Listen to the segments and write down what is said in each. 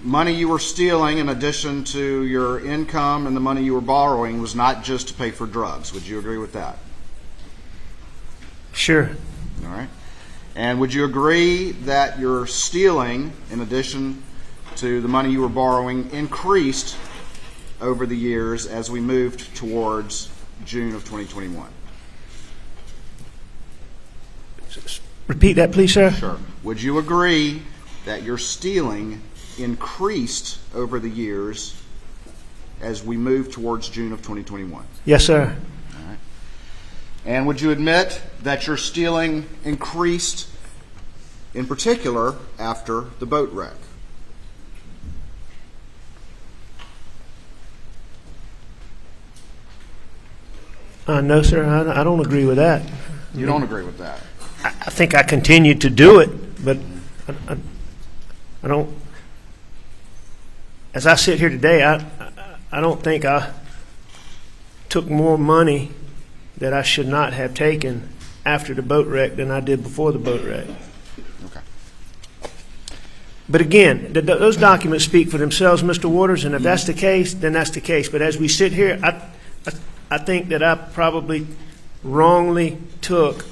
money you were stealing in addition to your income and the money you were borrowing was not just to pay for drugs. Would you agree with that? Sure. All right. And would you agree that your stealing, in addition to the money you were borrowing, increased over the years as we moved towards June of 2021? Repeat that, please, sir. Sure. Would you agree that your stealing increased over the years as we moved towards June of 2021? Yes, sir. All right. And would you admit that your stealing increased in particular after the boat wreck? No, sir. I don't agree with that. You don't agree with that? I think I continued to do it, but I don't. As I sit here today, I don't think I took more money that I should not have taken after the boat wreck than I did before the boat wreck. Okay. But again, those documents speak for themselves, Mr. Waters, and if that's the case, then that's the case. But as we sit here, I think that I probably wrongly took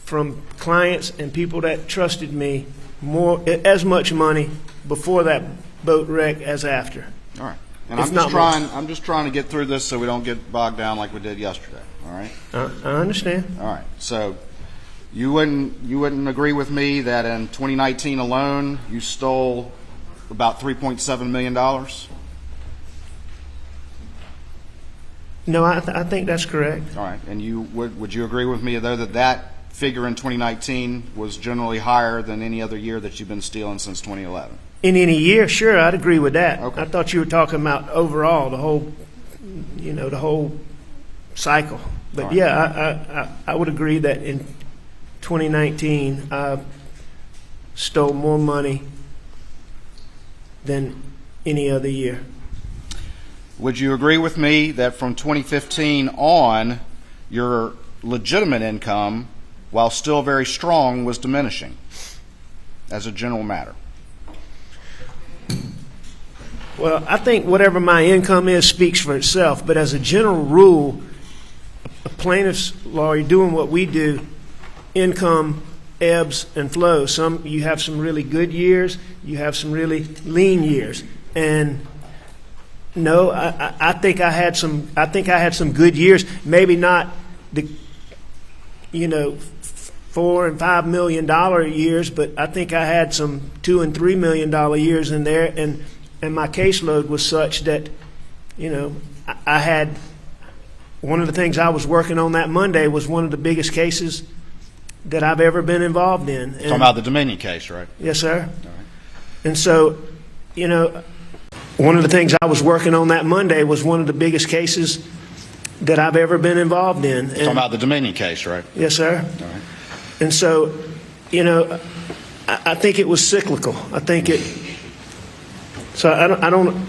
from clients and people that trusted me as much money before that boat wreck as after. All right. And I'm just trying to get through this so we don't get bogged down like we did yesterday. All right. I understand. All right. So you wouldn't agree with me that in 2019 alone you stole about $3.7 million? No, I think that's correct. All right. And would you agree with me though that figure in 2019 was generally higher than any other year that you've been stealing since 2011? In any year, sure, I'd agree with that. Okay. I thought you were talking about overall, the whole cycle. But right. Yeah, I would agree that in 2019, I stole more money than any other year. Would you agree with me that from 2015 on, your legitimate income, while still very strong, was diminishing as a general matter? Well, I think whatever my income is speaks for itself, but as a general rule, a plaintiff's lawyer doing what we do, income ebbs and flows. You have some really good years, you have some really lean years, and no, I think I had some good years. Maybe not the $4 and $5 million years, but I think I had some $2 and $3 million years in there, and my caseload was such that, I had one of the things I was working on that Monday was one of the biggest cases that I've ever been involved in. Talking about the Dominion case, right? Yes, sir. All right. And so, one of the things I was working on that Monday was one of the biggest cases that I've ever been involved in. Talking about the Dominion case, right? Yes, sir. All right. And so, I think it was cyclical. I think it. So I don't.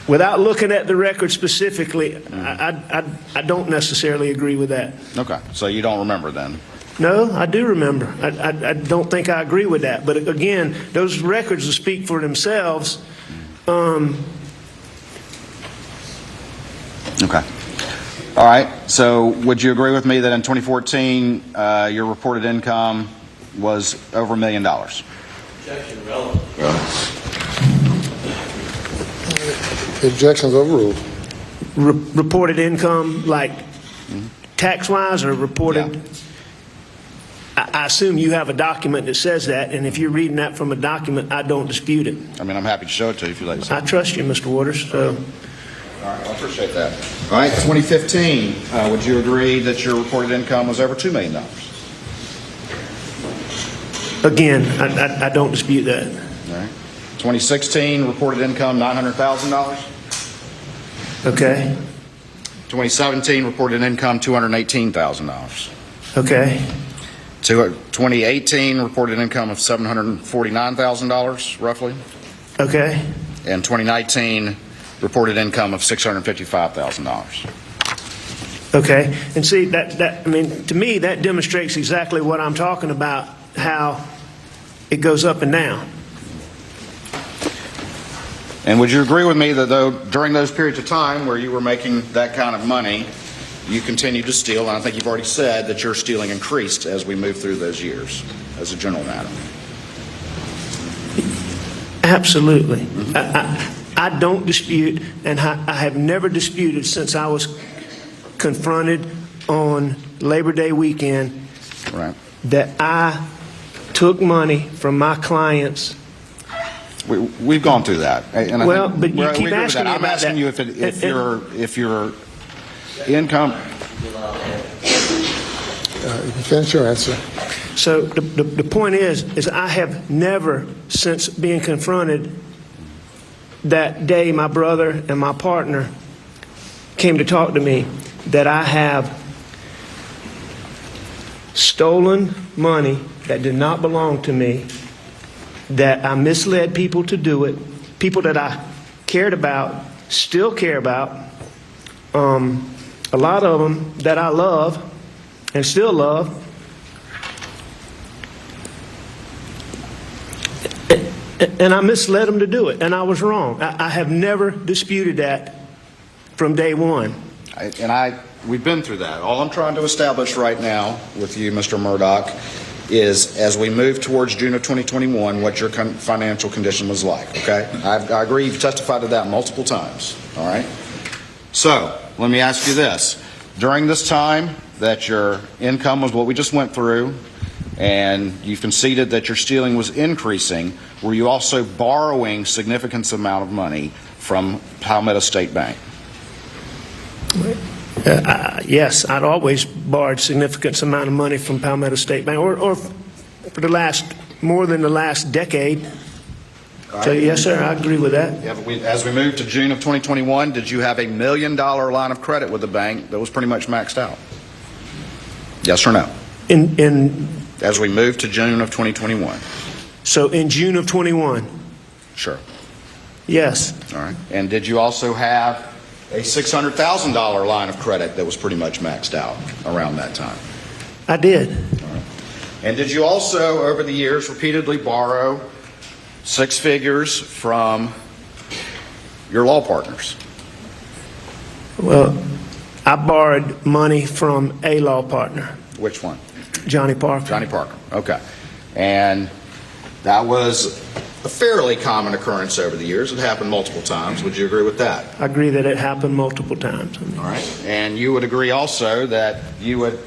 Without looking at the record specifically, I don't necessarily agree with that. Okay. So you don't remember then? No, I do remember. I don't think I agree with that. But again, those records will speak for themselves. Okay. All right. So would you agree with me that in 2014, your reported income was over $1 million? Objection relevant. Objections overruled. Reported income, like tax-wise, or reported? Yeah. I assume you have a document that says that, and if you're reading that from a document, I don't dispute it. I mean, I'm happy to show it to you if you'd like to see I it. trust you, Mr. Waters. So. All right, I appreciate that. All right, 2015, would you agree that your reported income was over $2 million? Again, I don't dispute that. All right. 2016, reported income $900,000. Okay. 2017, reported income $218,000. Okay. 2018, reported income of $749,000, roughly. Okay. And 2019, reported income of $655,000. Okay. And see, to me, that demonstrates exactly what I'm talking about, how it goes up and down. And would you agree with me that though during those periods of time where you were making that kind of money, you continued to steal? And I think you've already said that your stealing increased as we moved through those years, as a general matter. Absolutely. I don't dispute, and I have never disputed since I was confronted on Labor Day weekend Right. that I took money from my clients. We've gone through that. And I Well, think but you we keep agree with asking that. me I'm about asking that. you if your income. Finish your answer. So the point is I have never, since being confronted that day, my brother and my partner came to talk to me, that I have stolen money that did not belong to me, that I misled people to do it, people that I cared about, still care about, a lot of them that I love and still love. And I misled them to do it, and I was wrong. I have never disputed that from day one. We've been through that. All I'm trying to establish right now with you, Mr. Murdoch, is as we move towards June of 2021, what your financial condition was like, okay? I agree you've testified to that multiple times, all right? So, let me ask you this. During this time that your income was what we just went through, and you've conceded that your stealing was increasing, were you also borrowing significant amount of money from Palmetto State Bank? Yes, I'd always borrowed significant amount of money from Palmetto State Bank, or for the more than the last decade. So yes, sir, I agree with that. As we move to June of 2021, did you have $1 million line of credit with the bank that was pretty much maxed out? Yes or no? As we move to June of 2021. So in June of 21, Sure. yes. All right. And did you also have a $600,000 line of credit that was pretty much maxed out around that time? I did. All right. And did you also, over the years, repeatedly borrow six figures from your law partners? Well, I borrowed money from a law partner, Which one? Johnny Parker. Johnny Parker. Okay. And that was a fairly common occurrence over the years. It happened multiple times. Would you agree with that? I agree that it happened multiple times. All right. And you would agree also that you would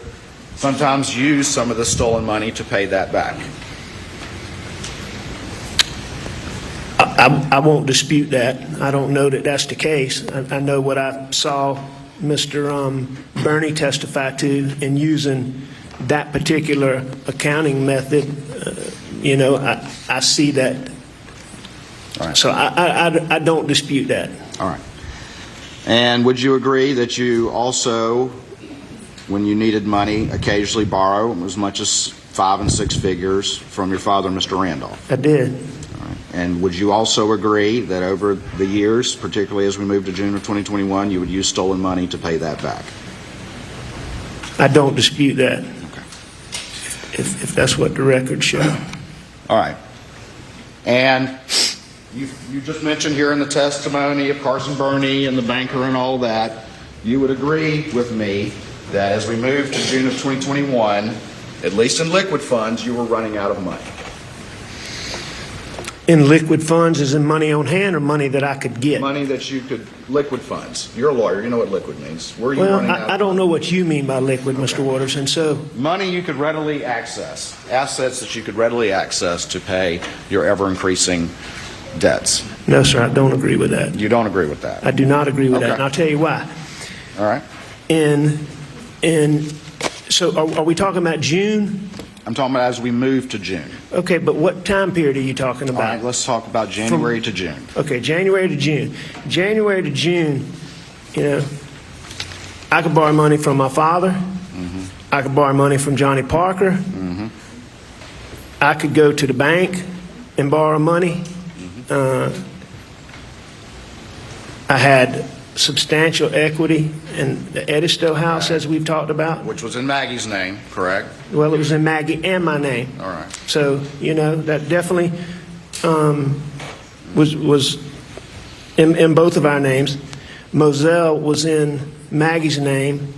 sometimes use some of the stolen money to pay that back? I won't dispute that. I don't know that that's the case. I know what I saw Mr. Bernie testify to in using that particular accounting method. I see that. All right. So I don't dispute that. All right. And would you agree that you also, when you needed money, occasionally borrow as much as 5 and 6 figures from your father, Mr. Randolph? I did. All right. And would you also agree that over the years, particularly as we move to June of 2021, you would use stolen money to pay that back? I don't dispute that. Okay. If that's what the records show. All right. And you just mentioned here in the testimony of Carson Burney and the banker and all that, you would agree with me that as we move to June of 2021, at least in liquid funds, you were running out of money. In liquid funds, is in money on hand or money that I could get? Money that you could, liquid funds. You're a lawyer, you know what liquid means. Where are you Well, running out? I don't know what you mean by liquid, Mr. Waters, and so Money you could readily access, assets that you could readily access to pay your ever-increasing debts. no, sir, I don't agree with that. You don't agree with that? I do not agree with that, Okay. and I'll tell you why. All right. So are we talking about June? I'm talking about as we move to June. Okay, but what time period are you talking All right, about? let's talk about January to June. Okay, January to June. January to June, I could borrow money from my father. I could borrow money from Johnny Parker. I could go to the bank and borrow money. I had substantial equity in the Edisto house, as we've talked about. Which was in Maggie's name, correct? Well, it was in Maggie and my name. All right. So, that definitely was in both of our names. Moselle was in Maggie's name.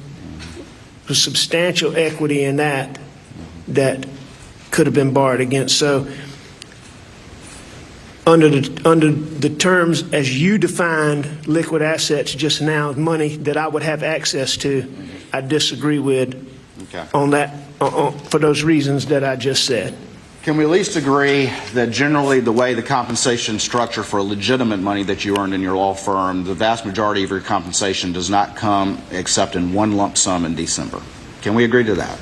There's substantial equity in that could have been borrowed against. So under the terms as you defined liquid assets just now, money that I would have access to, I disagree with Okay. on that for those reasons that I just said. Can we at least agree that generally the way the compensation structure for legitimate money that you earned in your law firm, the vast majority of your compensation does not come except in one lump sum in December? Can we agree to that?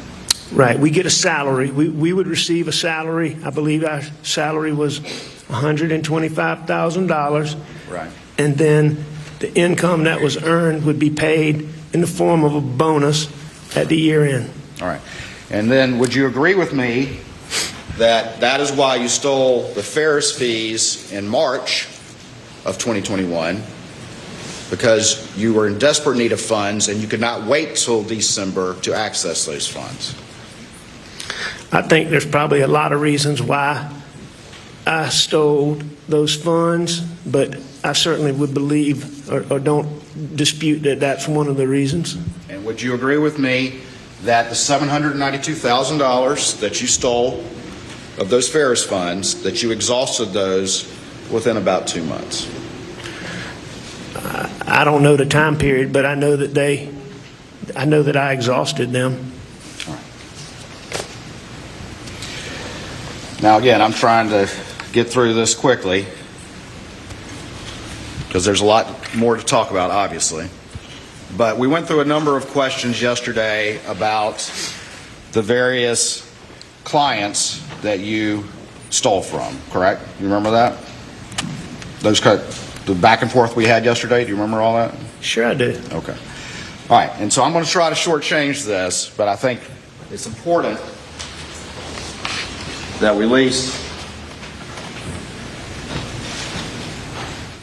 Right. We get a salary. We would receive a salary. I believe our salary was $125,000. Right. And then the income that was earned would be paid in the form of a bonus at the year end. All right. And then would you agree with me that that is why you stole the Ferris fees in March of 2021, because you were in desperate need of funds and you could not wait till December to access those funds? I think there's probably a lot of reasons why I stole those funds, but I certainly would believe or don't dispute that that's one of the reasons. And would you agree with me that the $792,000 that you stole of those Ferris funds, that you exhausted those within about 2 months? I don't know the time period, but I know that I exhausted them. Now, again, I'm trying to get through this quickly because there's a lot more to talk about, obviously. But we went through a number of questions yesterday about the various clients that you stole from, correct? You remember that? The back and forth we had yesterday, do you remember all that? Sure I do. Okay. All right, and so I'm going to try to shortchange this, but I think it's important that we at least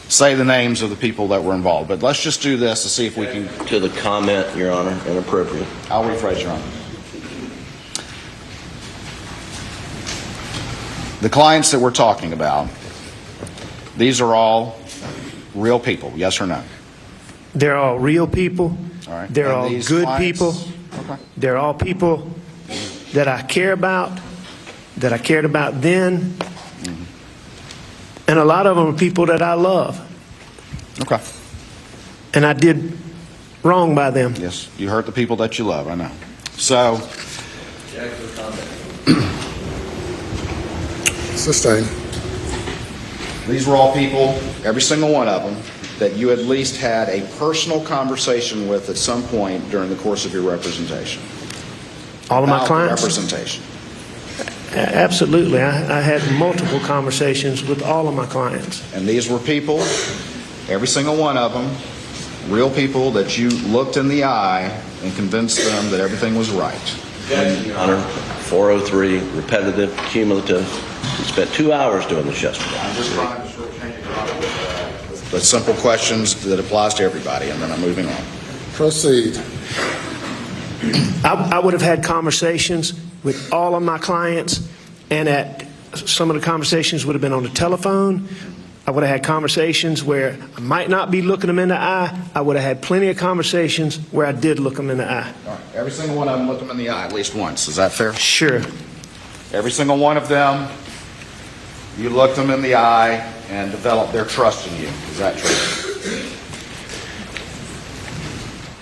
say the names of the people that were involved. But let's just do this to see if we can... To the comment, Your Honor, inappropriate. I'll rephrase, Your Honor. The clients that we're talking about, these are all real people, yes or no? They're all real people. All right. They're And all these good clients- people. Okay. They're all people that I care about, that I cared about then. And a lot of them are people that I love. Okay. And I did wrong by them. Yes, you hurt the people that you love, I know. So, Jack, for comment. Sustained. these were all people, every single one of them, that you at least had a personal conversation with at some point during the course of your representation. All of my About the clients? representation. Absolutely. I had multiple conversations with all of my clients. And these were people, every single one of them, real people that you looked in the eye and convinced them that everything was right. Your Honor, 403, repetitive, cumulative. We spent 2 hours doing this yesterday. I'm just trying to shortchange it with the simple questions that applies to everybody, and then I'm moving on. Proceed. I would have had conversations with all of my clients, and some of the conversations would have been on the telephone. I would have had conversations where I might not be looking them in the eye. I would have had plenty of conversations where I did look them in the eye. All right. Every single one of them looked them in the eye at least once. Is that fair? Sure. Every single one of them, you looked them in the eye and developed their trust in you. Is that true?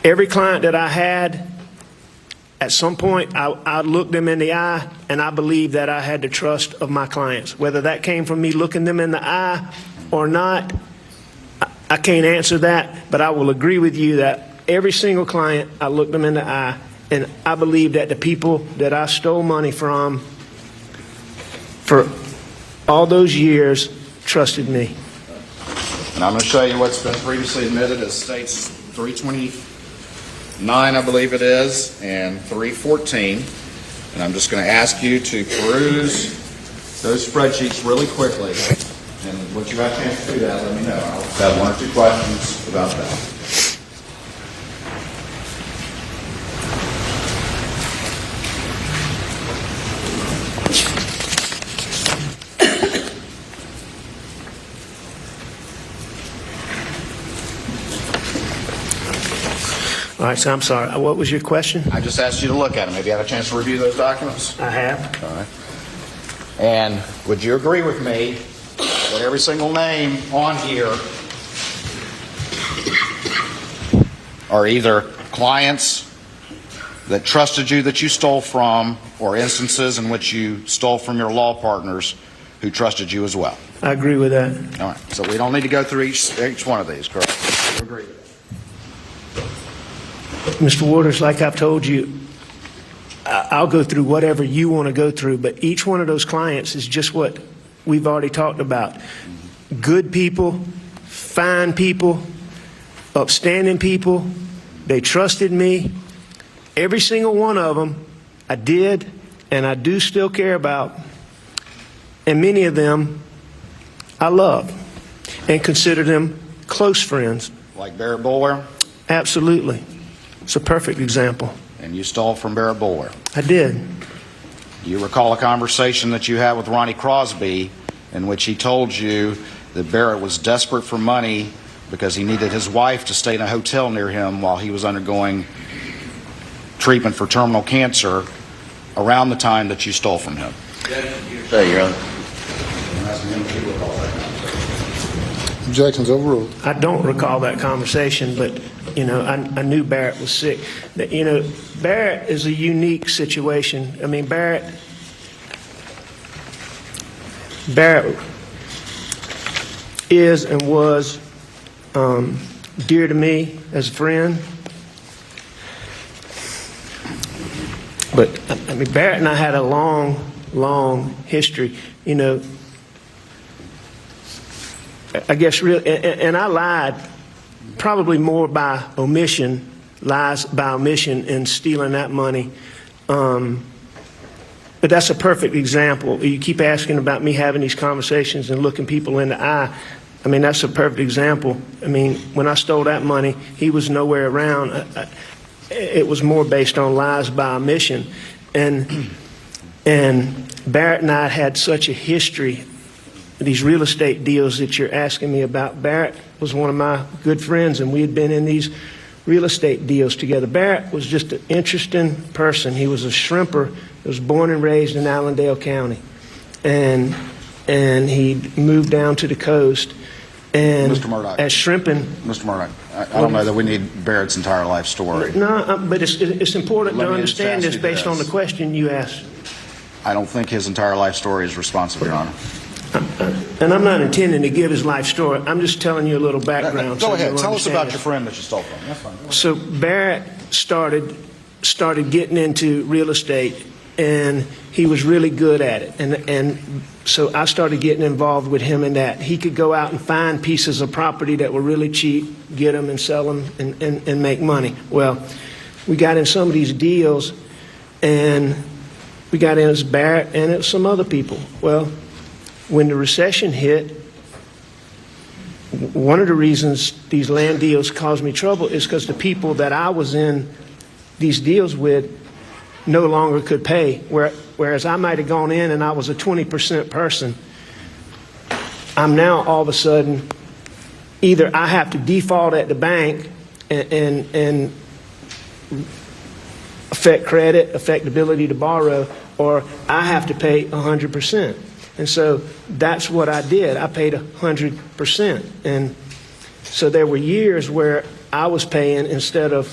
Every client that I had, at some point, I looked them in the eye, and I believe that I had the trust of my clients. Whether that came from me looking them in the eye or not, I can't answer that, but I will agree with you that every single client, I looked them in the eye, and I believe that the people that I stole money from for all those years trusted me. And I'm going to show you what's been previously admitted as states 329, I believe it is, and 314. And I'm just going to ask you to peruse those spreadsheets really quickly. And once you have a chance to do that, let me know. I'll have one or two questions about that. All right, so I'm sorry. What was your question? I just asked you to look at them. Have you had a chance to review those documents? I have. All right. And would you agree with me that every single name on here are either clients that trusted you that you stole from, or instances in which you stole from your law partners who trusted you as well? I agree with that. All right. So we don't need to go through each one of these, correct? You agree with that? Mr. Waters, like I've told you, I'll go through whatever you want to go through, but each one of those clients is just what we've already talked about. Good people, fine people, upstanding people. They trusted me. Every single one of them I did and I do still care about, and many of them I love and consider them close friends. Like Barrett Boulware? Absolutely. It's a perfect example. And you stole from Barrett Boulware. I did. Do you recall a conversation that you had with Ronnie Crosby in which he told you that Barrett was desperate for money because he needed his wife to stay in a hotel near him while he was undergoing treatment for terminal cancer around the time that you stole from him? Say, Your Honor. Objections overruled. I don't recall that conversation, but, you know, I knew Barrett was sick. You know, Barrett is a unique situation. I mean, Barrett is and was dear to me as a friend. But, I mean, Barrett and I had a long history. You know, I guess and I lied probably more by omission, lies by omission in stealing that money. But that's a perfect example. You keep asking about me having these conversations and looking people in the eye. I mean, that's a perfect example. I mean, when I stole that money, he was nowhere around. It was more based on lies by omission. And Barrett and I had such a history. These real estate deals that you're asking me about, Barrett was one of my good friends, and we had been in these real estate deals together. Barrett was just an interesting person. He was a shrimper. He was born and raised in Allendale County, and he moved down to the coast. And Mr. Murdoch. as shrimping. Mr. Murdoch, I don't know that we need Barrett's entire life story. No, but it's important Let to me understand just this ask you based on the this. question you asked. I don't think his entire life story is responsive, Your Honor. And I'm not intending to give his life story. I'm just telling you a little background. Go so ahead. you'll Tell us understand about it. your friend that you stole from. That's fine. Go ahead. So Barrett started getting into real estate, and he was really good at it. And so I started getting involved with him in that. He could go out and find pieces of property that were really cheap, get them and sell them and make money. Well, we got in some of these deals, and we got in as Barrett and it was some other people. Well, when the recession hit, one of the reasons these land deals caused me trouble is because the people that I was in these deals with no longer could pay. Whereas I might have gone in and I was a 20% person, I'm now all of a sudden either I have to default at the bank and affect credit, affect the ability to borrow, or I have to pay 100%. And so that's what I did. I paid 100%. And so there were years where I was paying, instead of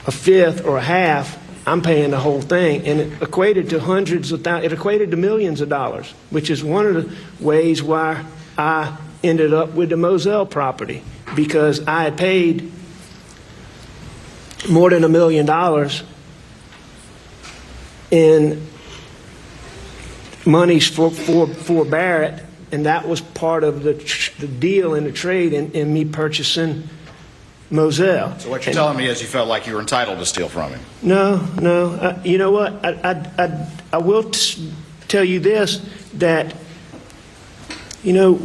a fifth or a half, I'm paying the whole thing. And it equated to it equated to millions of dollars, which is one of the ways why I ended up with the Moselle property, because I had paid more than $1 million in monies for Barrett, and that was part of the deal in the trade in me purchasing Moselle. So what you're telling me is you felt like you were entitled to steal from him. No. You know what? I will tell you this, that, you know,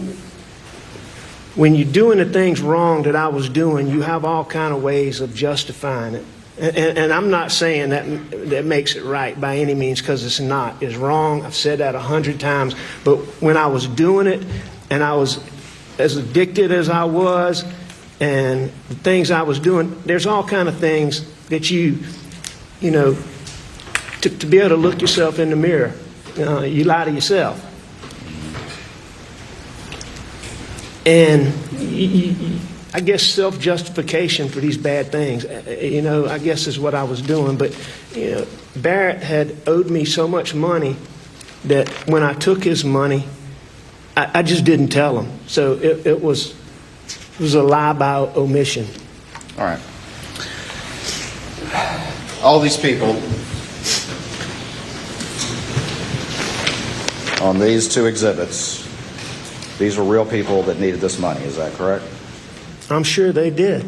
when you're doing the things wrong that I was doing, you have all kind of ways of justifying it. And I'm not saying that makes it right by any means, because it's not. It's wrong. I've said that 100 times. But when I was doing it, and I was as addicted as I was, and the things I was doing, there's all kind of things that you know, to be able to look yourself in the mirror, you lie to yourself. And I guess self-justification for these bad things, I guess is what I was doing. But, Barrett had owed me so much money that when I took his money, I just didn't tell him. So it was a lie by omission. All right. All these people on these two exhibits, these were real people that needed this money. Is that correct? I'm sure they did.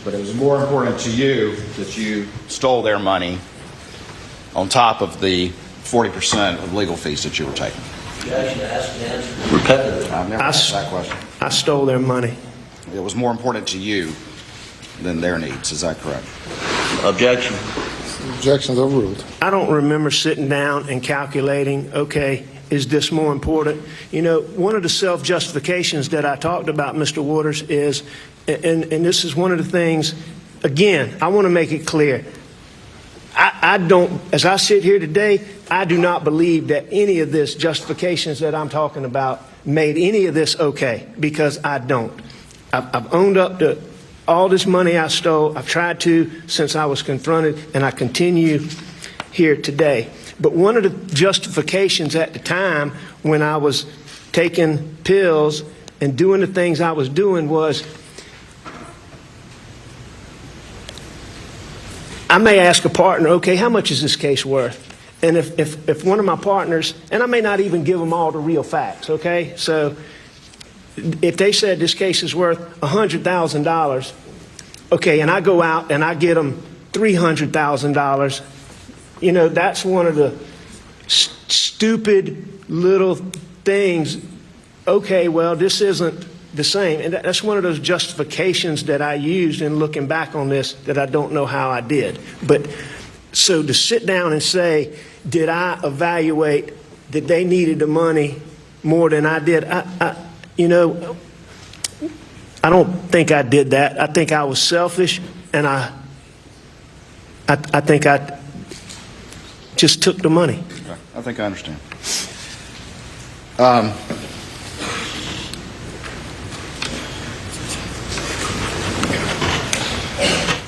But it was more important to you that you stole their money on top of the 40% of legal fees that you were taking. Repetitive. I've never asked that question. I stole their money. It was more important to you than their needs. Is that correct? Objection. Objections overruled. I don't remember sitting down and calculating, okay, is this more important? One of the self-justifications that I talked about, Mr. Waters, is, and this is one of the things, again, I want to make it clear. I don't, as I sit here today, I do not believe that any of this justifications that I'm talking about made any of this okay, because I don't. I've owned up to all this money I stole. I've tried to since I was confronted, and I continue here today. But one of the justifications at the time when I was taking pills and doing the things I was doing was, I may ask a partner, okay, how much is this case worth? And if one of my partners, and I may not even give them all the real facts, okay? So if they said this case is worth $100,000, okay, and I go out and I get them $300,000, that's one of the stupid little things. Okay, well, this isn't the same. And that's one of those justifications that I used in looking back on this that I don't know how I did. But so to sit down and say, did I evaluate that they needed the money more than I did? I don't think I did that. I think I was selfish, and I think I just took the money. Okay. I think I understand.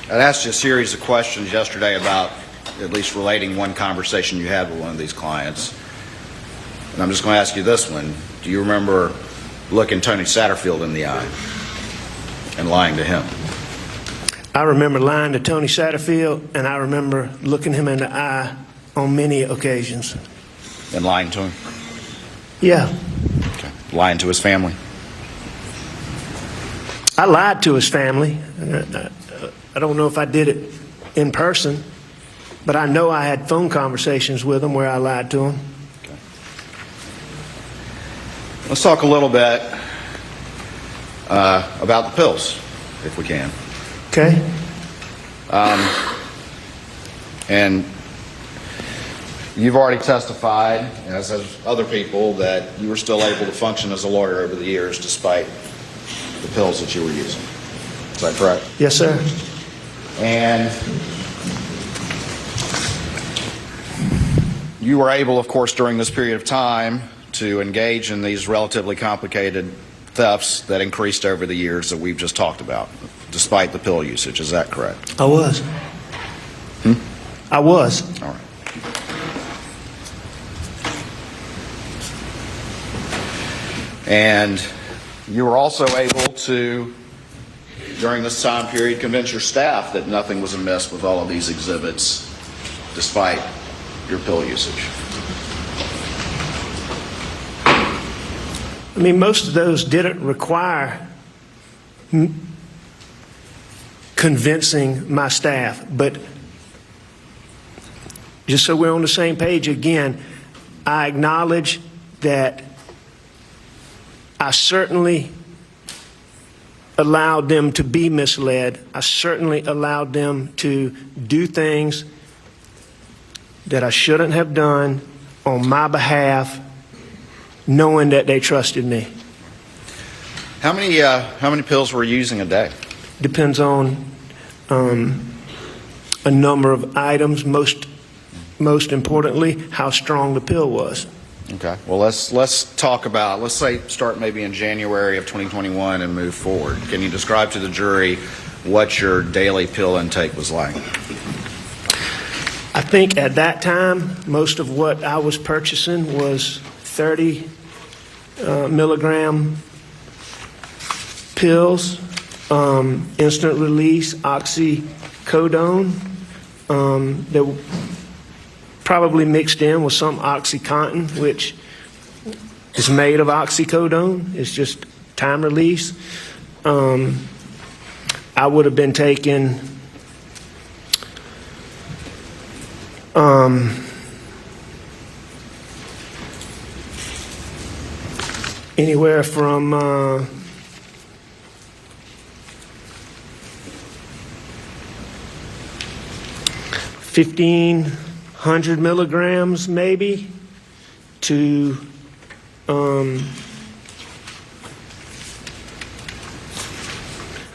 I'd asked you a series of questions yesterday about at least relating one conversation you had with one of these clients. And I'm just going to ask you this one. Do you remember looking Tony Satterfield in the eye and lying to him? I remember lying to Tony Satterfield, and I remember looking him in the eye on many occasions. And lying to him? Yeah. Okay. Lying to his family? I lied to his family. I don't know if I did it in person, but I know I had phone conversations with him where I lied to him. Okay. Let's talk a little bit about the pills, if we can. Okay? And you've already testified, as have other people, that you were still able to function as a lawyer over the years despite the pills that you were using. Is that correct? Yes, sir. And you were able, of course, during this period of time to engage in these relatively complicated thefts that increased over the years that we've just talked about, despite the pill usage. Is that correct? I was. I was. All right. And you were also able to, during this time period, convince your staff that nothing was amiss with all of these exhibits, despite your pill usage. I mean, most of those didn't require convincing my staff, but just so we're on the same page again, I acknowledge that I certainly allowed them to be misled. I certainly allowed them to do things that I shouldn't have done on my behalf, knowing that they trusted me. How many pills were you using a day? Depends on a number of items. Most importantly, how strong the pill was. Okay. Well, let's talk about, let's say, start maybe in January of 2021 and move forward. Can you describe to the jury what your daily pill intake was like? I think at that time, most of what I was purchasing was 30 milligram pills, instant release, oxycodone. They were probably mixed in with some OxyContin, which is made of oxycodone. It's just time release. I would have been taking anywhere from 1,500 milligrams maybe to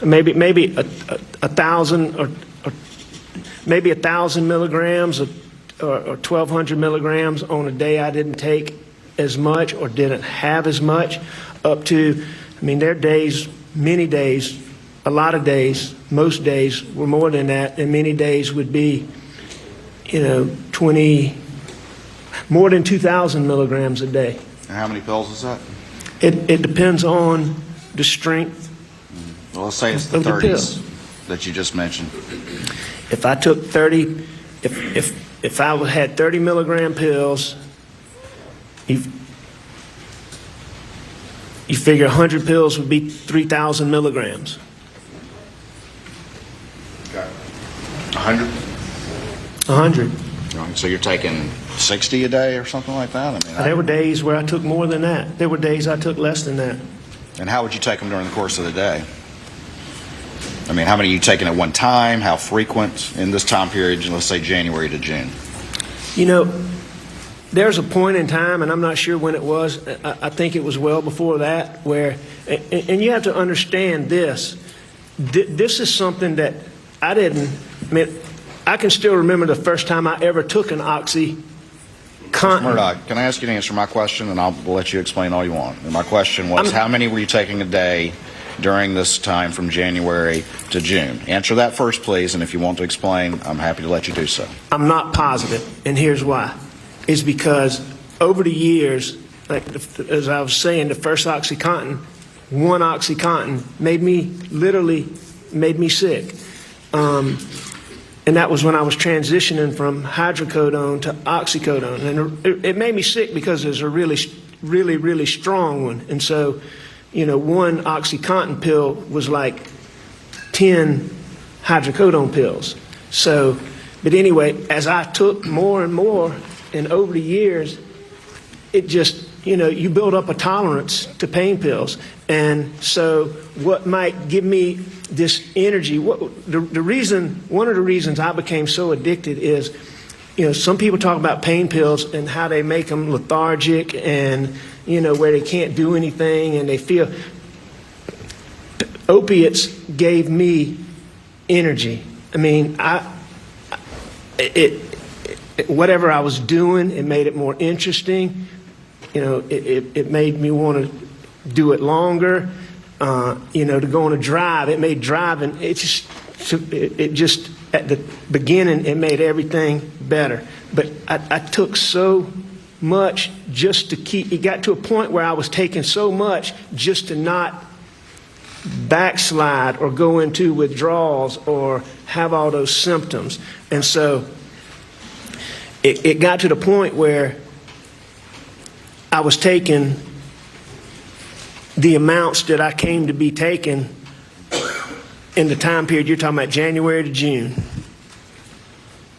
maybe 1,000 or maybe 1,000 milligrams or 1,200 milligrams on a day I didn't take as much or didn't have as much, up to, I mean, there are days, many days, a lot of days, most days were more than that, and many days would be, more than 2,000 milligrams a day. And how many pills is that? It depends on the strength. Well, let's say it's the Of the 30s that you just mentioned. If I took 30, if I had 30 milligram pills, you figure 100 pills would be 3,000 milligrams. Okay. 100? 100. So you're taking 60 a day or something like that? I mean, There were days where I took more than that. There were days I took less than that. And how would you take them during the course of the day? I mean, how many are you taking at one time? How frequent in this time period, let's say January to June? There's a point in time, and I'm not sure when it was, I think it was well before that, where, and you have to understand this. This is something that I can still remember the first time I ever took an OxyContin. Murdoch, can I ask you to answer my question, and I'll let you explain all you want. And my question was, how many were you taking a day during this time from January to June? Answer that first, please, and if you want to explain, I'm happy to let you do so. I'm not positive, and here's why. It's because over the years, like as I was saying, the first OxyContin, one OxyContin made me sick. And that was when I was transitioning from hydrocodone to oxycodone. And it made me sick because there's a really, really, really strong one. And so, one OxyContin pill was like 10 hydrocodone pills. So, but anyway, as I took more and more, and over the years, it just, you build up a tolerance to pain pills. And so what might give me this energy, one of the reasons I became so addicted is, some people talk about pain pills and how they make them lethargic and, where they can't do anything and they feel. Opiates gave me energy. I mean, whatever I was doing, it made it more interesting. It made me want to do it longer. To go on a drive, it made driving. It just at the beginning, it made everything better. But I took so much just to keep. It got to a point where I was taking so much just to not backslide or go into withdrawals or have all those symptoms. And so it got to the point where I was taking the amounts that I came to be taking in the time period you're talking about, January to June.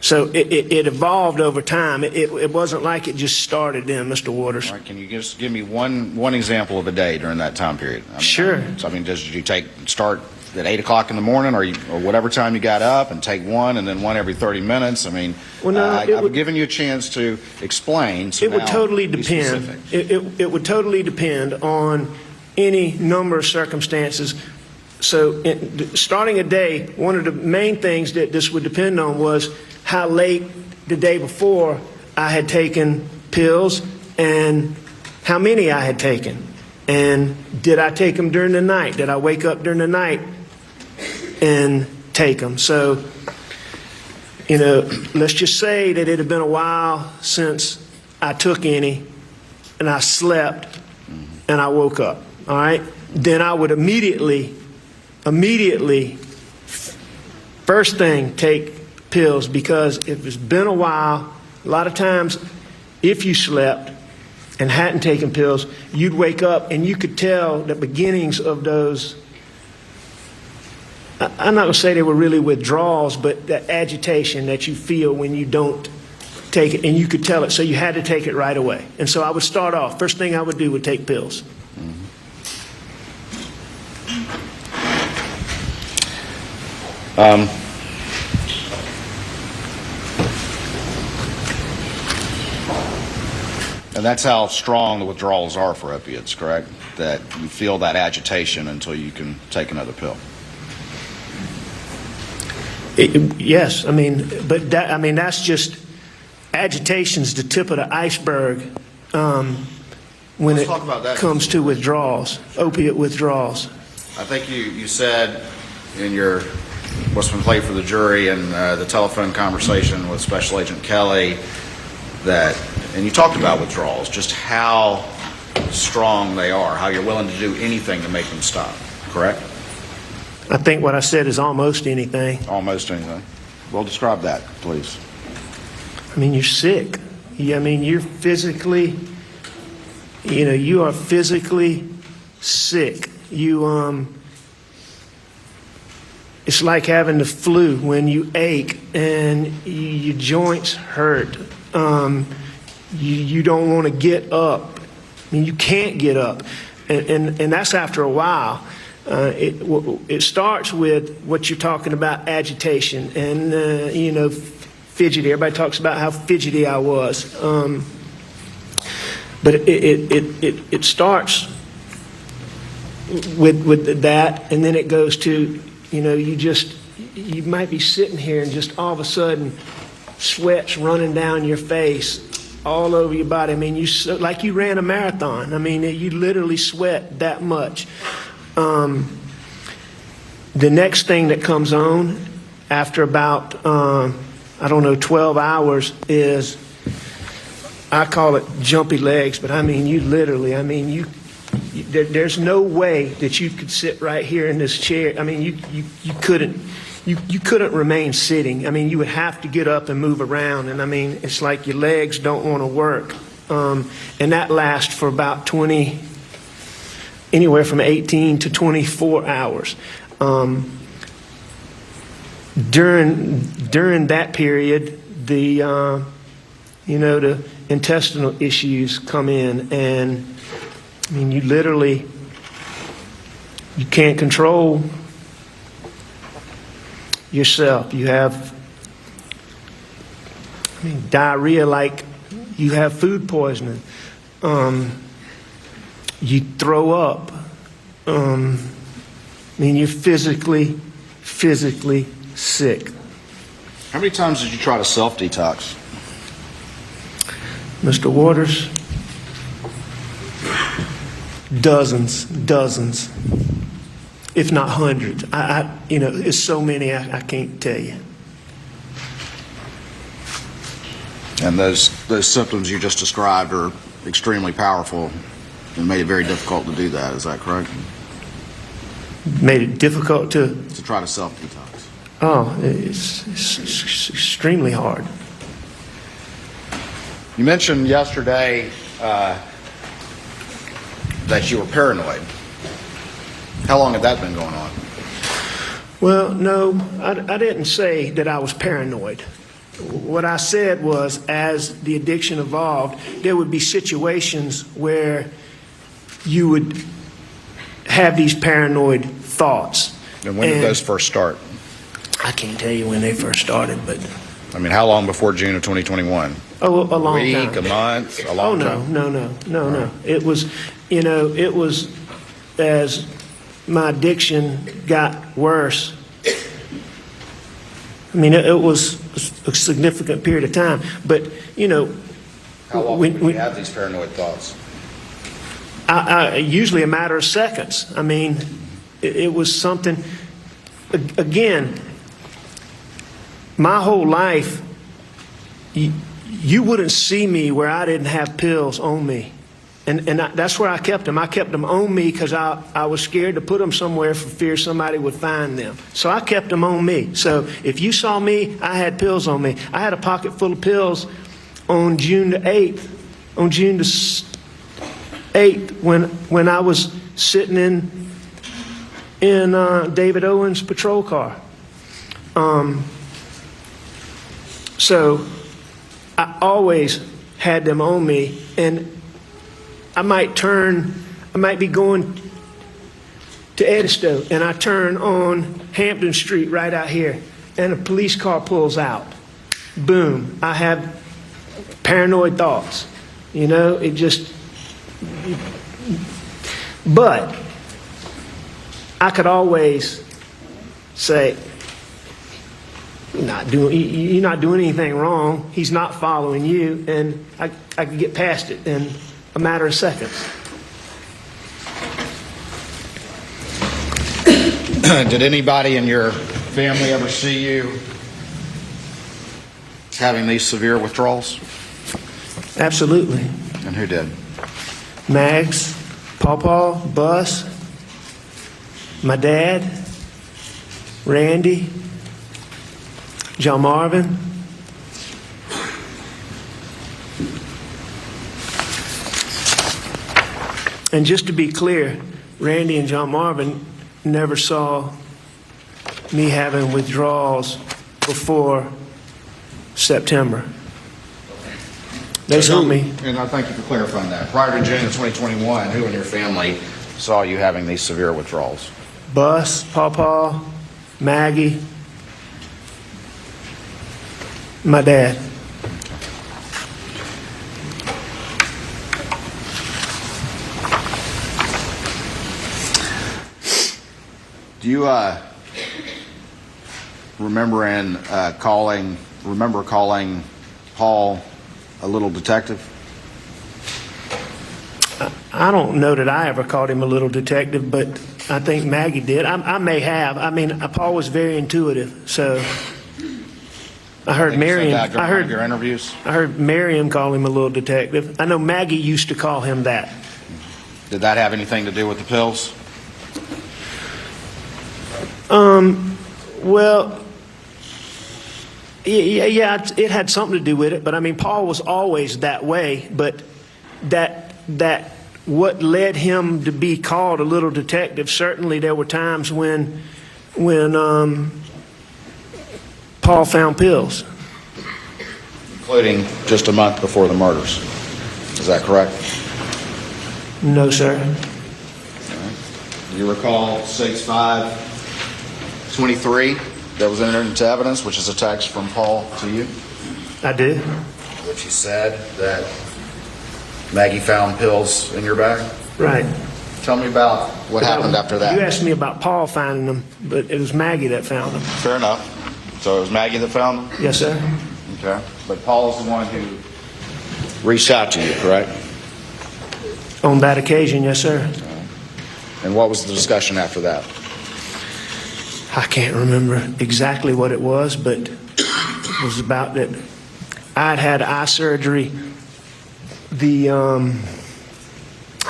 So it evolved over time. It wasn't like it just started then, Mr. Waters. All right, can you just give me one example of a day during that time period? Sure. Did you start at 8 o'clock in the morning or whatever time you got up and take one and then one every 30 minutes? I mean, well, no, I've given you a chance to explain. So it would totally be depend. specific. It would totally depend on any number of circumstances. So starting a day, one of the main things that this would depend on was how late the day before I had taken pills and how many I had taken. And did I take them during the night? Did I wake up during the night and take them? So, you know, let's just say that it had been a while since I took any and I slept and I woke up, all right? Then I would immediately, first thing, take pills, because if it's been a while, a lot of times if you slept and hadn't taken pills, you'd wake up and you could tell the beginnings of those, I'm not going to say they were really withdrawals, but the agitation that you feel when you don't take it, and you could tell it, so you had to take it right away. And so I would start off, first thing I would do would take pills. And that's how strong the withdrawals are for opiates, correct? That you feel that agitation until you can take another pill. Yes, I mean, but that's just, agitation's the tip of the iceberg when Let's it talk about that. comes to withdrawals, opiate withdrawals. I think you said in your what's been played for the jury and the telephone conversation with Special Agent Kelly that, and you talked about withdrawals, just how strong they are, how you're willing to do anything to make them stop, correct? I think what I said is almost anything. Almost anything. Well, describe that, please. I mean, you're sick. I mean, you're physically, you are physically sick. It's like having the flu when you ache and your joints hurt. You don't want to get up. I mean, you can't get up. And that's after a while. It starts with what you're talking about, agitation and, fidgety. Everybody talks about how fidgety I was. But it starts with that, and then it goes to, you might be sitting here and just all of a sudden sweat's running down your face, all over your body. I mean, like you ran a marathon. I mean, you literally sweat that much. The next thing that comes on after about, 12 hours is, I call it jumpy legs, but I mean, there's no way that you could sit right here in this chair. I mean, you couldn't remain sitting. I mean, you would have to get up and move around. And I mean, it's like your legs don't want to work. And that lasts for about anywhere from 18 to 24 hours. During that period, the intestinal issues come in, and I mean, you can't control yourself. You have, diarrhea like you have food poisoning. You throw up. You're physically sick. How many times did you try to self-detox? Mr. Waters, dozens, if not hundreds. It's so many I can't tell you. And those symptoms you just described are extremely powerful and made it very difficult to do that. Is that correct? Made it difficult to try to self-detox. Oh, it's extremely hard. You mentioned yesterday that you were paranoid. How long had that been going on? Well, no, I didn't say that I was paranoid. What I said was, as the addiction evolved, there would be situations where you would have these paranoid thoughts. And when did those first start? I can't tell you when they first started, but... I mean, how long before June of 2021? Oh, a long time. A week, a month, a long time? No. It was, as my addiction got worse, I mean, it was a significant period of time. But, you know, How often when- would you when- have these paranoid thoughts? usually a matter of seconds. I mean, it was something, again, my whole life, you wouldn't see me where I didn't have pills on me. That's where I kept them. I kept them on me because I was scared to put them somewhere for fear somebody would find them. So I kept them on me. So if you saw me, I had pills on me. I had a pocket full of pills on June the 8th. On June the 8th, when I was sitting in David Owens' patrol car. So I always had them on me, and I might be going to Edisto, and I turn on Hampton Street right out here, and a police car pulls out. Boom. I have paranoid thoughts. You know, it just... But I could always say, you're not doing anything wrong. He's not following you, and I could get past it in a matter of seconds. Did anybody in your family ever see you having these severe withdrawals? Absolutely. And who did? Mags, Pawpaw, Bus, my dad, Randy, John Marvin. And just to be clear, Randy and John Marvin never saw me having withdrawals before September. They saw me. And I thank you for clarifying that. Prior to June of 2021, who in your family saw you having these severe withdrawals? Bus, Pawpaw, Maggie, my dad. Do you remember calling Paul a little detective? I don't know that I ever called him a little detective, but I think Maggie did. I may have. I mean, Paul was very intuitive, so I heard Miriam. I heard your interviews. I heard Miriam call him a little detective. I know Maggie used to call him that. Did that have anything to do with the pills? Well, yeah, it had something to do with it. But I mean, Paul was always that way. But that what led him to be called a little detective. Certainly, there were times when Paul found pills. Including just a month before the murders. Is that correct? No, sir. Do you recall 6/5/23 that was entered into evidence, which is a text from Paul to you, I did. which he said that Maggie found pills in your bag? Right. Tell me about what happened after that. You asked me about Paul finding them, but it was Maggie that found them. Fair enough. So it was Maggie that found them? Yes, sir. Okay. But Paul's the one who reached out to you, correct? On that occasion, yes, sir. And what was the discussion after that? I can't remember exactly what it was, but it was about that I'd had eye surgery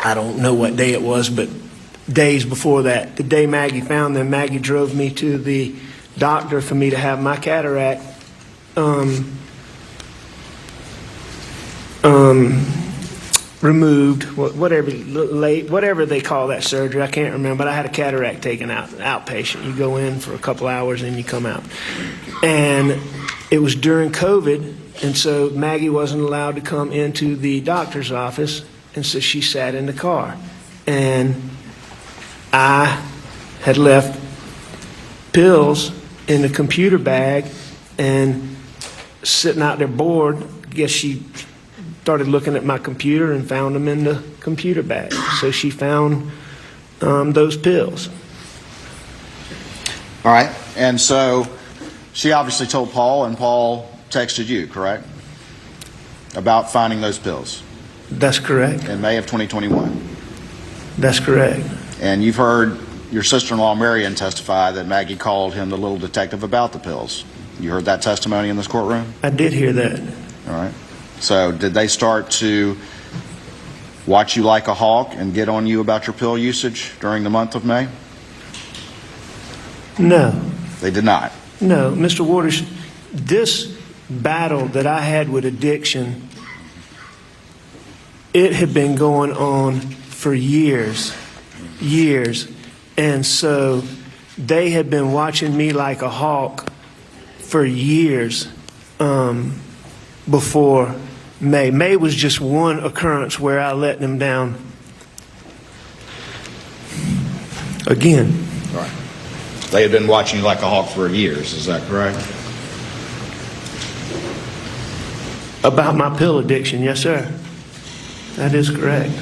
I don't know what day it was, but days before that. The day Maggie found them, Maggie drove me to the doctor for me to have my cataract removed, whatever they call that surgery. I can't remember, but I had a cataract taken out, outpatient. You go in for a couple hours and you come out. And it was during COVID, and so Maggie wasn't allowed to come into the doctor's office, and so she sat in the car. And I had left pills in the computer bag and sitting out there bored. I guess she started looking at my computer and found them in the computer bag. So she found those pills. All right. And so she obviously told Paul, and Paul texted you, correct? About finding those pills That's correct. in May of 2021. That's correct. And you've heard your sister-in-law Marion testify that Maggie called him the little detective about the pills. You heard that testimony in this courtroom? I did hear that. All right. So did they start to watch you like a hawk and get on you about your pill usage during the month of May? No. They did not. No, Mr. Waters, this battle that I had with addiction, it had been going on for years. And so they had been watching me like a hawk for years before May. May was just one occurrence where I let them down again. All right. They had been watching you like a hawk for years. Is that correct? About my pill addiction, yes, sir. That is correct.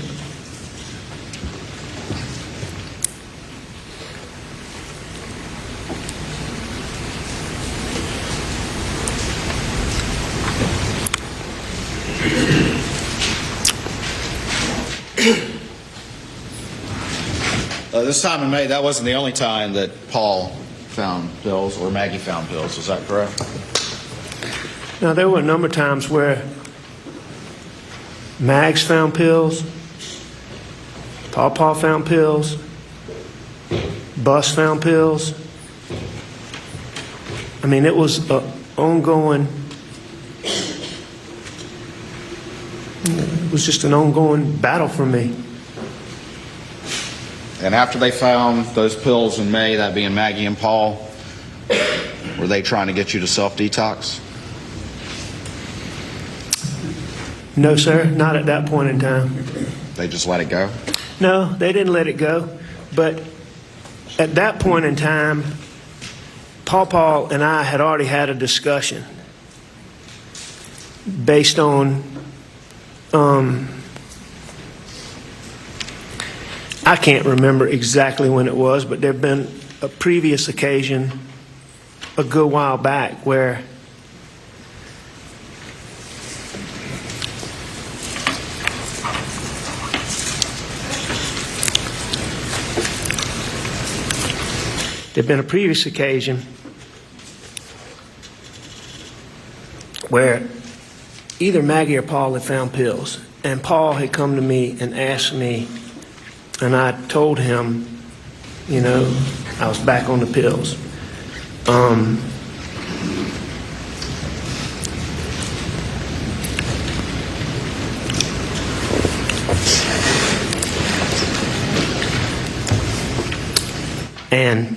This time in May, that wasn't the only time that Paul found pills or Maggie found pills. Is that correct? Now, there were a number of times where Mags found pills, Paul found pills, Bus found pills. I mean, it was an ongoing, it was just an ongoing battle for me. And after they found those pills in May, that being Maggie and Paul, were they trying to get you to self-detox? No, sir, not at that point in time. They just let it go? No, they didn't let it go. But at that point in time, Paul and I had already had a discussion based on, I can't remember exactly when it was, but there had been a previous occasion a good while back where there'd been a previous occasion where either Maggie or Paul had found pills, and Paul had come to me and asked me, and I told him, you know, I was back on the pills. And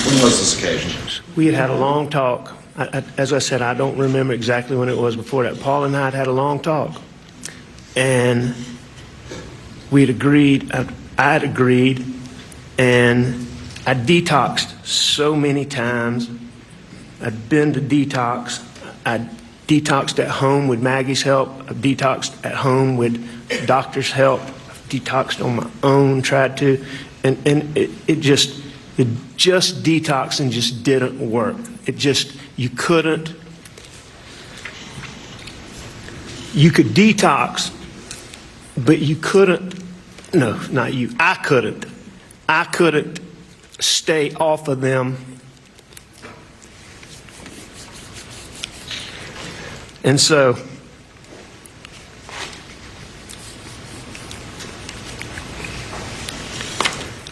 When was this occasion? we had a long talk. As I said, I don't remember exactly when it was before that. Paul and I had a long talk. And we'd agreed, I'd agreed, and I detoxed so many times. I'd been to detox. I detoxed at home with Maggie's help. I detoxed at home with doctor's help. I detoxed on my own, tried to, and it just detoxing just didn't work. It just, you could detox, but you couldn't, no, not you, I couldn't stay off of them. And so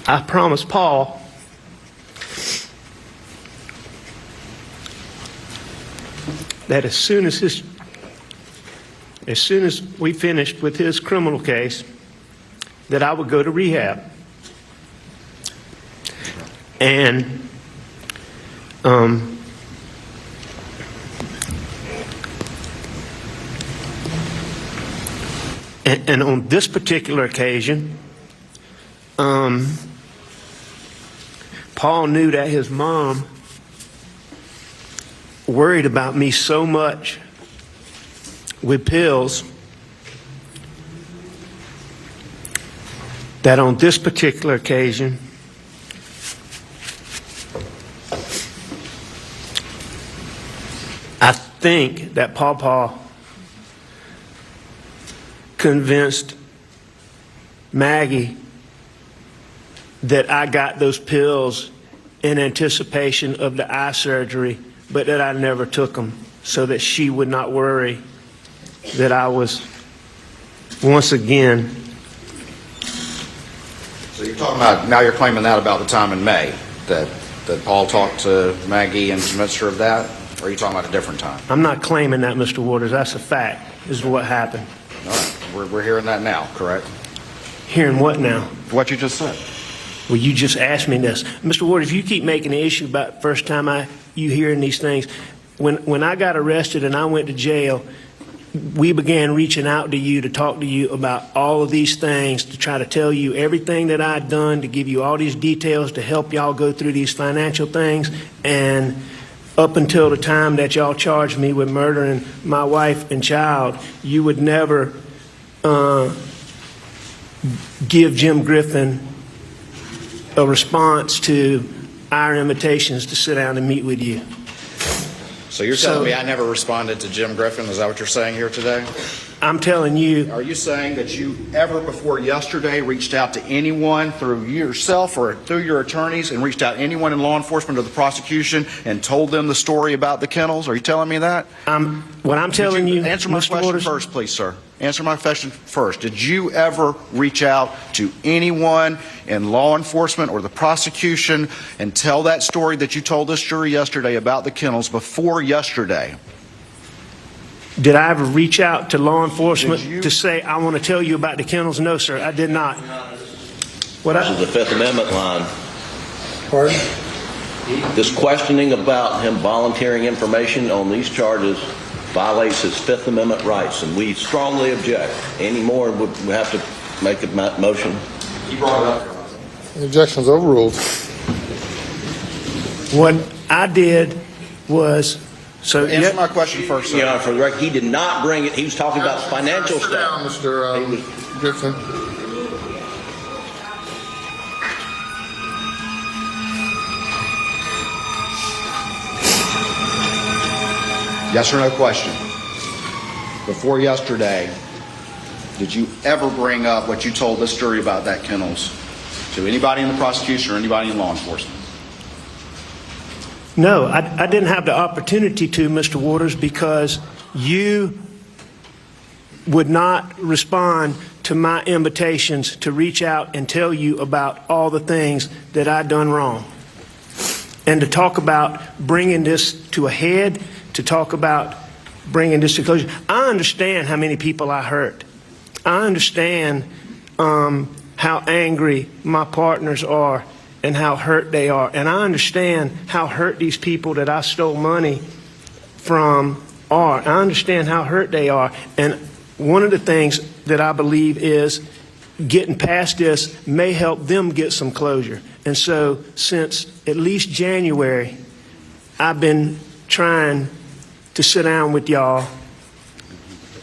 I promised Paul that as soon as we finished with his criminal case, that I would go to rehab. And and on this particular occasion, Paul knew that his mom worried about me so much with pills that on this particular occasion, I think that Pawpaw convinced Maggie that I got those pills in anticipation of the eye surgery, but that I never took them, so that she would not worry that I was once again. So you're talking about, now you're claiming that about the time in May, that Paul talked to Maggie and convinced her of that? Or are you talking about a different time? I'm not claiming that, Mr. Waters. That's a fact. This is what happened. All right, we're hearing that now, correct? Hearing what now? What you just said. Well, you just asked me this. Mr. Waters, if you keep making an issue about the first time you hearing these things, when I got arrested and I went to jail, we began reaching out to you to talk to you about all of these things, to try to tell you everything that I'd done, to give you all these details to help y'all go through these financial things. And up until the time that y'all charged me with murdering my wife and child, you would never give Jim Griffin a response to our invitations to sit down and meet with you. So you're telling me I never responded to Jim Griffin? Is that what you're saying here today? I'm telling you, Are you saying that you ever before yesterday reached out to anyone through yourself or through your attorneys and reached out to anyone in law enforcement or the prosecution and told them the story about the kennels? Are you telling me that? what I'm telling you, Answer my Mr. question Waters, first, please, sir. Answer my question first. Did you ever reach out to anyone in law enforcement or the prosecution and tell that story that you told this jury yesterday about the kennels before yesterday? did I ever reach out to law enforcement Did you- to say, I want to tell you about the kennels? No, sir, I did not. This is the Fifth Amendment line. Pardon? This questioning about him volunteering information on these charges violates his Fifth Amendment rights, and we strongly object. Any more, we have to make a motion. You brought it up. The objection's overruled. What I did was, so Answer my question first, sir. You know, for the record, he did not bring it. He was talking about financial Sit down, stuff. Mr. Griffin. Yes or no question. Before yesterday, did you ever bring up what you told this jury about that kennels to anybody in the prosecution or anybody in law enforcement? no, I didn't have the opportunity to, Mr. Waters, because you would not respond to my invitations to reach out and tell you about all the things that I'd done wrong. And to talk about bringing this to a head, to talk about bringing this to closure. I understand how many people I hurt. I understand how angry my partners are and how hurt they are. And I understand how hurt these people that I stole money from are. I understand how hurt they are. And one of the things that I believe is getting past this may help them get some closure. And so since at least January, I've been trying to sit down with y'all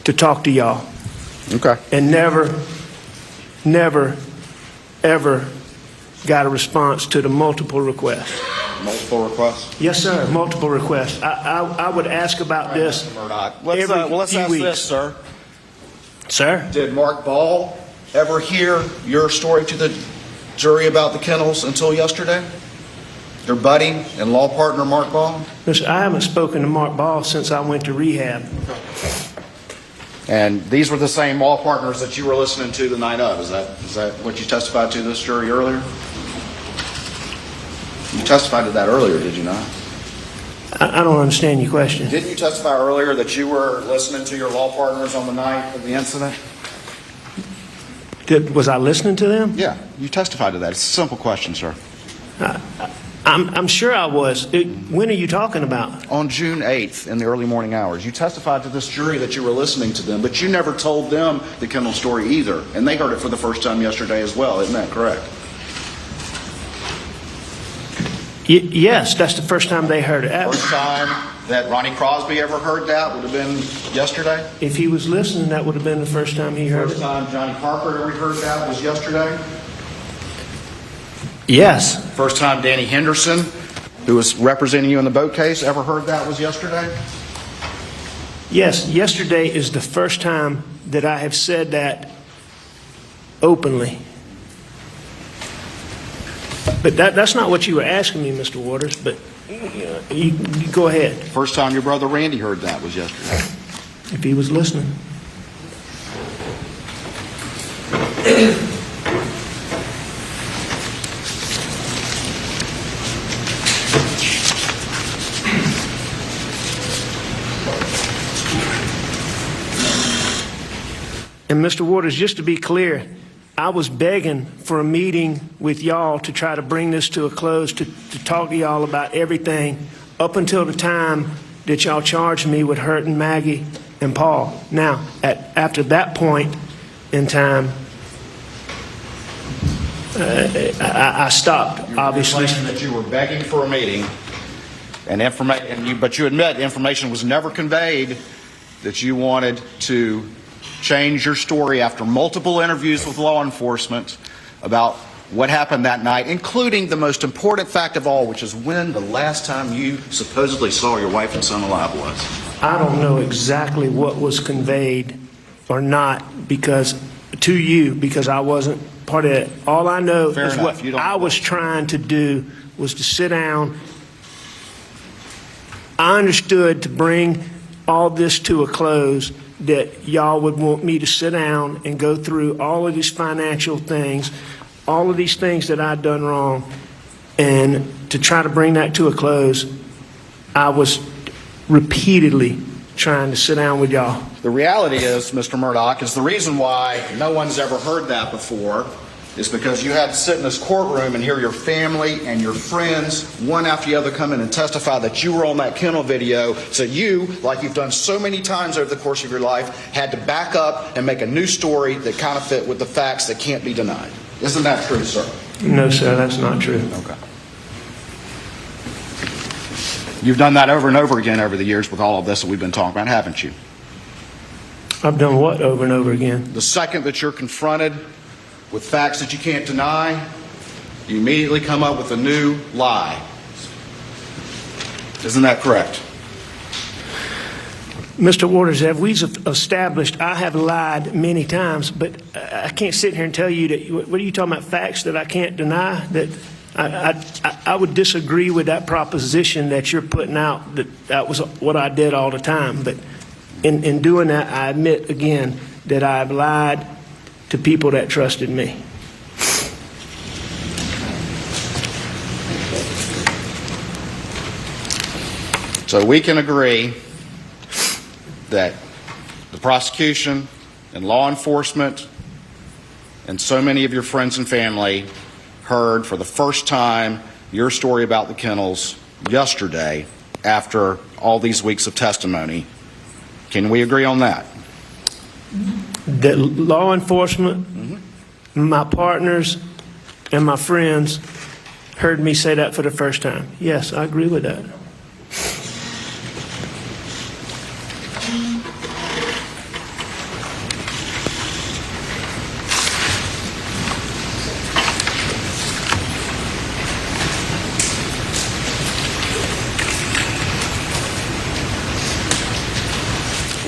to talk to y'all. Okay. And never, ever got a response to the multiple requests. Multiple requests? Yes, sir, multiple requests. I would ask about this Let's every few ask weeks. this, sir. Sir? Did Mark Ball ever hear your story to the jury about the kennels until yesterday? Your buddy and law partner, Mark Ball? Listen, I haven't spoken to Mark Ball since I went to rehab. And these were the same law partners that you were listening to the night of. Is that what you testified to this jury earlier? You testified to that earlier, did you not? I don't understand your question. Didn't you testify earlier that you were listening to your law partners on the night of the incident? Was I listening to them? Yeah, you testified to that. It's a simple question, sir. I'm sure I was. When are you talking about? On June 8th in the early morning hours, you testified to this jury that you were listening to them, but you never told them the kennel story either. And they heard it for the first time yesterday as well. Isn't that correct? Yes, that's the first time they heard it. First time that Ronnie Crosby ever heard that would have been yesterday? If he was listening, that would have been the first time he heard First it. time Johnny Parker ever heard that was yesterday? Yes. First time Danny Henderson, who was representing you in the boat case, ever heard that was yesterday? Yes, yesterday is the first time that I have said that openly. But that's not what you were asking me, Mr. Waters, but you go ahead, First time your brother Randy heard that was yesterday. if he was listening. And Mr. Waters, just to be clear, I was begging for a meeting with y'all to try to bring this to a close, to talk to y'all about everything up until the time that y'all charged me with hurting Maggie and Paul. Now, after that point in time, I stopped, obviously. You were that you were begging for a meeting, but you admit information was never conveyed that you wanted to change your story after multiple interviews with law enforcement about what happened that night, including the most important fact of all, which is when the last time you supposedly saw your wife and son alive was. I don't know exactly what was conveyed or not because I wasn't part of it. All I know Fair is enough. what You don't I was trying to do was to sit down. I understood to bring all this to a close that y'all would want me to sit down and go through all of these financial things, all of these things that I'd done wrong, and to try to bring that to a close. I was repeatedly trying to sit down with y'all. The reality is, Mr. Murdoch, is the reason why no one's ever heard that before is because you had to sit in this courtroom and hear your family and your friends, one after the other, come in and testify that you were on that kennel video. So you, like you've done so many times over the course of your life, had to back up and make a new story that kind of fit with the facts that can't be denied. Isn't that true, sir? No, sir, that's not true. Okay. You've done that over and over again over the years with all of this that we've been talking about, haven't you? I've done what over and over again? The second that you're confronted with facts that you can't deny, you immediately come up with a new lie. Isn't that correct? Mr. Waters, as we've established, I have lied many times, but I can't sit here and tell you that. What are you talking about, facts that I can't deny? That I would disagree with that proposition that you're putting out, that was what I did all the time. But in doing that, I admit again that I've lied to people that trusted me. So we can agree that the prosecution and law enforcement and so many of your friends and family heard for the first time your story about the kennels yesterday after all these weeks of testimony. Can we agree on that? That law enforcement, my partners, and my friends heard me say that for the first time. Yes, I agree with that.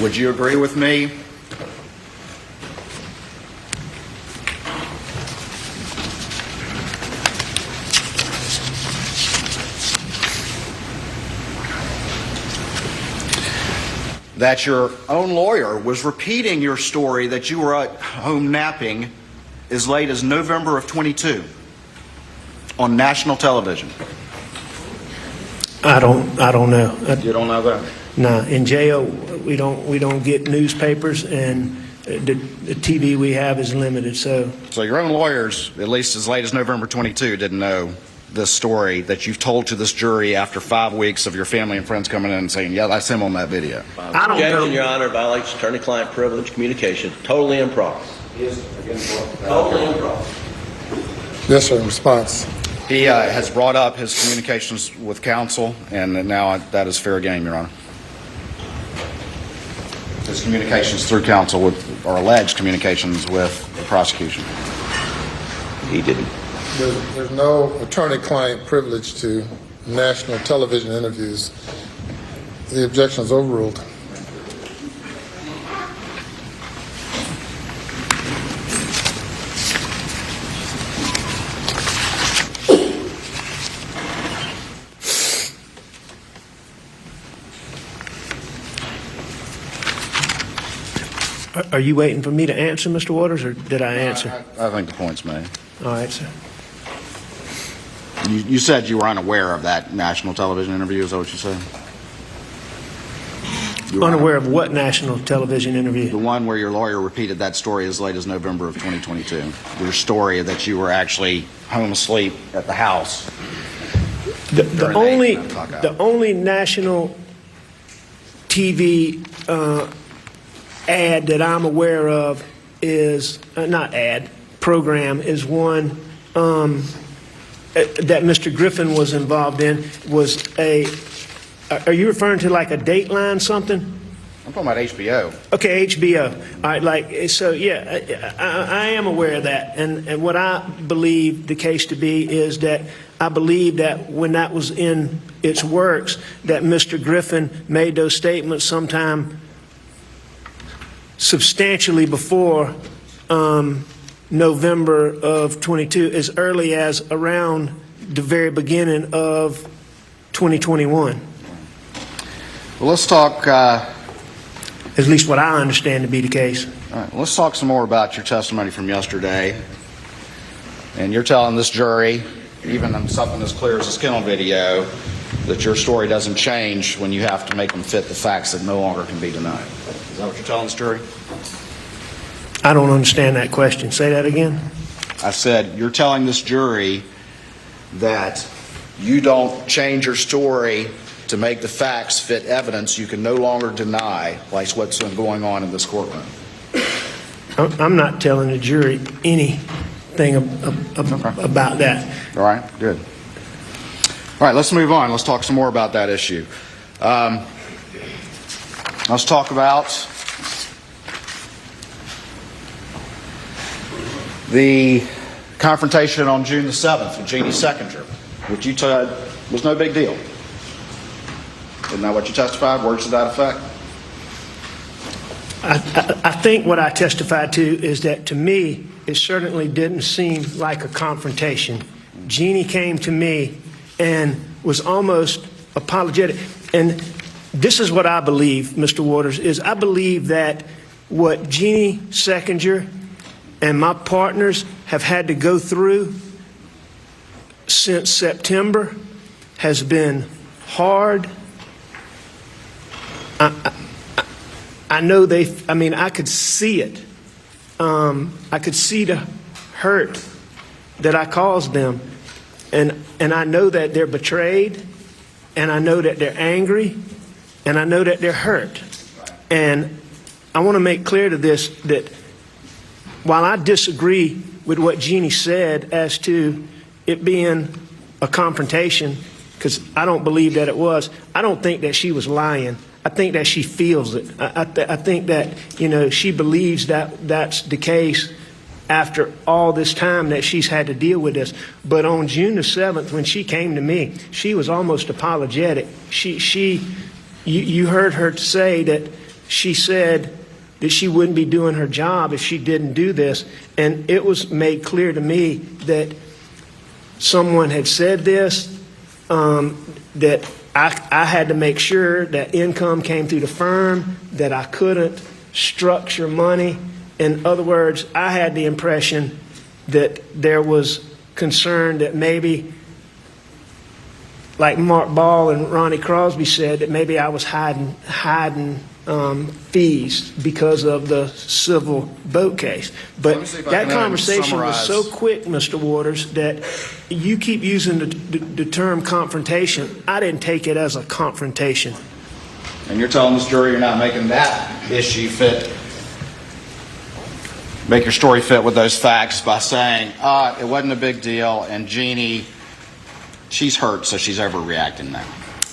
Would you agree with me that your own lawyer was repeating your story that you were at home napping as late as November of 22 on national television? I don't know. You don't know that? No, in jail we don't get newspapers, and the TV we have is limited. So your own lawyers, at least as late as November 22, didn't know this story that you've told to this jury after 5 weeks of your family and friends coming in and saying, yeah, that's him on that video. I don't know. Objection, Your Honor, violates attorney-client privilege communication. Totally improper. Totally improper. Yes, sir. Response. He has brought up his communications with counsel, and now that is fair game, Your Honor. His communications through counsel with, or alleged communications with the prosecution. He didn't. There's no attorney-client privilege to national television interviews. The objection is overruled. Are you waiting for me to answer, Mr. Waters, or did I answer? I think the point's made. All right, sir. You said you were unaware of that national television interview. Is that what you said? You were Unaware of what national television The interview? one where your lawyer repeated that story as late as November of 2022. Your story that you were actually home asleep at the house. The during only 8 o'clock hour. the only national TV ad that I'm aware of is not ad program is one that Mr. Griffin was involved in. Was a are you referring to like a Dateline something? I'm talking about HBO. Okay, HBO. All right, like so. Yeah, I am aware of that, and what I believe the case to be is that I believe that when that was in its works, that Mr. Griffin made those statements sometime substantially before November of 22, as early as around the very beginning of 2021. Well, let's talk. At least what I understand to be the case. All right, let's talk some more about your testimony from yesterday. And you're telling this jury, even on something as clear as a skin on video, that your story doesn't change when you have to make them fit the facts that no longer can be denied. Is that what you're telling this jury? I don't understand that question. Say that again. I said, you're telling this jury that you don't change your story to make the facts fit evidence you can no longer deny, like what's been going on in this courtroom. I'm not telling the jury anything about that. All right, good. All right, let's move on. Let's talk some more about that issue. Let's talk about the confrontation on June the 7th with Jeannie Seckinger, which you said was no big deal. Isn't that what you testified? Words to that effect? I think what I testified to is that to me, it certainly didn't seem like a confrontation. Jeannie came to me and was almost apologetic. And this is what I believe, Mr. Waters, is I believe that what Jeannie Seckinger and my partners have had to go through since September has been hard. I know I could see it. I could see the hurt that I caused them. And I know that they're betrayed, and I know that they're angry, and I know that they're hurt. And I want to make clear to this that while I disagree with what Jeannie said as to it being a confrontation, because I don't believe that it was, I don't think that she was lying. I think that she feels it. I think that, she believes that that's the case after all this time that she's had to deal with this. But on June the 7th, when she came to me, she was almost apologetic. You heard her say that she said that she wouldn't be doing her job if she didn't do this. And it was made clear to me that someone had said this, that I had to make sure that income came through the firm, that I couldn't structure money. In other words, I had the impression that there was concern that maybe, like Mark Ball and Ronnie Crosby said, that maybe I was hiding fees because of the civil boat case. But that conversation was so quick, Mr. Waters, that you keep using the term confrontation. I didn't take it as a confrontation. And you're telling this jury you're not making that issue fit, make your story fit with those facts by saying, it wasn't a big deal, and Jeannie she's hurt, so she's overreacting now.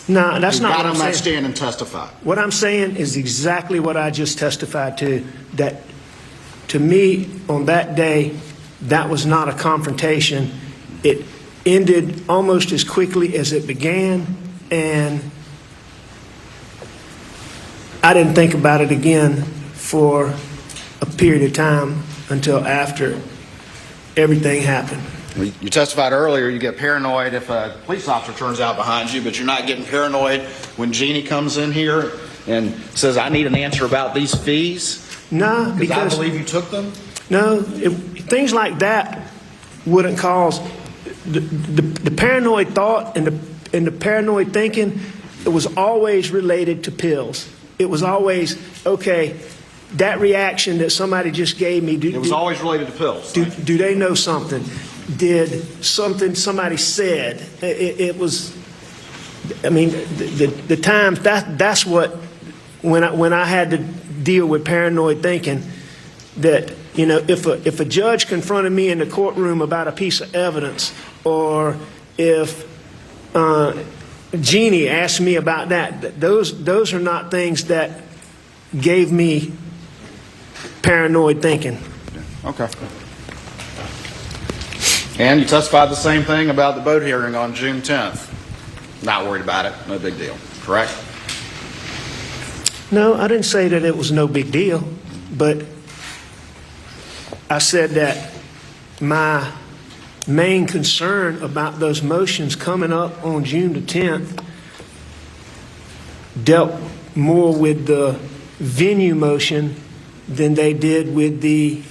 No, that's You not got what on I'm that saying. stand and testify. What I'm saying is exactly what I just testified to, that to me, on that day, that was not a confrontation. It ended almost as quickly as it began, and I didn't think about it again for a period of time until after everything happened. You testified earlier, you get paranoid if a police officer turns out behind you, but you're not getting paranoid when Jeannie comes in here and says, I need an answer about these fees, No, because I because believe you took them? no, things like that wouldn't cause the paranoid thought and the paranoid thinking. It was always related to pills. It was always, okay, that reaction that somebody just gave me. It was always related to pills. Do they know something? Did something somebody said? It was. I mean, the times that's what when I had to deal with paranoid thinking, that if a judge confronted me in the courtroom about a piece of evidence, or if Jeannie asked me about that, those are not things that gave me paranoid thinking. Okay. And you testified the same thing about the boat hearing on June 10th. Not worried about it. No big deal. Correct? No, I didn't say that it was no big deal, but I said that my main concern about those motions coming up on June the 10th dealt more with the venue motion than they did with the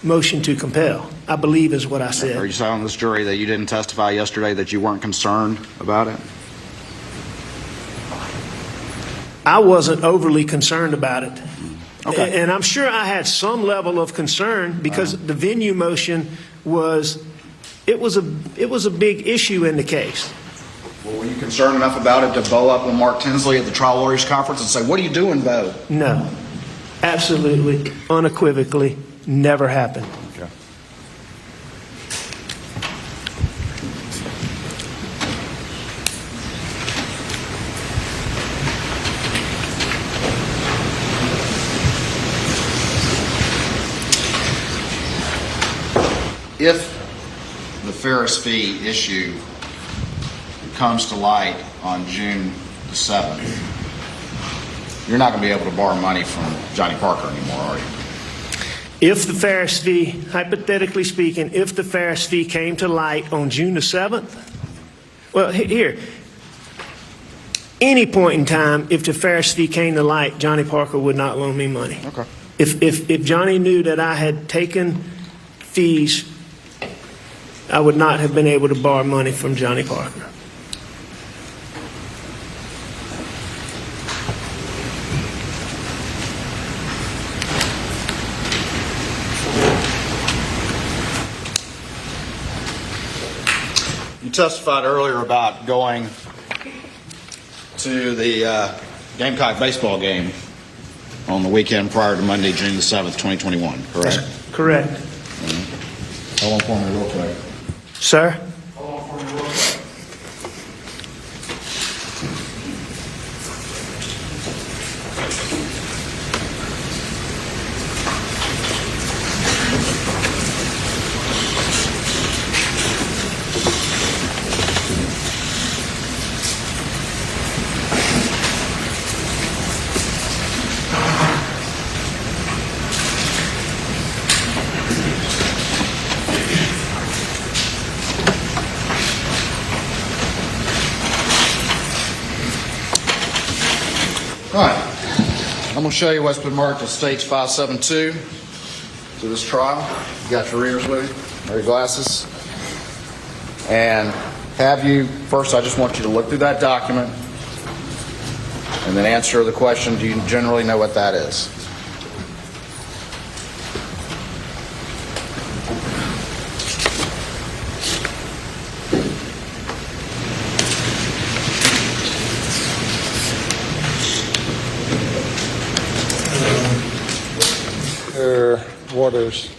motion to compel, I believe is what I Are said. you telling this jury that you didn't testify yesterday, that you weren't concerned about it? I wasn't overly concerned about it. Okay. And I'm sure I had some level of concern because the venue motion was a big issue in the case. Well, were you concerned enough about it to bow up on Mark Tinsley at the trial lawyers conference and say, what are you doing, Bo? No, absolutely, unequivocally, never happened. Okay. If the Ferris fee issue comes to light on June the 7th, you're not going to be able to borrow money from Johnny Parker anymore, are you? If the Ferris fee, hypothetically speaking, if the Ferris fee came to light on June the 7th, well, here, any point in time, if the Ferris fee came to light, Johnny Parker would not loan me money. Okay. If Johnny knew that I had taken fees, I would not have been able to borrow money from Johnny Parker. You testified earlier about going to the Gamecock baseball game on the weekend prior to Monday, June the 7th, 2021, correct? Correct. Hold on for me real quick. Sir? All right. I'm going to show you what's been marked as stage 572 to this trial. You got your readers with you, or your glasses. And first I just want you to look through that document and then answer the question, do you generally know what that is? Waters.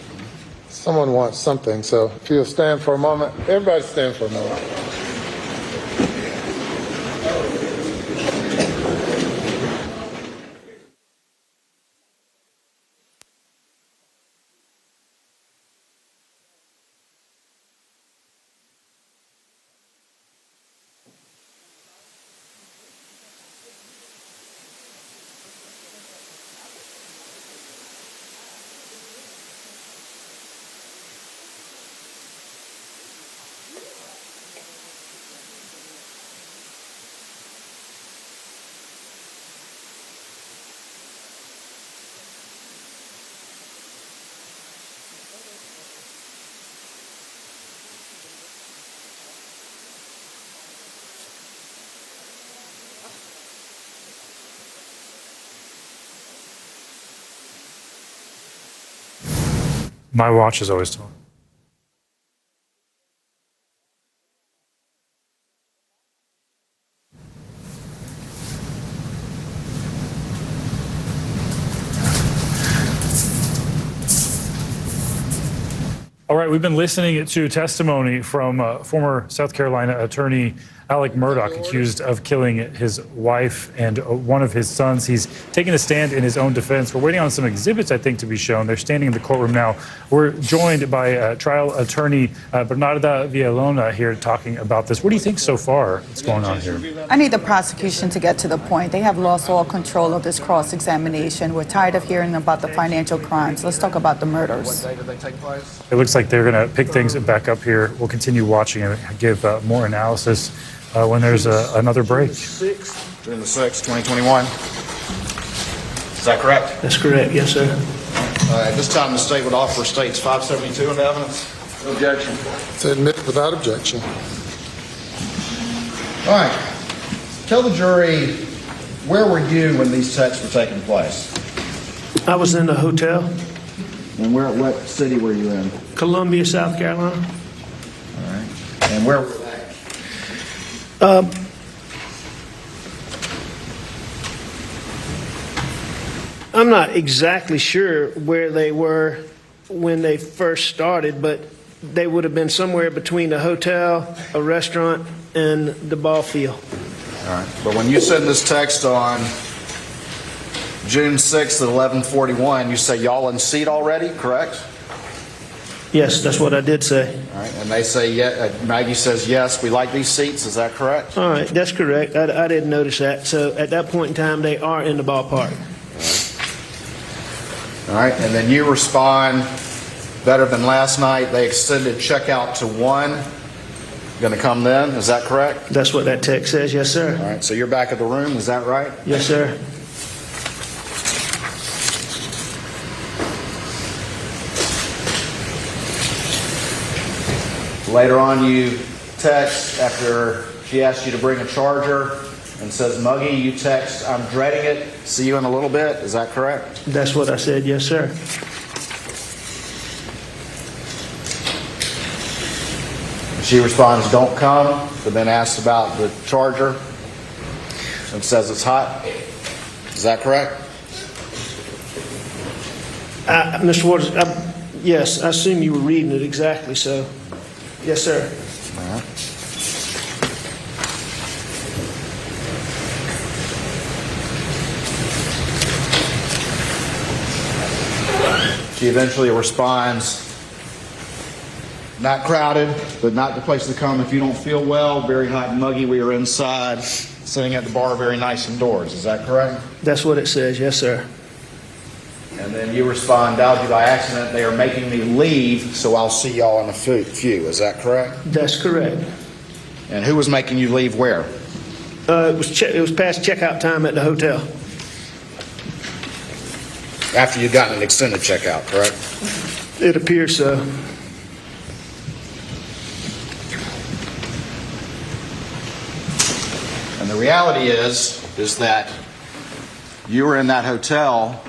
Someone wants something, so if you'll stand for a moment. Everybody stand for a moment. My watch is always on. All right, we've been listening to testimony from former South Carolina attorney Alec Murdaugh, accused of killing his wife and one of his sons. He's taking a stand in his own defense. We're waiting on some exhibits, I think, to be shown. They're standing in the courtroom now. We're joined by trial attorney Bernarda Villalona here talking about this. What do you think so far that's going on here? I need the prosecution to get to the point. They have lost all control of this cross-examination. We're tired of hearing about the financial crimes. Let's talk about the murders. What day did they take place? It looks like they're going to pick things back up here. We'll continue watching and give more analysis when there's another break. June the 6th, 2021. Is that correct? That's correct, yes, sir. At this time, the state would offer states 572 into evidence. No objection. To admit without objection. All right. Tell the jury, where were you when these texts were taking place? I was in the hotel, And what city were you in? Columbia, South Carolina. All right. And where were they? I'm not exactly sure where they were when they first started, but they would have been somewhere between the hotel, a restaurant, and the ball field. All right. But when you send this text on June 6th at 11:41, you say y'all in seat already, correct? Yes, that's what I did say. All right. And they say, yeah, Maggie says, yes, we like these seats. Is that correct? All right, that's correct. I didn't notice that. So at that point in time, they are in the ballpark. All right. And then you respond, better than last night. They extended checkout to 1. Going to come then. Is that correct? That's what that text says. Yes, sir. All right. So you're back at the room. Is that right? Yes, sir. Later on, you text after she asks you to bring a charger and says, Muggy, you text, I'm dreading it. See you in a little bit. Is that correct? That's what I said. Yes, sir. She responds, don't come, but then asks about the charger and says it's hot. Is that correct? Mr. Waters, yes, I assume you were reading it exactly so. Yes, sir. All right. She eventually responds, not crowded, but not the place to come if you don't feel well. Very hot and muggy. We are inside, sitting at the bar, very nice indoors. Is that correct? That's what it says. Yes, sir. And then you respond, due by accident, they are making me leave, so I'll see y'all in a few. Is that correct? That's correct. And who was making you leave where? It was past checkout time at the hotel. After you'd gotten an extended checkout, correct? It appears so. And the reality is that you were in that hotel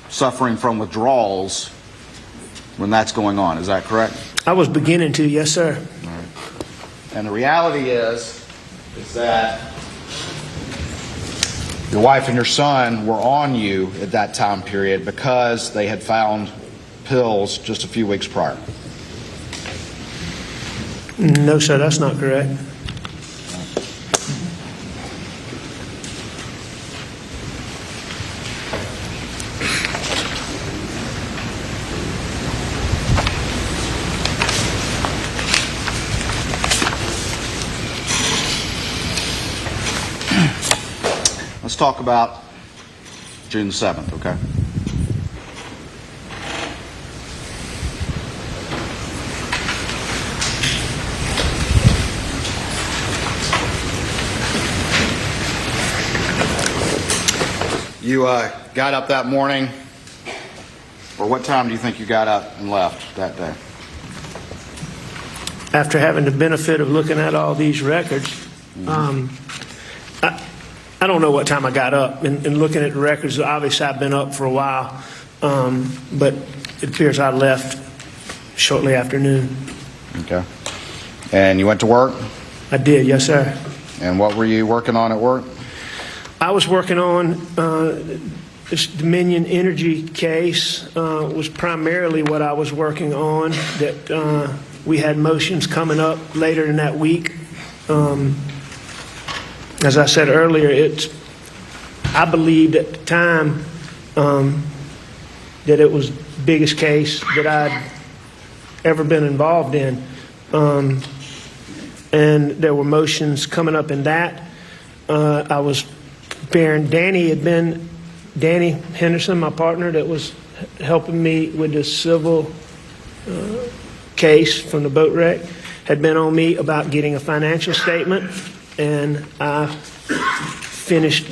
suffering from withdrawals when that's going on. Is that correct? I was beginning to, yes, sir. And the reality is that your wife and your son were on you at that time period because they had found pills just a few weeks prior. No, sir, that's not correct. Let's talk about June 7th, okay? You got up that morning, or what time do you think you got up and left that day? After having the benefit of looking at all these records, I don't know what time I got up. And looking at the records, obviously I've been up for a while. But it appears I left shortly after noon. Okay. And you went to work? I did, yes, sir. And what were you working on at work? I was working on this Dominion Energy case, was primarily what I was working on, that we had motions coming up later in that week. As I said earlier, I believed at the time that it was the biggest case that I'd ever been involved in. And there were motions coming up in that. I was preparing. Danny Henderson, my partner, that was helping me with the civil case from the boat wreck, had been on me about getting a financial statement, and I finished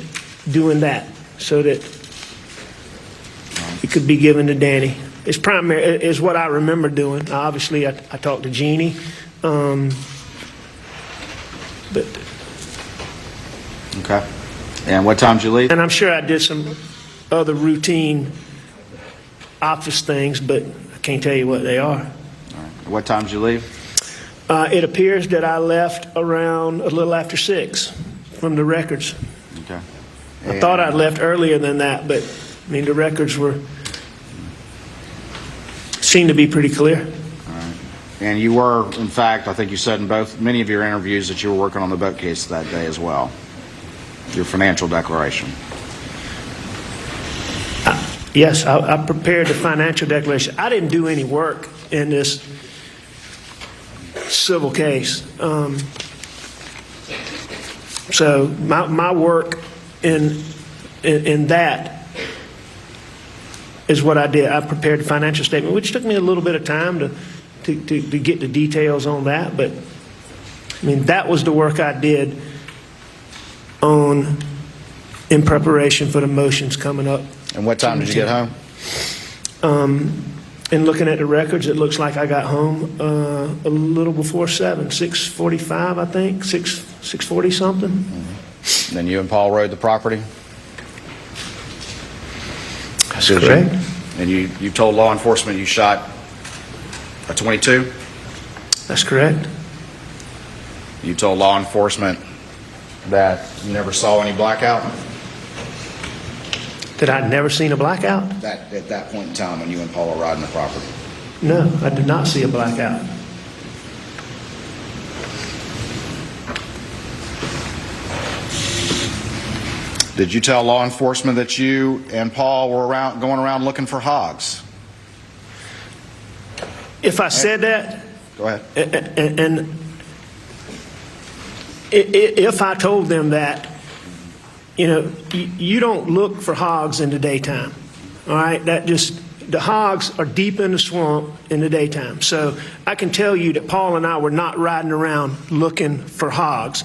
doing that so that it could be given to Danny. It's primary is what I remember doing. Obviously, I talked to Jeannie, but. Okay. And what time did you leave? And I'm sure I did some other routine office things, but I can't tell you what they are. What time did you leave? It appears that I left around a little after 6 from the records. Okay. I thought I'd left earlier than that, but I mean the records seemed to be pretty clear. All right. And you were, in fact, I think you said in many of your interviews that you were working on the boat case that day as well. Your financial declaration. Yes, I prepared the financial declaration. I didn't do any work in this civil case. So my work in that is what I did. I prepared the financial statement, which took me a little bit of time to get the details on that. But I mean, that was the work I did in preparation for the motions coming up. And what time did you get home? In looking at the records, it looks like I got home a little before 7, 6:45, I think, 6:40 something. Mm-hmm. Then you and Paul rode the property? That's correct. And you told law enforcement you shot a .22? That's correct. You told law enforcement that you never saw any blackout? That I'd never seen a blackout? At that point in time when you and Paul were riding the property? No, I did not see a blackout. Did you tell law enforcement that you and Paul were going around looking for hogs? If I said that, Go ahead. and if I told them that, you know, you don't look for hogs in the daytime, all right? The hogs are deep in the swamp in the daytime. So I can tell you that Paul and I were not riding around looking for hogs.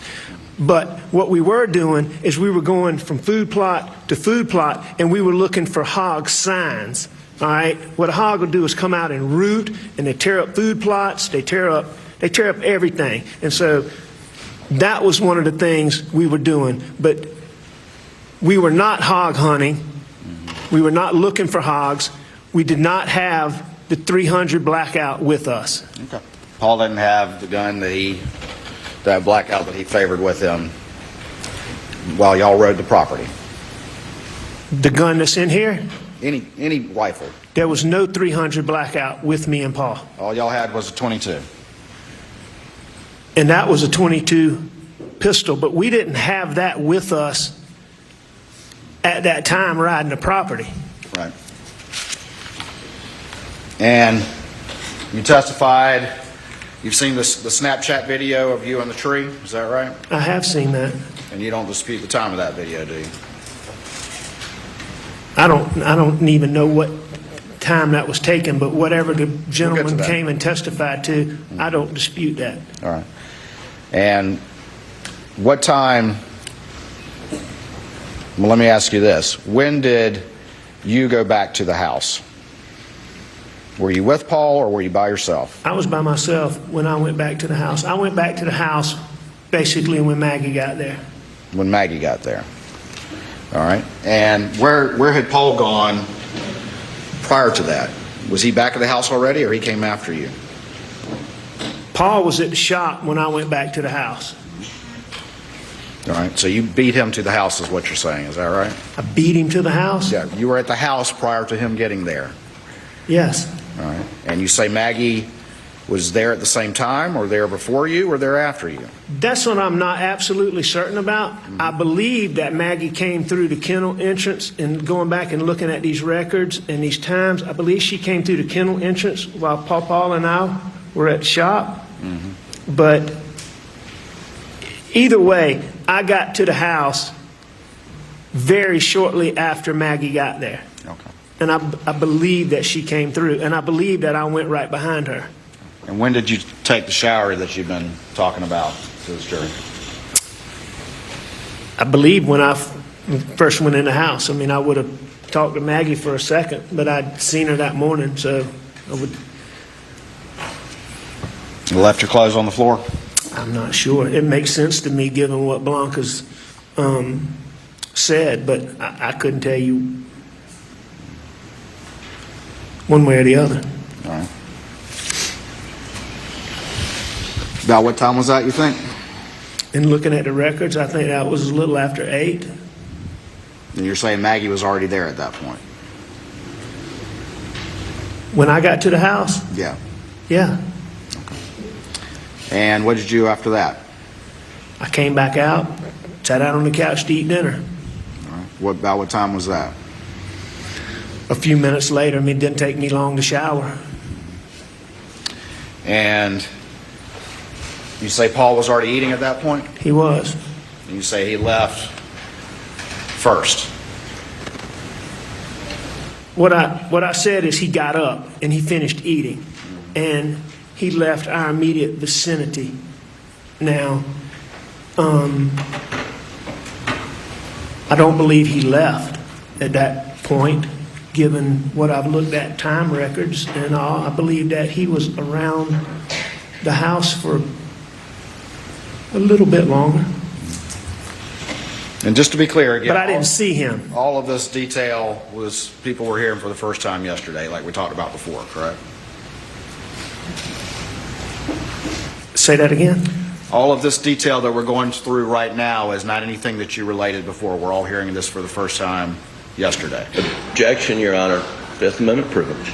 But what we were doing is we were going from food plot to food plot, and we were looking for hog signs, all right? What a hog will do is come out and root, and they tear up food plots, they tear up everything. And so that was one of the things we were doing. But we were not hog hunting. We were not looking for hogs. We did not have the .300 blackout with us. Okay. Paul didn't have the gun that blackout that he favored with him while y'all rode the property? The gun that's in here, Any rifle? there was no .300 blackout with me and Paul. All y'all had was a .22. And that was a .22 pistol, but we didn't have that with us at that time riding the property. Right. And you testified, you've seen the Snapchat video of you on the tree, is that right? I have seen that. And you don't dispute the time of that video, do you? I don't even know what time that was taken, but whatever the gentleman that. came and testified to, I don't dispute that. All right. And what time, well, let me ask you this. When did you go back to the house? Were you with Paul or were you by yourself? I was by myself when I went back to the house. I went back to the house basically when Maggie got there. When Maggie got there. All right. And where had Paul gone prior to that? Was he back at the house already, or he came after you? Paul was at the shop when I went back to the house. All right, so you beat him to the house is what you're saying, is that right? I beat him to the house? Yeah, you were at the house prior to him getting there. Yes. All right, and you say Maggie was there at the same time, or there before you, or there after you? That's what I'm not absolutely certain about. I believe that Maggie came through the kennel entrance, and going back and looking at these records and these times, I believe she came through the kennel entrance while Paul and I were at the shop. But either way, I got to the house very shortly after Maggie got there. Okay. And I believe that she came through, and I believe that I went right behind her. And when did you take the shower that you've been talking about to this jury? I believe when I first went in the house. I mean, I would have talked to Maggie for a second, but I'd seen her that morning, so I would. You left your clothes on the floor? I'm not sure. It makes sense to me given what Blanca's said, but I couldn't tell you one way or the other. All right. About what time was that, you think? And looking at the records, I think that was a little after 8. And you're saying Maggie was already there at that point? When I got to the house, Yeah. yeah. And what did you do after that? I came back out, sat out on the couch to eat dinner. All right. About what time was that? A few minutes later, I mean, it didn't take me long to shower. And you say Paul was already eating at that point? He was. And you say he left first? What I said is he got up and he finished eating, and he left our immediate vicinity. Now, I don't believe he left at that point, given what I've looked at time records and all. I believe that he was around the house for a little bit longer. And just to be clear again, But I didn't see him. all of this detail was people were hearing for the first time yesterday, like we talked about before, correct? Say that again? All of this detail that we're going through right now is not anything that you related before. We're all hearing this for the first time yesterday. Objection, Your Honor. Fifth Amendment privilege.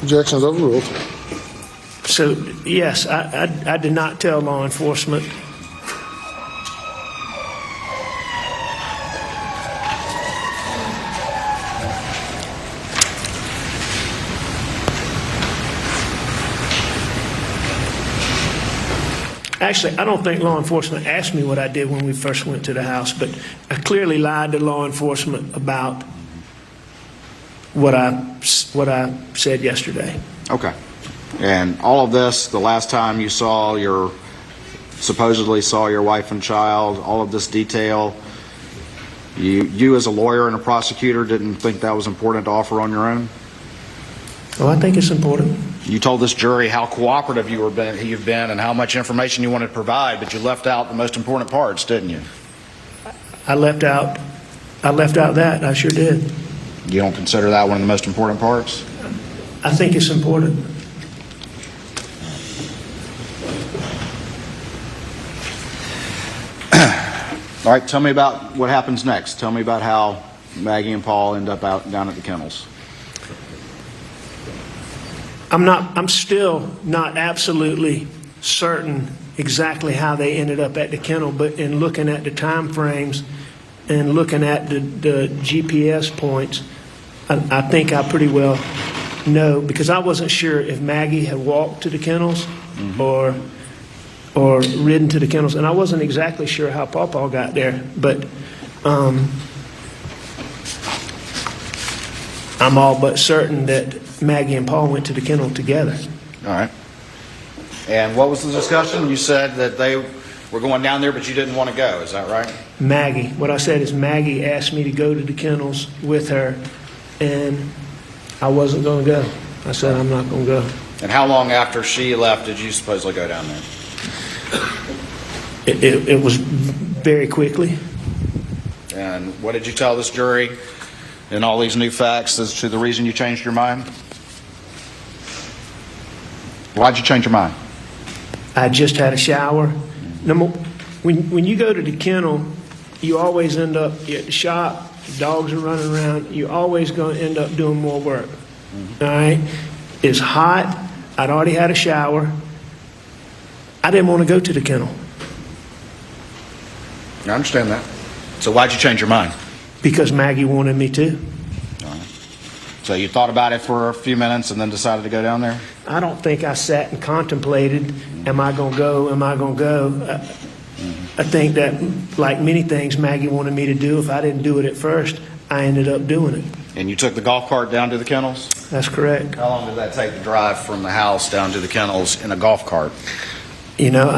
Objections overruled. So, yes, I did not tell law enforcement. Actually, I don't think law enforcement asked me what I did when we first went to the house, but I clearly lied to law enforcement about what I said yesterday. Okay. And all of this, the last time you supposedly saw your wife and child, all of this detail, you as a lawyer and a prosecutor didn't think that was important to offer on your own? Oh, I think it's important. You told this jury how cooperative you've been and how much information you wanted to provide, but you left out the most important parts, didn't you? I left out that. I sure did. You don't consider that one of the most important parts? I think it's important. All right, tell me about what happens next. Tell me about how Maggie and Paul end up out down at the kennels. I'm still not absolutely certain exactly how they ended up at the kennel, but in looking at the time frames and looking at the GPS points, I think I pretty well know, because I wasn't sure if Maggie had walked to the kennels or ridden to the kennels, and I wasn't exactly sure how Paw got there, but I'm all but certain that Maggie and Paul went to the kennel together. All right. And what was the discussion? You said that they were going down there, but you didn't want to go. Is that right? Maggie. What I said is Maggie asked me to go to the kennels with her, and I wasn't going to go. I said, I'm not going to go. And how long after she left did you supposedly go down there? It was very quickly. And what did you tell this jury and all these new facts as to the reason you changed your mind? Why'd you change your mind? I just had a shower. When you go to the kennel, you always end up at the shop, the dogs are running around, you're always going to end up doing more work. All right? It's hot. I'd already had a shower. I didn't want to go to the kennel I understand that. So why'd you change your mind? because Maggie wanted me to. So you thought about it for a few minutes and then decided to go down there? I don't think I sat and contemplated, am I going to go, am I going to go? I think that, like many things Maggie wanted me to do, if I didn't do it at first, I ended up doing it. And you took the golf cart down to the kennels? That's correct. How long did that take to drive from the house down to the kennels in a golf cart? You know,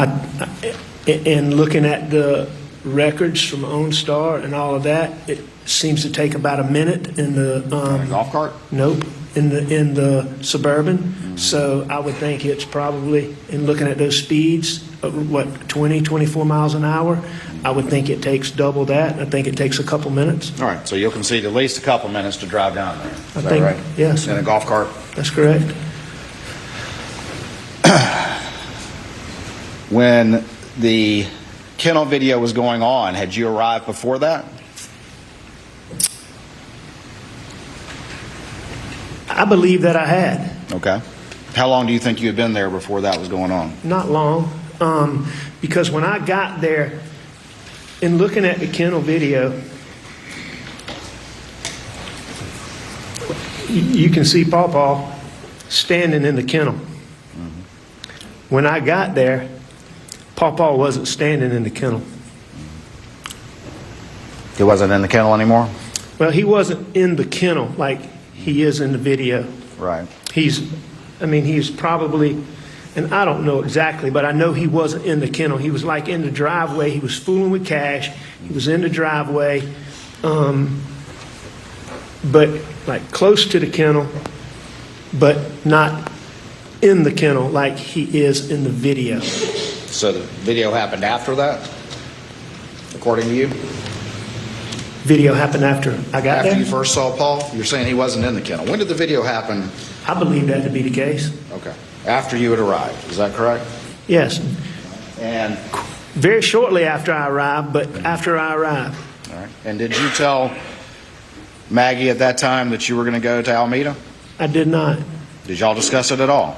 in looking at the records from OnStar and all of that, it seems to take about a minute in the Golf cart? nope, in the Suburban. So I would think it's probably, in looking at those speeds, what, 20, 24 miles an hour, I would think it takes double that. I think it takes a couple minutes. All right, so you'll concede at least a couple minutes to drive down there. Is that think- right? yes. In a golf cart? That's correct. When the kennel video was going on, had you arrived before that? I believe that I had. Okay. How long do you think you had been there before that was going on? Not long, because when I got there, in looking at the kennel video, you can see Pawpaw standing in the kennel. When I got there, Pawpaw wasn't standing in the kennel. He wasn't in the kennel anymore? Well, he wasn't in the kennel like he is in the video. Right. He's probably, and I don't know exactly, but I know he wasn't in the kennel. He was like in the driveway. He was fooling with Cash. He was in the driveway, but like close to the kennel, but not in the kennel like he is in the video. So the video happened after that, according to you? Video happened after I got After there. you first saw Paul? You're saying he wasn't in the kennel. When did the video happen? I believe that to be the case. Okay. After you had arrived, is that correct? Yes, And, very shortly after I arrived, but after I arrived. all right. And did you tell Maggie at that time that you were going to go to Alameda? I did not. Did y'all discuss it at all,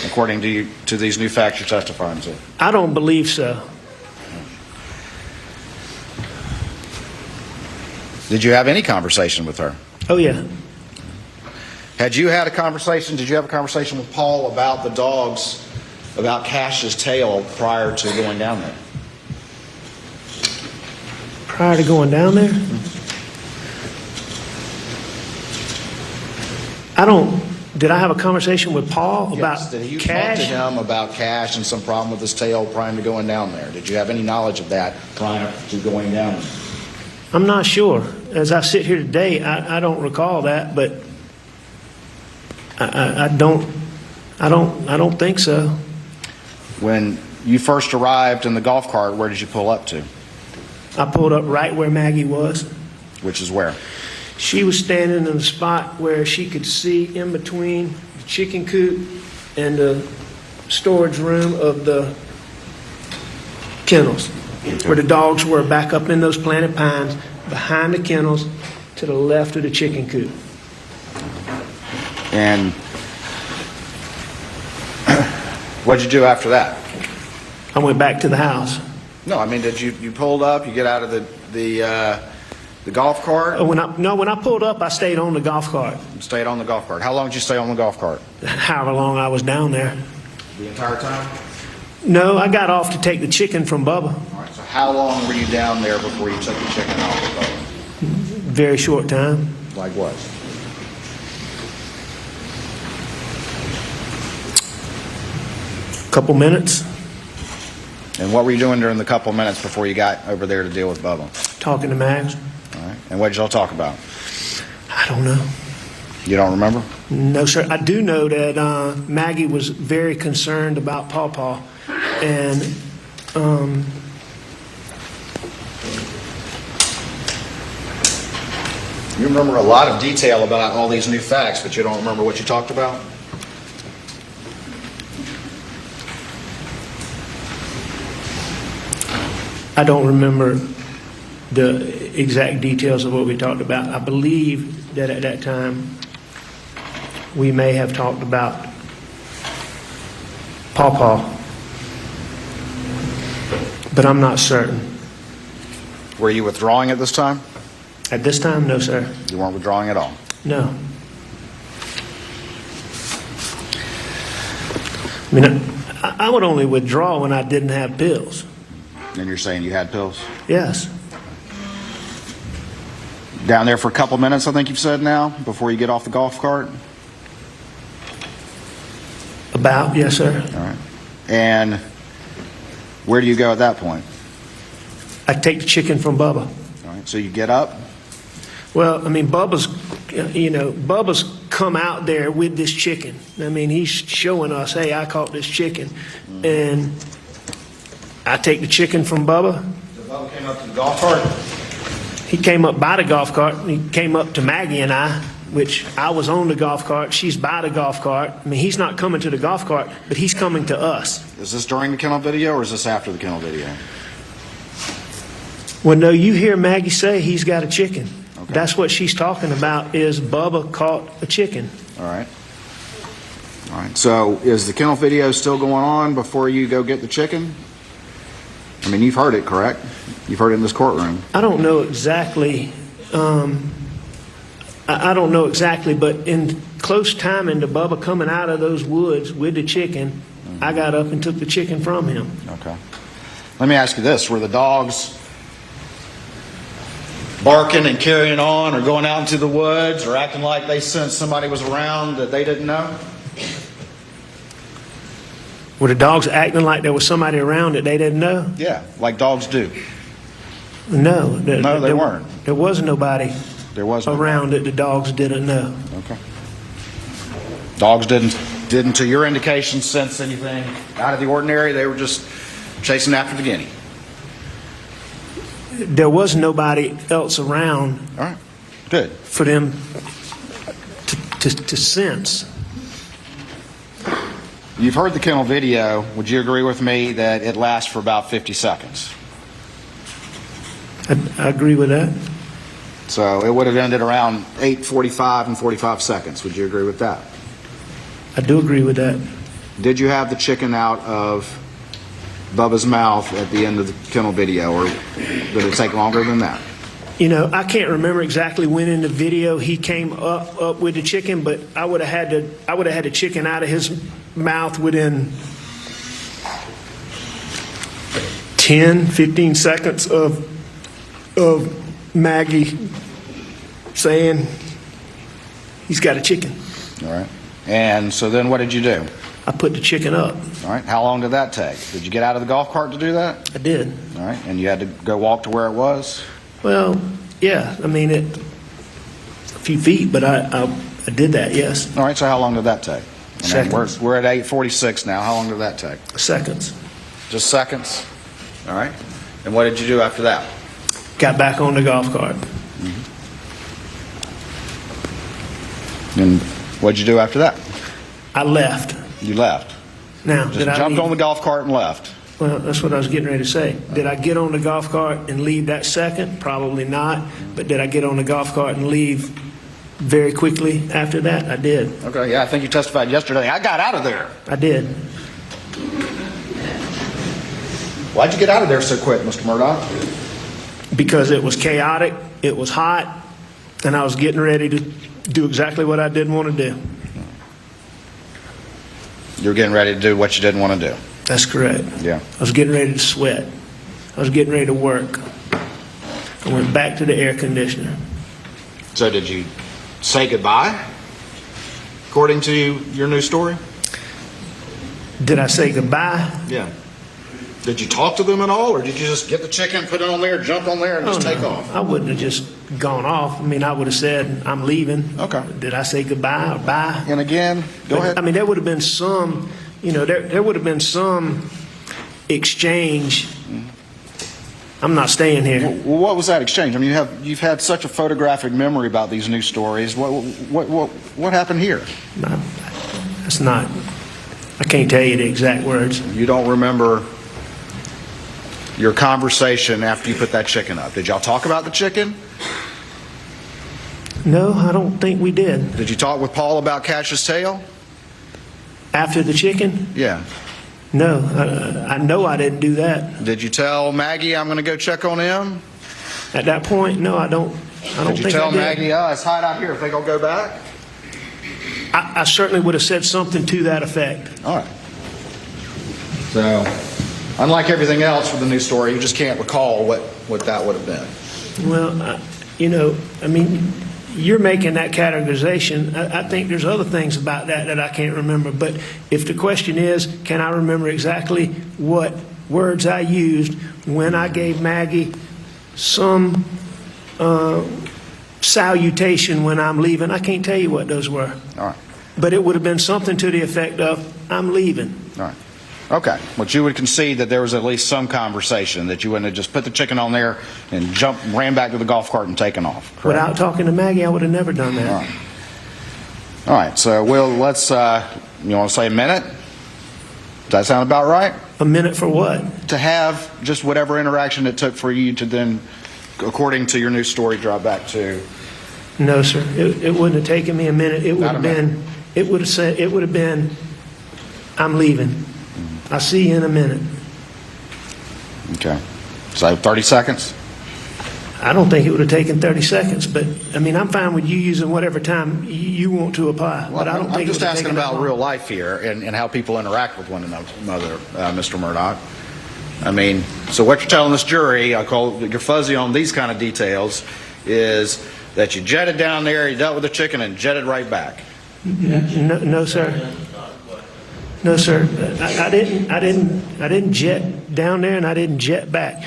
according to you, to these new facts you're testifying to? I don't believe so. Did you have any conversation with her? Oh, yeah. Had you had a conversation, did you have a conversation with Paul about the dogs, about Cash's tail prior to going down there? Prior to going down there? Did I have a conversation with Paul about Yes. Did you talk Cash? to him about Cash and some problem with his tail prior to going down there? Did you have any knowledge of that prior to going down there? I'm not sure. As I sit here today, I don't recall that, but I don't think so. When you first arrived in the golf cart, where did you pull up to? I pulled up right where Maggie was. Which is where? She was standing in a spot where she could see in between the chicken coop and the storage room of the kennels, where the dogs were back up in those planted pines, behind the kennels, to the left of the chicken coop. And what'd you do after that? I went back to the house. No, I mean, did you pulled up, you get out of the golf cart, When I pulled up, I stayed on the golf cart. and stayed on the golf cart? How long did you stay on the golf cart? However long I was down there. The entire time? No, I got off to take the chicken from Bubba. All right, so how long were you down there before you took the chicken off the boat? Very short time. Like what? Couple minutes. And what were you doing during the couple minutes before you got over there to deal with Bubba? Talking to Mags. All right. And what did y'all talk about? I don't know. You don't remember? No, sir. I do know that Maggie was very concerned about Pawpaw, and You remember a lot of detail about all these new facts, but you don't remember what you talked about? I don't remember the exact details of what we talked about. I believe that at that time, we may have talked about Paw, but I'm not certain. Were you withdrawing at this time? At this time, no, sir. You weren't withdrawing at all. No. I mean, I would only withdraw when I didn't have pills. And you're saying you had pills? Yes. Down there for a couple minutes, I think you've said now, before you get off the golf cart? About, yes, sir. All right. And where do you go at that point? I take the chicken from Bubba. All right. So you get up? Well, I mean, Bubba's come out there with this chicken. I mean, he's showing us, hey, I caught this chicken. And I take the chicken from Bubba. So Bubba came up to the golf cart? He came up by the golf cart. And he came up to Maggie and I, which I was on the golf cart. She's by the golf cart. I mean, he's not coming to the golf cart, but he's coming to us. Is this during the kennel video or is this after the kennel video? Well, no, you hear Maggie say he's got a chicken. Okay. That's what she's talking about is Bubba caught a chicken. All right. All right. So is the kennel video still going on before you go get the chicken? I mean, you've heard it, correct? You've heard it in this courtroom. I don't know exactly. I don't know exactly, but in close timing to Bubba coming out of those woods with the chicken, I got up and took the chicken from him. Okay. Let me ask you this. Were the dogs barking and carrying on or going out into the woods or acting like they sensed somebody was around that they didn't know? Were the dogs acting like there was somebody around that they didn't know? Yeah, like dogs do. No. No, they weren't. There was nobody There was no around that the dogs didn't know. Okay. Dogs didn't, to your indication, sense anything out of the ordinary. They were just chasing after the guinea. There was nobody else around All right. Good. for them to sense. You've heard the kennel video. Would you agree with me that it lasts for about 50 seconds? I agree with that. So it would have ended around 8:45 and 45 seconds. Would you agree with that? I do agree with that. Did you have the chicken out of Bubba's mouth at the end of the kennel video, or did it take longer than that? You know, I can't remember exactly when in the video he came up with the chicken, but I would have had the chicken out of his mouth within 10, 15 seconds of Maggie saying he's got a chicken. All right. And so then what did you do? I put the chicken up. All right. How long did that take? Did you get out of the golf cart to do that? I did. All right. And you had to go walk to where it was? Well, yeah. I mean, a few feet, but I did that, yes. All right. So how long did that take? And then Seconds. we're at 8:46 now. How long did that take? Seconds. Just seconds? All right. And what did you do after that? Got back on the golf cart. And what did you do after that? I left. You left. Now, Just did I jumped leave? on the golf cart and left. Well, that's what I was getting ready to say. Did I get on the golf cart and leave that second? Probably not. But did I get on the golf cart and leave very quickly after that? I did. Okay. Yeah, I think you testified yesterday. I got out of there. I did. Why'd you get out of there so quick, Mr. Murdoch? Because it was chaotic, it was hot, and I was getting ready to do exactly what I didn't want to do. You were getting ready to do what you didn't want to do. That's correct. Yeah. I was getting ready to sweat. I was getting ready to work. I went back to the air conditioner. So did you say goodbye, according to your new story? Did I say goodbye? Yeah. Did you talk to them at all, or did you just get the chicken, put it on there, jump on there, and just take off? I wouldn't have just gone off. I mean, I would have said, I'm leaving. Okay. Did I say goodbye or bye? And again, go ahead. I mean, there would have been some, there would have been some exchange. I'm not staying here. Well, what was that exchange? I mean, you've had such a photographic memory about these news stories. What happened here? That's not, I can't tell you the exact words. You don't remember your conversation after you put that chicken up? Did y'all talk about the chicken? No, I don't think we did. Did you talk with Paul about Cash's tail? After the chicken? Yeah. No, I know I didn't do that. Did you tell Maggie I'm going to go check on him? At that point, no, I don't Did you think tell I did. Maggie, oh, it's hot out here, think I'll go back? I certainly would have said something to that effect. All right. So, unlike everything else with the news story, you just can't recall what that would have been. Well, I mean, you're making that categorization. I think there's other things about that I can't remember. But if the question is, can I remember exactly what words I used when I gave Maggie some salutation when I'm leaving, I can't tell you what those were. All right. But it would have been something to the effect of, I'm leaving. All right. Okay. But you would concede that there was at least some conversation, that you wouldn't have just put the chicken on there and ran back to the golf cart and taken off. Correct? Without talking to Maggie, I would have never done that. All right. All right. So, let's, you want to say a minute? Does that sound about right? A minute for what? To have just whatever interaction it took for you to then, according to your news story, drive back to. No, sir. It wouldn't have taken me a minute. It would Not a have minute. been. It would have said. It would have been. I'm leaving. I'll see you in a minute. Okay. So 30 seconds? I don't think it would have taken 30 seconds, but I mean, I'm fine with you using whatever time you want to apply. But I don't think I'm it just would have asking taken that about long. real life here and how people interact with one another, Mr. Murdoch. I mean, so what you're telling this jury, I call you're fuzzy on these kind of details, is that you jetted down there, you dealt with the chicken, and jetted right back. No, sir. No, sir. I didn't jet down there, and I didn't jet back.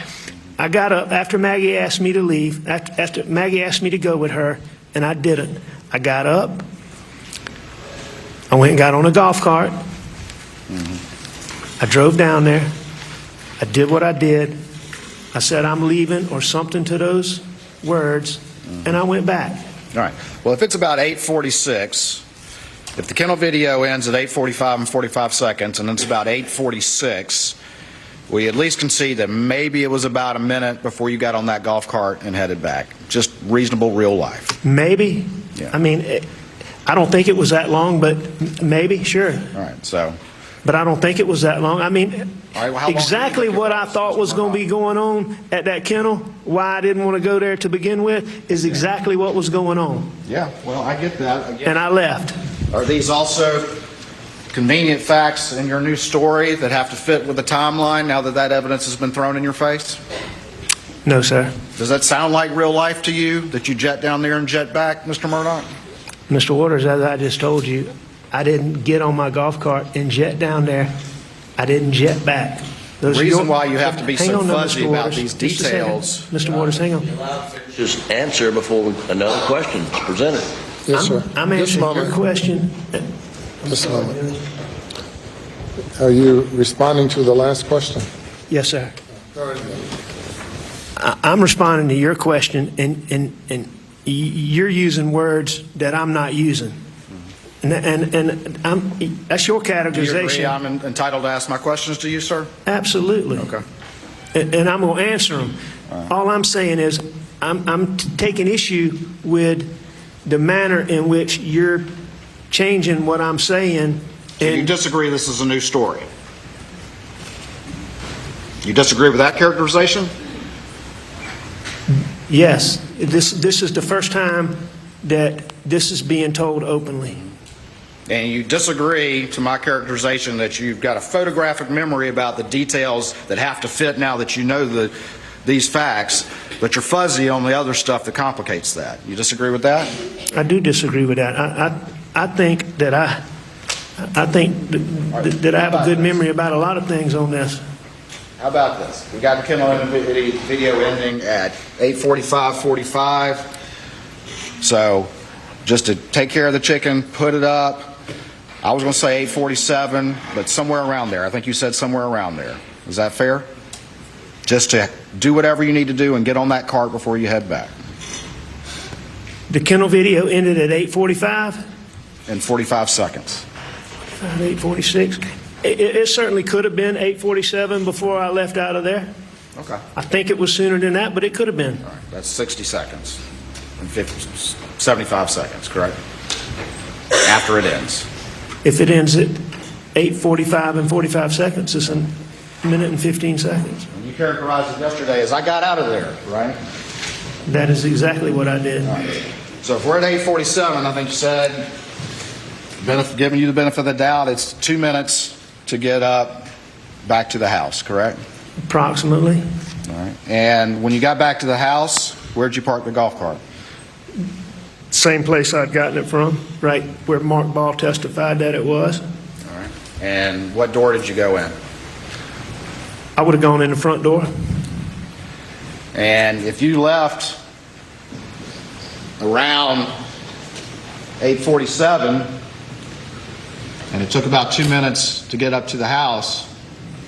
I got up after Maggie asked me to leave. After Maggie asked me to go with her, and I didn't. I got up. I went and got on a golf cart. I drove down there. I did what I did. I said I'm leaving or something to those words, and I went back. All right. Well, if it's about 8:46, if the kennel video ends at 8:45 and 45 seconds, and it's about 8:46, we at least concede that maybe it was about a minute before you got on that golf cart and headed back. Just reasonable real life. Maybe. Yeah. I mean, I don't think it was that long, but maybe, sure. All right. So, But I don't think it was that long. I mean, all right, well, how long exactly did you what get I there? thought was going to be going on at that kennel, why I didn't want to go there to begin with, is exactly what was going on. yeah, well, I get that. And I left. Are these also convenient facts in your new story that have to fit with the timeline now that that evidence has been thrown in your face? No, sir. Does that sound like real life to you, that you jet down there and jet back, Mr. Murdoch? Mr. Waters, as I just told you, I didn't get on my golf cart and jet down there. I didn't jet back. The Those are reason your- why you have to be Hang so on now, fuzzy Mr. about Waters. these Just a second. details. Mr. Waters, hang on. Just answer before another question is presented. Yes, sir. I'm Just a answering your moment. question. Just a moment. Are you responding to the last question? Yes, sir. I'm responding to your question, and you're using words that I'm not using. And that's your Do you agree categorization. I'm entitled to ask my questions to you, sir? Absolutely. Okay. And I'm going to answer them. All I'm saying is I'm taking issue with the manner in which you're changing what I'm saying. So you disagree this is a new story? You disagree with that characterization? Yes, this is the first time that this is being told openly. And you disagree to my characterization that you've got a photographic memory about the details that have to fit now that you know these facts, but you're fuzzy on the other stuff that complicates that. You disagree with that? I do disagree with that. I think that I have a good memory about a lot of things on this. How about this? We got the kennel video ending at 8:45:45. So just to take care of the chicken, put it up. I was going to say 8:47, but somewhere around there. I think you said somewhere around there. Is that fair? Just to do whatever you need to do and get on that cart before you head back. The kennel video ended at 8:45, In 45 seconds. 8:46. It certainly could have been 8:47 before I left out of there. Okay. I think it was sooner than that, but it could have been. All right, that's 60 seconds and 75 seconds, correct? After it ends. If it ends at 8:45 and 45 seconds, it's a minute and 15 seconds. And you characterized it yesterday as I got out of there, right? That is exactly what I did. So if we're at 8:47, I think you said, giving you the benefit of the doubt, it's 2 minutes to get up back to the house, correct? Approximately. All right. And when you got back to the house, where'd you park the golf cart? Same place I'd gotten it from, right where Mark Ball testified that it was. All right. And what door did you go in? I would have gone in the front door. And if you left around 8:47, and it took about 2 minutes to get up to the house,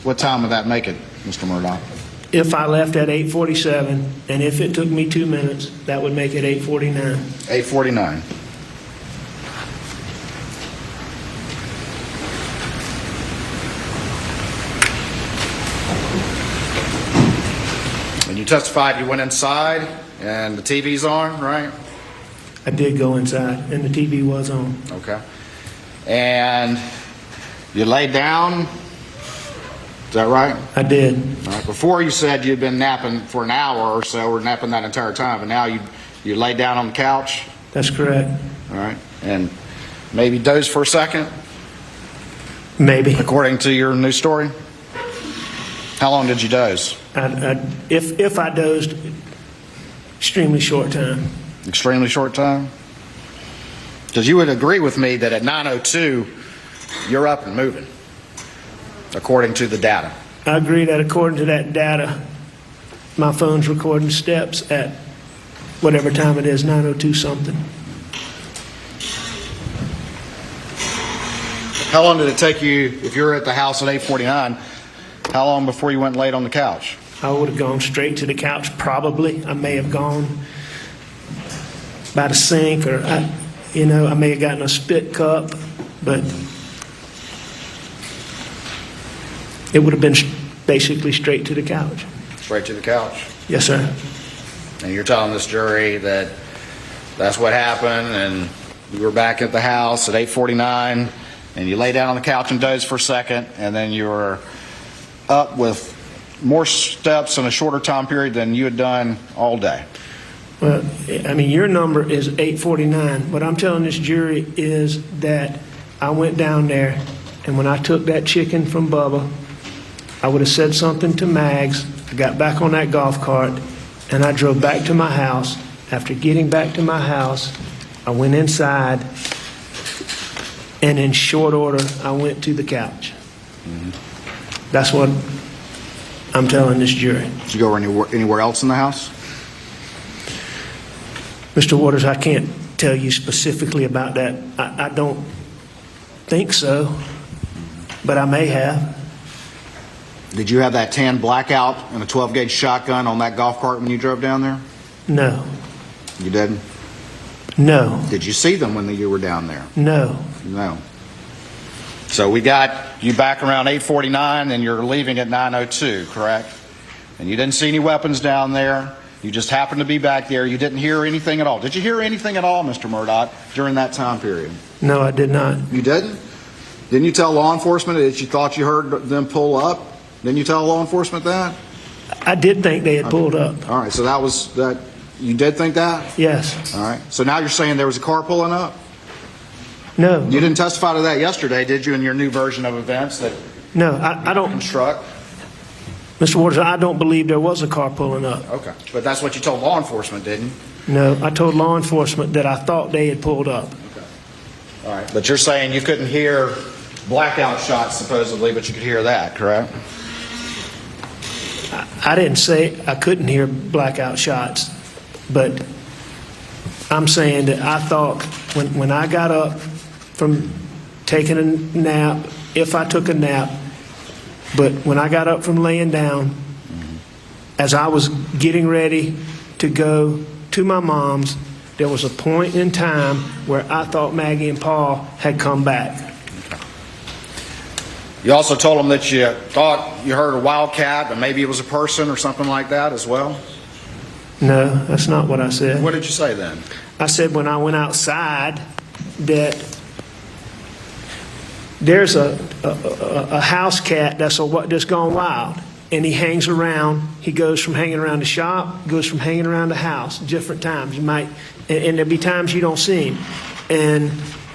what time would that make it, Mr. Murdoch? If I left at 8:47, and if it took me 2 minutes, that would make it 8:49. 8:49. And you testified you went inside and the TV's on, right? I did go inside, and the TV was on. Okay. And you laid down, is that right? I did. All right. Before you said you'd been napping for an hour or so, or napping that entire time, but now you laid down on the couch, That's correct. all right, and maybe dozed for a second, Maybe. according to your new story. How long did you doze? If I dozed, extremely short time. Extremely short time? Because you would agree with me that at 9:02, you're up and moving, according to the data. I agree that according to that data, my phone's recording steps at whatever time it is, 9:02 something. How long did it take you, if you were at the house at 8:49, how long before you went and laid on the couch? I would have gone straight to the couch, probably. I may have gone by the sink, or I may have gotten a spit cup, but it would have been basically straight to the couch. Straight to the couch. Yes, sir. And you're telling this jury that that's what happened, and you were back at the house at 8:49, and you lay down on the couch and dozed for a second, and then you were up with more steps in a shorter time period than you had done all day. Well, I mean, your number is 8:49. What I'm telling this jury is that I went down there, and when I took that chicken from Bubba, I would have said something to Mags. I got back on that golf cart, and I drove back to my house. After getting back to my house, I went inside, and in short order, I went to the couch. That's what I'm telling this jury. Did you go anywhere else in the house? Mr. Waters, I can't tell you specifically about that. I don't think so, but I may have. Did you have that tan blackout and a 12-gauge shotgun on that golf cart when you drove down there? No. You didn't? No. Did you see them when you were down there? No. No. So we got you back around 8:49, and you're leaving at 9:02, correct? And you didn't see any weapons down there. You just happened to be back there. You didn't hear anything at all. Did you hear anything at all, Mr. Murdoch, during that time period? No, I did not. You didn't? Didn't you tell law enforcement that you thought you heard them pull up? Didn't you tell law enforcement that? I did think they had pulled up. All right, so that was that. You did think that? Yes. All right. So now you're saying there was a car pulling up? No. You didn't testify to that yesterday, did you, in your new version of events that No, I don't. construct? Mr. Waters, I don't believe there was a car pulling up. Okay. But that's what you told law enforcement, didn't you? No, I told law enforcement that I thought they had pulled up. All right. But you're saying you couldn't hear blackout shots, supposedly, but you could hear that, correct? I didn't say I couldn't hear blackout shots, but I'm saying that I thought when I got up from taking a nap, if I took a nap, but when I got up from laying down, as I was getting ready to go to my mom's, there was a point in time where I thought Maggie and Paul had come back. You also told them that you thought you heard a wildcat, but maybe it was a person or something like that as well? No, that's not what I said. What did you say then? I said when I went outside that there's a house cat that's gone wild, and he hangs around. He goes from hanging around the shop, goes from hanging around the house, different times. You might, and there'll be times you don't see him. And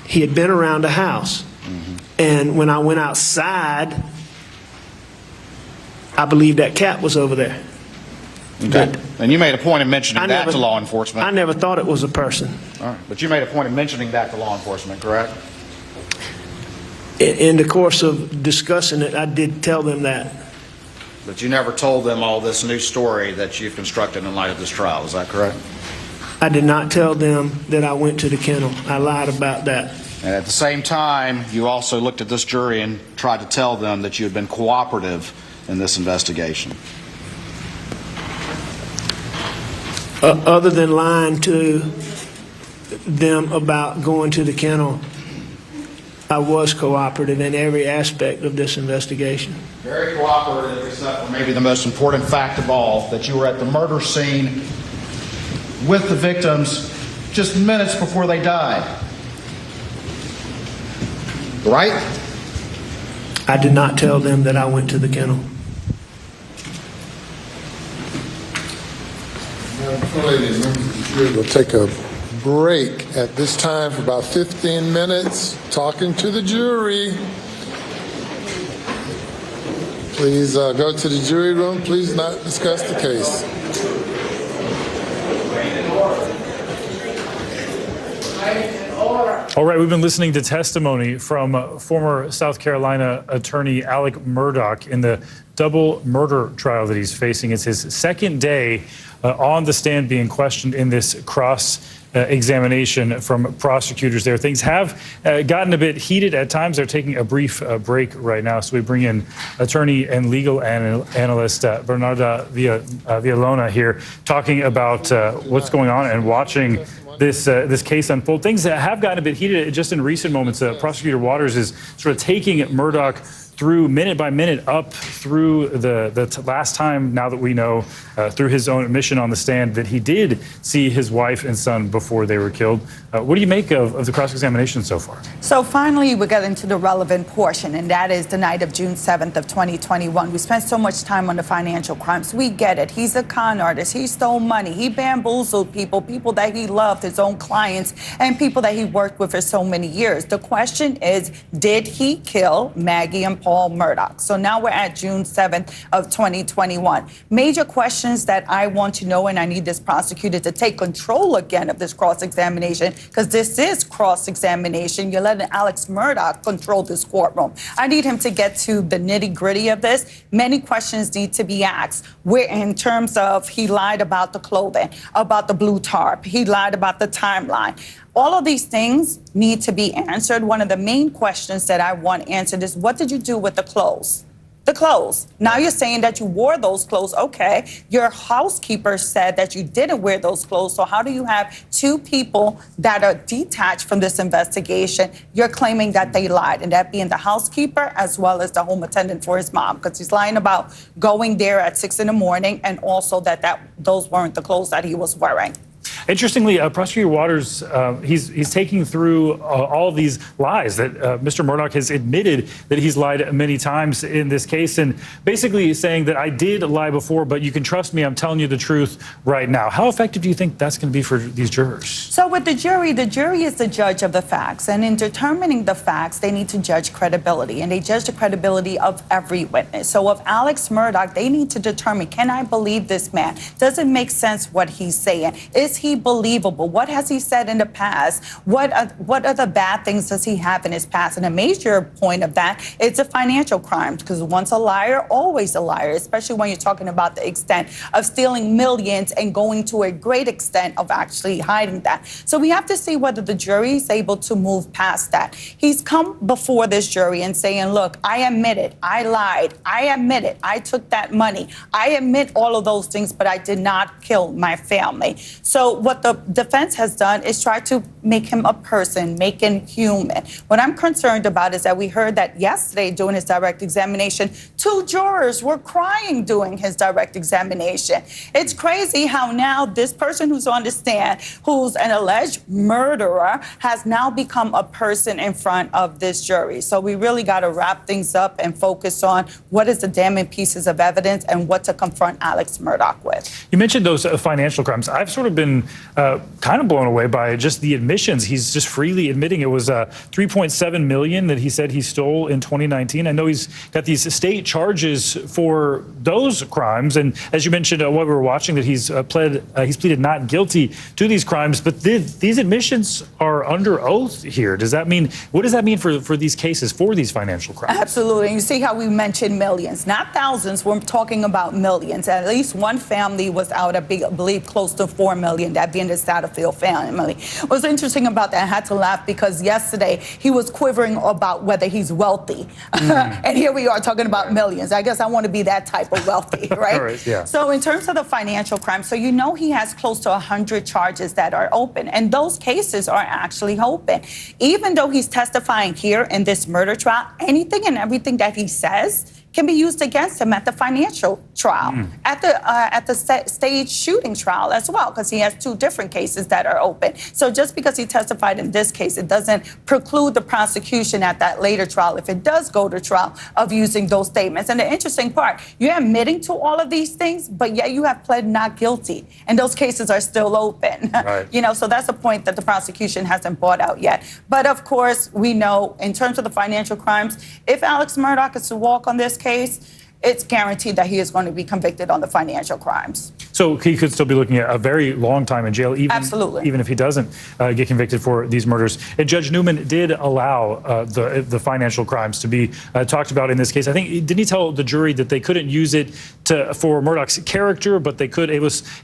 he had been around the house. And when I went outside, I believe that cat was over there. Okay. And you made a point of mentioning I that never- to law enforcement. I never thought it was a person. All right. But you made a point of mentioning that to law enforcement, correct? In the course of discussing it, I did tell them that. But you never told them all this new story that you've constructed in light of this trial, is that correct? I did not tell them that I went to the kennel. I lied about that. And at the same time, you also looked at this jury and tried to tell them that you had been cooperative in this investigation. Other than lying to them about going to the kennel, I was cooperative in every aspect of this investigation. Very cooperative, except for maybe the most important fact of all, that you were at the murder scene with the victims just minutes before they died. Right? I did not tell them that I went to the kennel. Ladies and members of the jury, we'll take a break at this time for about 15 minutes, talking to the jury. Please go to the jury room. Please not discuss the case. All right, we've been listening to testimony from former South Carolina attorney Alec Murdaugh in the double murder trial that he's facing. It's his second day on the stand being questioned in this cross-examination from prosecutors there. Things have gotten a bit heated at times. They're taking a brief break right now, so we bring in attorney and legal analyst Bernarda Villalona here talking about what's going on and watching this case unfold. Things that have gotten a bit heated just in recent moments. Prosecutor Waters is sort of taking Murdaugh through minute by minute up through the last time, now that we know through his own admission on the stand, that he did see his wife and son before they were killed. What do you make of the cross-examination so far? So finally, we got into the relevant portion, and that is the night of June 7th of 2021. We spent so much time on the financial crimes. We get it. He's a con artist. He stole money. He bamboozled people that he loved, his own clients, and people that he worked with for so many years. The question is, did he kill Maggie and Paul Murdaugh? So now we're at June 7th of 2021. Major questions that I want to know, and I need this prosecutor to take control again of this cross-examination, because this is cross-examination. You're letting Alex Murdaugh control this courtroom. I need him to get to the nitty-gritty of this. Many questions need to be asked. Where, in terms of, he lied about the clothing, about the blue tarp, he lied about the timeline. All of these things need to be answered. One of the main questions that I want answered is, what did you do with the clothes? The clothes. Now you're saying that you wore those clothes. Okay. Your housekeeper said that you didn't wear those clothes. So how do you have two people that are detached from this investigation? You're claiming that they lied, and that being the housekeeper as well as the home attendant for his mom, because he's lying about going there at 6 in the morning, and also that those weren't the clothes that he was wearing. Interestingly, Prosecutor Waters, he's taking through all of these lies that Mr. Murdaugh has admitted that he's lied many times in this case, and basically saying that I did lie before, but you can trust me, I'm telling you the truth right now. How effective do you think that's going to be for these jurors? So with the jury is the judge of the facts, and in determining the facts, they need to judge credibility, and they judge the credibility of every witness. So of Alex Murdaugh, they need to determine, can I believe this man? Does it make sense what he's saying? Is he believable? What has he said in the past? What other bad things does he have in his past? And a major point of that is the financial crimes, because once a liar, always a liar, especially when you're talking about the extent of stealing millions and going to a great extent of actually hiding that. So we have to see whether the jury is able to move past that. He's come before this jury and saying, look, I admit it, I lied, I admit it, I took that money, I admit all of those things, but I did not kill my family. So what the defense has done is try to make him a person, make him human. What I'm concerned about is that we heard that yesterday during his direct examination, 2 jurors were crying during his direct examination. It's crazy how now this person who's on the stand, who's an alleged murderer, has now become a person in front of this jury. So we really got to wrap things up and focus on what is the damning pieces of evidence and what to confront Alex Murdaugh with. You mentioned those financial crimes. I've sort of been kind of blown away by just the admissions. He's just freely admitting it was $3.7 million that he said he stole in 2019. I know he's got these state charges for those crimes, and as you mentioned while we were watching, that he's pleaded not guilty to these crimes. But these admissions are under oath here. Does that mean, what does that mean for these cases, for these financial crimes? Absolutely. You see how we mentioned millions, not thousands. We're talking about millions. At least one family was out, I believe, close to $4 million, that being the Satterfield family. What's interesting about that, I had to laugh because yesterday he was quivering about whether he's wealthy. And here we are talking about millions. I guess I want to be that type of wealthy, right? Right, yeah. So in terms of the financial crime, so you know he has close to 100 charges that are open, and those cases are actually open. Even though he's testifying here in this murder trial, anything and everything that he says can be used against him at the financial trial, at the stage shooting trial as well, because he has 2 different cases that are open. So just because he testified in this case, it doesn't preclude the prosecution at that later trial, if it does go to trial, of using those statements. And the interesting part, you're admitting to all of these things, but yet you have pled not guilty, and those cases are still open. Right. You know, so that's a point that the prosecution hasn't brought out yet. But of course, we know in terms of the financial crimes, if Alex Murdaugh is to walk on this case, it's guaranteed that he is going to be convicted on the financial crimes. So he could still be looking at a very long time in jail, even if he doesn't get convicted for these murders. And Judge Newman did allow the financial crimes to be talked about in this case. I think, didn't he tell the jury that they couldn't use it for Murdaugh's character, but they could?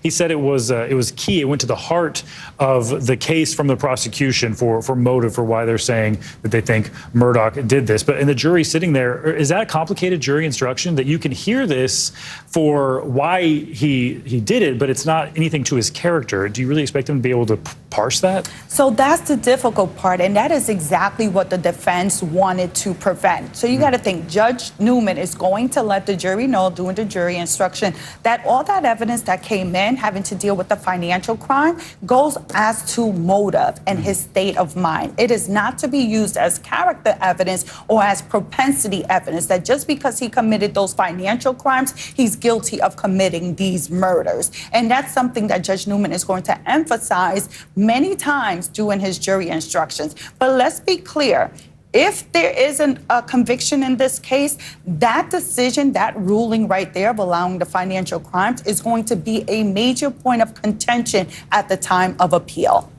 He said it was key. It went to the heart of the case from the prosecution for motive, for why they're saying that they think Murdaugh did this. But in the jury sitting there, is that a complicated jury instruction that you can hear this for why he did it, but it's not anything to his character? Do you really expect him to be able to parse that? So that's the difficult part, and that is exactly what the defense wanted to prevent. So you got to think Judge Newman is going to let the jury know during the jury instruction that all that evidence that came in having to deal with the financial crime goes as to motive and his state of mind. It is not to be used as character evidence or as propensity evidence, that just because he committed those financial crimes, he's guilty of committing these murders. And that's something that Judge Newman is going to emphasize many times during his jury instructions. But let's be clear. If there is a conviction in this case, that decision, that ruling right there of allowing the financial crimes is going to be a major point of contention at the time of appeal.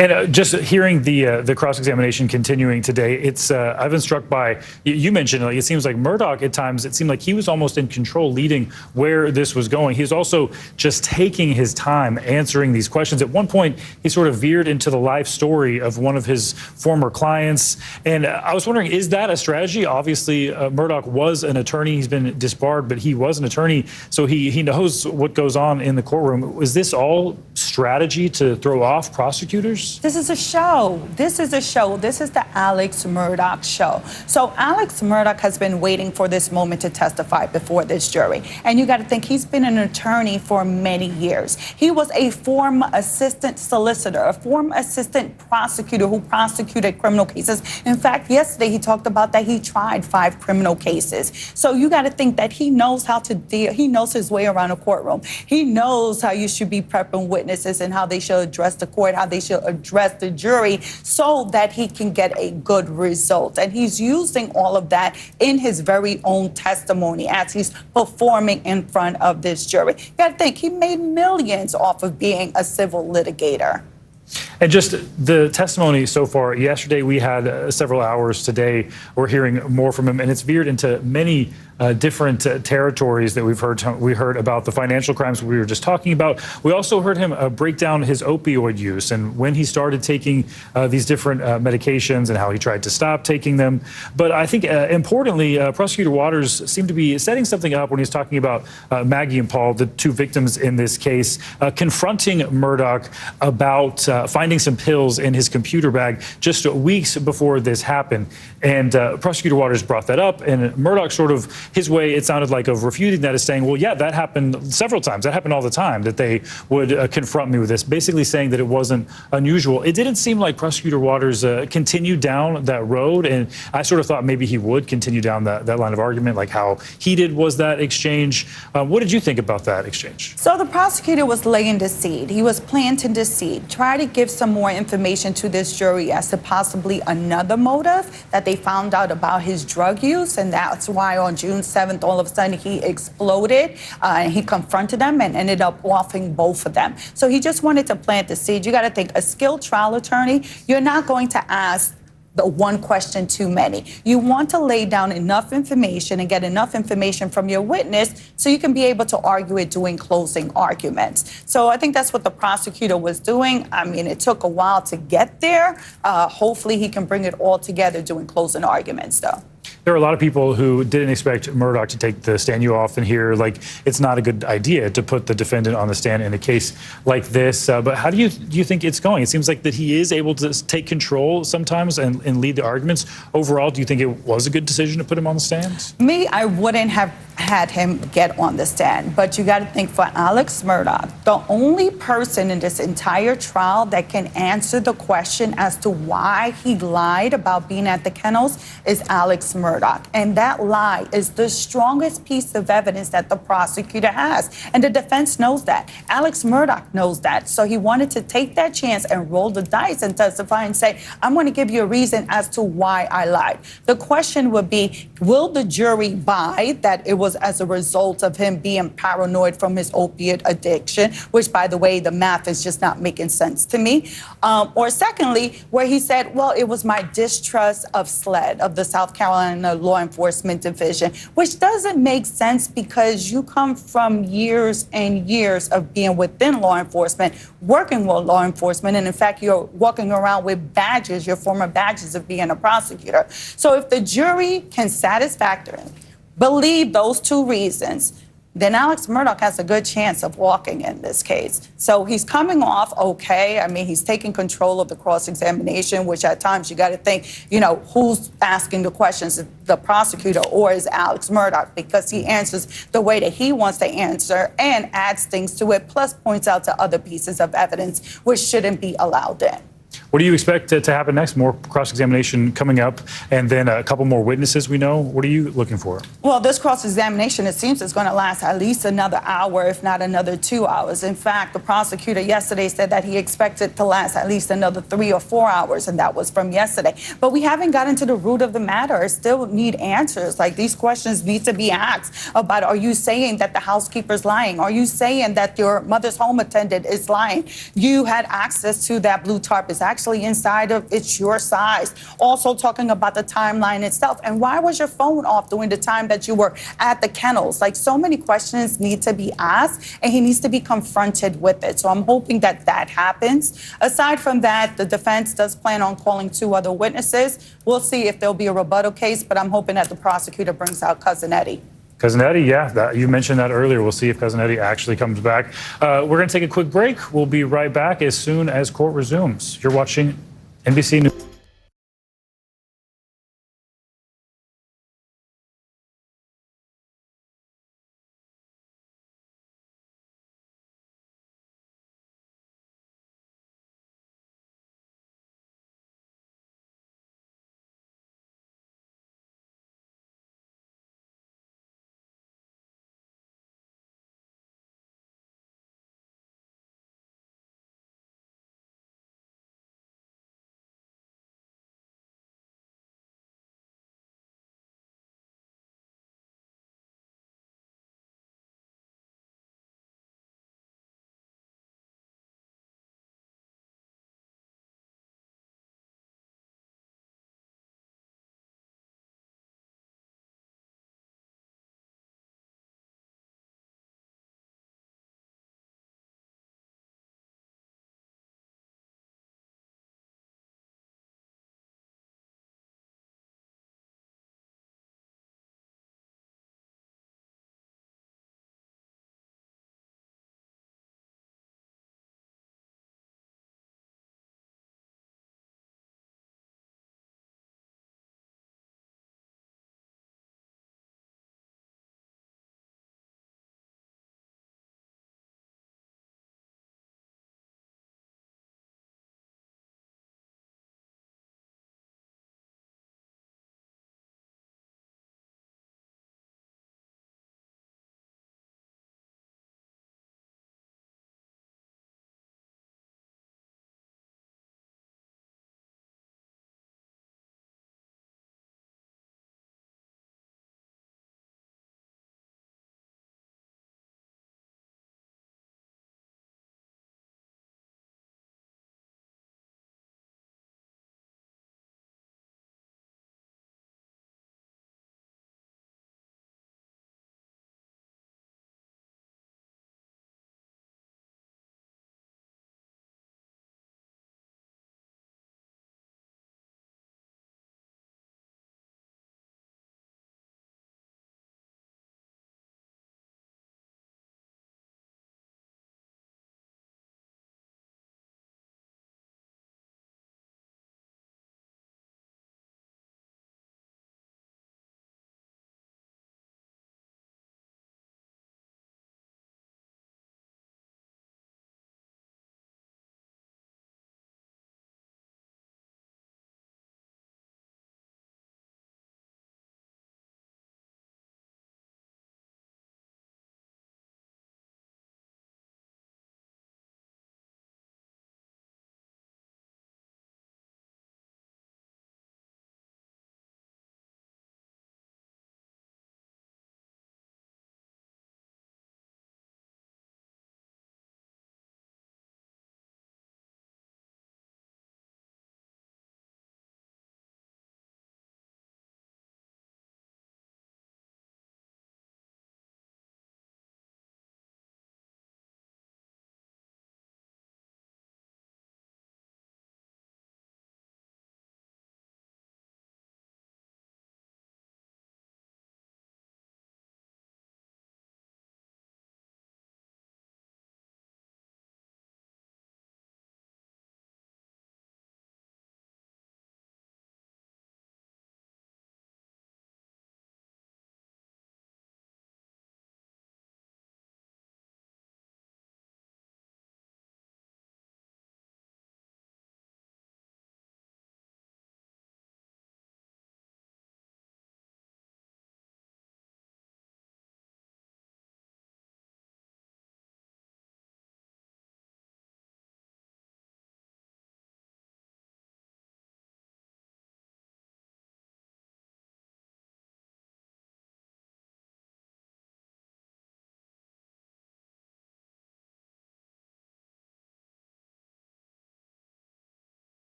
And just hearing the cross-examination continuing today, I've been struck by, you mentioned, it seems like Murdaugh at times, it seemed like he was almost in control, leading where this was going. He was also just taking his time answering these questions. At one point, he sort of veered into the life story of one of his former clients. And I was wondering, is that a strategy? Obviously, Murdaugh was an attorney. He's been disbarred, but he was an attorney, so he knows what goes on in the courtroom. Is this all strategy to throw off prosecutors? This is a show. This is a show. This is the Alex Murdaugh show. So Alex Murdaugh has been waiting for this moment to testify before this jury. And you got to think he's been an attorney for many years. He was a former assistant solicitor, a former assistant prosecutor who prosecuted criminal cases. In fact, yesterday he talked about that he tried 5 criminal cases. So you got to think that he knows how to deal. He knows his way around a courtroom. He knows how you should be prepping witnesses and how they should address the court, how they should address the jury, so that he can get a good result. And he's using all of that in his very own testimony as he's performing in front of this jury. You got to think he made millions off of being a civil litigator. And just the testimony so far, yesterday we had several hours. Today we're hearing more from him, and it's veered into many different territories that we heard about the financial crimes we were just talking about. We also heard him break down his opioid use and when he started taking these different medications and how he tried to stop taking them. But I think importantly, Prosecutor Waters seemed to be setting something up when he was talking about Maggie and Paul, the two victims in this case, confronting Murdaugh about finding some pills in his computer bag just weeks before this happened. And Prosecutor Waters brought that up, and Murdaugh sort of, his way, it sounded like, of refuting that is saying, well, yeah, that happened several times. That happened all the time, that they would confront me with this, basically saying that it wasn't unusual. It didn't seem like Prosecutor Waters continued down that road, and I sort of thought maybe he would continue down that line of argument, like how heated was that exchange. What did you think about that exchange? So the prosecutor was laying the seed. He was planting the seed, try to give some more information to this jury as to possibly another motive, that they found out about his drug use, and that's why on June 7th, all of a sudden he exploded and he confronted them and ended up offing both of them. So he just wanted to plant the seed. You got to think, a skilled trial attorney, you're not going to ask the one question too many. You want to lay down enough information and get enough information from your witness so you can be able to argue it during closing arguments. So I think that's what the prosecutor was doing. I mean, it took a while to get there. Hopefully he can bring it all together during closing arguments, though. There are a lot of people who didn't expect Murdaugh to take the stand. You often hear, like, it's not a good idea to put the defendant on the stand in a case like this. But how do you think it's going? It seems like that he is able to take control sometimes and lead the arguments. Overall, do you think it was a good decision to put him on the stand? Me, I wouldn't have had him get on the stand. But you got to think, for Alex Murdaugh, the only person in this entire trial that can answer the question as to why he lied about being at the kennels is Alex Murdaugh. And that lie is the strongest piece of evidence that the prosecutor has. And the defense knows that. Alex Murdaugh knows that. So he wanted to take that chance and roll the dice and testify and say, I'm going to give you a reason as to why I lied. The question would be, will the jury buy that it was as a result of him being paranoid from his opiate addiction, which, by the way, the math is just not making sense to me. Or secondly, where he said, well, it was my distrust of SLED, of the South Carolina Law Enforcement Division, which doesn't make sense because you come from years and years of being within law enforcement, working with law enforcement, and in fact, you're walking around with badges, your former badges of being a prosecutor. So if the jury can satisfactorily believe those two reasons, then Alex Murdaugh has a good chance of walking in this case. So he's coming off okay. I mean, he's taking control of the cross-examination, which at times you got to think, you know, who's asking the questions, the prosecutor or is Alex Murdaugh, because he answers the way that he wants to answer and adds things to it, plus points out to other pieces of evidence which shouldn't be allowed in. What do you expect to happen next? More cross-examination coming up, and then a couple more witnesses we know. What are you looking for? Well, this cross-examination, it seems, is going to last at least another hour, if not another 2 hours. In fact, the prosecutor yesterday said that he expected to last at least another 3 or 4 hours, and that was from yesterday. But we haven't gotten to the root of the matter. I still need answers. Like, these questions need to be asked about, are you saying that the housekeeper's lying? Are you saying that your mother's home attendant is lying? You had access to that blue tarp. It's actually inside of, it's your size. Also talking about the timeline itself. And why was your phone off during the time that you were at the kennels? Like, so many questions need to be asked, and he needs to be confronted with it. So I'm hoping that that happens. Aside from that, the defense does plan on calling 2 other witnesses. We'll see if there'll be a rebuttal case, but I'm hoping that the prosecutor brings out Cousin Eddie. Cousin Eddie, yeah, you mentioned that earlier. We'll see if Cousin Eddie actually comes back. We're going to take a quick break. We'll be right back as soon as court resumes. You're watching NBC News.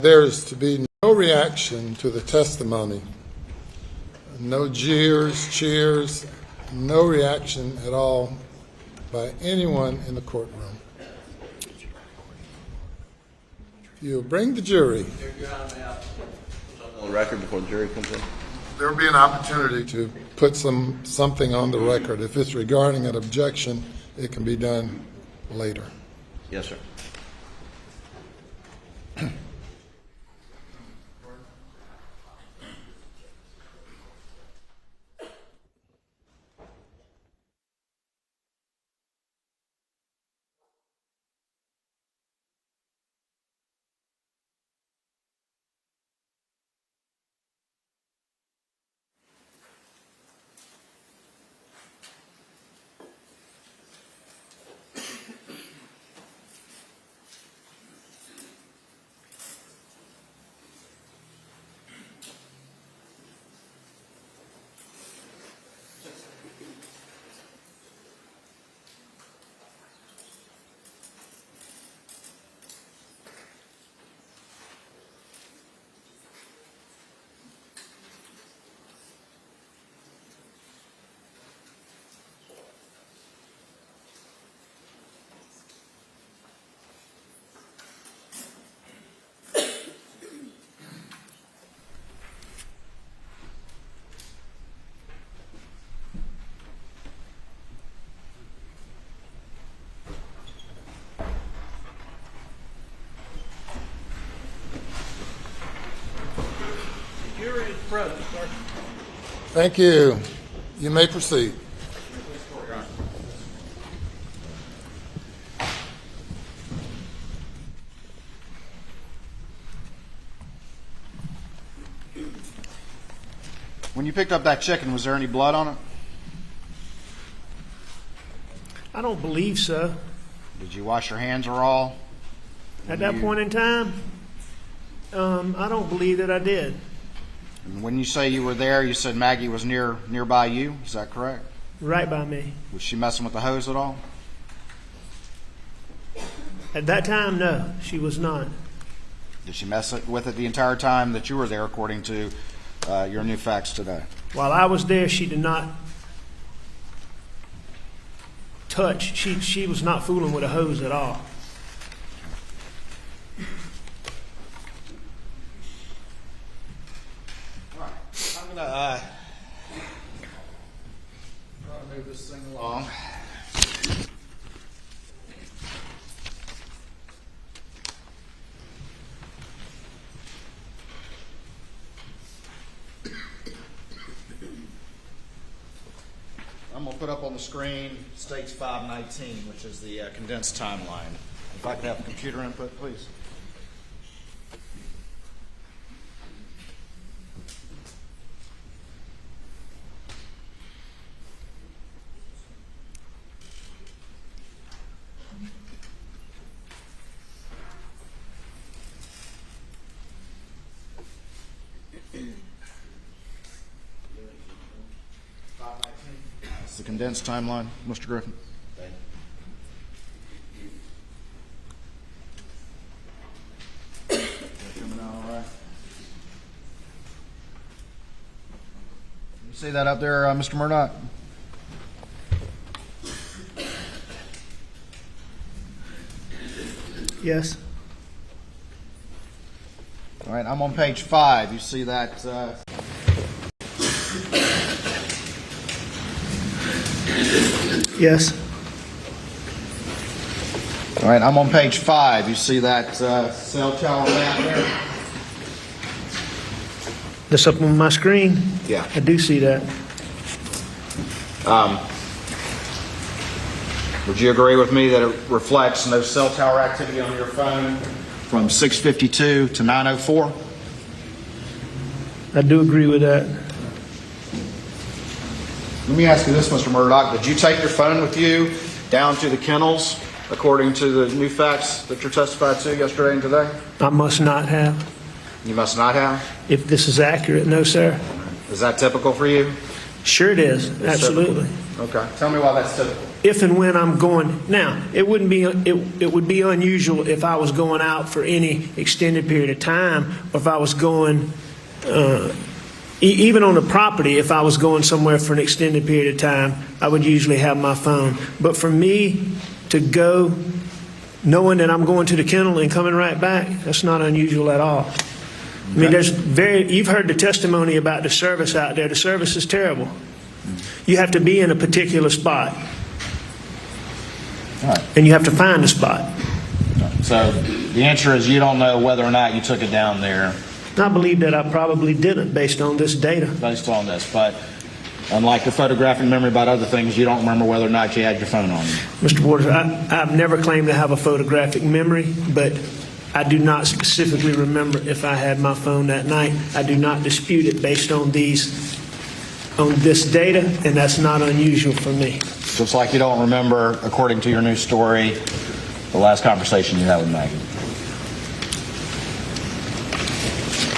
There is to be no reaction to the testimony. No jeers, cheers, no reaction at all by anyone in the courtroom. You'll bring the jury. On the record before the jury comes in. There will be an opportunity to put something on the record. If it's regarding an objection, it can be done later. Yes, sir. Thank you. You may proceed. When you picked up that chicken, was there any blood on it? I don't believe so. Did you wash your hands at all? At that point in time, I don't believe that I did. And when you say you were there, you said Maggie was nearby you. Is that correct? Right by me. Was she messing with the hose at all? At that time, no, she was not. Did she mess with it the entire time that you were there, according to your new facts today? While I was there, she did not touch. She was not fooling with a hose at all. I'm gonna try to move this thing along. I'm gonna put up on the screen states 519, which is the condensed timeline. If I could have computer input, please. It's the condensed timeline, Mr. Griffin. Coming out all right. You see that up there, Mr. Murdoch? Yes. All right, I'm on page 5. You see that? Yes. All right, I'm on page 5. You see that cell tower map there? That's up on my screen? Yeah. I do see that. Would you agree with me that it reflects no cell tower activity on your phone from 6:52 to 9:04? I do agree with that. Let me ask you this, Mr. Murdoch. Did you take your phone with you down to the kennels, according to the new facts that you testified to yesterday and today? I must not have. You must not have. If this is accurate, no, sir. Is that typical for you? Sure it is. It's Absolutely. typical. Okay. Tell me why that's typical. if and when I'm going. Now, it would be unusual if I was going out for any extended period of time, or if I was going, even on the property, if I was going somewhere for an extended period of time, I would usually have my phone. But for me to go knowing that I'm going to the kennel and coming right back, that's not unusual at all. I mean, you've heard the testimony about the service out there. The service is terrible. You have to be in a particular spot. All right. And you have to find a spot. So the answer is you don't know whether or not you took it down there I believe that I probably didn't based on this data. based on this, but unlike the photographic memory about other things, you don't remember whether or not you had your phone on you. Mr. Waters, I've never claimed to have a photographic memory, but I do not specifically remember if I had my phone that night. I do not dispute it based on this data, and that's not unusual for me. Just like you don't remember, according to your new story, the last conversation you had with Maggie.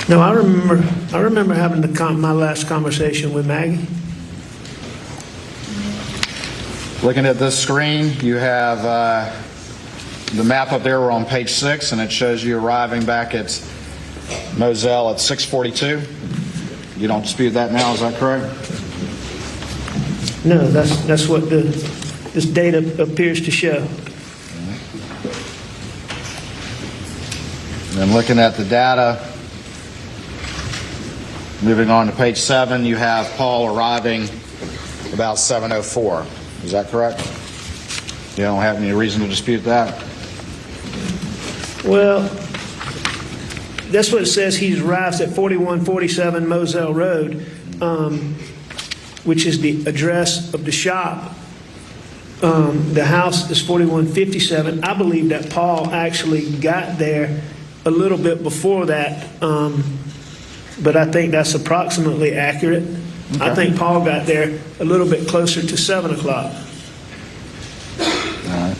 No, I remember having my last conversation with Maggie. Looking at this screen, you have the map up there. We're on page 6, and it shows you arriving back at Moselle at 6:42. You don't dispute that now, is that correct? No, that's what this data appears to show. And then looking at the data, moving on to page 7, you have Paul arriving about 7:04. Is that correct? You don't have any reason to dispute that? Well, that's what it says. He arrives at 4147 Moselle Road, which is the address of the shop. The house is 4157. I believe that Paul actually got there a little bit before that, but I think that's approximately accurate. Okay. I think Paul got there a little bit closer to 7 o'clock. All right.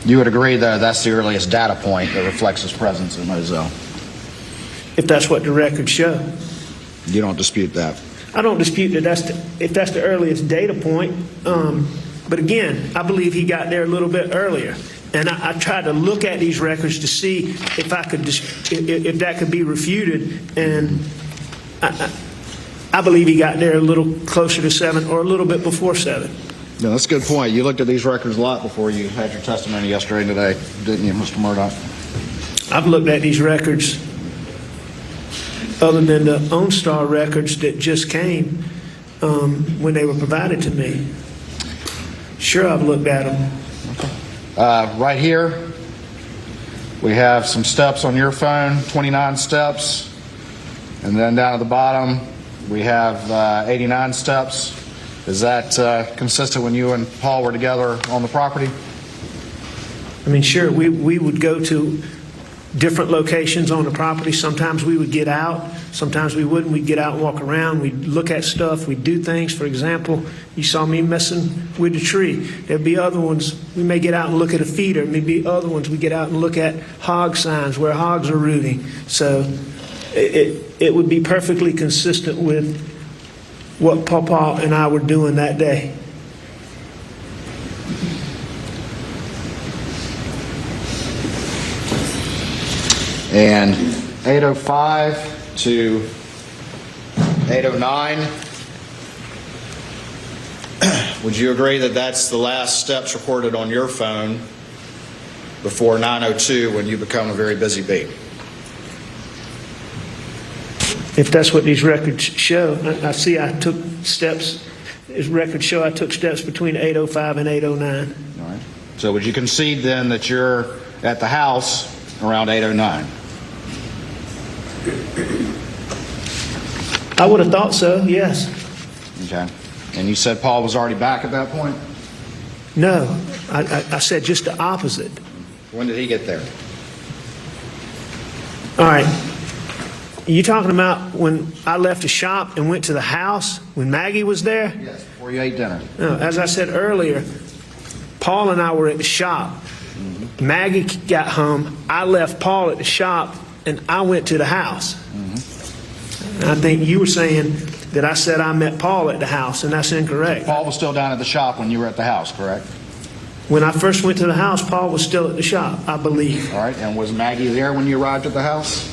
You would agree, though, that's the earliest data point that reflects his presence in Moselle? If that's what the records show. You don't dispute that? I don't dispute that if that's the earliest data point. But again, I believe he got there a little bit earlier. And I tried to look at these records to see if that could be refuted. And I believe he got there a little closer to 7 or a little bit before 7. No, that's a good point. You looked at these records a lot before you had your testimony yesterday and today, didn't you, Mr. Murdoch? I've looked at these records other than the OnStar records that just came when they were provided to me. Sure, I've looked at them. Right here, we have some steps on your phone, 29 steps. And then down at the bottom, we have 89 steps. Is that consistent when you and Paul were together on the property? I mean, sure, we would go to different locations on the property. Sometimes we would get out. Sometimes we wouldn't. We'd get out and walk around. We'd look at stuff. We'd do things. For example, you saw me messing with the tree. There'd be other ones. We may get out and look at a feeder. Maybe other ones we get out and look at hog signs where hogs are rooting. So it would be perfectly consistent with what Papa and I were doing that day. And 8:05 to 8:09, would you agree that that's the last steps recorded on your phone before 9:02 when you become a very busy bee? If that's what these records show, I see I took steps. These records show I took steps between 8:05 and 8:09. All right. So would you concede then that you're at the house around 8:09? I would have thought so, yes. Okay. And you said Paul was already back at that point? No, I said just the opposite. When did he get there? All right. You talking about when I left the shop and went to the house when Maggie was there? Yes, before you ate dinner. No, as I said earlier, Paul and I were at the shop. Maggie got home. I left Paul at the shop and I went to the house. I think you were saying that I said I met Paul at the house, and that's incorrect. Paul was still down at the shop when you were at the house, correct? When I first went to the house, Paul was still at the shop, I believe. All right, and was Maggie there when you arrived at the house?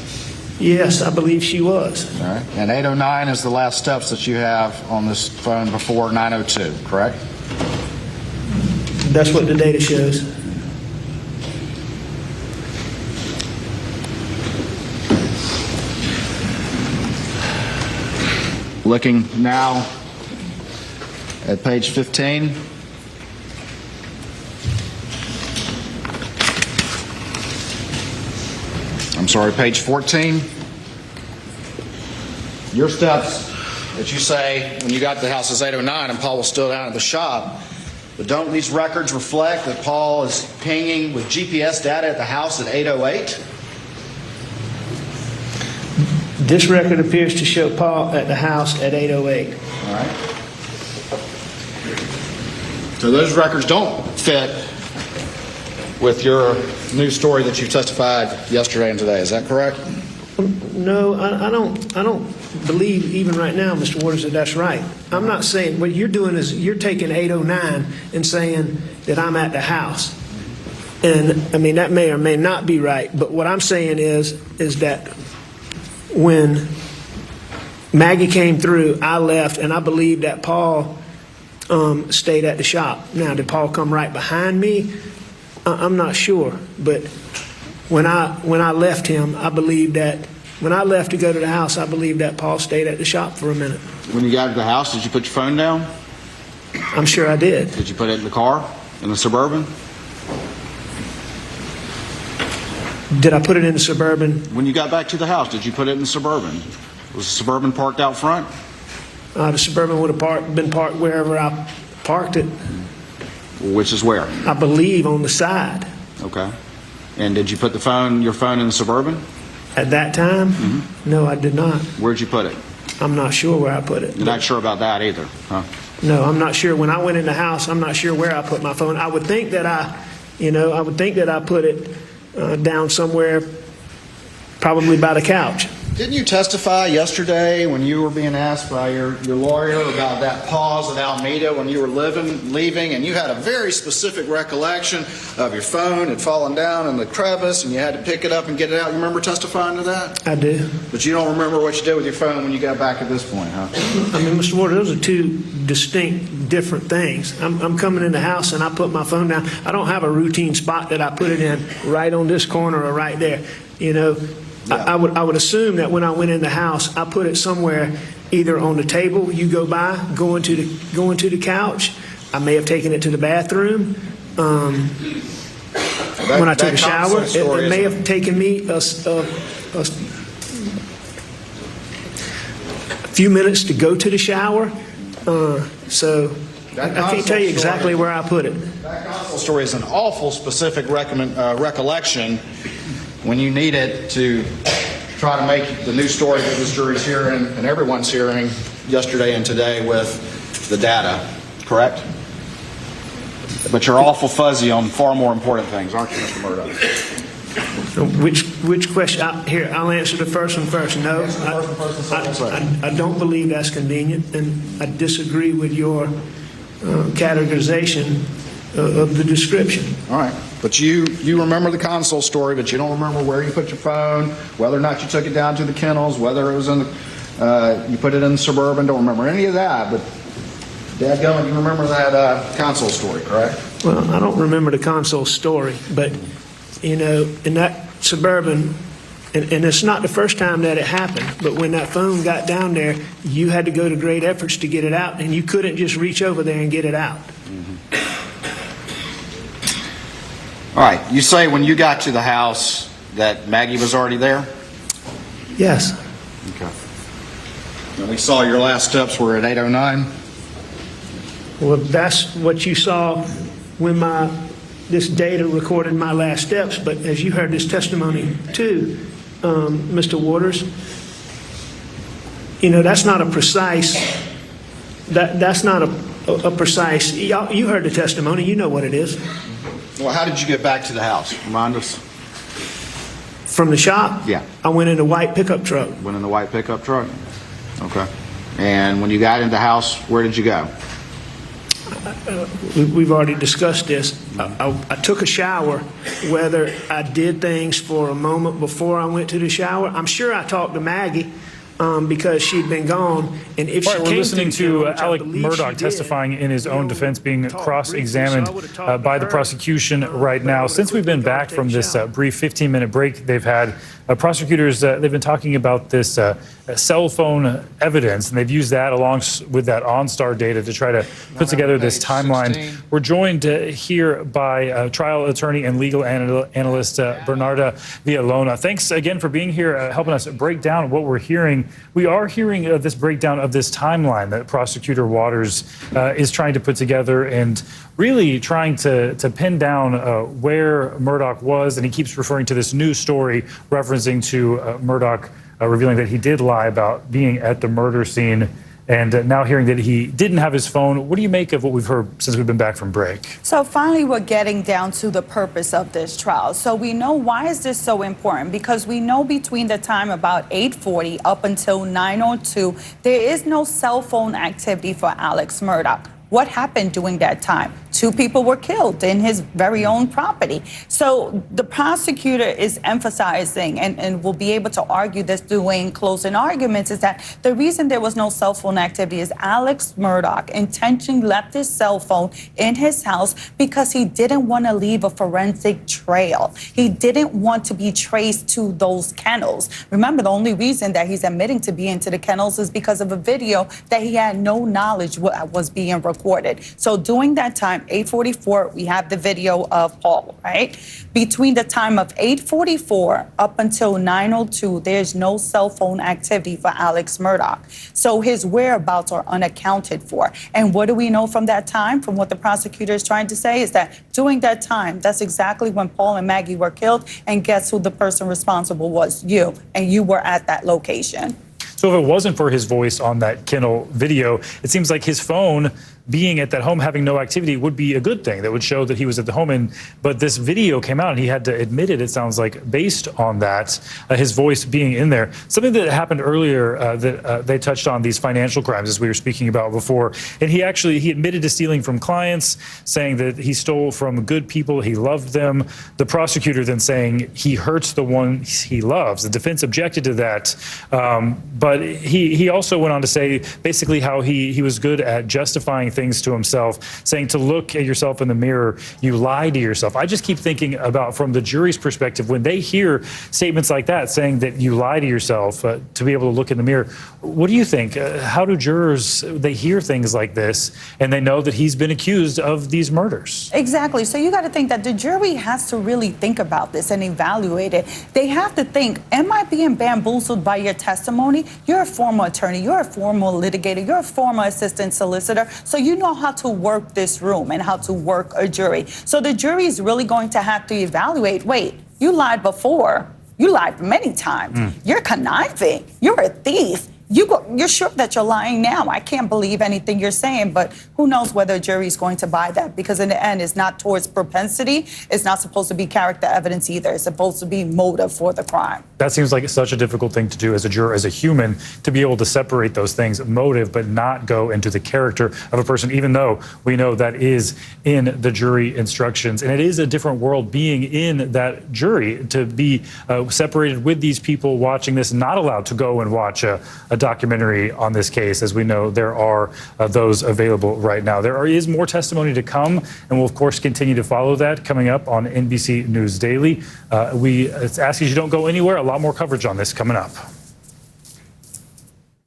Yes, I believe she was. All right, and 809 is the last steps that you have on this phone before 902, correct? That's what the data shows. Looking now at page 15. I'm sorry, page 14. Your steps that you say when you got to the house is 809 and Paul was still down at the shop. But don't these records reflect that Paul is pinging with GPS data at the house at 808? This record appears to show Paul at the house at 8:08. All right. So those records don't fit with your new story that you testified yesterday and today. Is that correct? No, I don't believe even right now, Mr. Waters, that that's right. I'm not saying, what you're doing is you're taking 809 and saying that I'm at the house. And, I mean, that may or may not be right, but what I'm saying is that when Maggie came through, I left, and I believe that Paul stayed at the shop. Now, did Paul come right behind me? I'm not sure, but when I left him, I believe that when I left to go to the house, I believe that Paul stayed at the shop for a minute. When you got to the house, did you put your phone down? I'm sure I did. Did you put it in the car, in the Suburban? Did I put it in the Suburban? When you got back to the house, did you put it in the Suburban? Was the Suburban parked out front? The Suburban would have been parked wherever I parked it. Which is where? I believe on the side. Okay. And did you put your phone in the Suburban? At that time? No, I did not. Where'd you put it? I'm not sure where I put it. You're not sure about that either, huh? No, I'm not sure. When I went in the house, I'm not sure where I put my phone. I would think that I put it down somewhere, probably by the couch. Didn't you testify yesterday when you were being asked by your lawyer about that pause at Alameda when you were leaving, and you had a very specific recollection of your phone had fallen down in the crevice and you had to pick it up and get it out? You remember testifying to that? I do. But you don't remember what you did with your phone when you got back at this point, huh? I mean, Mr. Ward, those are two distinct, different things. I'm coming in the house and I put my phone down. I don't have a routine spot that I put it in right on this corner or right there. You know, I would assume that when I went in the house, I put it somewhere either on the table you go by, going to the couch. I may have taken it to the bathroom. When I took a shower, it may have taken me a few minutes to go to the shower. So I can't tell you exactly where I put it. That gospel story is an awful specific recollection when you need it to try to make the new story that this jury's hearing and everyone's hearing yesterday and today with the data, correct? But you're awful fuzzy on far more important things, aren't you, Mr. Murdoch? Which question? Here, I'll answer the first one first. No, I don't believe that's convenient, and I disagree with your categorization of the description. All right. But you remember the console story, but you don't remember where you put your phone, whether or not you took it down to the kennels, whether it was in the, you put it in the Suburban. Don't remember any of that, but dadgummit, you remember that console story, correct? Well, I don't remember the console story, but, you know, in that Suburban, and it's not the first time that it happened, but when that phone got down there, you had to go to great efforts to get it out, and you couldn't just reach over there and get it out. All right. You say when you got to the house that Maggie was already there? Yes. Okay. And we saw your last steps were at 809? Well, that's what you saw when this data recorded my last steps, but as you heard this testimony too, Mr. Waters, you know, that's not a precise, that's not a precise, you heard the testimony, you know what it is. Well, how did you get back to the house? Remind us. From the shop? Yeah. I went in a white pickup truck. Went in the white pickup truck? Okay. And when you got into the house, where did you go? We've already discussed this. I took a shower. Whether I did things for a moment before I went to the shower, I'm sure I talked to Maggie because she'd been gone. And if All she right, we're came listening to the to kennel, which I Alec believe Murdaugh she did, testifying in his own defense, being talked cross-examined briefly, so I would've talked by to the her, prosecution right but I now. would've Since we've been quickly gone back to from take a this shower. brief 15-minute break they've had, prosecutors, they've been talking about this cell phone evidence, and they've used that along with that OnStar data to try to put together this timeline. We're joined here by trial attorney and legal analyst Bernarda Villalona. Thanks again for being here, helping us break down what we're hearing. We are hearing this breakdown of this timeline that Prosecutor Waters is trying to put together and really trying to pin down where Murdaugh was, and he keeps referring to this new story referencing to Murdaugh revealing that he did lie about being at the murder scene, and now hearing that he didn't have his phone. What do you make of what we've heard since we've been back from break? So finally, we're getting down to the purpose of this trial. So we know, why is this so important? Because we know between the time about 8:40 up until 9:02, there is no cell phone activity for Alex Murdaugh. What happened during that time? 2 people were killed in his very own property. So the prosecutor is emphasizing, and will be able to argue this during closing arguments, is that the reason there was no cell phone activity is Alex Murdaugh intentionally left his cell phone in his house because he didn't want to leave a forensic trail. He didn't want to be traced to those kennels. Remember, the only reason that he's admitting to being to the kennels is because of a video that he had no knowledge was being recorded. So during that time, 8:44, we have the video of Paul, right? Between the time of 8:44 up until 9:02, there's no cell phone activity for Alex Murdaugh. So his whereabouts are unaccounted for. And what do we know from that time, from what the prosecutor is trying to say, is that during that time, that's exactly when Paul and Maggie were killed. And guess who the person responsible was? You. And you were at that location. So if it wasn't for his voice on that kennel video, it seems like his phone being at that home, having no activity, would be a good thing. That would show that he was at the home. But this video came out, and he had to admit it, it sounds like, based on that, his voice being in there. Something that happened earlier that they touched on, these financial crimes, as we were speaking about before. And he admitted to stealing from clients, saying that he stole from good people, he loved them. The prosecutor then saying he hurts the ones he loves. The defense objected to that. But he also went on to say basically how he was good at justifying things to himself, saying to look at yourself in the mirror, you lie to yourself. I just keep thinking about, from the jury's perspective, when they hear statements like that, saying that you lie to yourself to be able to look in the mirror. What do you think? How do jurors, they hear things like this and they know that he's been accused of these murders? Exactly. So you got to think that the jury has to really think about this and evaluate it. They have to think, am I being bamboozled by your testimony? You're a former attorney, you're a former litigator, you're a former assistant solicitor, so you know how to work this room and how to work a jury. So the jury is really going to have to evaluate, wait, you lied before, you lied many times, you're conniving, you're a thief. You're sure that you're lying now. I can't believe anything you're saying, but who knows whether a jury is going to buy that, because in the end, it's not towards propensity. It's not supposed to be character evidence either. It's supposed to be motive for the crime. That seems like such a difficult thing to do as a juror, as a human, to be able to separate those things, motive, but not go into the character of a person, even though we know that is in the jury instructions. And it is a different world being in that jury, to be separated with these people watching this, not allowed to go and watch a documentary on this case. As we know, there are those available right now. There is more testimony to come, and we'll, of course, continue to follow that coming up on NBC News Daily. We ask you don't go anywhere. A lot more coverage on this coming up.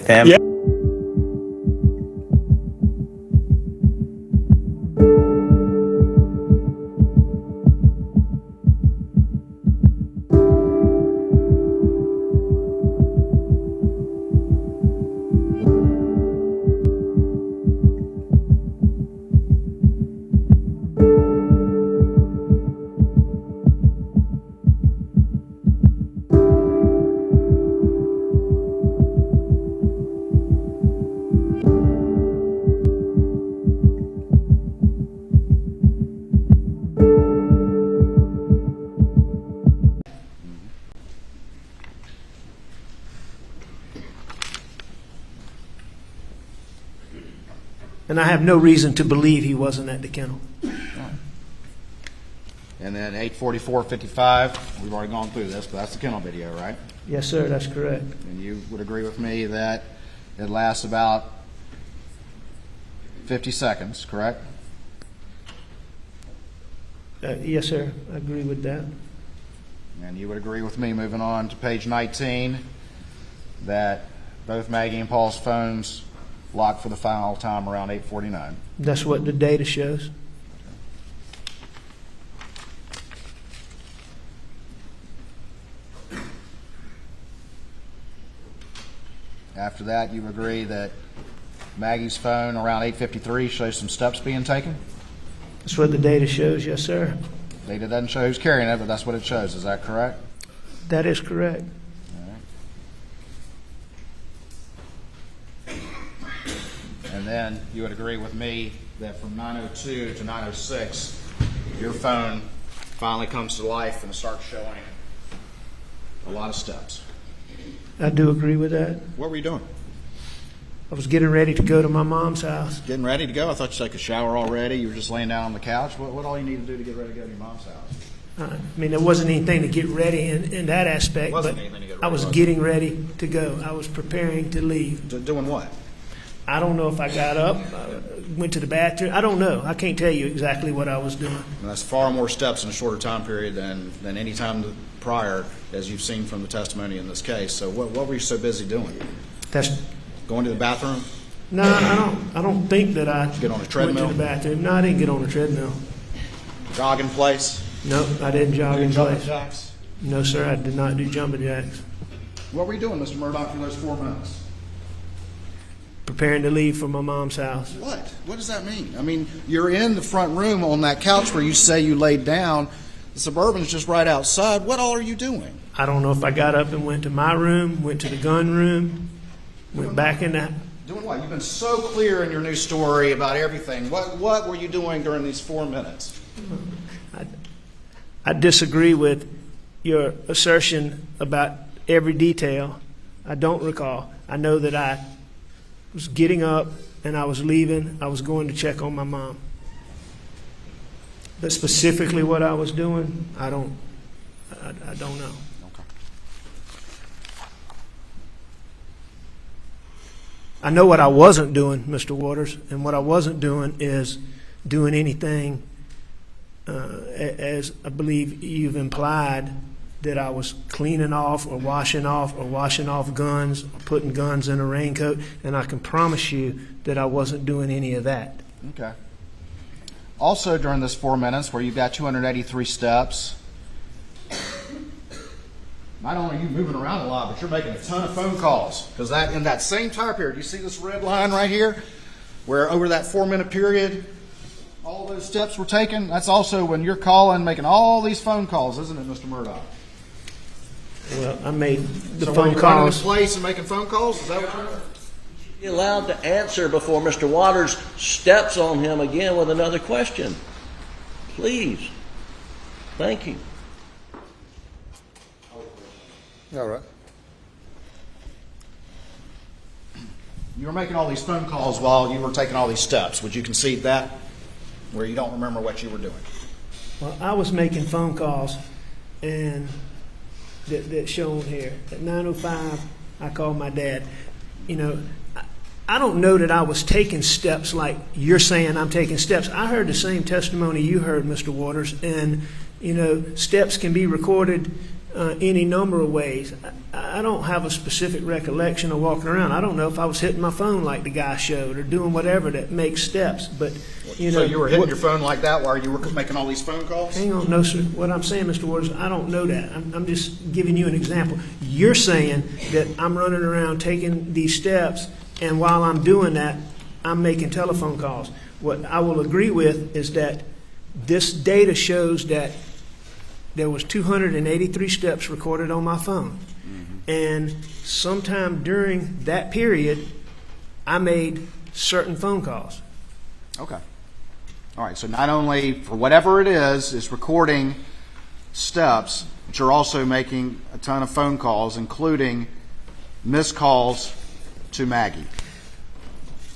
Yeah. And I have no reason to believe he wasn't at the kennel. And then 8:44:55, we've already gone through this, but that's the kennel video, right? Yes, sir, that's correct. And you would agree with me that it lasts about 50 seconds, correct? Yes, sir, I agree with that. And you would agree with me, moving on to page 19, that both Maggie and Paul's phones locked for the final time around 8:49. That's what the data shows. After that, you agree that Maggie's phone around 8:53 shows some steps being taken? That's what the data shows, yes, sir. Data doesn't show who's carrying it, but that's what it shows. Is that correct? That is correct. And then you would agree with me that from 9:02 to 9:06, your phone finally comes to life and starts showing a lot of steps. I do agree with that. What were you doing? I was getting ready to go to my mom's house. Getting ready to go? I thought you took a shower already. You were just laying down on the couch. What all you need to do to get ready to go to your mom's house? I mean, there wasn't anything to get ready in that aspect, Wasn't but anything to get I ready, was was it? getting ready to go. I was preparing to leave. Doing what? I don't know if I got up, went to the bathroom. I don't know. I can't tell you exactly what I was doing. And that's far more steps in a shorter time period than any time prior, as you've seen from the testimony in this case. So what were you so busy doing? That's Going to the bathroom? no, I don't think that I Get on a went treadmill? to the bathroom. No, I didn't get on a treadmill. Jogging place? No, I didn't jog in Jumping place. jacks? No, sir, I did not do jumping jacks. What were you doing, Mr. Murdoch, for those 4 minutes? Preparing to leave for my mom's house. What? What does that mean? I mean, you're in the front room on that couch where you say you laid down. The Suburban's just right outside. What all are you doing? I don't know if I got up and went to my room, went to the gun room, went back in that. Doing what? You've been so clear in your new story about everything. What were you doing during these 4 minutes? I disagree with your assertion about every detail. I don't recall. I know that I was getting up and I was leaving. I was going to check on my mom. But specifically what I was doing, I don't know. I know what I wasn't doing, Mr. Waters, and what I wasn't doing is doing anything, as I believe you've implied, that I was cleaning off or washing off guns or putting guns in a raincoat, and I can promise you that I wasn't doing any of that. Okay. Also, during this 4 minutes where you've got 283 steps, not only are you moving around a lot, but you're making a ton of phone calls. Because that in that same time period, you see this red line right here, where over that 4 minute period, all those steps were taken. That's also when you're calling, making all these phone calls, isn't it, Mr. Murdoch? Well, I made the So were phone you running calls. this place and making phone calls? Is that what you're doing? Be allowed to answer before Mr. Waters steps on him again with another question. Please. Thank you. All right. You were making all these phone calls while you were taking all these steps. Would you concede that? Where you don't remember what you were doing? Well, I was making phone calls, and that shown here. At 9:05, I called my dad. You know, I don't know that I was taking steps like you're saying I'm taking steps. I heard the same testimony you heard, Mr. Waters, and, you know, steps can be recorded any number of ways. I don't have a specific recollection of walking around. I don't know if I was hitting my phone like the guy showed or doing whatever that makes steps, but, you know. So you were hitting your phone like that while you were making all these phone calls? Hang on, no, sir. What I'm saying, Mr. Waters, I don't know that. I'm just giving you an example. You're saying that I'm running around taking these steps, and while I'm doing that, I'm making telephone calls. What I will agree with is that this data shows that there was 283 steps recorded on my phone. And sometime during that period, I made certain phone calls. Okay. All right, so not only for whatever it is recording steps, but you're also making a ton of phone calls, including missed calls to Maggie,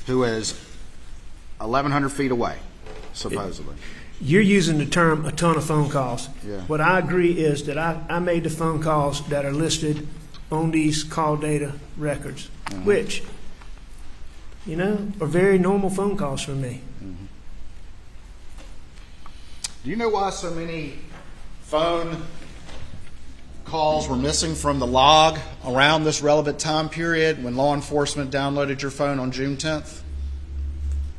who is 1,100 feet away, supposedly. You're using the term a ton of phone calls. Yeah. What I agree is that I made the phone calls that are listed on these call data records, which, are very normal phone calls for me. Do you know why so many phone calls were missing from the log around this relevant time period when law enforcement downloaded your phone on June 10th?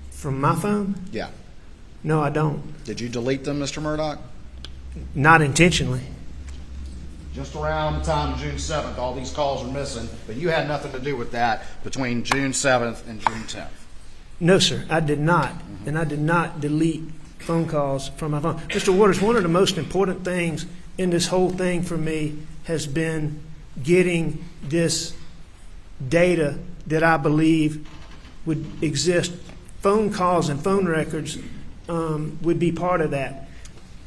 From my phone? Yeah. No, I don't. Did you delete them, Mr. Murdoch? Not intentionally. Just around the time of June 7th, all these calls are missing, but you had nothing to do with that between June 7th and June 10th. No, sir, I did not. And I did not delete phone calls from my phone. Mr. Waters, one of the most important things in this whole thing for me has been getting this data that I believe would exist. Phone calls and phone records would be part of that.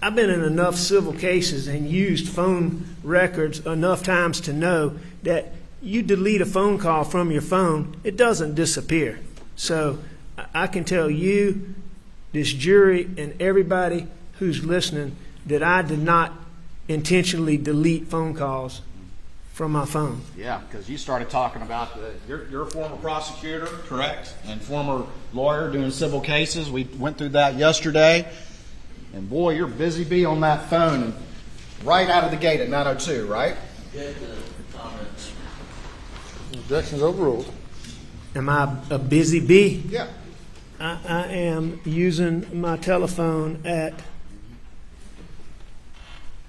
I've been in enough civil cases and used phone records enough times to know that you delete a phone call from your phone, it doesn't disappear. So I can tell you, this jury, and everybody who's listening that I did not intentionally delete phone calls from my phone. Yeah, because you started talking about you're a former prosecutor, correct? And former lawyer doing civil cases. We went through that yesterday. And boy, you're busy bee on that phone and right out of the gate at 9:02, right? Objection's overruled. Am I a busy bee? Yeah. I am using my telephone at,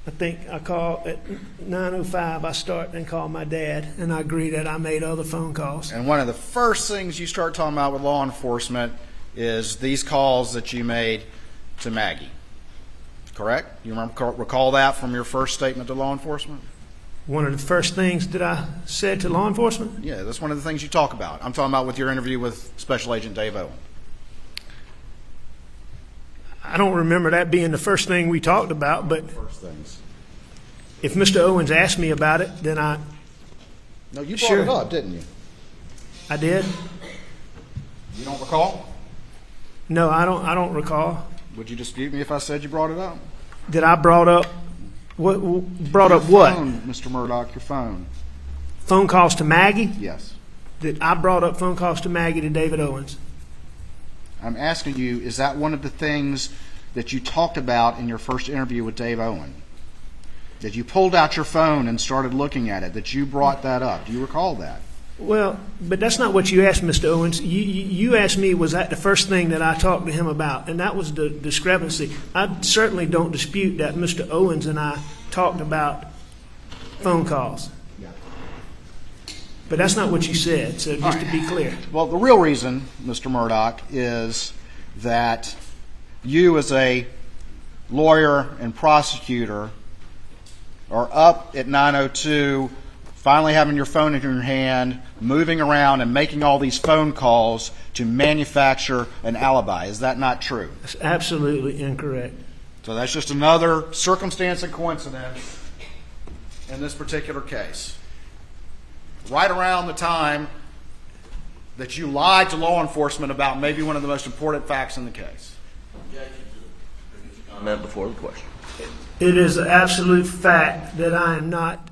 I think I call at 9:05, I start and call my dad, and I agree that I made other phone calls. And one of the first things you start talking about with law enforcement is these calls that you made to Maggie. Correct? You recall that from your first statement to law enforcement? One of the first things that I said to law enforcement? Yeah, that's one of the things you talk about. I'm talking about with your interview with Special Agent Dave Owen. I don't remember that being the first thing we talked about, but First things. if Mr. Owens asked me about it, then No, you brought Sure. it up, didn't you? I did. You don't recall? No, I don't recall. Would you dispute me if I said you brought it up? That I brought up what? Brought up Your what? phone, Mr. Murdoch, your phone. Phone calls to Maggie? Yes. That I brought up phone calls to Maggie to David Owens. I'm asking you, is that one of the things that you talked about in your first interview with Dave Owen? That you pulled out your phone and started looking at it, that you brought that up. Do you recall that? Well, but that's not what you asked, Mr. Owens. You asked me, was that the first thing that I talked to him about? And that was the discrepancy. I certainly don't dispute that Mr. Owens and I talked about phone calls. Yeah. But that's not what you said, so just to be clear. Well, the real reason, Mr. Murdoch, is that you as a lawyer and prosecutor are up at 9:02, finally having your phone in your hand, moving around and making all these phone calls to manufacture an alibi. Is that not true? That's absolutely incorrect. So that's just another circumstance and coincidence in this particular case. Right around the time that you lied to law enforcement about maybe one of the most important facts in the case. Comment before the question. It is an absolute fact that I am not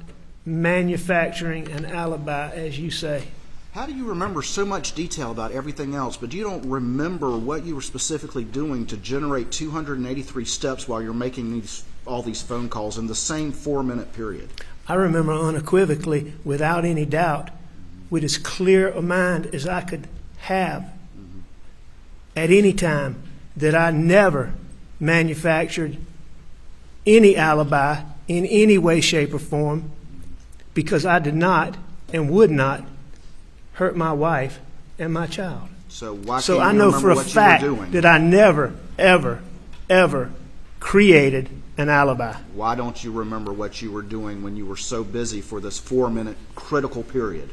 manufacturing an alibi, as you say. How do you remember so much detail about everything else, but you don't remember what you were specifically doing to generate 283 steps while you're making all these phone calls in the same 4-minute period? I remember unequivocally, without any doubt, with as clear a mind as I could have at any time, that I never manufactured any alibi in any way, shape, or form, because I did not and would not hurt my wife and my child. So why So can't I you know remember for a what fact you were doing? that I never, ever, ever created an alibi. Why don't you remember what you were doing when you were so busy for this 4-minute critical period?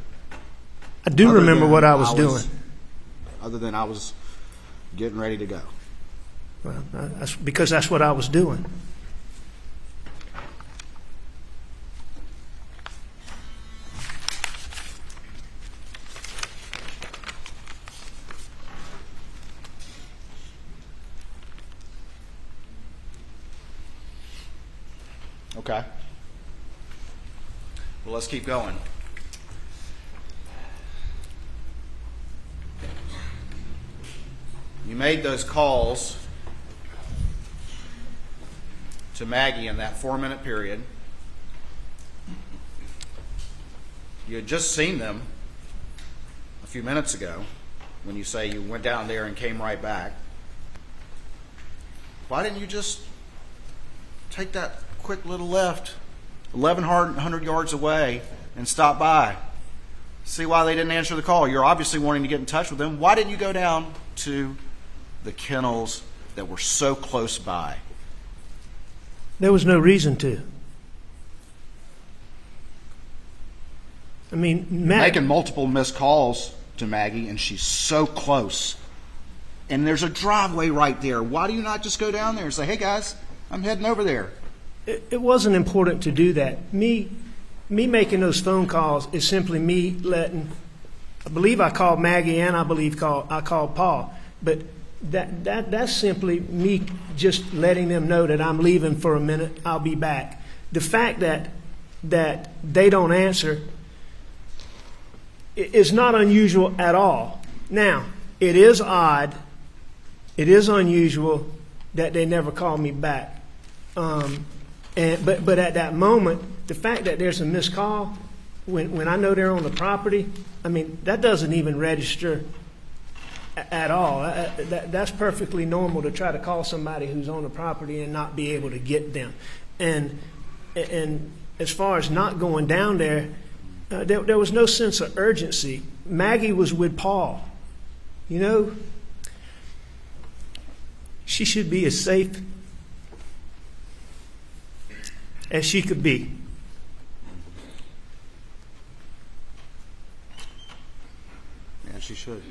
I do Other remember than what I was doing. Other than I was getting ready to go. Well, that's because that's what I was doing. Okay. Well, let's keep going. You made those calls to Maggie in that 4-minute period. You had just seen them a few minutes ago when you say you went down there and came right back. Why didn't you just take that quick little left 1,100 yards away and stop by? See why they didn't answer the call. You're obviously wanting to get in touch with them. Why didn't you go down to the kennels that were so close by? There was no reason to. I mean, Making multiple missed calls to Maggie, and she's so close. And there's a driveway right there. Why do you not just go down there and say, hey, guys, I'm heading over there? it wasn't important to do that. Me making those phone calls is simply me letting. I believe I called Maggie and I called Paul, but that's simply me just letting them know that I'm leaving for a minute. I'll be back. The fact that they don't answer is not unusual at all. Now, it is odd. It is unusual that they never call me back. But at that moment, the fact that there's a missed call when I know they're on the property, I mean, that doesn't even register at all. That's perfectly normal to try to call somebody who's on the property and not be able to get them. And as far as not going down there, there was no sense of urgency. Maggie was with Paul. You know, she should be as safe as she could be. Yeah, she should.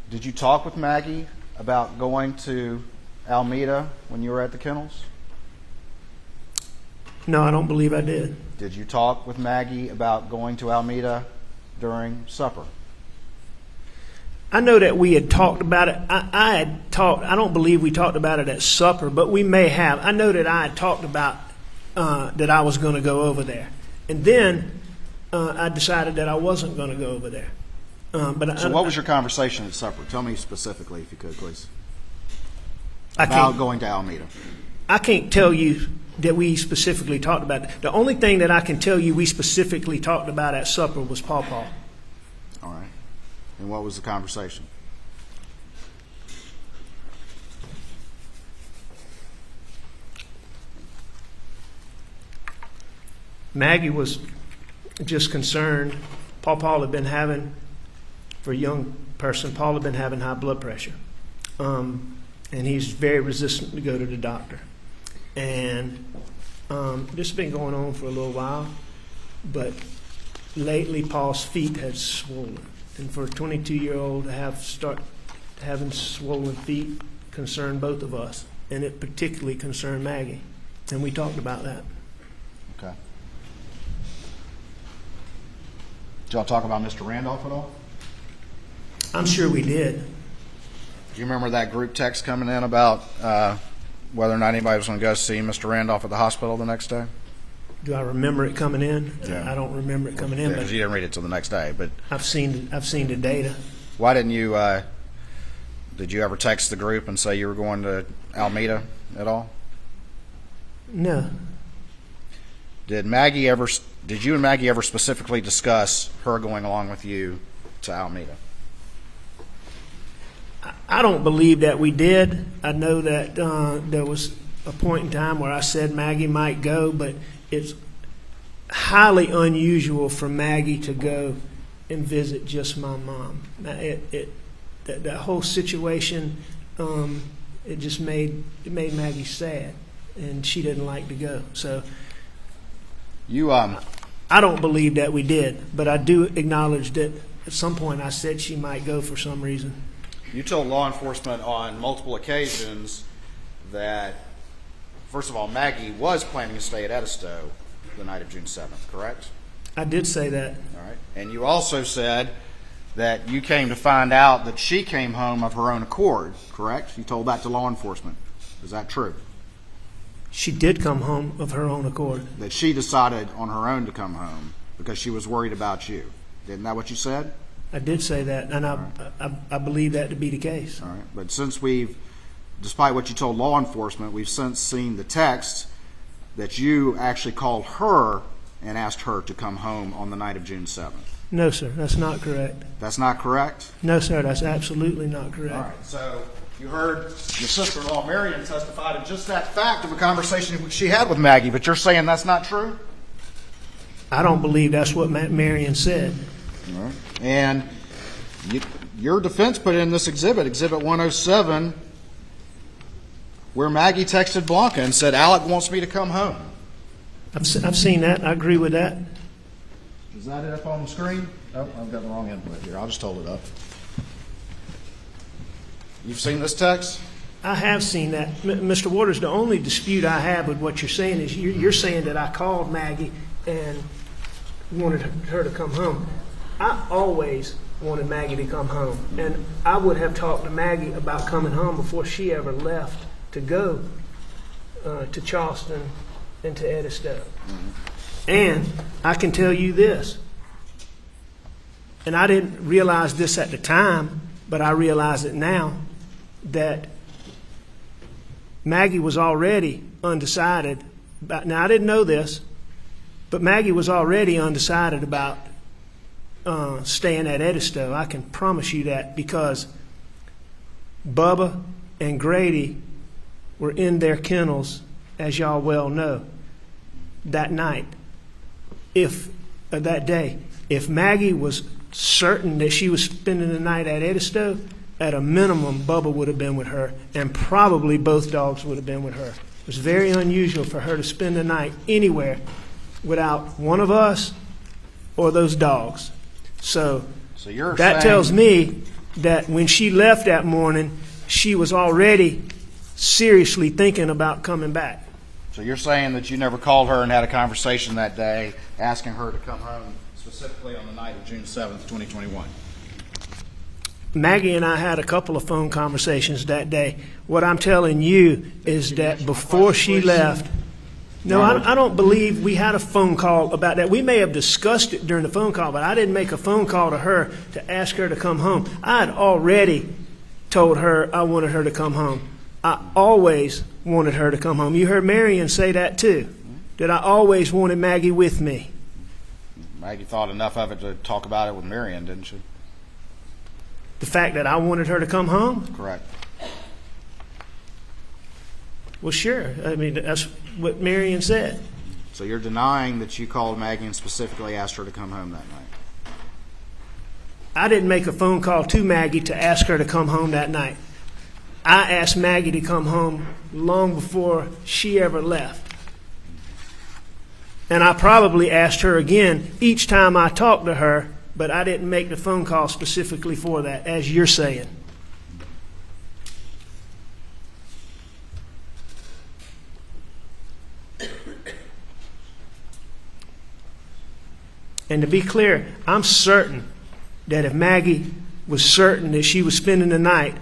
Did you talk with Maggie about going to Alameda when you were at the kennels? No, I don't believe I did. Did you talk with Maggie about going to Alameda during supper? I know that we had talked about it. I had talked. I don't believe we talked about it at supper, but we may have. I know that I had talked about that I was going to go over there, and then I decided that I wasn't going to go over there. So what was your conversation at supper? Tell me specifically, if you could, please. About going to Alameda. I can't tell you that we specifically talked about it. The only thing that I can tell you we specifically talked about at supper was Paw Paw. All right. And what was the conversation? Maggie was just concerned. Paul had been having, for a young person, Paul had been having high blood pressure. And he's very resistant to go to the doctor. And this has been going on for a little while, but lately Paul's feet had swollen. And for a 22-year-old to start having swollen feet concerned both of us, and it particularly concerned Maggie. And we talked about that. Okay. Did y'all talk about Mr. Randolph at all? I'm sure we did. Do you remember that group text coming in about whether or not anybody was going to go see Mr. Randolph at the hospital the next day? Do I remember it coming in? Yeah. I don't remember it coming in, Because but you didn't read it till the next day. But I've seen the data. why didn't you? Did you ever text the group and say you were going to Alameda at all? No. Did you and Maggie ever specifically discuss her going along with you to Alameda? I don't believe that we did. I know that there was a point in time where I said Maggie might go, but it's highly unusual for Maggie to go and visit just my mom. That whole situation, it just made Maggie sad, and she didn't like to go. So You I don't believe that we did, but I do acknowledge that at some point I said she might go for some reason. You told law enforcement on multiple occasions that, first of all, Maggie was planning to stay at Edisto the night of June 7th, correct? I did say that. All right. And you also said that you came to find out that she came home of her own accord, correct? You told that to law enforcement. Is that true? She did come home of her own accord. That she decided on her own to come home because she was worried about you. Isn't that what you said? I did say that, and I believe that to be the case. All right. But since despite what you told law enforcement, we've since seen the text that you actually called her and asked her to come home on the night of June 7th. No, sir, that's not correct. That's not correct? No, sir, that's absolutely not correct. All right. So you heard your sister-in-law, Marion, testify to just that fact of a conversation she had with Maggie, but you're saying that's not true? I don't believe that's what Marion said. All right. And your defense put in this exhibit, Exhibit 107, where Maggie texted Blanca and said, Alec wants me to come home. I've seen that. I agree with that. Is that it up on the screen? Oh, I've got the wrong input here. I'll just hold it up. You've seen this text? I have seen that. Mr. Waters, the only dispute I have with what you're saying is you're saying that I called Maggie and wanted her to come home. I always wanted Maggie to come home, and I would have talked to Maggie about coming home before she ever left to go to Charleston and to Edisto. And I can tell you this, and I didn't realize this at the time, but I realize it now, that Maggie was already undecided about, now I didn't know this, but Maggie was already undecided about staying at Edisto. I can promise you that, because Bubba and Grady were in their kennels, as y'all well know, that night. That day, if Maggie was certain that she was spending the night at Edisto, at a minimum, Bubba would have been with her, and probably both dogs would have been with her. It was very unusual for her to spend the night anywhere without one of us or those dogs. So you're that tells me that when she left that morning, she was already seriously thinking about coming back. So you're saying that you never called her and had a conversation that day asking her to come home, specifically on the night of June 7th, 2021? Maggie and I had a couple of phone conversations that day. What I'm telling you is that before she left, no, I don't believe we had a phone call about that. We may have discussed it during the phone call, but I didn't make a phone call to her to ask her to come home. I had already told her I wanted her to come home. I always wanted her to come home. You heard Marion say that too, that I always wanted Maggie with me. Maggie thought enough of it to talk about it with Marion, didn't she? The fact that I wanted her to come home? Correct. Well, sure. I mean, that's what Marion said. So you're denying that you called Maggie and specifically asked her to come home that night? I didn't make a phone call to Maggie to ask her to come home that night. I asked Maggie to come home long before she ever left. And I probably asked her again each time I talked to her, but I didn't make the phone call specifically for that, as you're saying. And to be clear, I'm certain that if Maggie was certain that she was spending the night,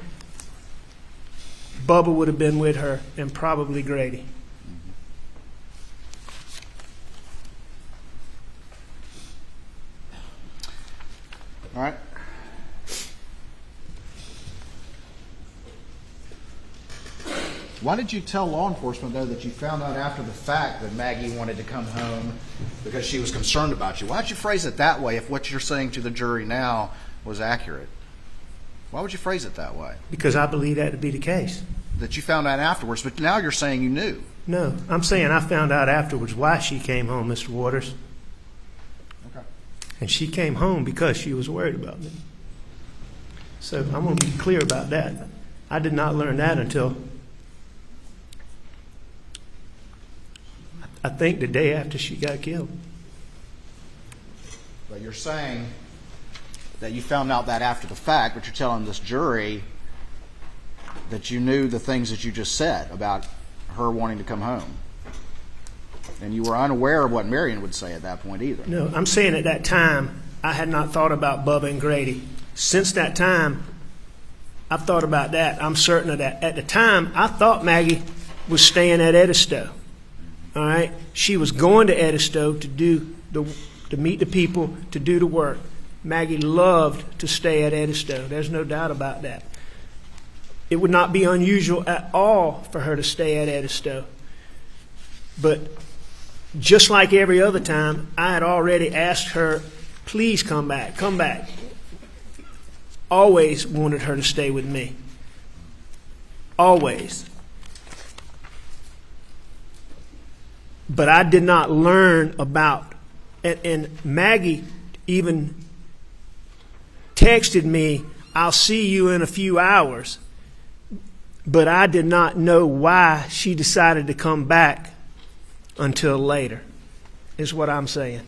Bubba would have been with her, and probably Grady. All right. Why did you tell law enforcement, though, that you found out after the fact that Maggie wanted to come home because she was concerned about you? Why did you phrase it that way if what you're saying to the jury now was accurate? Why would you phrase it that way? Because I believe that to be the case. That you found out afterwards, but now you're saying you knew. No, I'm saying I found out afterwards why she came home, Mr. Waters. Okay. And she came home because she was worried about me. So I'm going to be clear about that. I did not learn that until, I think, the day after she got killed. But you're saying that you found out that after the fact, but you're telling this jury that you knew the things that you just said about her wanting to come home. And you were unaware of what Marion would say at that point either. No, I'm saying at that time, I had not thought about Bubba and Grady. Since that time, I've thought about that. I'm certain of that. At the time, I thought Maggie was staying at Edisto. All right? She was going to Edisto to meet the people, to do the work. Maggie loved to stay at Edisto. There's no doubt about that. It would not be unusual at all for her to stay at Edisto. But just like every other time, I had already asked her, please come back, come back. Always wanted her to stay with me. Always. But I did not learn about, and Maggie even texted me, I'll see you in a few hours. But I did not know why she decided to come back until later, is what I'm saying.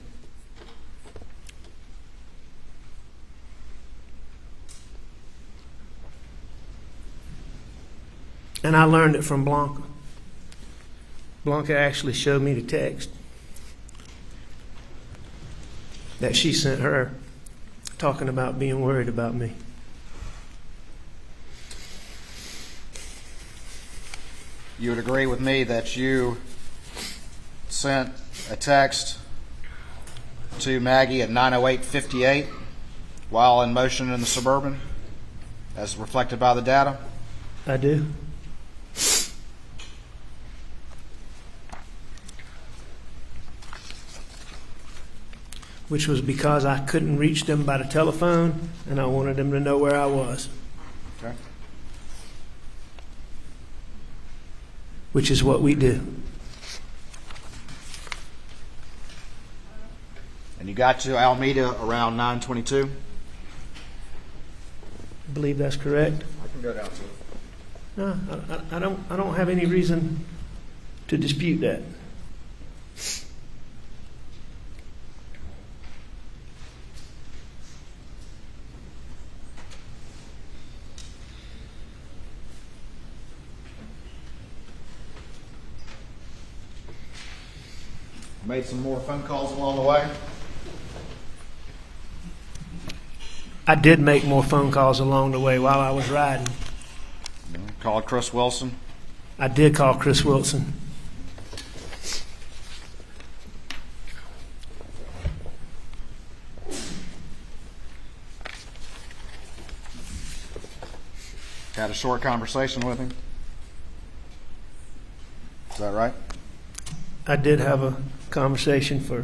And I learned it from Blanca. Blanca actually showed me the text that she sent her talking about being worried about me. You would agree with me that you sent a text to Maggie at 9:08:58 while in motion in the Suburban, as reflected by the data? I do. Which was because I couldn't reach them by the telephone, and I wanted them to know where I was. Okay. Which is what we do. And you got to Alameda around 9:22? I believe that's correct. I can go down to it. No, I don't have any reason to dispute that. Made some more phone calls along the way? I did make more phone calls along the way while I was riding. Called Chris Wilson? I did call Chris Wilson. Had a short conversation with him? Is that right? I did have a conversation for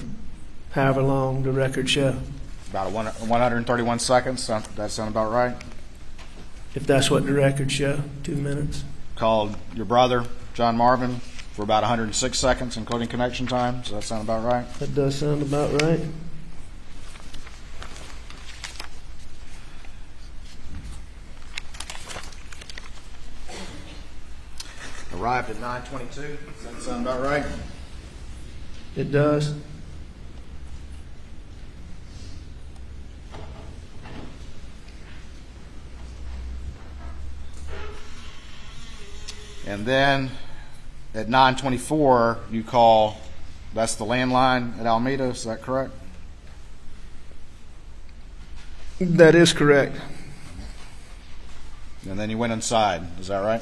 however long the record show. About 131 seconds. That sound about right? If that's what the record show, 2 minutes. Called your brother, John Marvin, for about 106 seconds, including connection time. Does that sound about right? That does sound about right. Arrived at 9:22. Does that sound about right? It does. And then at 9:24, you call, that's the landline at Alameda, is that correct? That is correct. And then you went inside, is that right?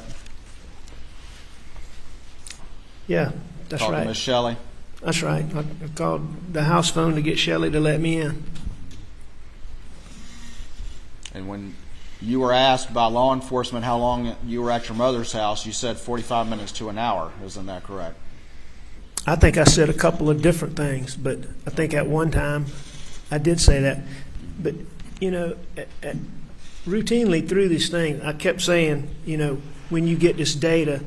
Yeah, that's Talked to right. Miss Shelley. That's right. I called the house phone to get Shelley to let me in. And when you were asked by law enforcement how long you were at your mother's house, you said 45 minutes to an hour. Isn't that correct? I think I said a couple of different things, but I think at one time I did say that. But, you know, routinely through this thing, I kept saying, you know, when you get this data,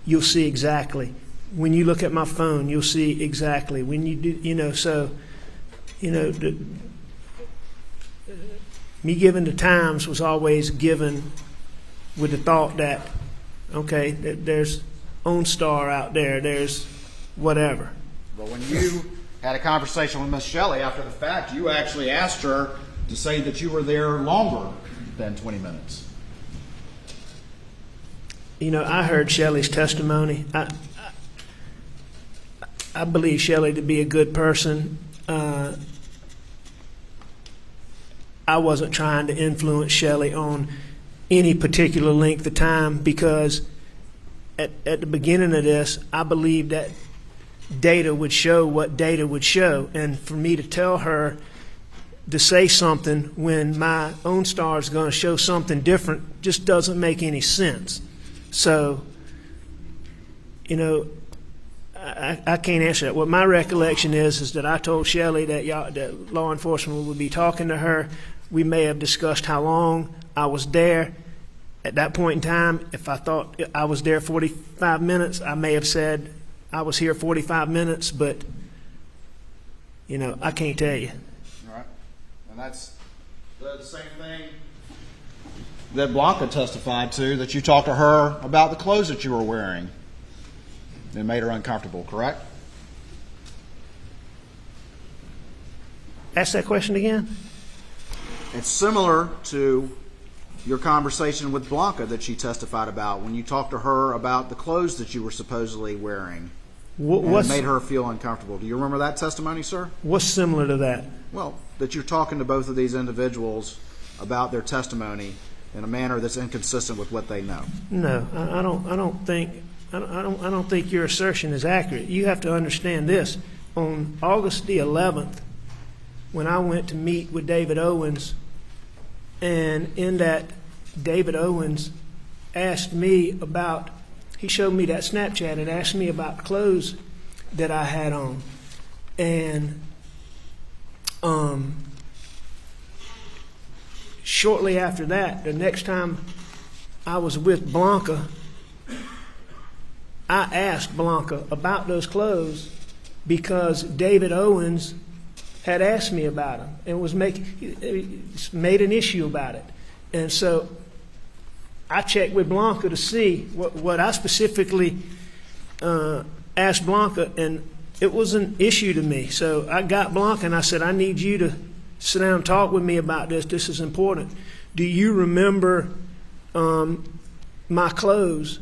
you'll see exactly. When you look at my phone, you'll see exactly. When you do, you know, so, you know, me giving the times was always given with the thought that, okay, there's OnStar out there, there's whatever. But when you had a conversation with Miss Shelley after the fact, you actually asked her to say that you were there longer than 20 minutes. You know, I heard Shelley's testimony. I believe Shelley to be a good person. I wasn't trying to influence Shelley on any particular length of time, because at the beginning of this, I believed that data would show what data would show. And for me to tell her to say something when my OwnStar is going to show something different just doesn't make any sense. So, you know, I can't answer that. What my recollection is that I told Shelley that law enforcement would be talking to her. We may have discussed how long I was there. At that point in time, if I thought I was there 45 minutes, I may have said I was here 45 minutes, but, you know, I can't tell you. All right. And that's the same thing that Blanca testified to, that you talked to her about the clothes that you were wearing. It made her uncomfortable, correct? Ask that question again. It's similar to your conversation with Blanca that she testified about when you talked to her about the clothes that you were supposedly wearing. And it made her feel uncomfortable. Do you remember that testimony, sir? What's similar to that? Well, that you're talking to both of these individuals about their testimony in a manner that's inconsistent with what they know. No, I don't think your assertion is accurate. You have to understand this. On August the 11th, when I went to meet with David Owens, and in that, David Owens asked me about, he showed me that Snapchat and asked me about clothes that I had on. And shortly after that, the next time I was with Blanca, I asked Blanca about those clothes because David Owens had asked me about them and was made an issue about it. And so I checked with Blanca to see what I specifically asked Blanca, and it was an issue to me. So I got Blanca and I said, I need you to sit down and talk with me about this. This is important. Do you remember my clothes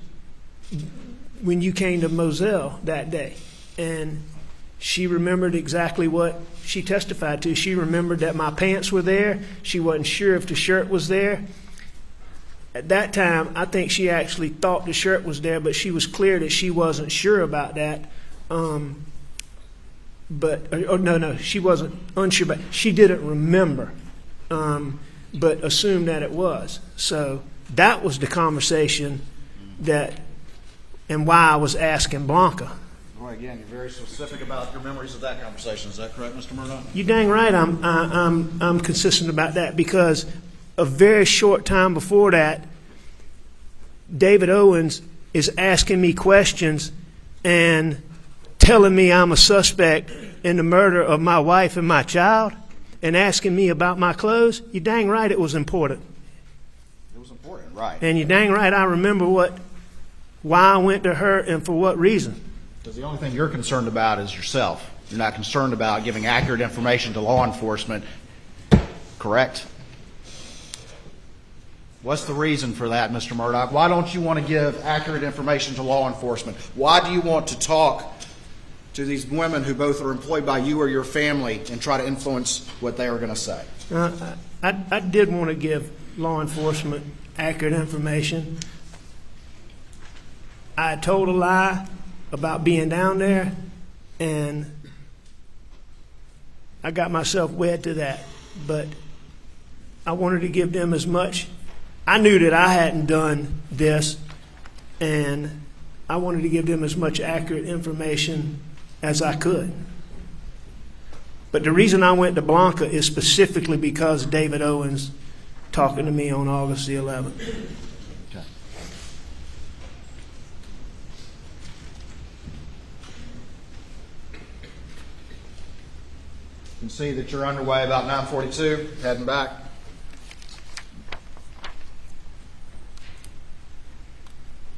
when you came to Moselle that day? And she remembered exactly what she testified to. She remembered that my pants were there. She wasn't sure if the shirt was there. At that time, I think she actually thought the shirt was there, but she was clear that she wasn't sure about that. No, she wasn't unsure, but she didn't remember, but assumed that it was. So that was the conversation and why I was asking Blanca. Well, again, you're very specific about your memories of that conversation. Is that correct, Mr. Murdoch? You dang right I'm consistent about that, because a very short time before that, David Owens is asking me questions and telling me I'm a suspect in the murder of my wife and my child and asking me about my clothes. You dang right it was important. It was important, right. And you dang right I remember why I went to her and for what reason. Because the only thing you're concerned about is yourself. You're not concerned about giving accurate information to law enforcement, correct? What's the reason for that, Mr. Murdoch? Why don't you want to give accurate information to law enforcement? Why do you want to talk to these women who both are employed by you or your family and try to influence what they are going to say? I did want to give law enforcement accurate information. I told a lie about being down there, and I got myself wed to that. But I wanted to give them as much. I knew that I hadn't done this, and I wanted to give them as much accurate information as I could. But the reason I went to Blanca is specifically because of David Owens talking to me on August the 11th. Okay. You can see that you're underway about 9:42, heading back.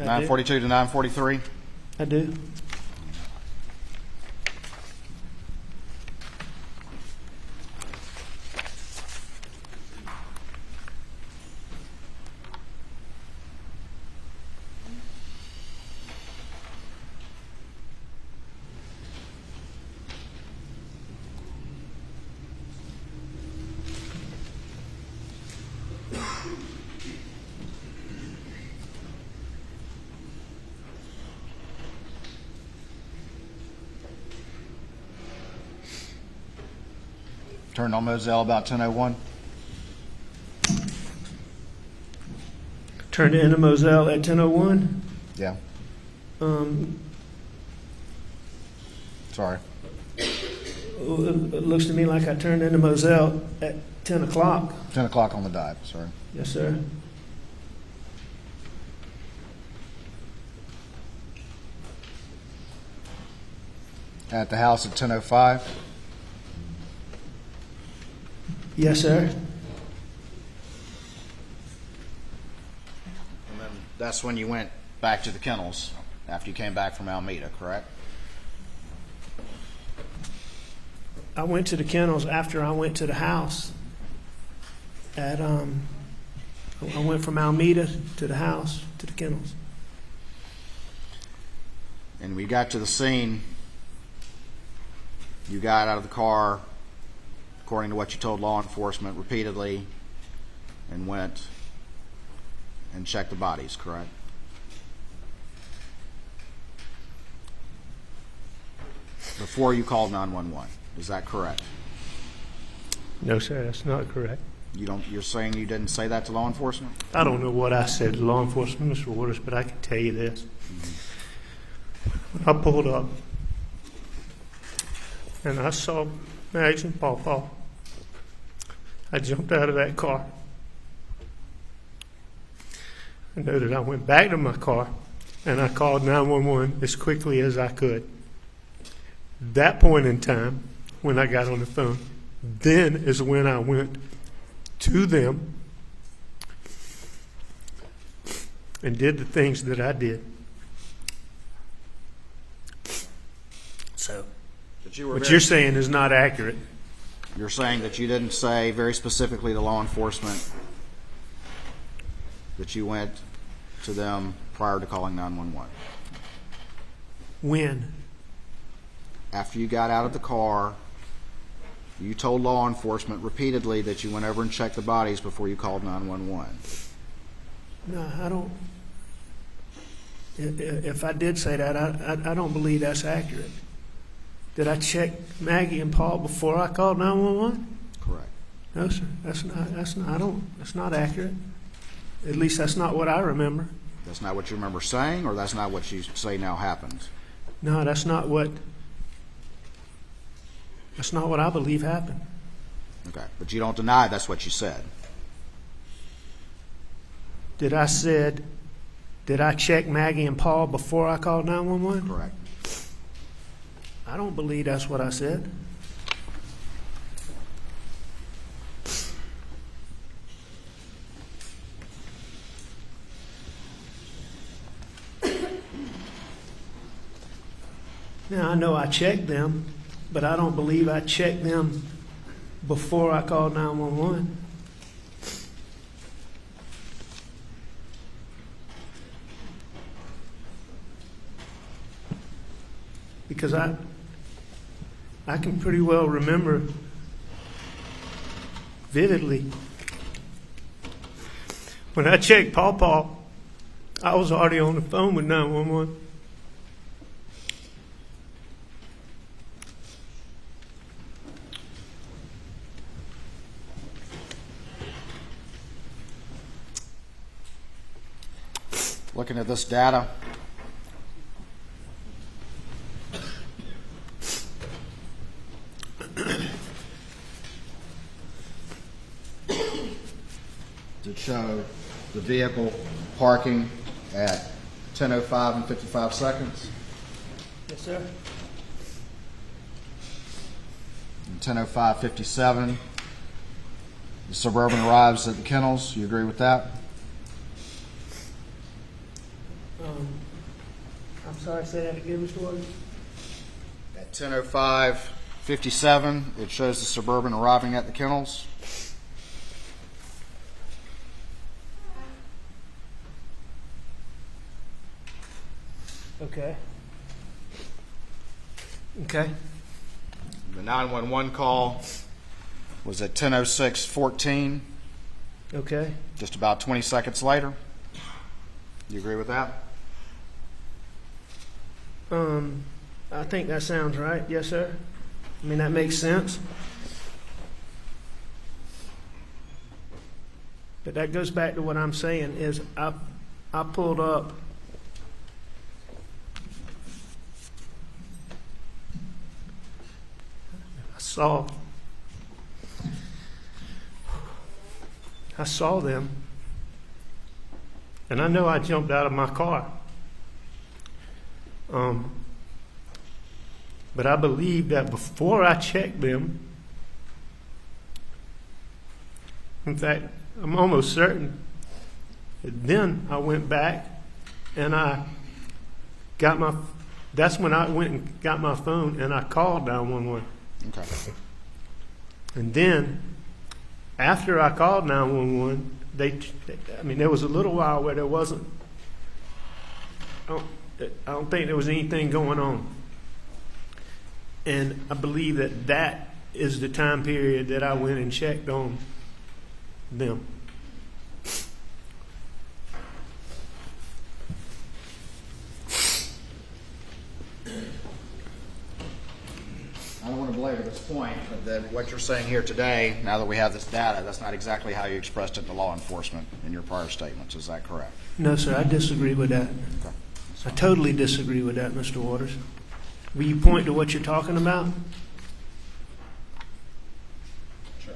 I 9:42 to 9:43. I do. Turned on Moselle about 10:01. Turned into Moselle at 10:01. Yeah, Um, sorry. it looks to me like I turned into Moselle at 10 o'clock. 10 o'clock on the dot, sorry. Yes, sir. At the house at 10:05. Yes, sir. And then that's when you went back to the kennels after you came back from Alameda, correct? I went to the kennels after I went to the house. I went from Alameda to the house to the kennels. And we got to the scene, you got out of the car, according to what you told law enforcement repeatedly, and went and checked the bodies, correct? Before you called 911, is that correct? No, sir, that's not correct. You're saying you didn't say that to law enforcement? I don't know what I said to law enforcement, Mr. Waters, but I can tell you this. When I pulled up and I saw Mags and Paw Paw, I jumped out of that car. I know that I went back to my car and I called 911 as quickly as I could. That point in time, when I got on the phone, then is when I went to them and did the things that I did. So, But you were what very- you're saying is not accurate. You're saying that you didn't say very specifically to law enforcement that you went to them prior to calling 911. When? After you got out of the car, you told law enforcement repeatedly that you went over and checked the bodies before you called 911. No, I don't. If I did say that, I don't believe that's accurate. Did I check Maggie and Paul before I called 911? Correct. No, sir. That's not accurate. At least that's not what I remember. That's not what you remember saying, or that's not what you say now happened? No, that's not what I believe happened. Okay. But you don't deny that's what you said. Did I check Maggie and Paul before I called 911? Correct. I don't believe that's what I said. Now, I know I checked them, but I don't believe I checked them before I called 911. Because I can pretty well remember vividly when I checked Paw Paw, I was already on the phone with 911. Looking at this data, to show the vehicle parking at 10:05 and 55 seconds, Yes, sir. and 10:05:57. The Suburban arrives at the kennels. You agree with that? I'm sorry, say that again, Mr. Waters. At 10:05:57, it shows the Suburban arriving at the kennels. Okay. Okay. The 911 call was at 10:06:14, Okay. just about 20 seconds later. You agree with that? I think that sounds right. Yes, sir. I mean, that makes sense. But that goes back to what I'm saying is I pulled up I saw them, and I know I jumped out of my car. But I believe that before I checked them, in fact, I'm almost certain that then I went back and I got that's when I went and got my phone and I called 911. Okay. And then, after I called 911, there was a little while where there wasn't, I don't think there was anything going on. And I believe that is the time period that I went and checked on them. I don't want to belabor this point, but that what you're saying here today, now that we have this data, that's not exactly how you expressed it to law enforcement in your prior statements. Is that correct? No, sir, I disagree with that. Okay. I totally disagree with that, Mr. Waters. Will you point to what you're talking about? Sure.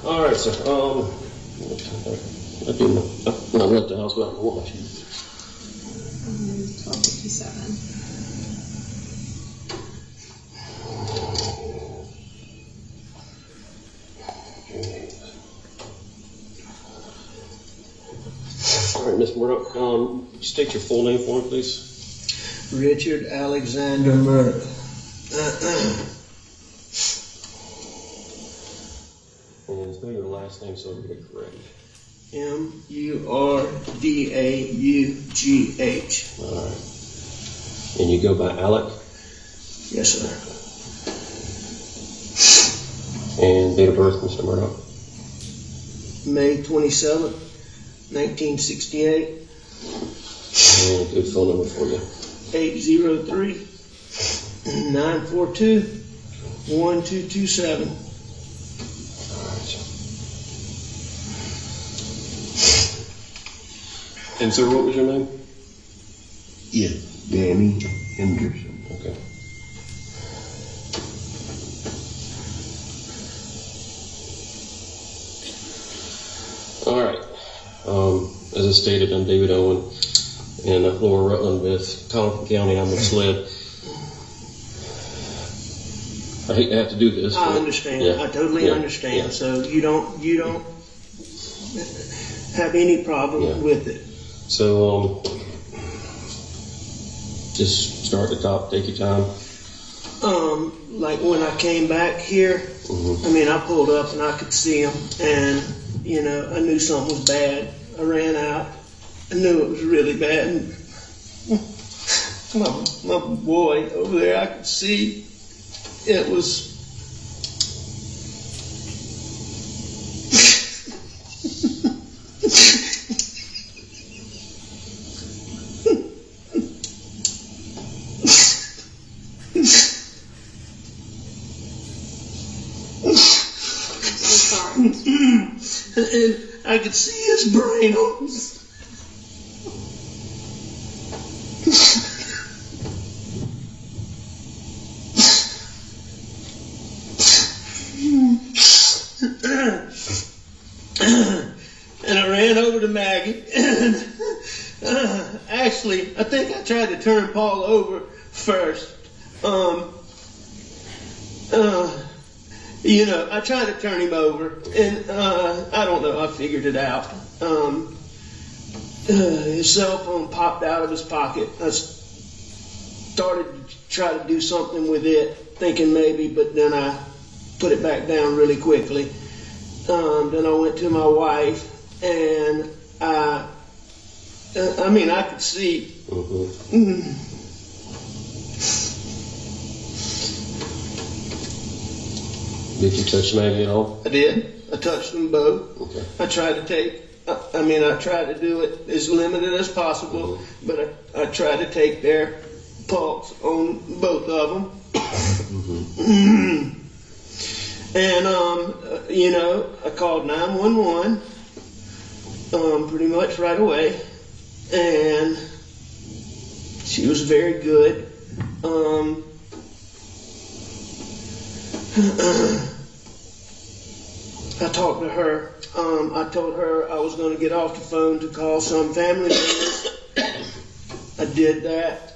All right, sir. I left the house without a watch. 12:57. All right, Ms. Murdoch, state your full name for me, please. Richard Alexander Murdoch. And spell your last name so we get it correct. Murdaughh. All right. And you go by Alec? Yes, sir. And date of birth, Mr. Murdoch? May 27th, 1968. And a good phone number for you. 803-942-1227. And sir, what was your name? Yeah, Danny Henderson. Okay. All right. As I stated, I'm David Owen in Lower Rutland with Colleton County. I'm with SLED. I hate to have to do this. I but- understand. Yeah. I totally Yeah. understand. Yeah. So you don't have any problem Yeah. with it. So, just start at the top, take your time. Like when I came back here, Mhm. I mean, I pulled up and I could see him, and I knew something was bad. I ran out. I knew it was really bad. And my boy over there, I could see it was. and I could see his brain on his. And I ran over to Maggie, and actually, I think I tried to turn Paul over first. I tried to turn him over, and I don't know, I figured it out. His cell phone popped out of his pocket. I started to try to do something with it, thinking maybe, but then I put it back down really quickly. Then I went to my wife, and I could see. Did you touch Maggie at all? I did. I touched them both. Okay. I tried to do it as limited as possible, but I tried to take their pulse on both of them. And, I called 911 pretty much right away, and she was very good. I talked to her. I told her I was going to get off the phone to call some family members. I did that.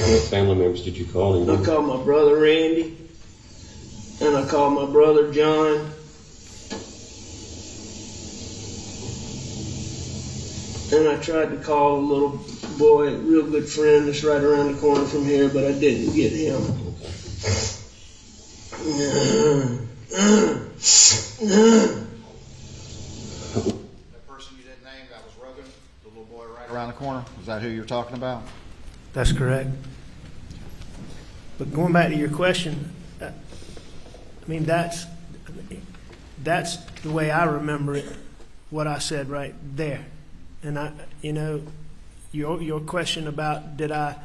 What family members did you call him? I called my brother Randy, and I called my brother John. And I tried to call a little boy, a real good friend that's right around the corner from here, but I didn't get him. That person you didn't name, that was Rogan, the little boy right around the corner. Is that who you're talking about? That's correct. But going back to your question, that's the way I remember it, what I said right there. And your question about did I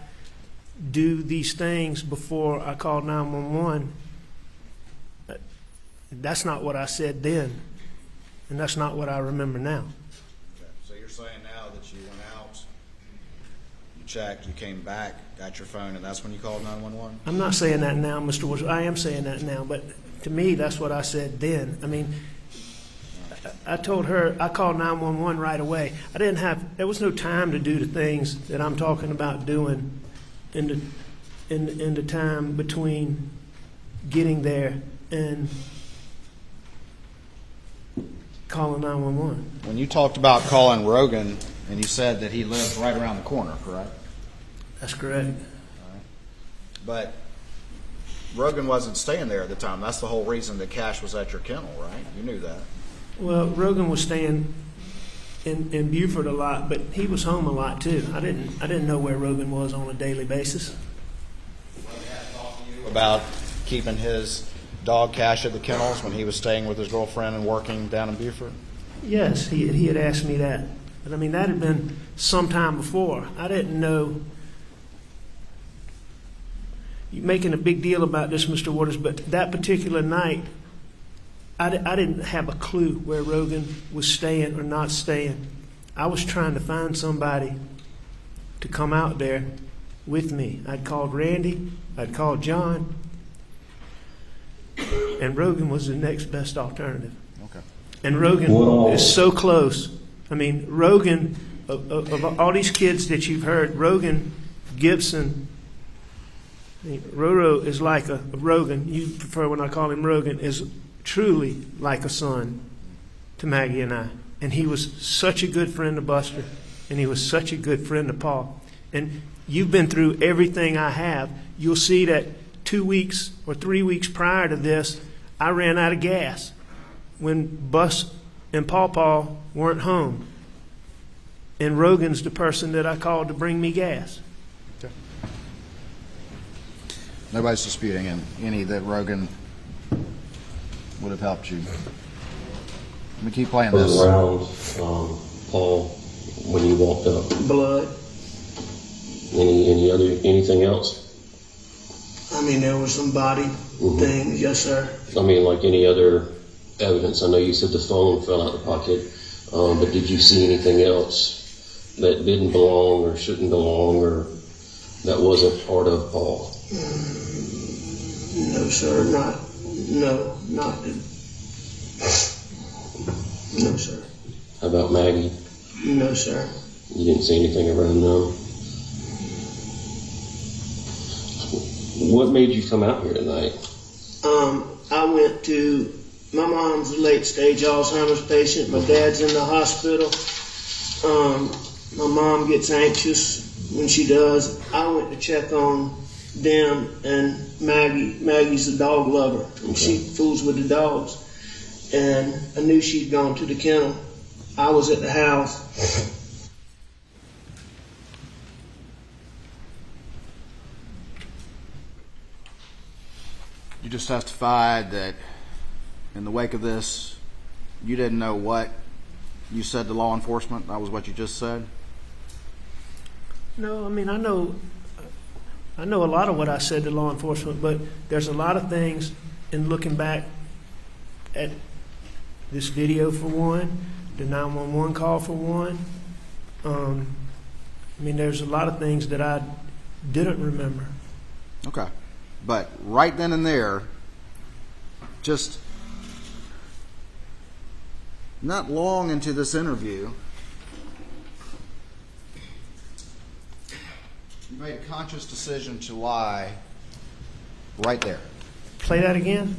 do these things before I called 911, that's not what I said then, and that's not what I remember now. Okay. So you're saying now that you went out, you checked, you came back, got your phone, and that's when you called 911? I'm not saying that now, Mr. Woods. I am saying that now, but to me, that's what I said then. I told her, I called 911 right away. There was no time to do the things that I'm talking about doing in the time between getting there and calling 911. When you talked about calling Rogan, and you said that he lived right around the corner, correct? That's correct. But Rogan wasn't staying there at the time. That's the whole reason that Cash was at your kennel, right? You knew that. Well, Rogan was staying in Buford a lot, but he was home a lot too. I didn't know where Rogan was on a daily basis. About keeping his dog Cash at the kennels when he was staying with his girlfriend and working down in Buford? Yes, he had asked me that. But that had been some time before. I didn't know. You're making a big deal about this, Mr. Waters, but that particular night, I didn't have a clue where Rogan was staying or not staying. I was trying to find somebody to come out there with me. I'd called Randy, I'd called John, and Rogan was the next best alternative. Okay. And Rogan is so close. Rogan, of all these kids that you've heard, Rogan, Gibson, Roro is like a Rogan. You prefer when I call him Rogan, is truly like a son to Maggie and I. And he was such a good friend to Buster, and he was such a good friend to Paul. And you've been through everything I have. You'll see that 2 weeks or 3 weeks prior to this, I ran out of gas when Bus and Paw weren't home. And Rogan's the person that I called to bring me gas. Okay. Nobody's disputing any that Rogan would have helped you. Let me keep playing Was this. around Paul when you walked up? Blood. Anything else? mean, there were some body things, yes, sir. I mean, like any other evidence. I know you said the phone fell out of the pocket, but did you see anything else that didn't belong or shouldn't belong or that wasn't part of Paul? No, sir, not. No, sir. How about Maggie? No, sir. You didn't see anything around them? What made you come out here tonight? I went to, my mom's a late stage Alzheimer's patient. My dad's in the hospital. My mom gets anxious when she does. I went to check on them and Maggie. Maggie's a dog lover. And she fools with the dogs. And I knew she'd gone to the kennel. I was at the house. You just testified that in the wake of this, you didn't know what you said to law enforcement. That was what you just said? No, I mean, I know a lot of what I said to law enforcement, but there's a lot of things in looking back at this video for one, the 911 call for one. I mean, there's a lot of things that I didn't remember. Okay. But right then and there, just not long into this interview, you made a conscious decision to lie right there. Play that again?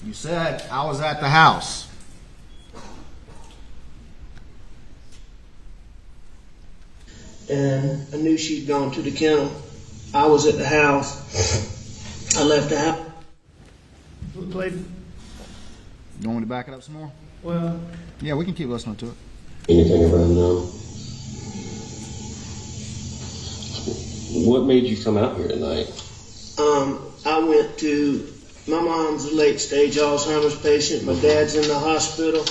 You said, I was at the house. And I knew she'd gone to the kennel. I was at the house. I left the house. Play. You want me to back it up some more? Well, Yeah, we can keep listening to it. Anything around them? What made you come out here tonight? I went to, my mom's a late stage Alzheimer's patient. My dad's in the hospital.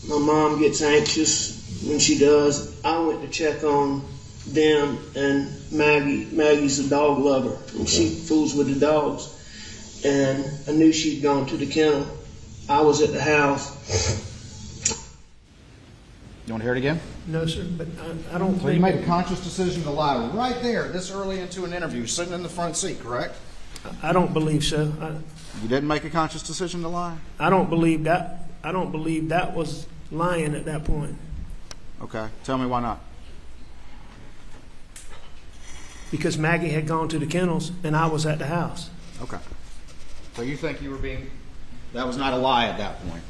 My mom gets anxious when she does. I went to check on them and Maggie. Maggie's a dog lover. And she fools with the dogs. And I knew she'd gone to the kennel. I was at the house. You want to hear it again? no, sir, but I don't So you think. made a conscious decision to lie right there, this early into an interview, sitting in the front seat, correct? I don't believe so. You didn't make a conscious decision to lie? I don't believe that. I don't believe that was lying at that point. Okay. Tell me why not. Because Maggie had gone to the kennels and I was at the house. Okay. So you think you were being, that was not a lie at that point?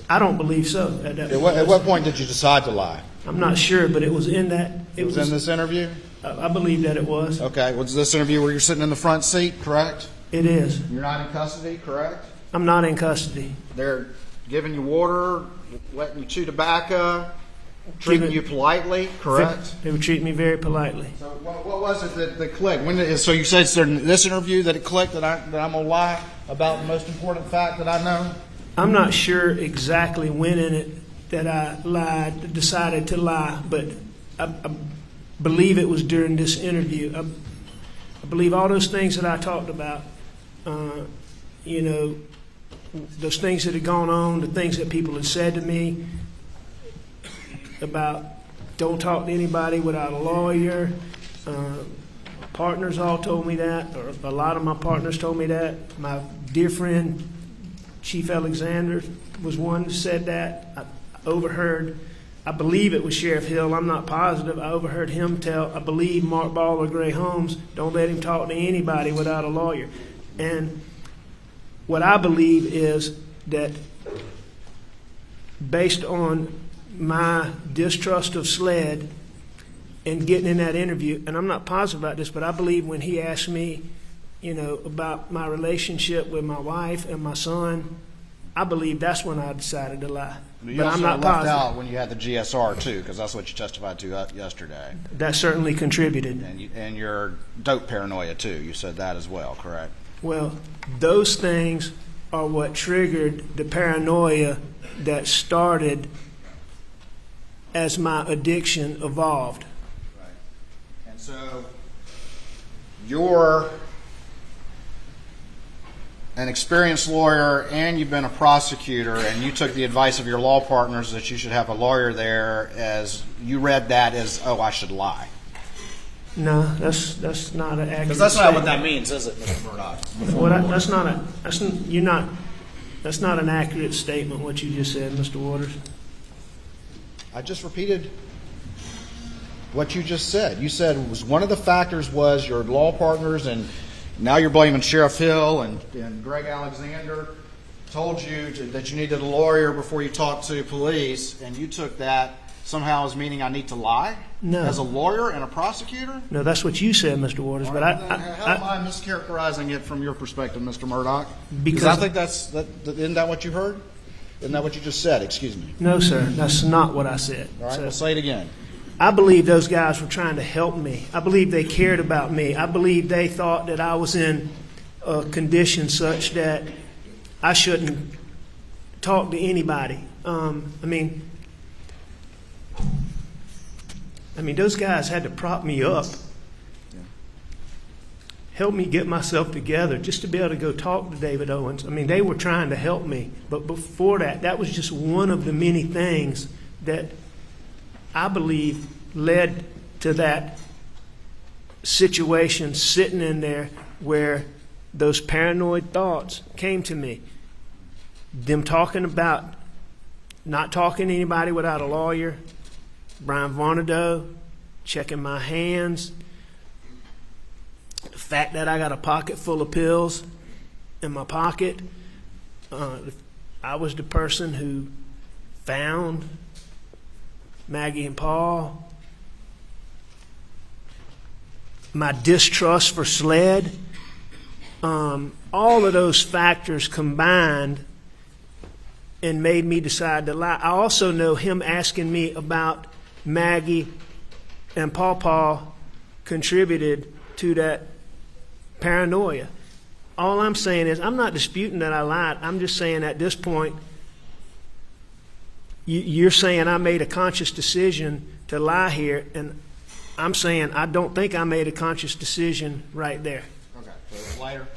I don't believe so at that point. At what point did you decide to lie? I'm not sure, but it was in that. It was in this interview? I believe that it was. Okay. Was this interview where you're sitting in the front seat, correct? It is. You're not in custody, correct? I'm not in custody. They're giving you water, letting you chew tobacco, treating you politely, correct? They were treating me very politely. So what was it that clicked? So you said in this interview that it clicked that I'm going to lie about the most important fact that I know? I'm not sure exactly when in it that I lied, decided to lie, but I believe it was during this interview. I believe all those things that I talked about, those things that had gone on, the things that people had said to me about don't talk to anybody without a lawyer. Partners all told me that, or a lot of my partners told me that. My dear friend, Chief Alexander, was one that said that. I overheard, I believe it was Sheriff Hill, I'm not positive, I overheard him tell, I believe Mark Ball or Gray Holmes, don't let him talk to anybody without a lawyer. And what I believe is that based on my distrust of SLED and getting in that interview, and I'm not positive about this, but I believe when he asked me, about my relationship with my wife and my son, I believe that's when I decided to lie. But I'm not left out when you had the GSR too, because that's what you testified to yesterday. That certainly contributed. And your dope paranoia too. You said that as well, correct? Well, those things are what triggered the paranoia that started as my addiction evolved. Right. And so you're an experienced lawyer and you've been a prosecutor, and you took the advice of your law partners that you should have a lawyer there, as you read that as, oh, I should lie. No, that's not an accurate. Because that's not what statement. that means, is it, Mr. Murdoch? That's not an accurate statement, what you just said, Mr. Waters. I just repeated what you just said. You said it was one of the factors was your law partners, and now you're blaming Sheriff Hill and Greg Alexander told you that you needed a lawyer before you talked to police, and you took that somehow as meaning I need to lie? No. As a lawyer and a prosecutor? No, that's what you said, Mr. Waters. But How am I mischaracterizing it from your perspective, Mr. Murdoch? Because I think isn't that what you heard? Isn't that what you just said? Excuse me. no, sir, that's not what I said. All right, So, well, say it again. I believe those guys were trying to help me. I believe they cared about me. I believe they thought that I was in a condition such that I shouldn't talk to anybody. I mean, those guys had to prop me up, help me get myself together just to be able to go talk to David Owens. I mean, they were trying to help me. But before that, that was just one of the many things that I believe led to that situation sitting in there where those paranoid thoughts came to me. Them talking about not talking to anybody without a lawyer, Brian Varnado, checking my hands, the fact that I got a pocket full of pills in my pocket. I was the person who found Maggie and Paul. My distrust for SLED. All of those factors combined and made me decide to lie. I also know him asking me about Maggie and Paw contributed to that paranoia. All I'm saying is, I'm not disputing that I lied. I'm just saying at this point, you're saying I made a conscious decision to lie here, and I'm saying I don't think I made a conscious decision right there. Okay, so it's later.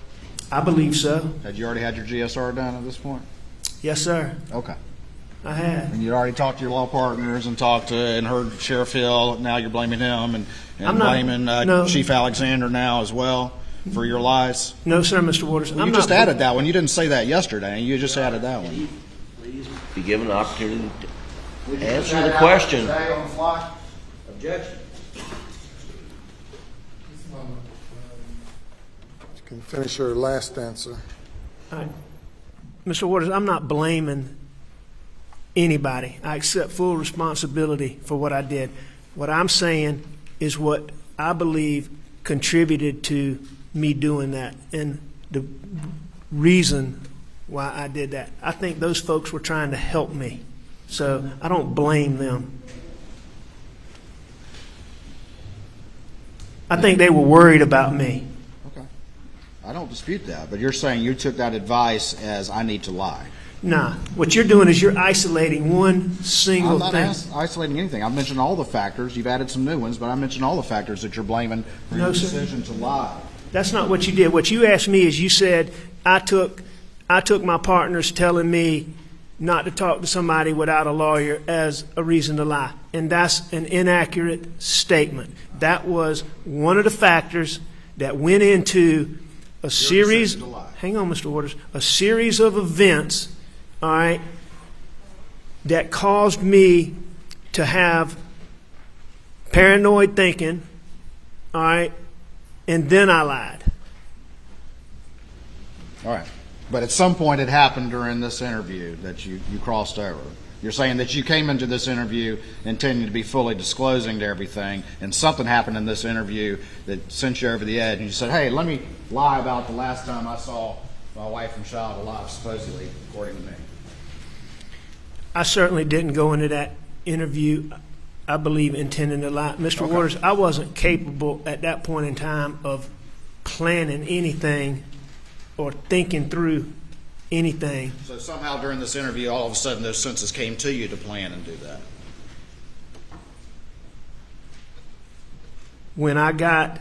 I believe so. Had you already had your GSR done at this point? Yes, sir. Okay. I had. And you'd already talked to your law partners and heard Sheriff Hill. Now you're blaming him and I'm not- blaming no. Chief Alexander now as well for your lies. No, sir, Mr. Waters. You just added that one. You didn't say that yesterday. You just added that one. Please be given an opportunity to answer the question. Objection. You can finish your last answer. All right. Mr. Waters, I'm not blaming anybody. I accept full responsibility for what I did. What I'm saying is what I believe contributed to me doing that and the reason why I did that. I think those folks were trying to help me, so I don't blame them. I think they were worried about me. Okay. I don't dispute that, but you're saying you took that advice as I need to lie. Nah, what you're doing is you're isolating one single I'm thing. not isolating anything. I've mentioned all the factors. You've added some new ones, but I mentioned all the factors that you're blaming for No, your sir. decision to lie. That's not what you did. What you asked me is you said I took my partners telling me not to talk to somebody without a lawyer as a reason to lie. And that's an inaccurate statement. That was one of the factors that went into a series, decision to lie. hang on, Mr. Waters, a series of events, all right, that caused me to have paranoid thinking, all right, and then I lied. All right. But at some point it happened during this interview that you crossed over. You're saying that you came into this interview intending to be fully disclosing to everything, and something happened in this interview that sent you over the edge, and you said, hey, let me lie about the last time I saw my wife and child alive, supposedly, according to me. I certainly didn't go into that interview, I believe, intending to lie. Mr. Okay. Waters, I wasn't capable at that point in time of planning anything or thinking through anything. So somehow during this interview, all of a sudden those senses came to you to plan and do that. When I got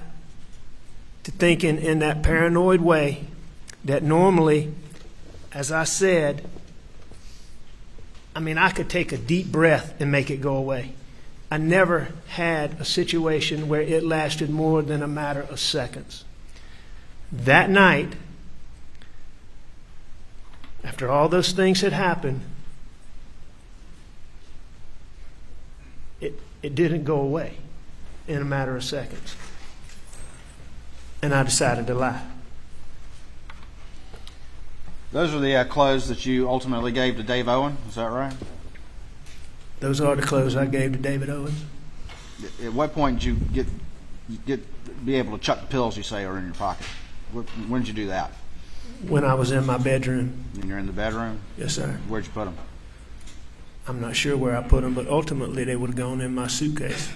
to thinking in that paranoid way that normally, as I said, I mean, I could take a deep breath and make it go away. I never had a situation where it lasted more than a matter of seconds. That night, after all those things had happened, it didn't go away in a matter of seconds. And I decided to lie. Those are the clothes that you ultimately gave to Dave Owen. Is that right? Those are the clothes I gave to David Owens. At what point did you be able to chuck the pills you say are in your pocket? When did you do that? When I was in my bedroom. When you're in the bedroom? Yes, sir. Where'd you put them? I'm not sure where I put them, but ultimately they would have gone in my suitcase.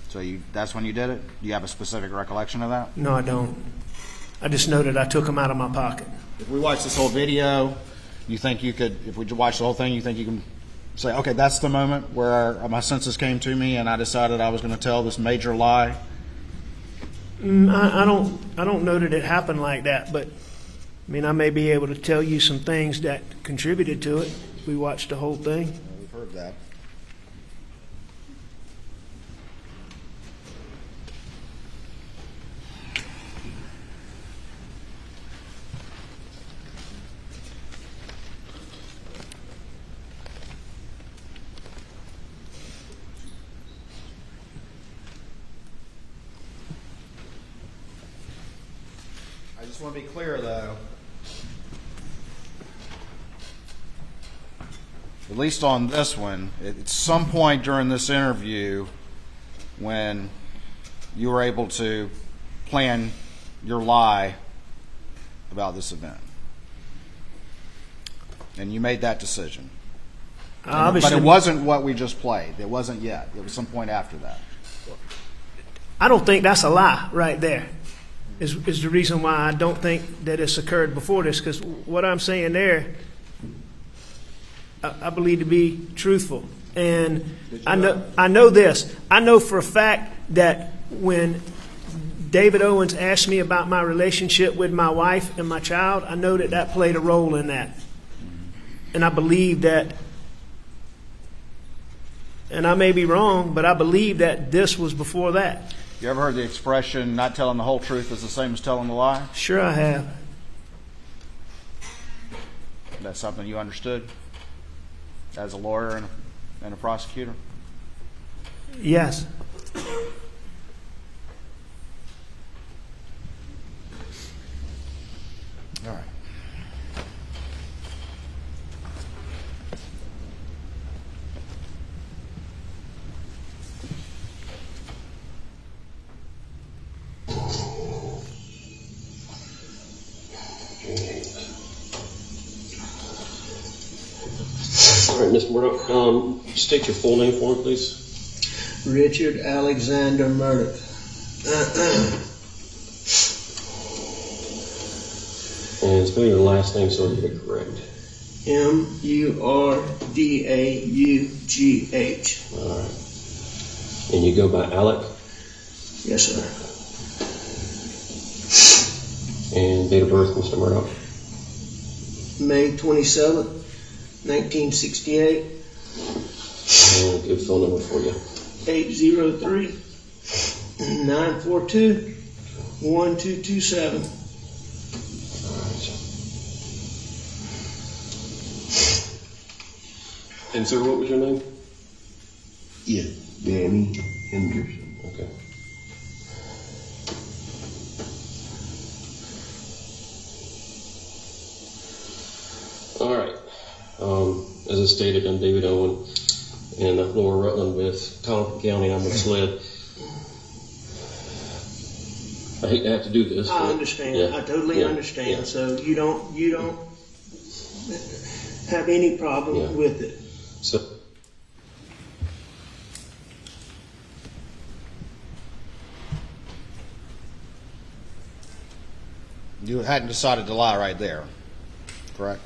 So that's when you did it? Do you have a specific recollection of that? No, I don't. I just know that I took them out of my pocket. If we watch this whole video, you think you could, if we watch the whole thing, you think you can say, okay, that's the moment where my senses came to me and I decided I was going to tell this major lie? I don't know that it happened like that, but I mean, I may be able to tell you some things that contributed to it. If we watched the whole thing. We've heard that. I just want to be clear, though. At least on this one, at some point during this interview, when you were able to plan your lie about this event, and you made that decision. Obviously, but it wasn't what we just played. It wasn't yet. It was some point after that. I don't think that's a lie right there. Is the reason why I don't think that it's occurred before this, because what I'm saying there, I believe to be truthful. And I know this. I know for a fact that when David Owens asked me about my relationship with my wife and my child, I know that that played a role in that. And I believe that, and I may be wrong, but I believe that this was before that. You ever heard the expression, not telling the whole truth is the same as telling the lie? Sure I have. That's something you understood as a lawyer and a prosecutor? Yes. All right. All right, Mr. Murdoch, state your full name for me, please. Richard Alexander Murdoch. And spell your last name so I get it correct. Murdaughh. All right. And you go by Alec? Yes, sir. And date of birth, Mr. Murdoch? May 27th, 1968. And a good phone number for you. 803-942-1227. All right. And sir, what was your name? Yeah, Danny Henderson. Okay. All right. As I stated, I'm David Owen in Lower Rutland with Colleton County. I'm with SLED. I hate to have to do this. I but- understand. yeah, I totally yeah, understand. yeah. So you don't have any problem Yeah. with it. So, You hadn't decided to lie right there, correct?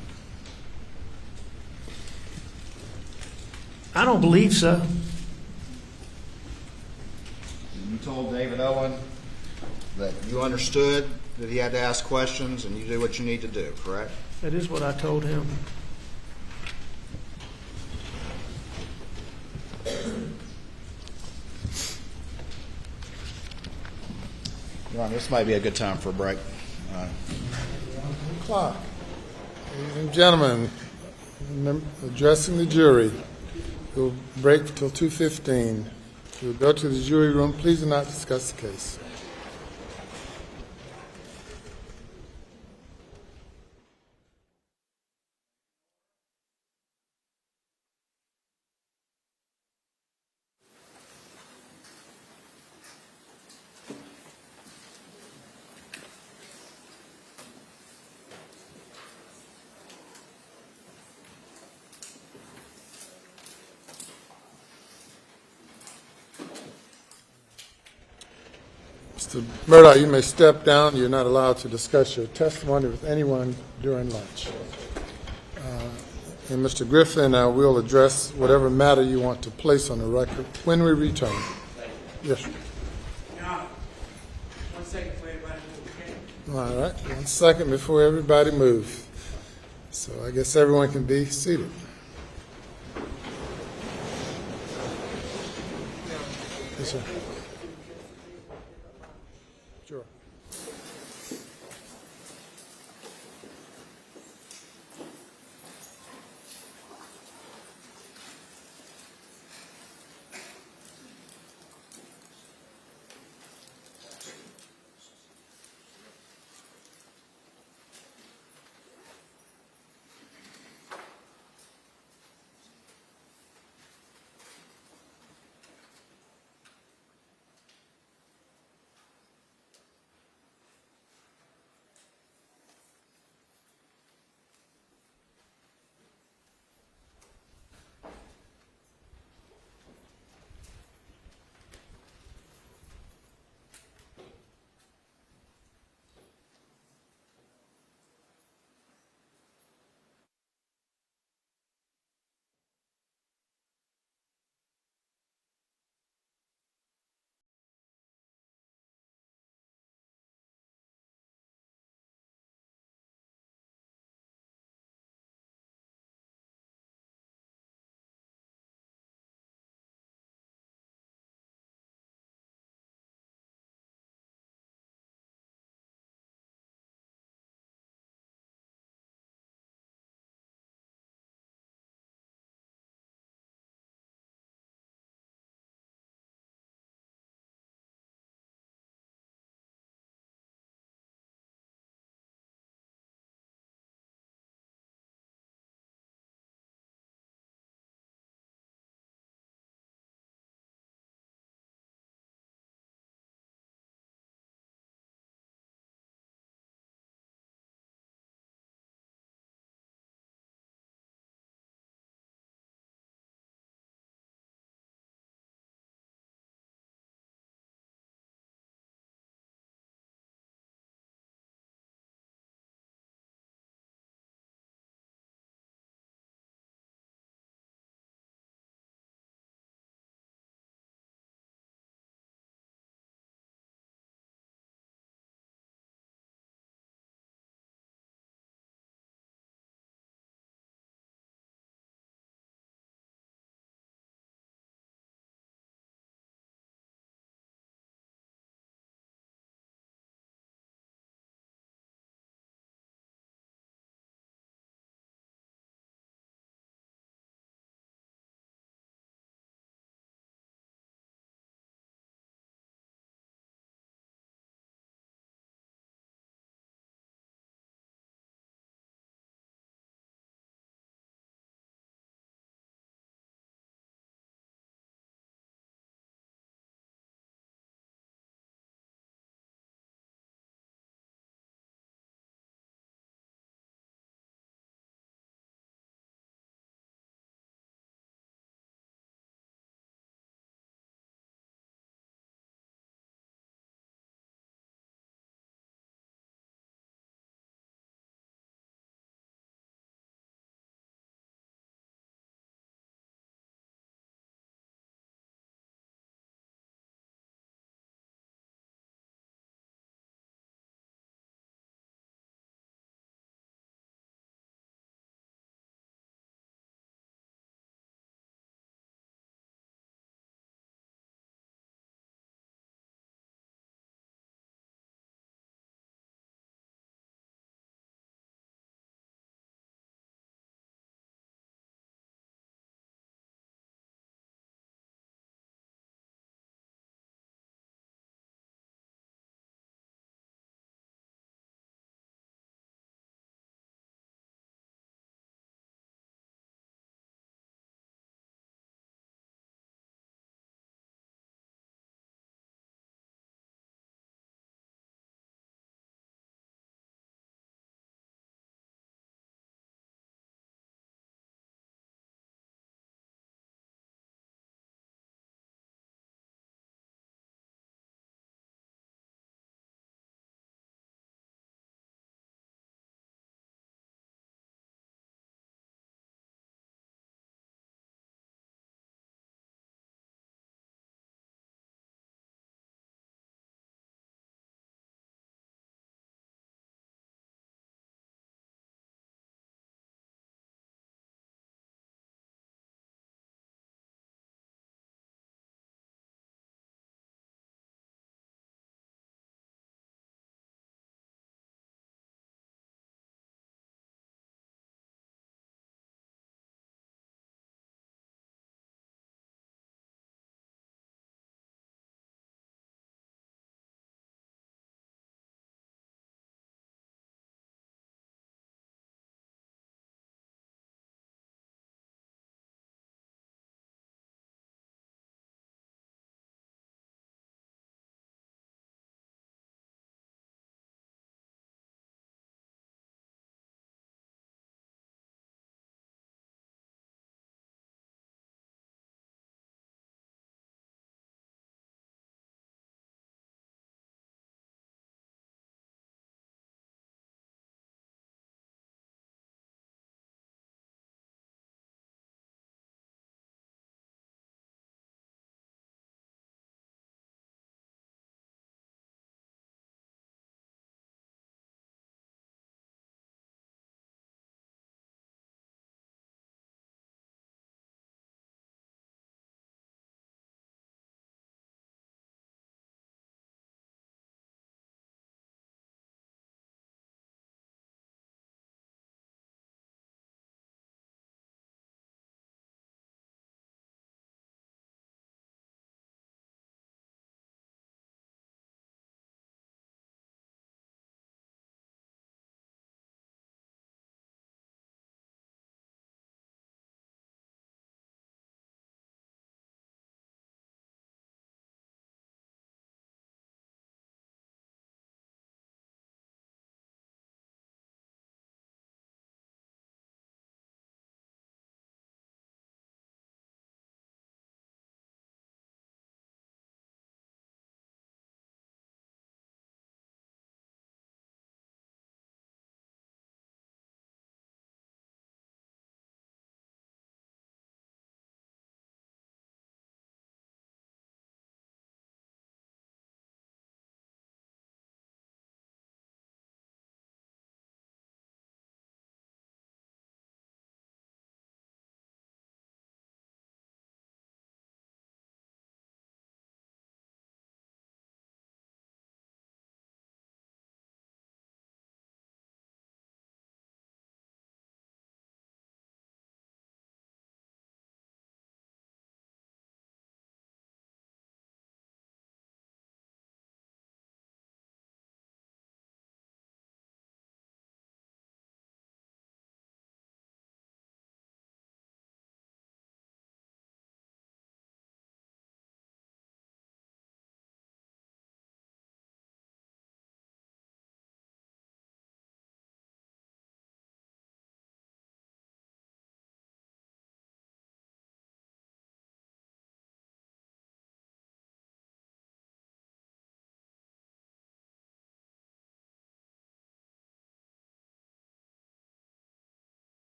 I don't believe so. You told David Owen that you understood that he had to ask questions, and you do what you need to do, correct? That is what I told him. Ron, this might be a good time for a break. Clock. Ladies and gentlemen, addressing the jury, we'll break till 2:15. We'll go to the jury room. Please do not discuss the case. Mr. Murdoch, you may step down. You're not allowed to discuss your testimony with anyone during lunch. And Mr. Griffin, we'll address whatever matter you want to place on the record when we return. Yes, sir. All right, 1 second before everybody moves. So I guess everyone can be seated. Yes, sir. Sure.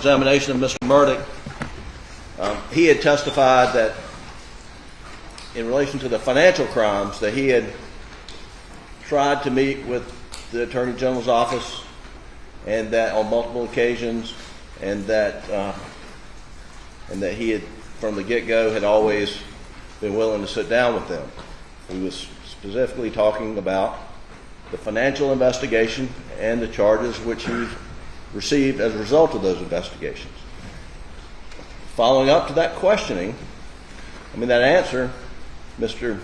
cross-examination of Mr. Murdock, he had testified that in relation to the financial crimes that he had tried to meet with the Attorney General's office, and that on multiple occasions, and that he had, from the get-go, had always been willing to sit down with them. He was specifically talking about the financial investigation and the charges which he received as a result of those investigations. Following up to that questioning, that answer, Mr.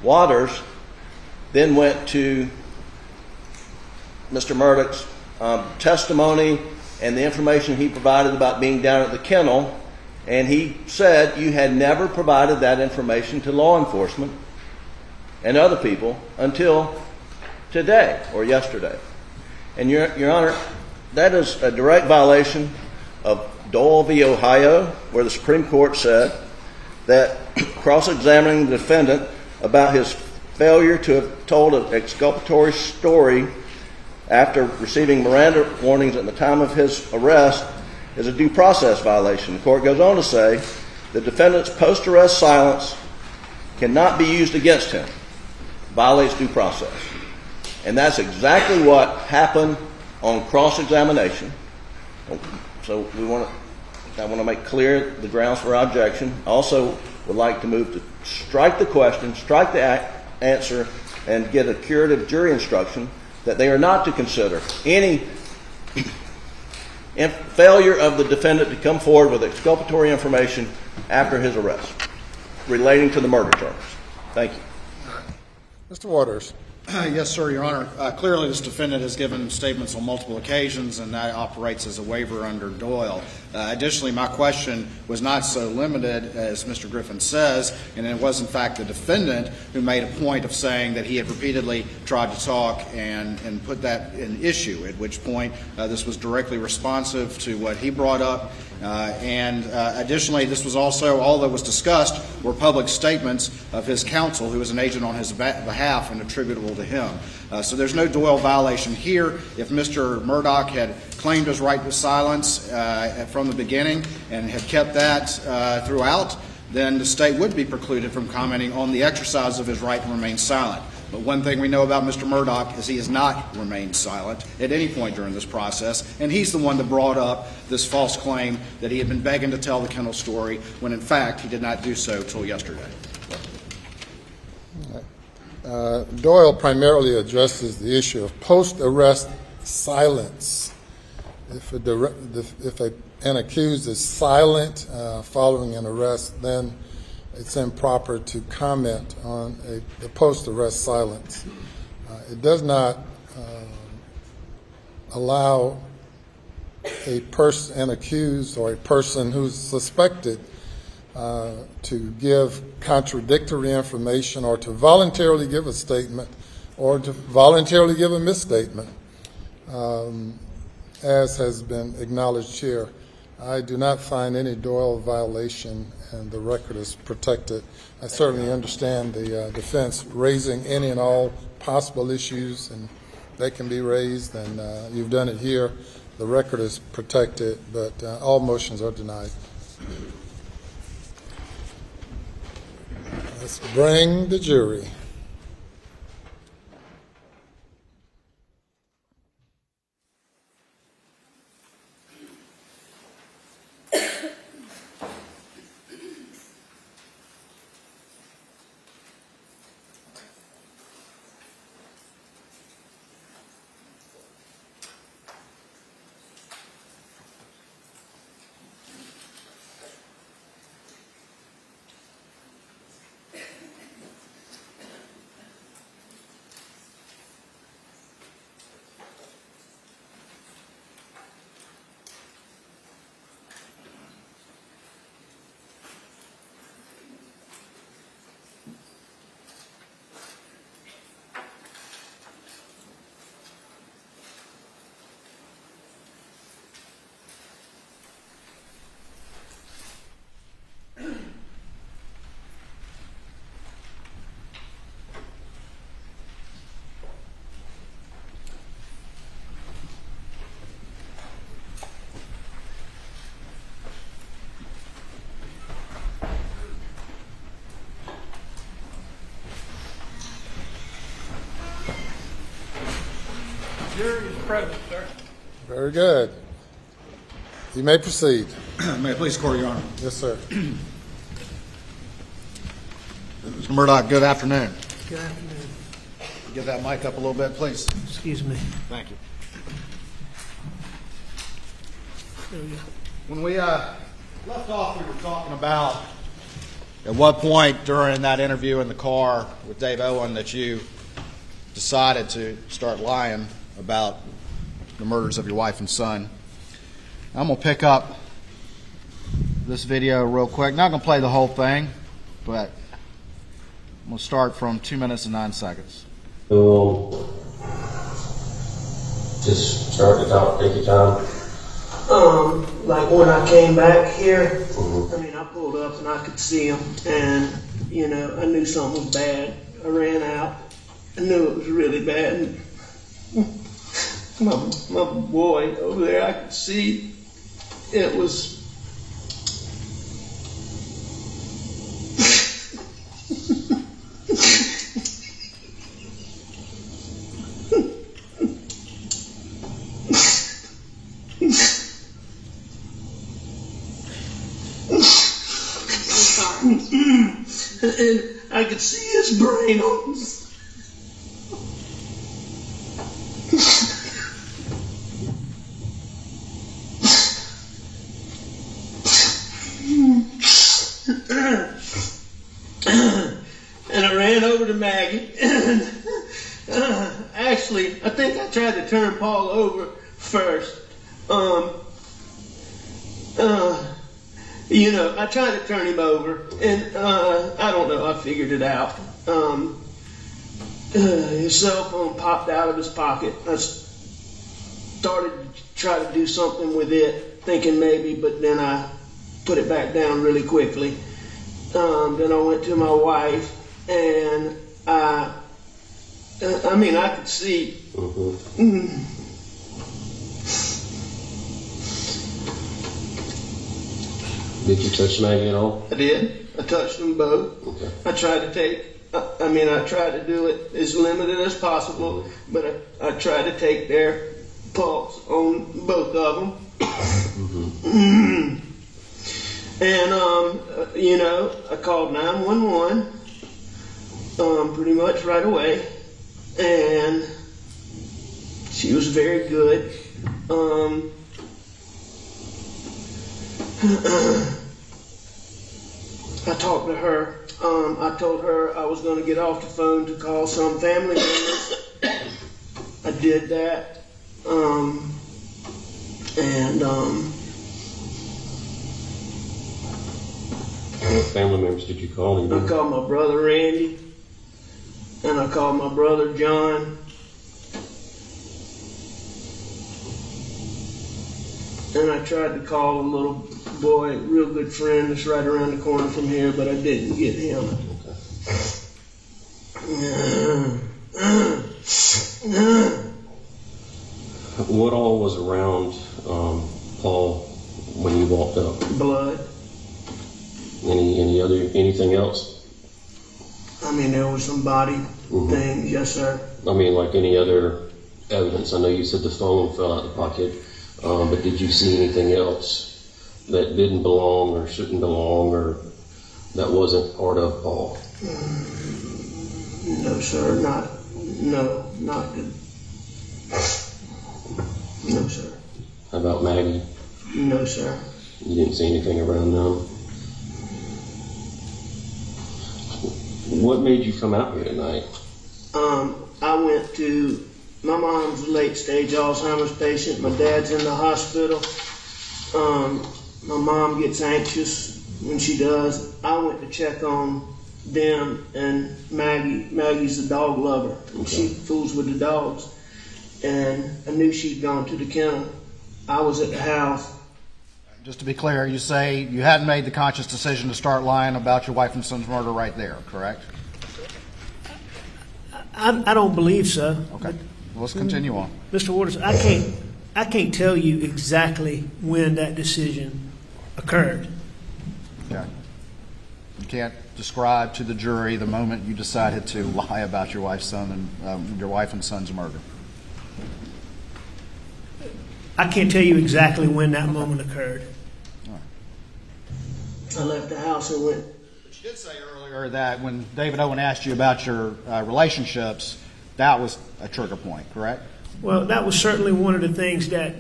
Waters then went to Mr. Murdock's testimony and the information he provided about being down at the kennel, and he said you had never provided that information to law enforcement and other people until today or yesterday. And Your Honor, that is a direct violation of Doyle v. Ohio, where the Supreme Court said that cross-examining the defendant about his failure to have told an exculpatory story after receiving Miranda warnings at the time of his arrest is a due process violation. The court goes on to say the defendant's post-arrest silence cannot be used against him. Violates due process. And that's exactly what happened on cross-examination. So I want to make clear the grounds for our objection. Also would like to move to strike the question, strike the answer, and get a curative jury instruction that they are not to consider any failure of the defendant to come forward with exculpatory information after his arrest relating to the murder charges. Thank you. Mr. Waters. Yes, sir, Your Honor. Clearly, this defendant has given statements on multiple occasions, and that operates as a waiver under Doyle. Additionally, my question was not so limited, as Mr. Griffin says, and it was, in fact, the defendant who made a point of saying that he had repeatedly tried to talk and put that in issue, at which point this was directly responsive to what he brought up. Additionally, this was also, all that was discussed were public statements of his counsel, who was an agent on his behalf and attributable to him. So there's no Doyle violation here. If Mr. Murdock had claimed his right to silence from the beginning and had kept that throughout, then the state would be precluded from commenting on the exercise of his right to remain silent. But one thing we know about Mr. Murdock is he has not remained silent at any point during this process, and he's the one that brought up this false claim that he had been begging to tell the kennel story when, in fact, he did not do so until yesterday. Doyle primarily addresses the issue of post-arrest silence. If an accused is silent following an arrest, then it's improper to comment on the post-arrest silence. It does not allow an accused or a person who's suspected to give contradictory information or to voluntarily give a statement or to voluntarily give a misstatement, as has been acknowledged here. I do not find any Doyle violation, and the record is protected. I certainly understand the defense raising any and all possible issues, and they can be raised, and you've done it here. The record is protected, but all motions are denied. Let's bring the jury. jury is present, sir. Very good. You may proceed. May it please the court, Your Honor. Yes, sir. Mr. Murdoch, good afternoon. Good afternoon. Give that mic up a little bit, please. Excuse me. Thank you. There we go. When we left off, we were talking about at what point during that interview in the car with Dave Owen that you decided to start lying about the murders of your wife and son. I'm going to pick up this video real quick. Not going to play the whole thing, but I'm going to start from 2 minutes and 9 seconds. Just start to talk, take your time. Like when I came back here, I mean, I pulled up and I could see him, and you know, I knew something was bad. I ran out. I knew it was really bad. And my boy over there, I could see it was. And I could see his brain on. And I ran over to Maggie. And actually, I think I tried to turn Paul over first. You know, I tried to turn him over, and I don't know, I figured it out. His cell phone popped out of his pocket. I started to try to do something with it, thinking maybe, but then I put it back down really quickly. Then I went to my wife, and I mean, I could see. Did you touch Maggie at all? I did. I touched them both. Okay. I tried to take, I tried to do it as limited as possible, but I tried to take their pulse on both of them. And, you know, I called 911 pretty much right away, and she was very good. I talked to her. I told her I was going to get off the phone to call some family members. I did that. What family members did you call? I called my brother Randy, and I called my brother John. And I tried to call a little boy, real good friend that's right around the corner from here, but I didn't get him. What all was around Paul when you walked up? Blood. Anything else? I mean, there was some body things, yes, sir. I mean, like any other evidence? I know you said the phone fell out of the pocket, but did you see anything else that didn't belong or shouldn't belong or that wasn't part of Paul? No, sir, not good. No, sir. How about Maggie? No, sir. You didn't see anything around them? What made you come out here tonight? I went to, my mom's a late stage Alzheimer's patient. My dad's in the hospital. My mom gets anxious when she does. I went to check on them and Maggie. Maggie's a dog lover. And she fools with the dogs. And I knew she'd gone to the kennel. I was at the house. Just to be clear, you say you hadn't made the conscious decision to start lying about your wife and son's murder right there, correct? I don't believe so. Okay. Let's continue on. Mr. Waters, I can't tell you exactly when that decision occurred. Okay. You can't describe to the jury the moment you decided to lie about your wife and son's murder. I can't tell you exactly when that moment occurred. I left the house and went. But you did say earlier that when David Owen asked you about your relationships, that was a trigger point, correct? Well, that was certainly one of the things that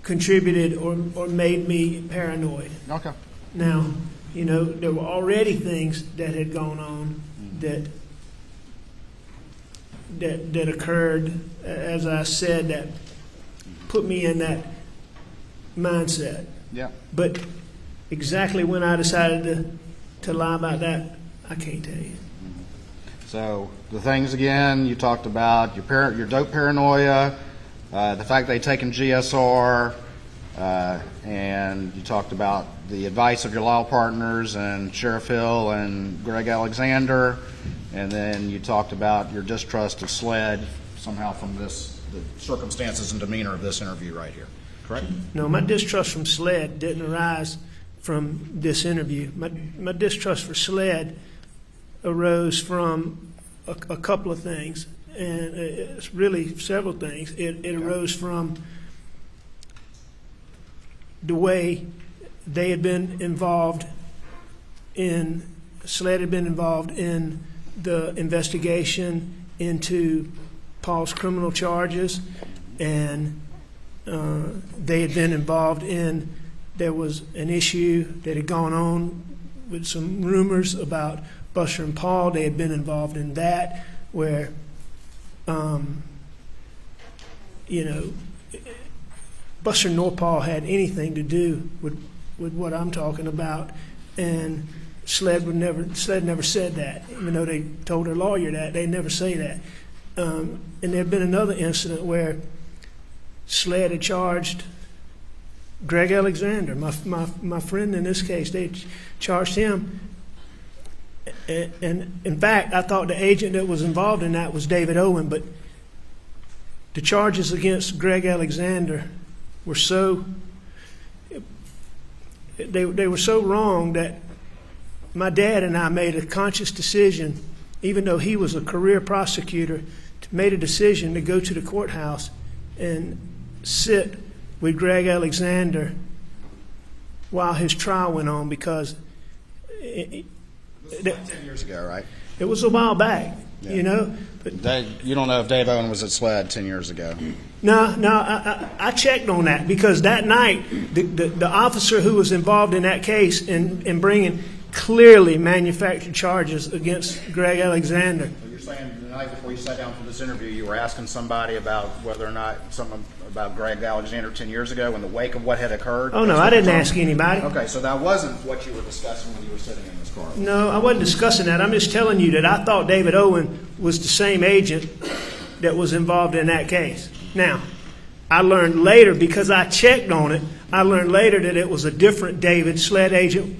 contributed or made me paranoid. Okay. Now, you know, there were already things that had gone on that occurred, as I said, that put me in that mindset. Yeah. But exactly when I decided to lie about that, I can't tell you. So the things again you talked about, your dope paranoia, the fact they'd taken GSR, and you talked about the advice of your law partners and Sheriff Hill and Greg Alexander, and then you talked about your distrust of SLED somehow from the circumstances and demeanor of this interview right here, correct? No, my distrust from SLED didn't arise from this interview. My distrust for SLED arose from a couple of things, and it's really several things. It arose from the way they had been involved in, SLED had been involved in the investigation into Paul's criminal charges, and they had been involved in, there was an issue that had gone on with some rumors about Buster and Paul. They had been involved in that, where, you know, Buster nor Paul had anything to do with what I'm talking about, and SLED never said that, even though they told their lawyer that. They never say that. And there had been another incident where SLED had charged Greg Alexander, my friend in this case. They charged him, and in fact, I thought the agent that was involved in that was David Owen, but the charges against Greg Alexander were so, they were so wrong that my dad and I made a conscious decision, even though he was a career prosecutor, made a decision to go to the courthouse and sit with Greg Alexander while his trial went on, because This was like 10 years ago, right? it was a while back, Yeah. you know. But You don't know if Dave Owen was at SLED 10 years ago. no, I checked on that, because that night the officer who was involved in that case in bringing clearly manufactured charges against Greg Alexander. So you're saying the night before you sat down for this interview, you were asking somebody about whether or not something about Greg Alexander 10 years ago in the wake of what had occurred? Oh, no, I didn't ask anybody. Okay, so that wasn't what you were discussing when you were sitting in this car. No, I wasn't discussing that. I'm just telling you that I thought David Owen was the same agent that was involved in that case. Now, I learned later, because I checked on it, I learned later that it was a different David, SLED agent,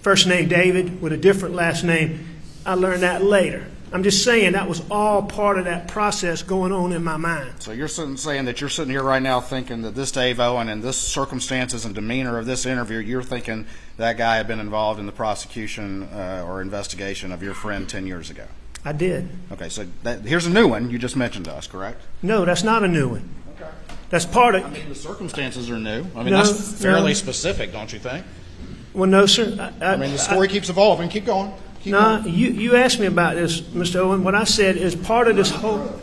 first name David with a different last name. I learned that later. I'm just saying that was all part of that process going on in my mind. So you're saying that you're sitting here right now thinking that this Dave Owen and this circumstances and demeanor of this interview, you're thinking that guy had been involved in the prosecution or investigation of your friend 10 years ago. I did. Okay, so here's a new one you just mentioned to us, correct? No, that's not a new one. Okay. That's part of. I mean, the circumstances are new. I mean, No, that's fairly no. specific, don't you think? Well, no, sir. I mean, the story keeps evolving. Keep going. No, you asked me about this, Mr. Owen. What I said is part of this whole,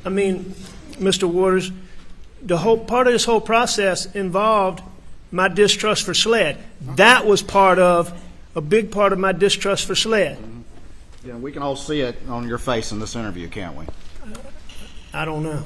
I mean, Mr. Waters, part of this whole process involved my distrust for SLED. That was a big part of my distrust for SLED. Yeah, we can all see it on your face in this interview, can't we? I don't know.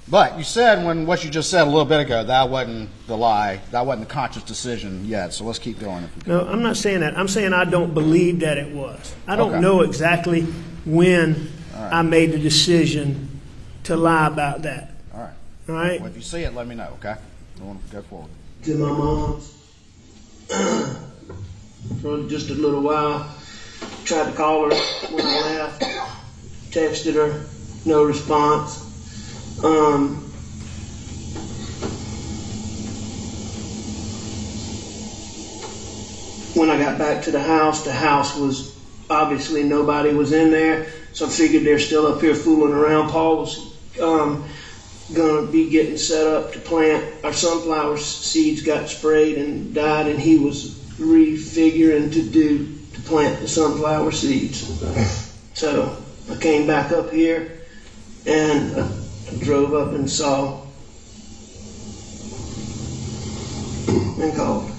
But you said what you just said a little bit ago, that wasn't the lie, that wasn't the conscious decision yet, so let's keep going. No, I'm not saying that. I'm saying I don't believe that it was. I don't Okay. know exactly when I made the decision to lie about that. All right. All right? Well, if you see it, let me know, okay? I want to go forward. To my mom's for just a little while. Tried to call her when I left. Texted her, no response. When I got back to the house was obviously nobody was in there, so I figured they're still up here fooling around. Paul was gonna be getting set up to plant. Our sunflower seeds got sprayed and died, and he was refiguring to plant the sunflower seeds. So I came back up here and I drove up and saw and called.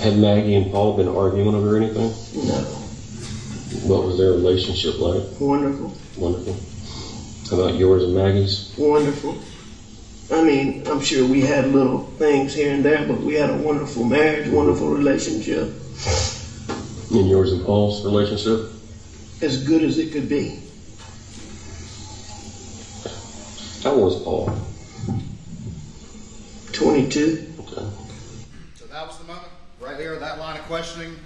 Had Maggie and Paul been arguing over anything? No. What was their relationship like? Wonderful. Wonderful. How about yours and Maggie's? Wonderful. I mean, I'm sure we had little things here and there, but we had a wonderful marriage, wonderful relationship. And yours and Paul's relationship? As good as it could be. How old was Paul? 22. Okay. So that was the moment, right there, that line of questioning,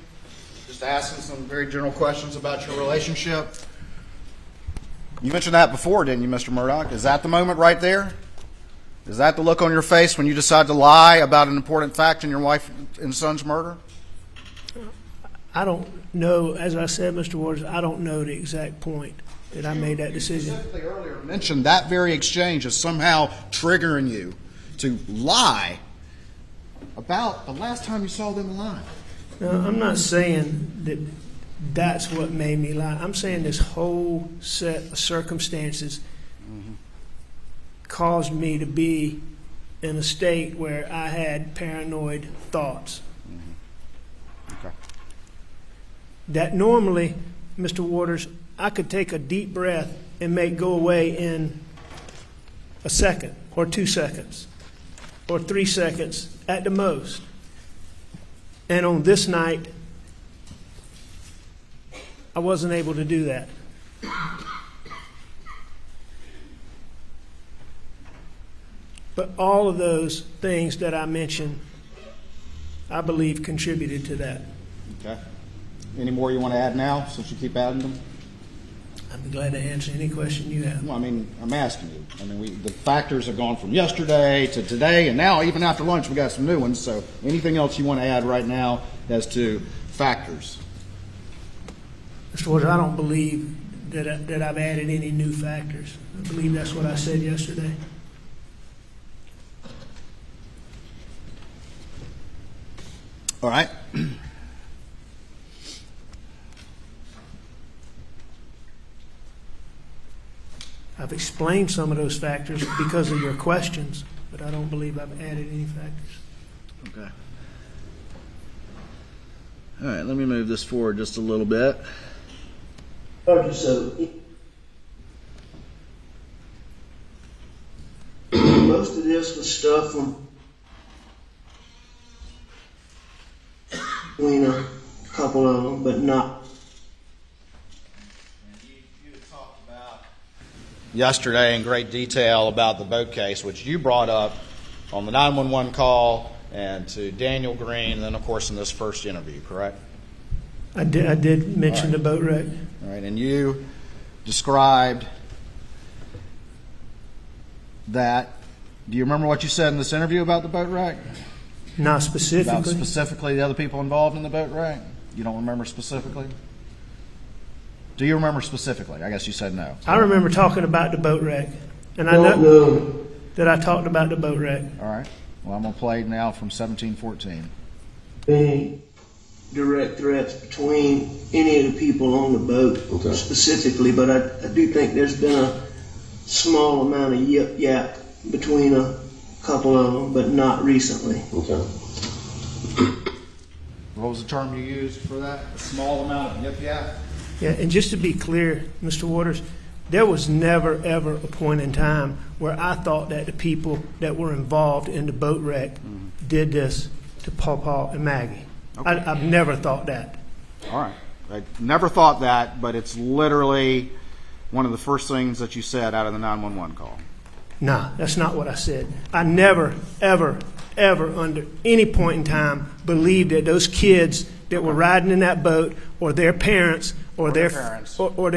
just asking some very general questions about your relationship. You mentioned that before, didn't you, Mr. Murdoch? Is that the moment right there? Is that the look on your face when you decide to lie about an important fact in your wife and son's murder? I don't know, as I said, Mr. Waters, I don't know the exact point that I made that decision. You specifically earlier mentioned that very exchange as somehow triggering you to lie about the last time you saw them alive. Now, I'm not saying that that's what made me lie. I'm saying this whole set of circumstances caused me to be in a state where I had paranoid thoughts. Okay. That normally, Mr. Waters, I could take a deep breath and make go away in a second or 2 seconds or 3 seconds at the most. And on this night, I wasn't able to do that. But all of those things that I mentioned, I believe contributed to that. Okay. Any more you want to add now, since you keep adding them? I'd be glad to answer any question you have. Well, I mean, I'm asking you. I mean, the factors have gone from yesterday to today, and now even after lunch we got some new ones. So anything else you want to add right now as to factors? Mr. Waters, I don't believe that I've added any new factors. I believe that's what I said yesterday. All right. I've explained some of those factors because of your questions, but I don't believe I've added any factors. Okay. All right, let me move this forward just a little bit. Okay, so most of this was stuff from between a couple of them, but not. You had talked about yesterday in great detail about the boat case, which you brought up on the 911 call and to Daniel Green, and then, of course, in this first interview, correct? I did mention the boat wreck. All right, and you described that. Do you remember what you said in this interview about the boat wreck? Not About specifically. specifically the other people involved in the boat wreck? You don't remember specifically? Do you remember specifically? I guess you said no. I remember talking about the boat wreck, and I Don't know know that I talked about the boat wreck. All right. Well, I'm going to play now from 1714. any direct threats between any of the people on the boat specifically, but I do think there's been a small amount of yip-yap between a couple of them, but not recently. Okay. What was the term you used for that? A small amount of yip-yap? Yeah, and just to be clear, Mr. Waters, there was never, ever a point in time where I thought that the people that were involved in the boat wreck did this to Paul and Maggie. Okay. I've never thought that. All right. I never thought that, but it's literally one of the first things that you said out of the 911 call. Nah, that's not what I said. I never, ever, ever under any point in time believed that those kids that were riding in that boat or their parents or their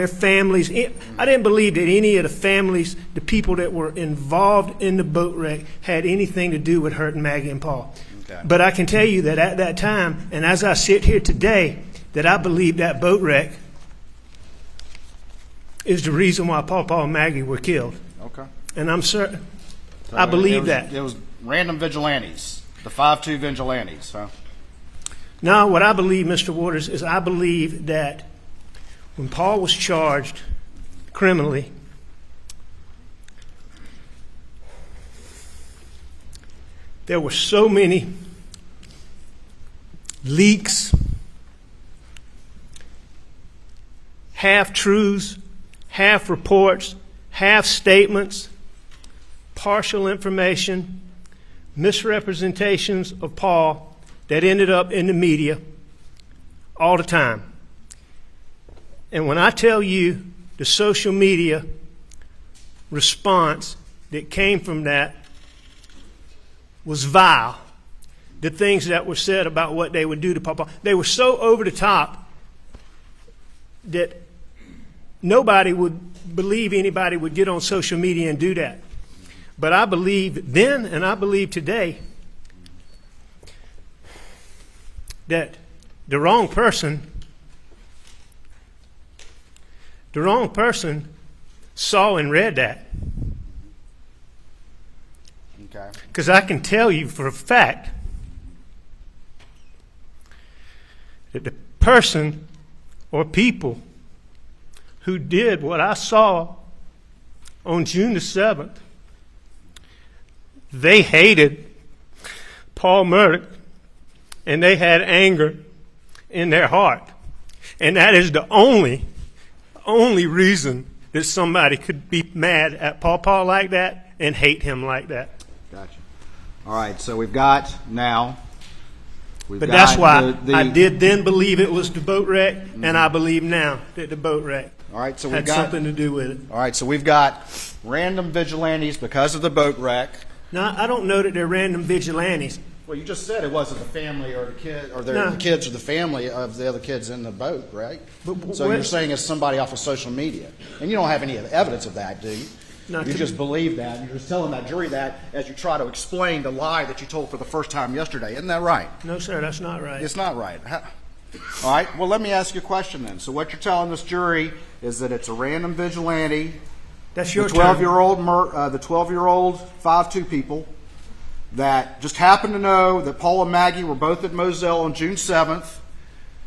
families, I didn't believe that any of the families, the people that were involved in the boat wreck had anything to do with hurting Maggie and Paul. Okay. But I can tell you that at that time, and as I sit here today, that I believe that boat wreck is the reason why Paul and Maggie were killed. Okay. And I'm certain. So I believe it was, that. It was random vigilantes, the 5-2 vigilantes, huh? Now, what I believe, Mr. Waters, is I believe that when Paul was charged criminally, there were so many leaks, half-truths, half-reports, half-statements, partial information, misrepresentations of Paul that ended up in the media all the time. And when I tell you the social media response that came from that was vile, the things that were said about what they would do to Paul, they were so over the top that nobody would believe anybody would get on social media and do that. But I believe then and I believe today that the wrong person saw and read that. Okay. Because I can tell you for a fact that the person or people who did what I saw on June the 7th, they hated Paul Murdock and they had anger in their heart. And that is the only reason that somebody could be mad at Paul like that and hate him like that. Gotcha. All right, so we've got now. But that's why I did then believe it was the boat wreck, and I believe now that the boat wreck all right, so we've had got something to do with it. All right, so we've got random vigilantes because of the boat wreck. Now, I don't know that they're random vigilantes. Well, you just said it wasn't the family or the kid, or No. the kids or the family of the other kids in the boat, right? But So what- you're saying it's somebody off of social media, and you don't have any evidence of that, do you? Not You to- just believe that. You're just telling that jury that as you try to explain the lie that you told for the first time yesterday. Isn't that right? No, sir, that's not right. It's not right. All right. Well, let me ask you a question then. So what you're telling this jury is that it's a random vigilante, That's your the term. 12-year-old 5-2 people that just happened to know that Paul and Maggie were both at Moselle on June 7th,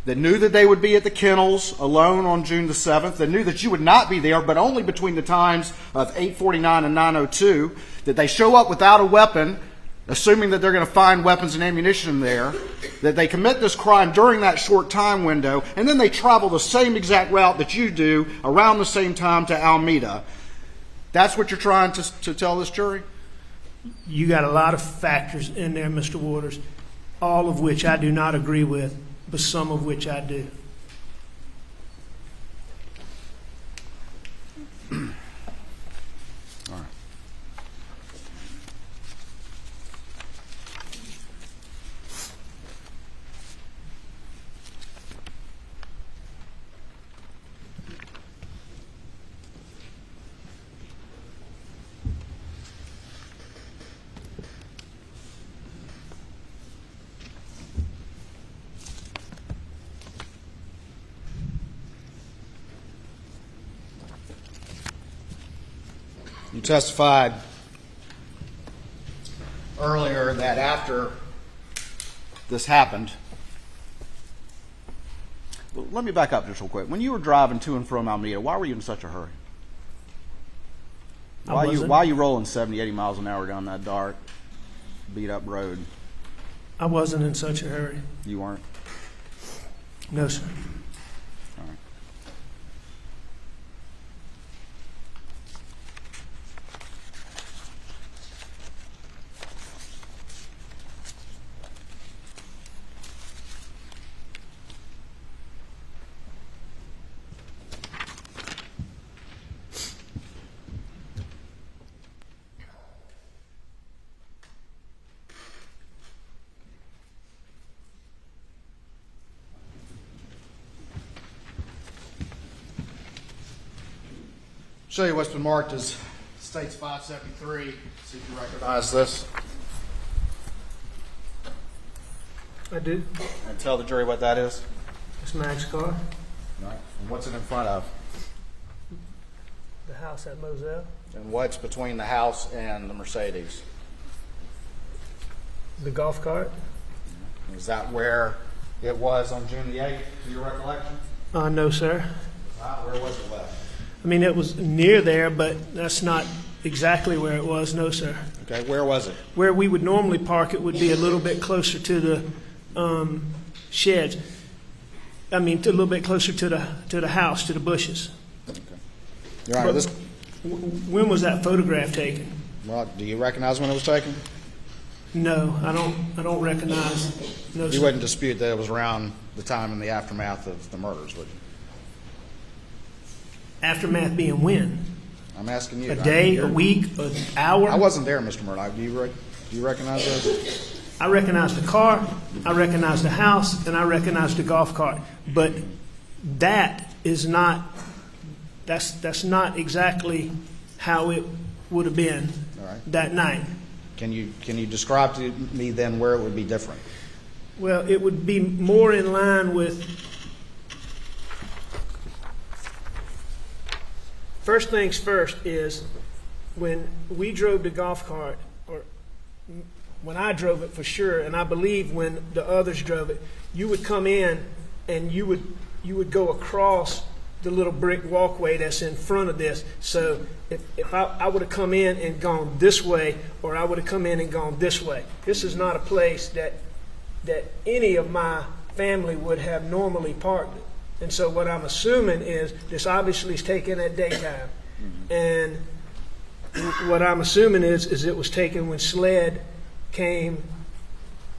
that knew that they would be at the kennels alone on June the 7th, that knew that you would not be there, but only between the times of 8:49 and 9:02, that they show up without a weapon, assuming that they're going to find weapons and ammunition there, that they commit this crime during that short time window, and then they travel the same exact route that you do around the same time to Alameda. That's what you're trying to tell this jury? You got a lot of factors in there, Mr. Waters, all of which I do not agree with, but some of which I do. All right. You testified earlier that after this happened, well, let me back up just real quick. When you were driving to and from Alameda, why were you in such a hurry? I wasn't. Why are you rolling 70, 80 miles an hour down that dark, beat-up road? I wasn't in such a hurry. You weren't? No, sir. All right. Show you what's been marked as States 573. See if you recognize this. I do. And tell the jury what that is. It's Mag's car, All right. And what's it in front of? the house at Moselle, And what's between the house and the Mercedes? the golf cart. Is that where it was on June the 8th, to your recollection? No, sir. Where was it left? I mean, it was near there, but that's not exactly where it was. No, sir. Okay, where was it? Where we would normally park it would be a little bit closer to the sheds. I mean, a little bit closer to the house, to the bushes. Your Honor, When was that photograph taken? well, do you recognize when it was taken? No, I don't recognize. No, You sir. wouldn't dispute that it was around the time in the aftermath of the murders, would you? Aftermath being when? I'm asking you. A day, a week, an hour? I wasn't there, Mr. Murdoch. Do you recognize those? I recognize the car, I recognize the house, and I recognize the golf cart. But that is not, that's not exactly how it would have been All right. that night. Can you describe to me then where it would be different? Well, it would be more in line with, first things first is when we drove the golf cart, or when I drove it for sure, and I believe when the others drove it, you would come in and you would go across the little brick walkway that's in front of this. So if I would have come in and gone this way, or I would have come in and gone this way. This is not a place that any of my family would have normally parked it. And so what I'm assuming is this obviously is taken at daytime. And what I'm assuming is it was taken when SLED came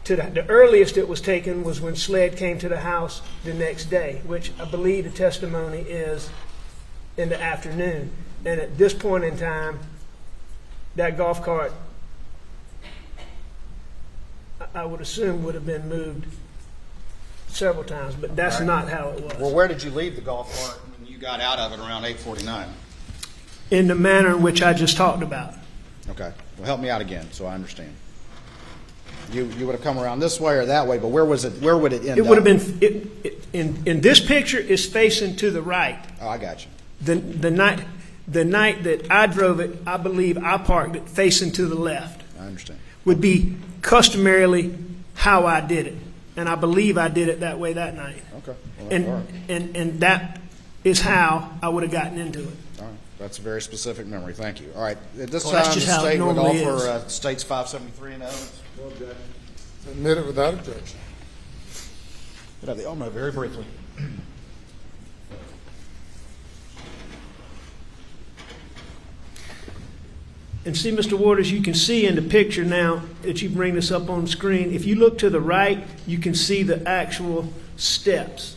to the earliest it was taken was when SLED came to the house the next day, which I believe the testimony is in the afternoon. And at this point in time, that golf cart, I would assume, would have been moved several times, but that's not how it was. Well, where did you leave the golf cart when you got out of it around 8:49? In the manner in which I just talked about. Okay. Well, help me out again so I understand. You would have come around this way or that way, but where was it? Where would it end It would up? have been, in this picture, is facing to the right. Oh, I got you. The night that I drove it, I believe I parked it facing to the left. I understand. Would be customarily how I did it. And I believe I did it that way that night. Okay. Well, all right. And that is how I would have gotten into it. All right. That's a very specific memory. Thank you. All right. At this Well, time, that's the just how it state would normally offer is. States 573 and evidence. Admit it without objection. Could I have the Elmo very briefly? And see, Mr. Waters, you can see in the picture now that you bring this up on the screen, if you look to the right, you can see the actual steps.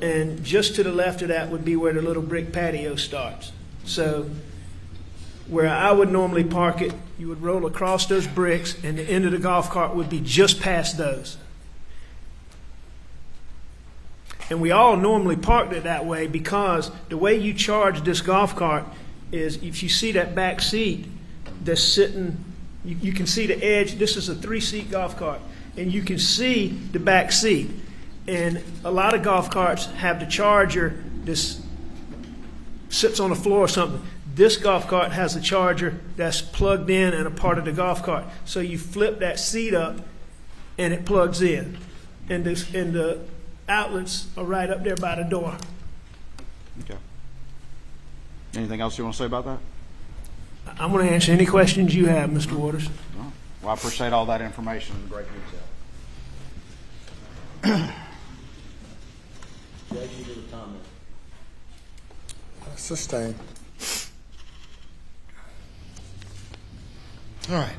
And just to the left of that would be where the little brick patio starts. So where I would normally park it, you would roll across those bricks and the end of the golf cart would be just past those. And we all normally parked it that way because the way you charge this golf cart is if you see that back seat that's sitting, you can see the edge. This is a 3-seat golf cart, and you can see the back seat. And a lot of golf carts have the charger that sits on the floor or something. This golf cart has a charger that's plugged in and a part of the golf cart. So you flip that seat up, and it plugs in. And the outlets are right up there by the door. Okay. Anything else you want to say about that? I'm going to answer any questions you have, Mr. Waters. No. Well, I appreciate all that information in great detail. Sustained. All right.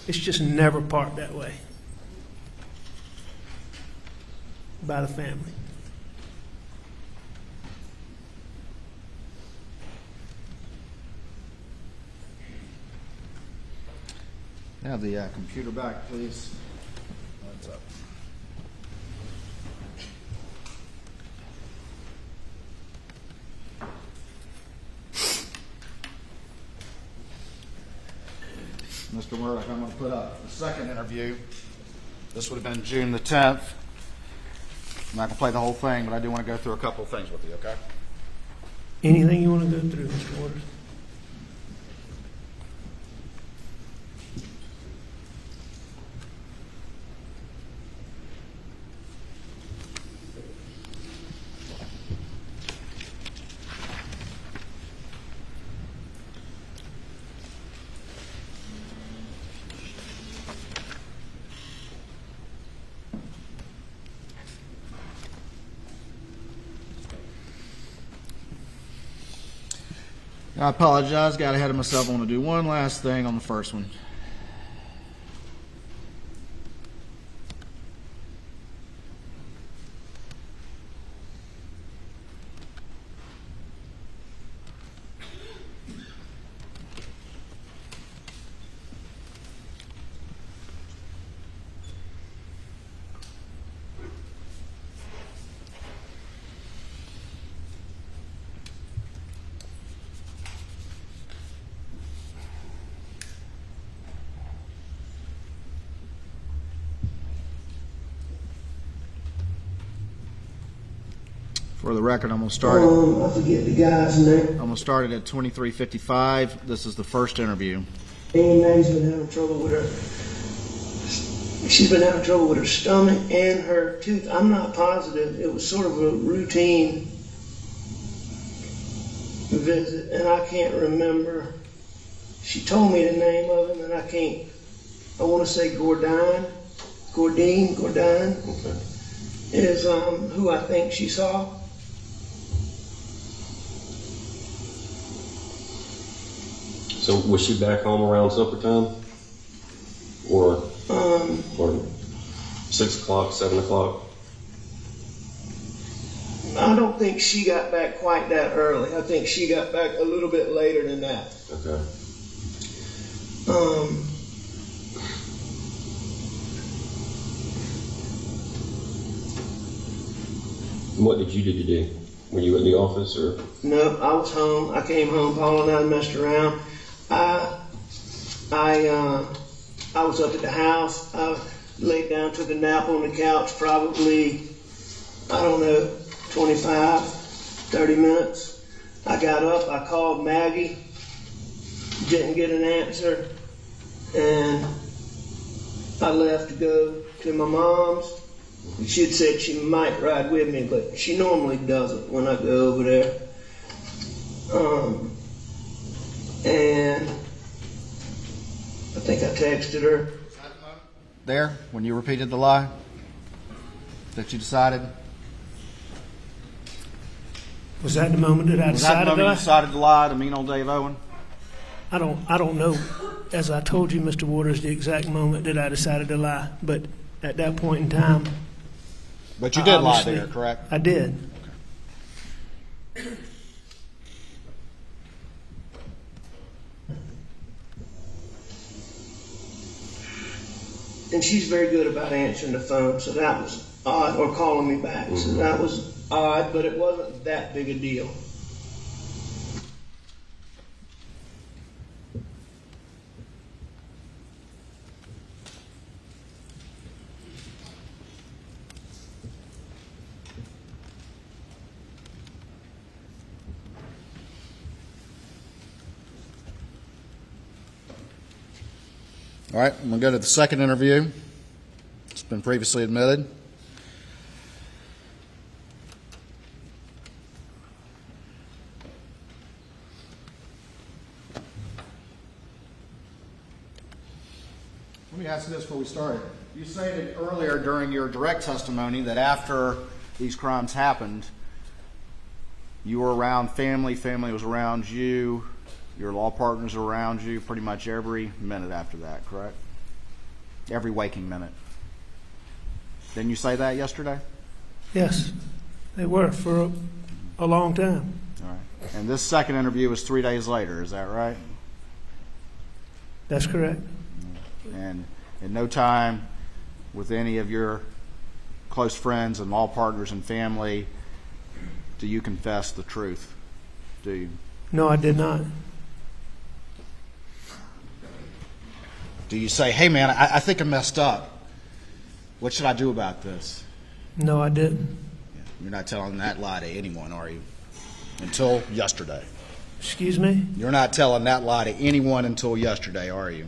It's just never parked that way by the family. Now the computer back, please. What's up? Mr. Murdoch, I'm going to put up the second interview This would have been June the 10th. I'm not going to play the whole thing, but I do want to go through a couple of things with you, okay? Anything you want to go through, Mr. Waters? I apologize, got ahead of myself. I want to do one last thing on the first one. For the record, I'm going to start. I forget the guy's name. I'm going to start it at 23:55. This is the first interview. Annie Mae's been having trouble with her. She's been having trouble with her stomach and her tooth. I'm not positive. It was sort of a routine visit, and I can't remember. She told me the name of him, and I can't. I want to say Gordine Okay. is who I think she saw. So was she back home around supper time? Or 6 o'clock, 7 o'clock? I don't think she got back quite that early. I think she got back a little bit later than that. Okay. And what did you do today? Were you at the office or? No, I was home. I came home. Paula and I messed around. I was up at the house. I laid down, took a nap on the couch, probably, I don't know, 25, 30 minutes. I got up, I called Maggie, didn't get an answer, and I left to go to my mom's. She had said she might ride with me, but she normally doesn't when I go over there. And I think I texted her. There, when you repeated the lie that you decided? Was that the moment that I Was that the decided moment you that? decided to lie to mean old Dave Owen? I don't know, as I told you, Mr. Waters, the exact moment that I decided to lie, but at that point in time, But you did lie obviously, there, correct? I did. And she's very good about answering the phone, so that was odd, or calling me back. So that was odd, but it wasn't that big a deal. All right, I'm going to go to the second interview. It's been previously admitted. Let me ask you this before we start. You stated earlier during your direct testimony that after these crimes happened, you were around family, family was around you, your law partners were around you pretty much every minute after that, correct? Every waking minute. Didn't you say that yesterday? Yes, they were for a long time. All right. And this second interview was 3 days later, is that right? That's correct. And in no time with any of your close friends and law partners and family do you confess the truth, do you? No, I did not. Do you say, hey man, I think I messed up. What should I do about this? No, I didn't. You're not telling that lie to anyone, are you? Until yesterday. Excuse me? You're not telling that lie to anyone until yesterday, are you?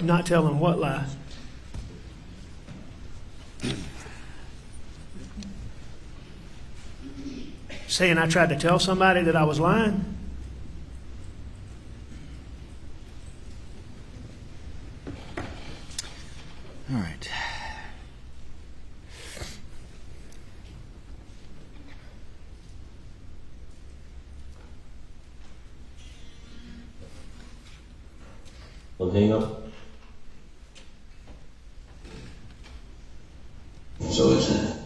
Not telling what lie? Saying I tried to tell somebody that I was lying? All right. Hang up. So is it?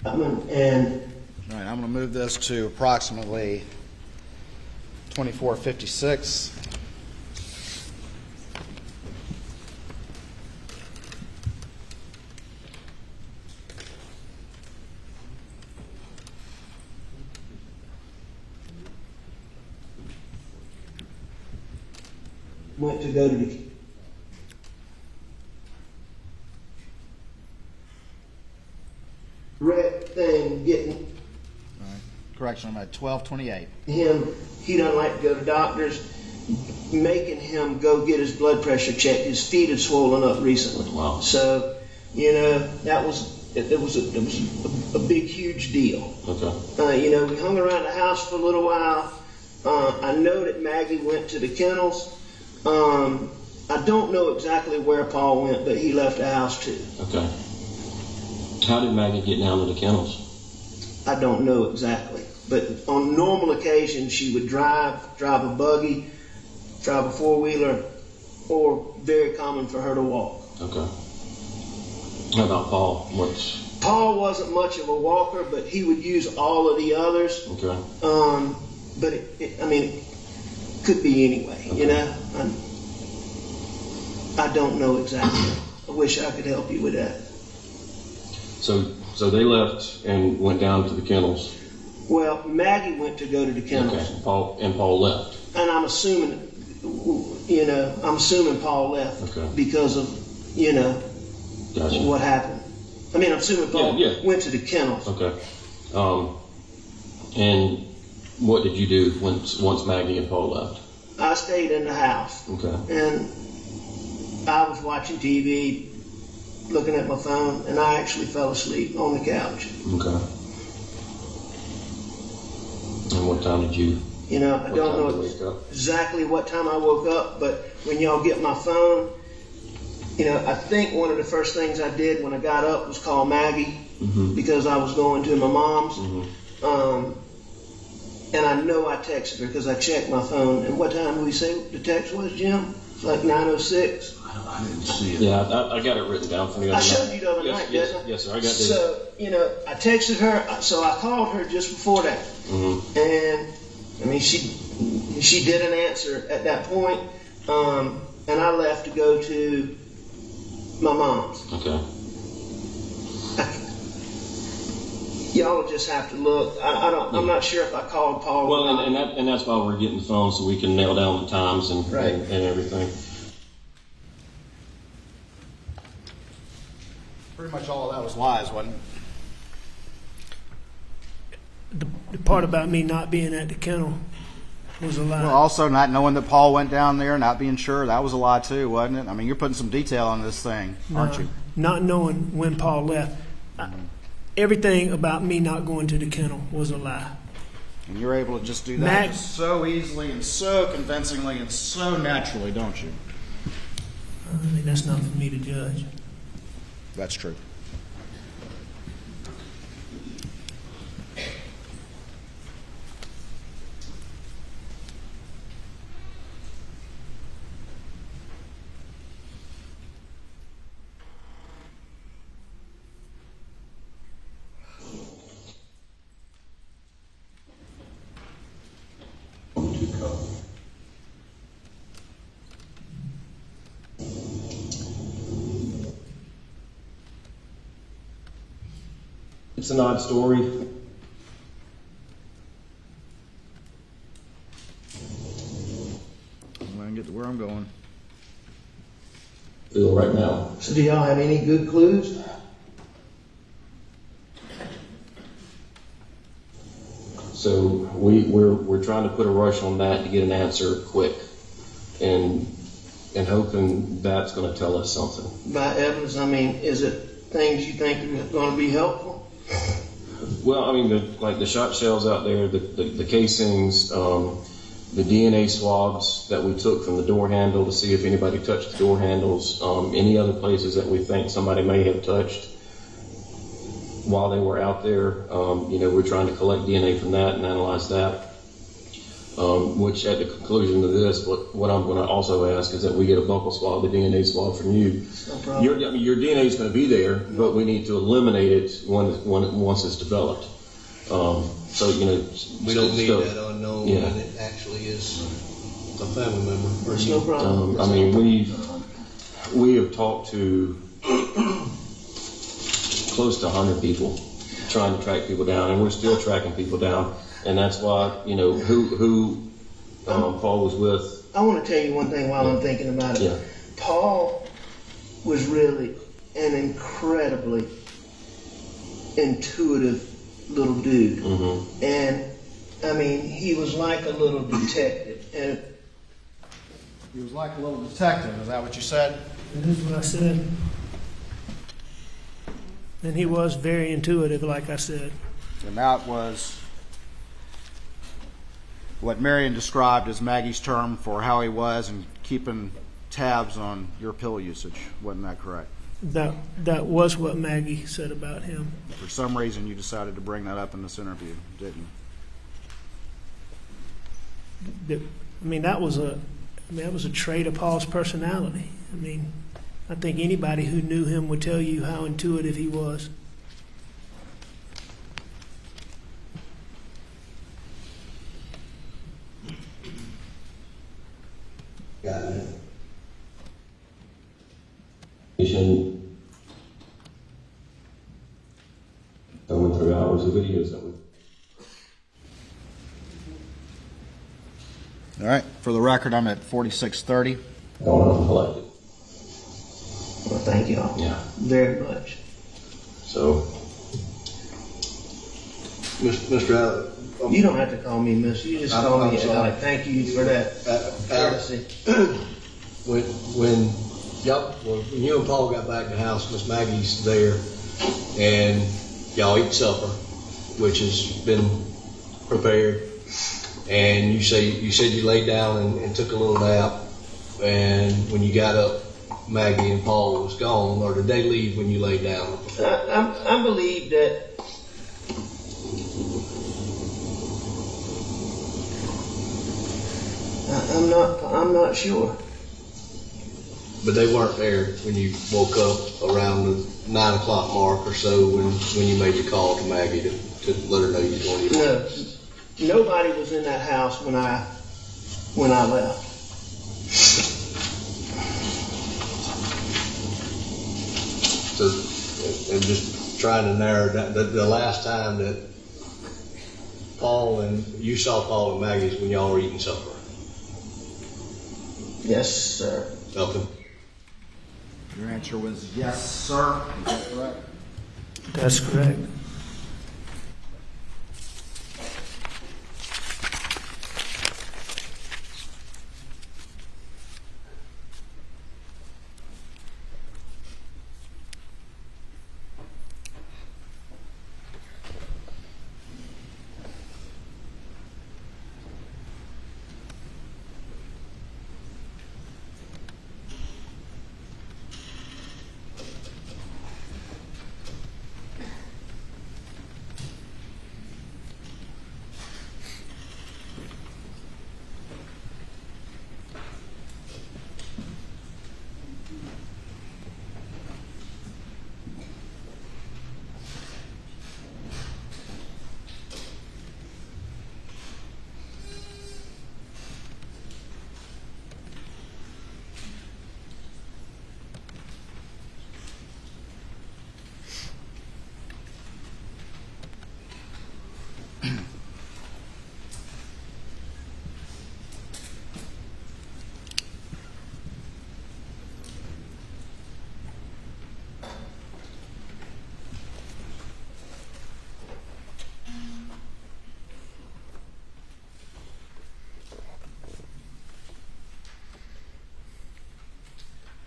And All right, I'm going to move this to approximately 24:56. went to go to the red thing, getting Correction, I'm at 12:28. him, he doesn't like to go to doctors, making him go get his blood pressure checked. His feet had swollen up recently. Wow. So, that was a big, huge deal. Okay. We hung around the house for a little while. I know that Maggie went to the kennels. I don't know exactly where Paul went, but he left the house too. Okay. How did Maggie get down to the kennels? I don't know exactly. But on normal occasions, she would drive a buggy, drive a four-wheeler, or very common for her to walk. Okay. How about Paul? Paul wasn't much of a walker, but he would use all of the others. Okay. But it could be anyway, Okay. I don't know exactly. I wish I could help you with that. So they left and went down to the kennels. Well, Maggie went to go to the kennels. Okay. Paul left. And I'm assuming Paul left Okay. because of, Gotcha. what happened. I'm assuming Paul Yeah. went to the kennels. Okay. And what did you do once Maggie and Paul left? I stayed in the house. Okay. And I was watching TV, looking at my phone, and I actually fell asleep on the couch. Okay. And what time did you? I don't What time know did you wake up? exactly what time I woke up, but when y'all get my phone, I think one of the first things I did when I got up was call Maggie because I was going to my mom's. And I know I texted her because I checked my phone. And what time did we say the text was, Jim? It's like 9:06. I didn't see it. Yeah, I got it written down from the other I night. showed you the other night, yes, didn't I? Yes, sir. I got it. So, I texted her, so I called her just before that. And, she didn't answer at that point. And I left to go to my mom's. Okay. Y'all will just have to look. I'm not sure if I called Paul. Well, or not. and that's why we're getting the phone so we can nail down the times and Right. and everything. Pretty much all of that was lies, wasn't it? The part about me not being at the kennel was a lie. Well, also not knowing that Paul went down there, not being sure, that was a lie too, wasn't it? You're putting some detail on this thing, aren't you? Not knowing when Paul left. Everything about me not going to the kennel was a lie. And you're able to just do that Max- so easily and so convincingly and so naturally, don't you? That's not for me to judge. That's true. It's an odd story. Well, I'm going. feel right now. So do y'all have any good clues? So we're trying to put a rush on that to get an answer quick, and hoping that's going to tell us something. By evidence, I mean, is it things you think are going to be helpful? Well, I mean, like the shot shells out there, the casings, the DNA swabs that we took from the door handle to see if anybody touched the door handles, any other places that we think somebody may have touched while they were out there. We're trying to collect DNA from that and analyze that. Which at the conclusion of this, what I'm going to also ask is that we get a buccal swab, the DNA swab from you. No problem. Your DNA is going to be there, but we need to eliminate it once it's developed. We don't need that unknown Yeah. when it actually is a family member. Or It's you. no problem. I mean, we have talked to close to 100 people trying to track people down, and we're still tracking people down. And that's why, who Paul was with. I want to tell you one thing while I'm thinking about it. Yeah. Paul was really an incredibly intuitive little dude. Mm-hmm. And, I mean, he was like a little detective. And He was like a little detective. Is that what you said? That is what I said. And he was very intuitive, like I said. And that was what Marion described as Maggie's term for how he was and keeping tabs on your pill usage. Wasn't that correct? That was what Maggie said about him. For some reason, you decided to bring that up in this interview, didn't you? That was a trait of Paul's personality. I think anybody who knew him would tell you how intuitive he was. Got it. Going through hours of videos that we. All right. For the record, I'm at 4630. Going uncollected. well, thank y'all Yeah. very much. So Mr. Allen, You don't have to call me Miss. You just I'm call me sorry. Alec. Thank you for that courtesy. when you and Paul got back to the house, Miss Maggie's there, and y'all eat supper, which has been prepared, and you said you laid down and took a little nap, and when you got up, Maggie and Paul was gone, or did they leave when you laid down? I believe that I'm not sure. But they weren't there when you woke up around the 9 o'clock mark or so when you made the call to Maggie to let her know you were going to eat. No, nobody was in that house when I left. So, and just trying to narrow down, the last time that you saw Paul and Maggie's when y'all were eating supper. Yes, sir. Nothing. Your answer was yes, sir. Is that correct? That's correct.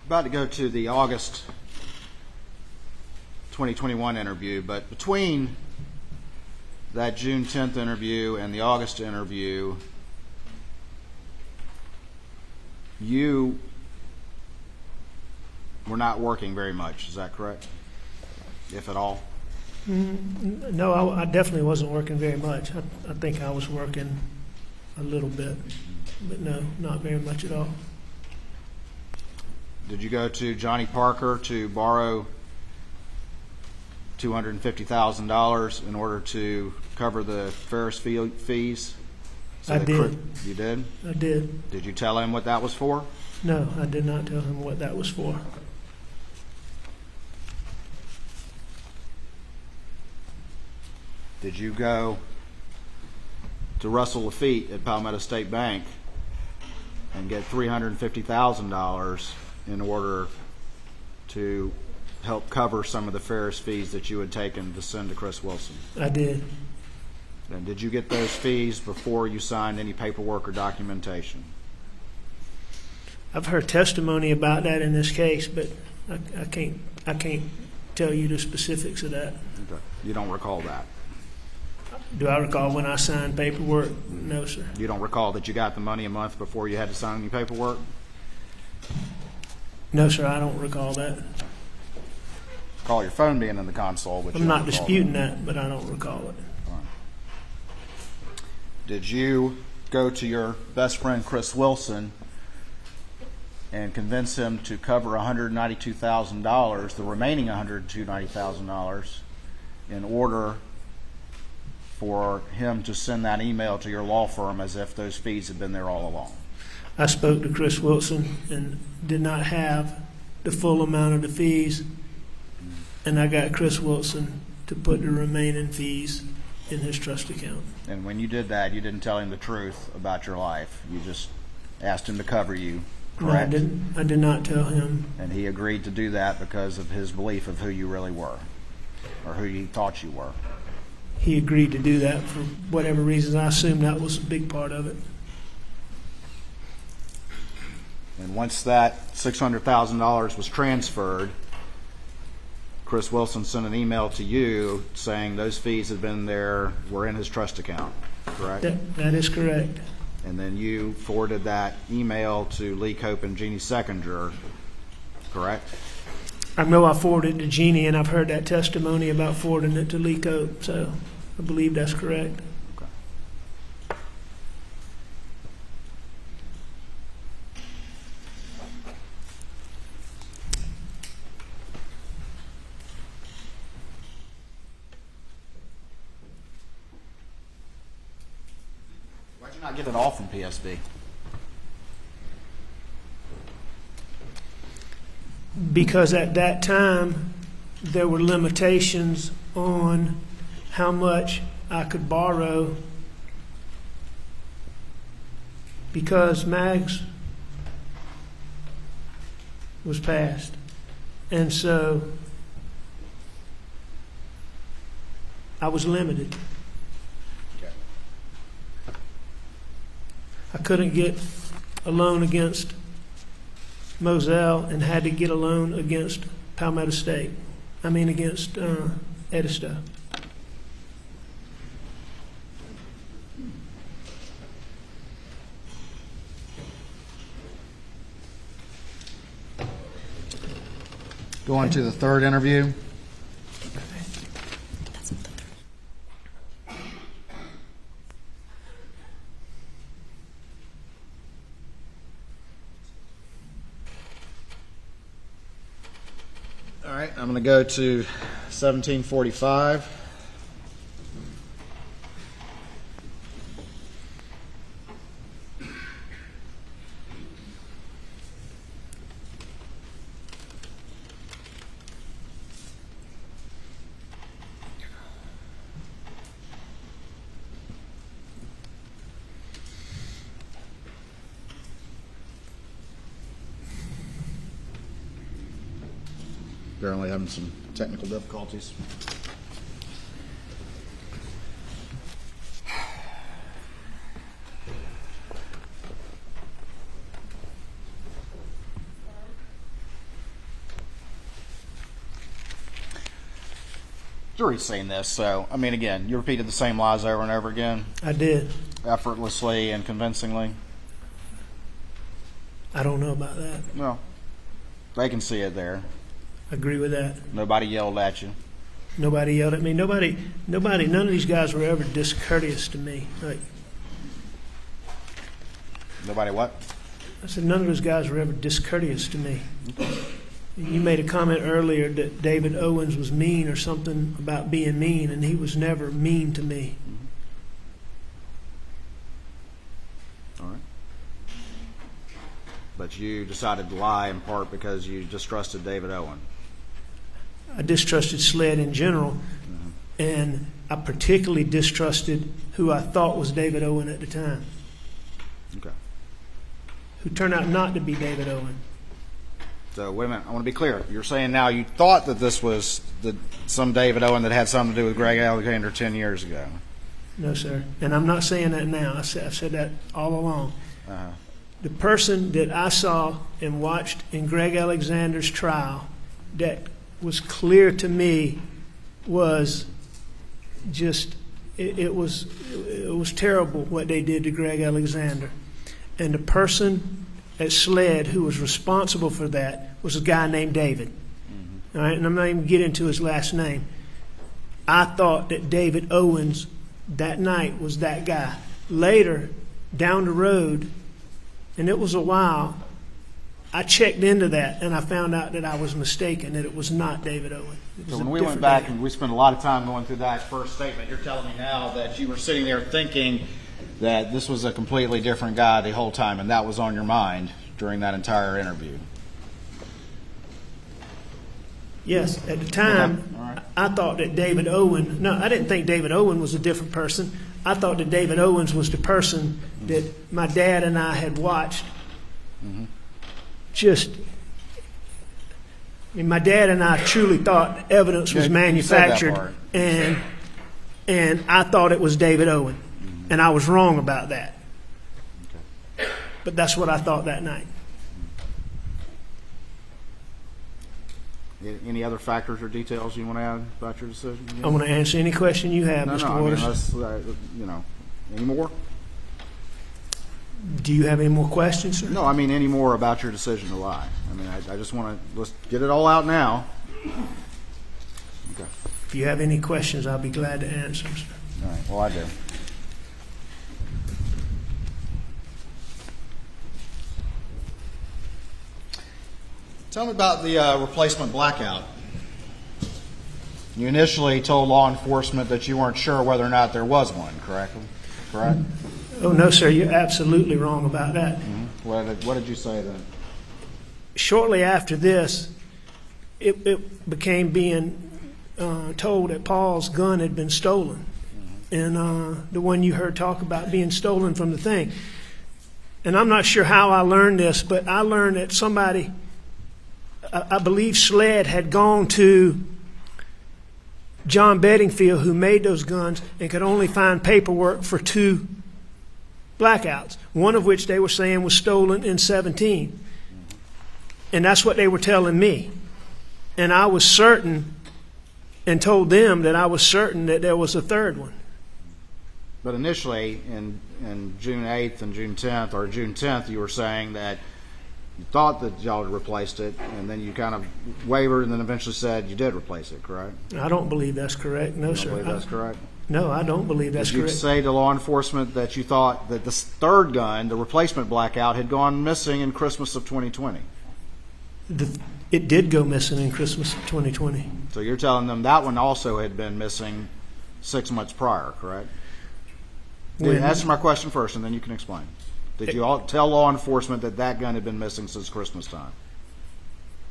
about to go to the August 2021 interview, but between that June 10th interview and the August interview, you were not working very much. Is that correct? If at all? No, I definitely wasn't working very much. I think I was working a little bit, but no, not very much at all. Did you go to Johnny Parker to borrow $250,000 in order to cover the Ferris fees? I did. You did? I did. Did you tell him what that was for? No, I did not tell him what that was for. Did you go to Russell Lafitte at Palmetto State Bank and get $350,000 in order to help cover some of the Ferris fees that you had taken to send to Chris Wilson? I did. And did you get those fees before you signed any paperwork or documentation? I've heard testimony about that in this case, but I can't tell you the specifics of that. Okay. You don't recall that? Do I recall when I signed paperwork? No, sir. You don't recall that you got the money a month before you had to sign any paperwork? No, sir, I don't recall that. Recall your phone being in the console, but you I'm don't not recall disputing that, but I don't recall it. Did you go to your best friend Chris Wilson and convince him to cover $192,000, the remaining $192,000, in order for him to send that email to your law firm as if those fees had been there all along? I spoke to Chris Wilson and did not have the full amount of the fees, and I got Chris Wilson to put the remaining fees in his trust account. And when you did that, you didn't tell him the truth about your life. You just asked him to cover you, No, I correct? didn't. I did not tell him. And he agreed to do that because of his belief of who you really were, or who he thought you were. He agreed to do that for whatever reasons. I assume that was a big part of it. And once that $600,000 was transferred, Chris Wilson sent an email to you saying those fees had been there, were in his trust account, correct? That is correct. And then you forwarded that email to Lee Cope and Jeannie Seconder, correct? I know I forwarded it to Jeannie, and I've heard that testimony about forwarding it to Lee Cope, so I believe that's correct. Why'd you not get it all from PSB? Because at that time, there were limitations on how much I could borrow because MAGS was passed. And so I was limited. I couldn't get a loan against Moselle and had to get a loan against Palmetto State. Against Edisto. Going to the third interview. All right, I'm going to go to 1745. Apparently having some technical difficulties. jury's seen this, so, I mean, again, you repeated the same lies over and over again, I did. effortlessly and convincingly. I don't know about that. Well, they can see it there. I agree with that. Nobody yelled at you. Nobody yelled at me. Nobody, none of these guys were ever discourteous to me. Like, Nobody what? I said, none of those guys were ever discourteous to me. You made a comment earlier that David Owens was mean or something about being mean, and he was never mean to me. All right. But you decided to lie in part because you distrusted David Owen. I distrusted SLED in general, and I particularly distrusted who I thought was David Owen at the time, Okay. who turned out not to be David Owen. So wait a minute. I want to be clear. You're saying now you thought that this was some David Owen that had something to do with Greg Alexander 10 years ago. No, sir. And I'm not saying that now. I've said that all along. Uh-huh. The person that I saw and watched in Greg Alexander's trial that was clear to me was just, it was terrible what they did to Greg Alexander. And the person at SLED who was responsible for that was a guy named David. All right, and I'm not even getting into his last name. I thought that David Owens that night was that guy. Later, down the road, and it was a while, I checked into that and I found out that I was mistaken, that it was not David Owen. It was So a when we went different back guy. and we spent a lot of time going through that first statement, you're telling me now that you were sitting there thinking that this was a completely different guy the whole time, and that was on your mind during that entire interview. Yes, at the time, Okay, all right. I thought that David Owen, no, I didn't think David Owen was a different person. I thought that David Owens was the person that my dad and I had watched. Just, I mean, my dad and I truly thought evidence was Yeah, you said that manufactured, part. and I thought it was David Owen, and I was wrong about that. But that's what I thought that night. Any other factors or details you want to add about your decision? I want to answer any question you have, No, Mr. no, I mean, Waters. let's, any more? Do you have any more questions, sir? No, I mean, any more about your decision to lie. I mean, I just want to, let's get it all out now. Okay. If you have any questions, I'll be glad to answer them, sir. All right, well, I do. Tell me about the replacement blackout. You initially told law enforcement that you weren't sure whether or not there was one, correct? Oh, no, sir, you're absolutely wrong about that. What did you say then? Shortly after this, it became being told that Paul's gun had been stolen. And the one you heard talk about being stolen from the thing. And I'm not sure how I learned this, but I learned that somebody, I believe SLED had gone to John Bedingfield, who made those guns, and could only find paperwork for 2 blackouts, one of which they were saying was stolen in 17. And that's what they were telling me. And I was certain and told them that I was certain that there was a third one. But initially, in June 8th and June 10th, or June 10th, you were saying that you thought that y'all had replaced it, and then you kind of wavered and then eventually said you did replace it, correct? I don't believe that's correct. No, You sir. don't believe that's correct? No, I don't believe that's Did you correct. say to law enforcement that you thought that this third gun, the replacement blackout, had gone missing in Christmas of 2020? It did go missing in Christmas of 2020. So you're telling them that one also had been missing 6 months prior, correct? Answer my question first, and then you can explain. Did you all tell law enforcement that that gun had been missing since Christmas time?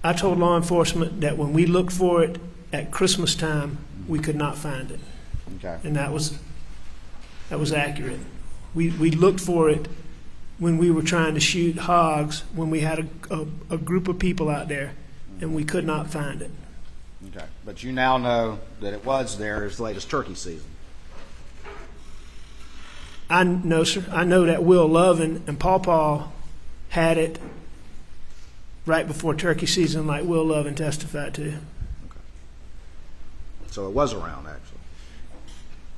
I told law enforcement that when we looked for it at Christmas time, we could not find it. Okay. And that was accurate. We looked for it when we were trying to shoot hogs, when we had a group of people out there, and we could not find it. Okay. But you now know that it was there as late as turkey season. I know, sir. I know that Will Lovin and Paw Paw had it right before turkey season, like Will Lovin testified to. So it was around, actually.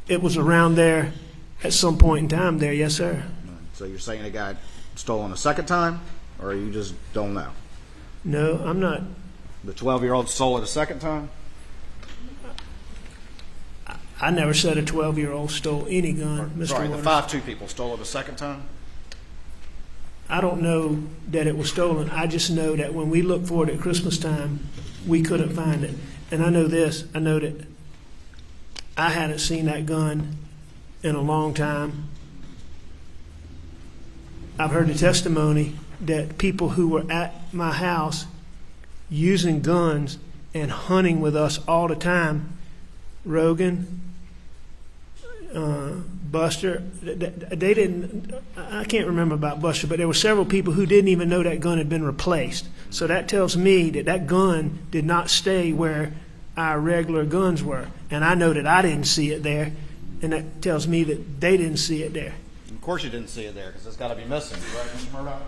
It was around there at some point in time there, yes, sir. So you're saying it got stolen a second time, or you just don't know? No, I'm not. The 12-year-old stole it a second time? I never said a 12-year-old stole any gun, Mr. Sorry, the Waters. 5'2" people stole it a second time? I don't know that it was stolen. I just know that when we looked for it at Christmas time, we couldn't find it. And I know this, I know that I hadn't seen that gun in a long time. I've heard the testimony that people who were at my house using guns and hunting with us all the time, Rogan, Buster, they didn't, I can't remember about Buster, but there were several people who didn't even know that gun had been replaced. So that tells me that that gun did not stay where our regular guns were. And I know that I didn't see it there, and that tells me that they didn't see it there. Of course you didn't see it there, because it's got to be missing, right, Mr. Murdoch?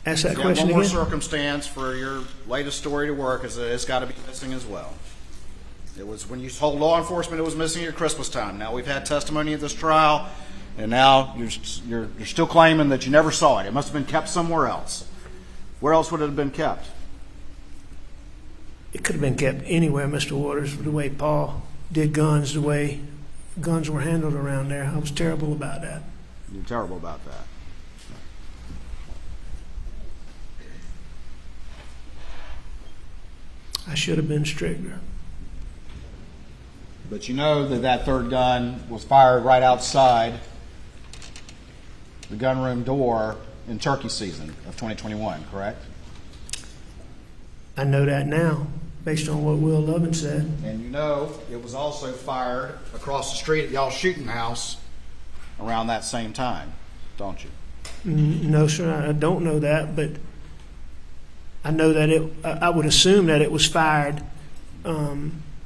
Ask that Yeah, question one more again. circumstance for your latest story to work is that it's got to be missing as well. It was when you told law enforcement it was missing at Christmas time. Now we've had testimony at this trial, and now you're still claiming that you never saw it. It must have been kept somewhere else. Where else would it have been kept? It could have been kept anywhere, Mr. Waters, the way Paul did guns, the way guns were handled around there. I was terrible about that. You're terrible about that. I should have been stricter. But you know that that third gun was fired right outside the gunroom door in turkey season of 2021, correct? I know that now, based on what Will Lovin said. And you know it was also fired across the street at y'all's shooting house around that same time, don't you? No, sir, I don't know that, but I know that I would assume that it was fired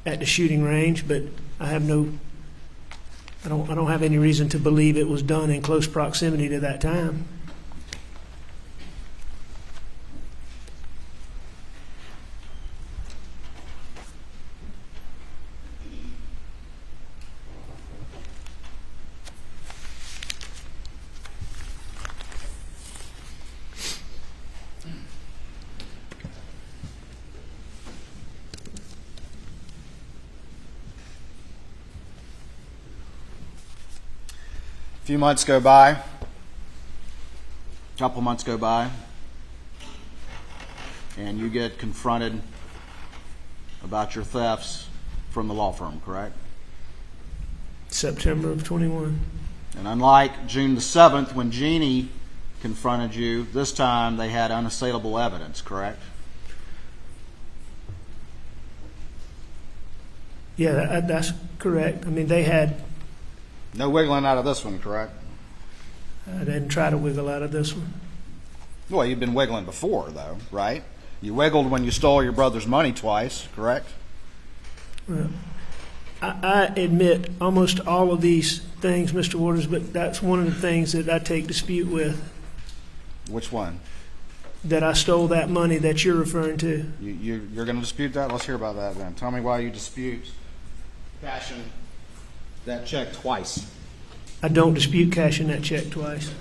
at the shooting range, but I don't have any reason to believe it was done in close proximity to that time. A few months go by, a couple months go by, and you get confronted about your thefts from the law firm, correct? September of 21. And unlike June the 7th, when Jeannie confronted you, this time they had unassailable evidence, correct? Yeah, that's correct. I mean, they had. No wiggling out of this one, correct? I didn't try to wiggle out of this one. Well, you've been wiggling before, though, right? You wiggled when you stole your brother's money twice, correct? Well, I admit almost all of these things, Mr. Waters, but that's one of the things that I take dispute with, Which one? that I stole that money that you're referring to. You're going to dispute that? Let's hear about that then. Tell me why you dispute cashing that check twice. I don't dispute cashing that check twice.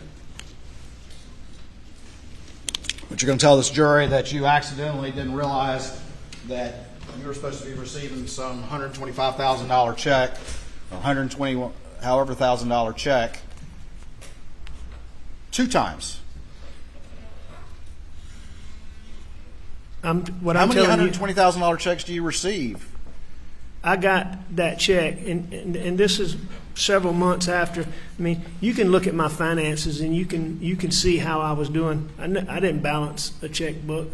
But you're going to tell this jury that you accidentally didn't realize that you were supposed to be receiving some $125,000 check, or however $1,000 check, 2 times. How many $120,000 checks do you receive? I got that check, and this is several months after. I mean, you can look at my finances, and you can see how I was doing. I didn't balance a checkbook,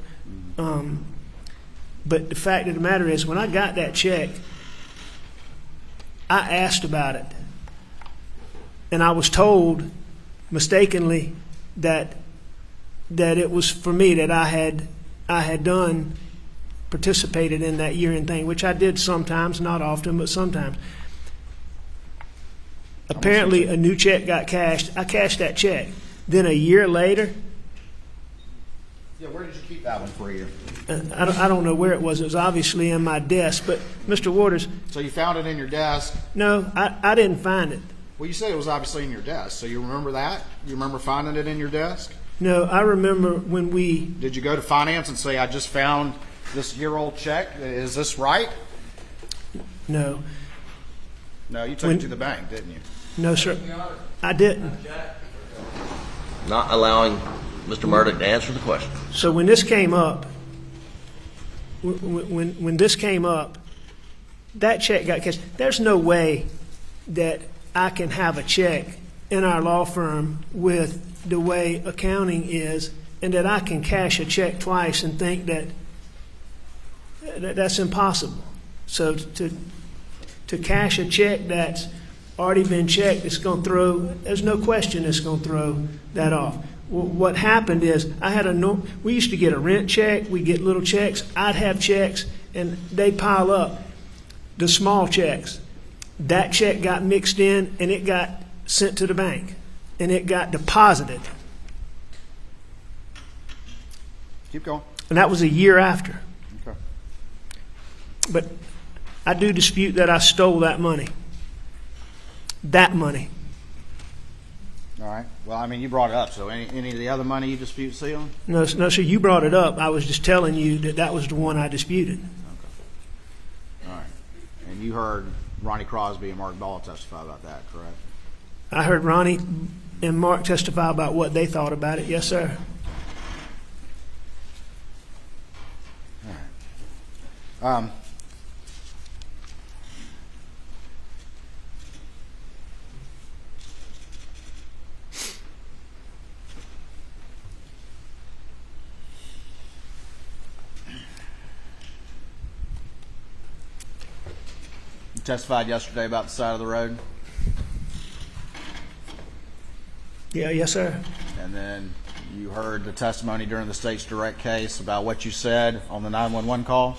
but the fact of the matter is, when I got that check, I asked about it, and I was told mistakenly that it was for me, that I had done. Participated in that year-end thing, which I did sometimes, not often, but sometimes. Apparently, a new check got cashed. I cashed that check. Then a year later, Yeah, where did you keep that one for a year? I don't know where it was. It was obviously in my desk. But, Mr. Waters, So you found it in your desk. no, I didn't find it. Well, you said it was obviously in your desk. So you remember that? You remember finding it in your desk? No, I remember when we, Did you go to finance and say, I just found this year-old check? Is this right? no, No, you took it to the bank, didn't you? no, sir. I didn't. Not allowing Mr. Murdock to answer the question. So when this came up, when this came up, that check got cashed. There's no way that I can have a check in our law firm with the way accounting is, and that I can cash a check twice and think that's impossible. So to cash a check that's already been checked, there's no question it's going to throw that off. What happened is we used to get a rent check, we get little checks, I'd have checks, and they pile up, the small checks. That check got mixed in, and it got sent to the bank, and it got deposited. Keep going. And that was a year after. Okay. But I do dispute that I stole that money. That money. All right. Well, I mean, you brought it up. So any of the other money you dispute stealing? No, sir, you brought it up. I was just telling you that was the one I disputed. All right. And you heard Ronnie Crosby and Mark Ball testify about that, correct? I heard Ronnie and Mark testify about what they thought about it. Yes, sir. All right. You testified yesterday about the side of the road, Yeah, yes, sir. and then you heard the testimony during the state's direct case about what you said on the 911 call.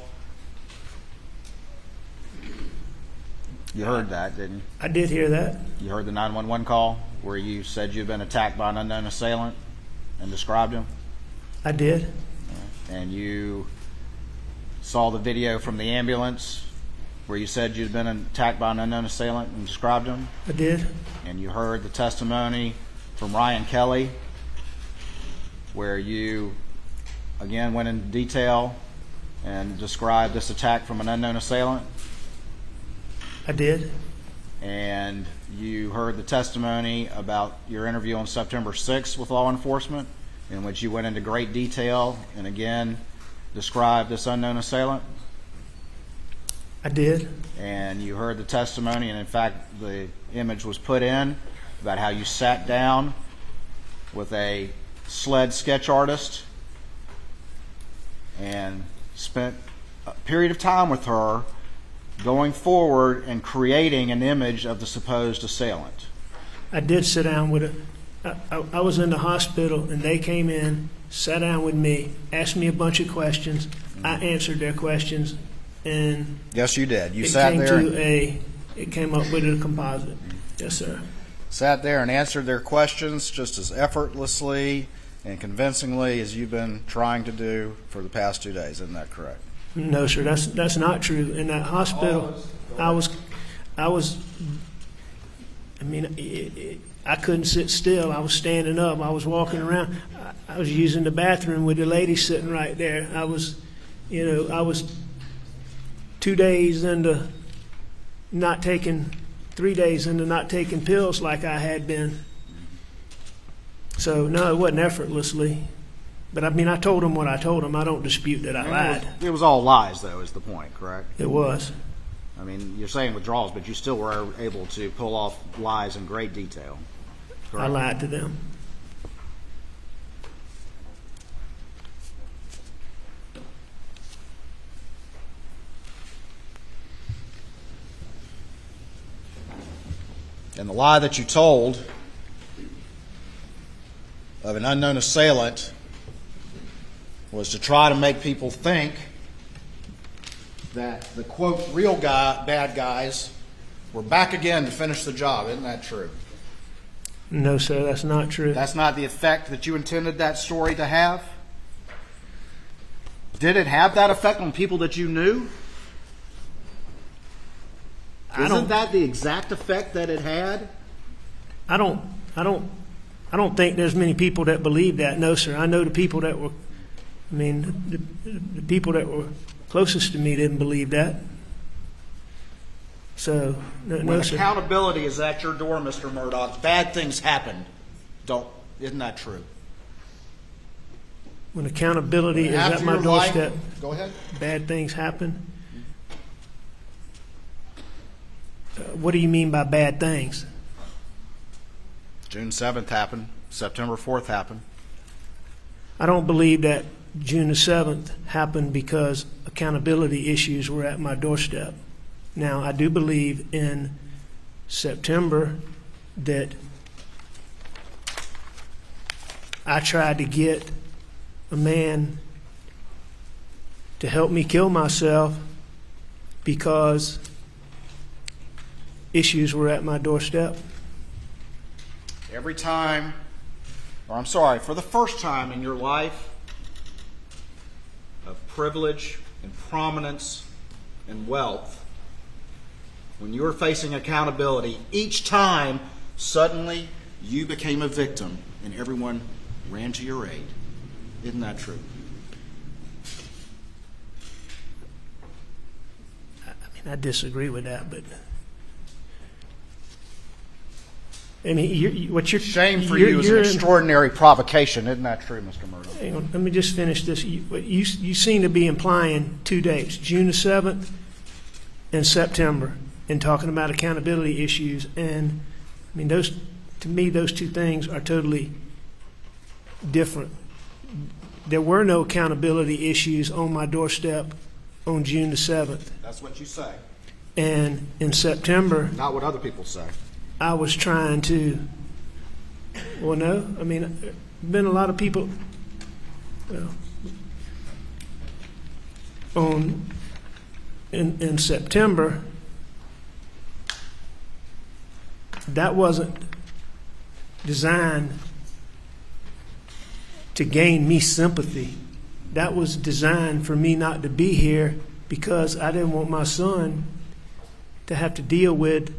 You heard that, didn't you? I did hear that. You heard the 911 call where you said you'd been attacked by an unknown assailant and described him, I did. and you saw the video from the ambulance where you said you'd been attacked by an unknown assailant and described him, I did. and you heard the testimony from Ryan Kelly where you again went into detail and described this attack from an unknown assailant, I did. and you heard the testimony about your interview on September 6th with law enforcement, in which you went into great detail and again described this unknown assailant. I did. And you heard the testimony, and in fact the image was put in about how you sat down with a SLED sketch artist and spent a period of time with her going forward and creating an image of the supposed assailant. I did sit down with I was in the hospital, and they came in, sat down with me, asked me a bunch of questions. I answered their questions, and Yes, you did. You it sat came there. it came up with a composite. Yes, sir. Sat there and answered their questions just as effortlessly and convincingly as you've been trying to do for the past 2 days. Isn't that correct? No, sir, that's not true. In that hospital, I mean, I couldn't sit still. I was standing up. I was walking around. I was using the bathroom with the lady sitting right there. I was 2 days into not taking, 3 days into not taking pills like I had been. So, no, it wasn't effortlessly. But, I mean, I told him what I told him. I don't dispute that I lied. It was all lies, though, is the point, correct? It was. I mean, you're saying withdrawals, but you still were able to pull off lies in great detail. I Correct? lied to them. And the lie that you told of an unknown assailant was to try to make people think that the, quote, real bad guys were back again to finish the job. Isn't that true? No, sir, that's not true. That's not the effect that you intended that story to have? Did it have that effect on people that you knew? Isn't that the exact effect that it had? I don't think there's many people that believe that. No, sir. I know the people that were, the people that were closest to me didn't believe that. So, no, When sir. accountability is at your door, Mr. Murdoch, bad things happen. Isn't that true? When accountability is After at my your life- doorstep, Go ahead. bad things happen. What do you mean by bad things? June 7th happened. September 4th happened. I don't believe that June the 7th happened because accountability issues were at my doorstep. Now, I do believe in September that I tried to get a man to help me kill myself because issues were at my doorstep. Every time, or I'm sorry, for the first time in your life of privilege and prominence and wealth, when you were facing accountability, each time suddenly you became a victim and everyone ran to your aid. Isn't that true? I disagree with that, but I mean, what you're Shame for you is an extraordinary provocation. Isn't that true, Mr. Murdoch? Hang on, let me just finish this. You seem to be implying 2 dates, June the 7th and September, and talking about accountability issues. And I mean, those to me, those two things are totally different. There were no accountability issues on my doorstep on June the 7th. That's what you say. And in September, Not what other people say. I was trying to, well, no, I mean, been a lot of people, well, in September, that wasn't designed to gain me sympathy. That was designed for me not to be here because I didn't want my son to have to deal with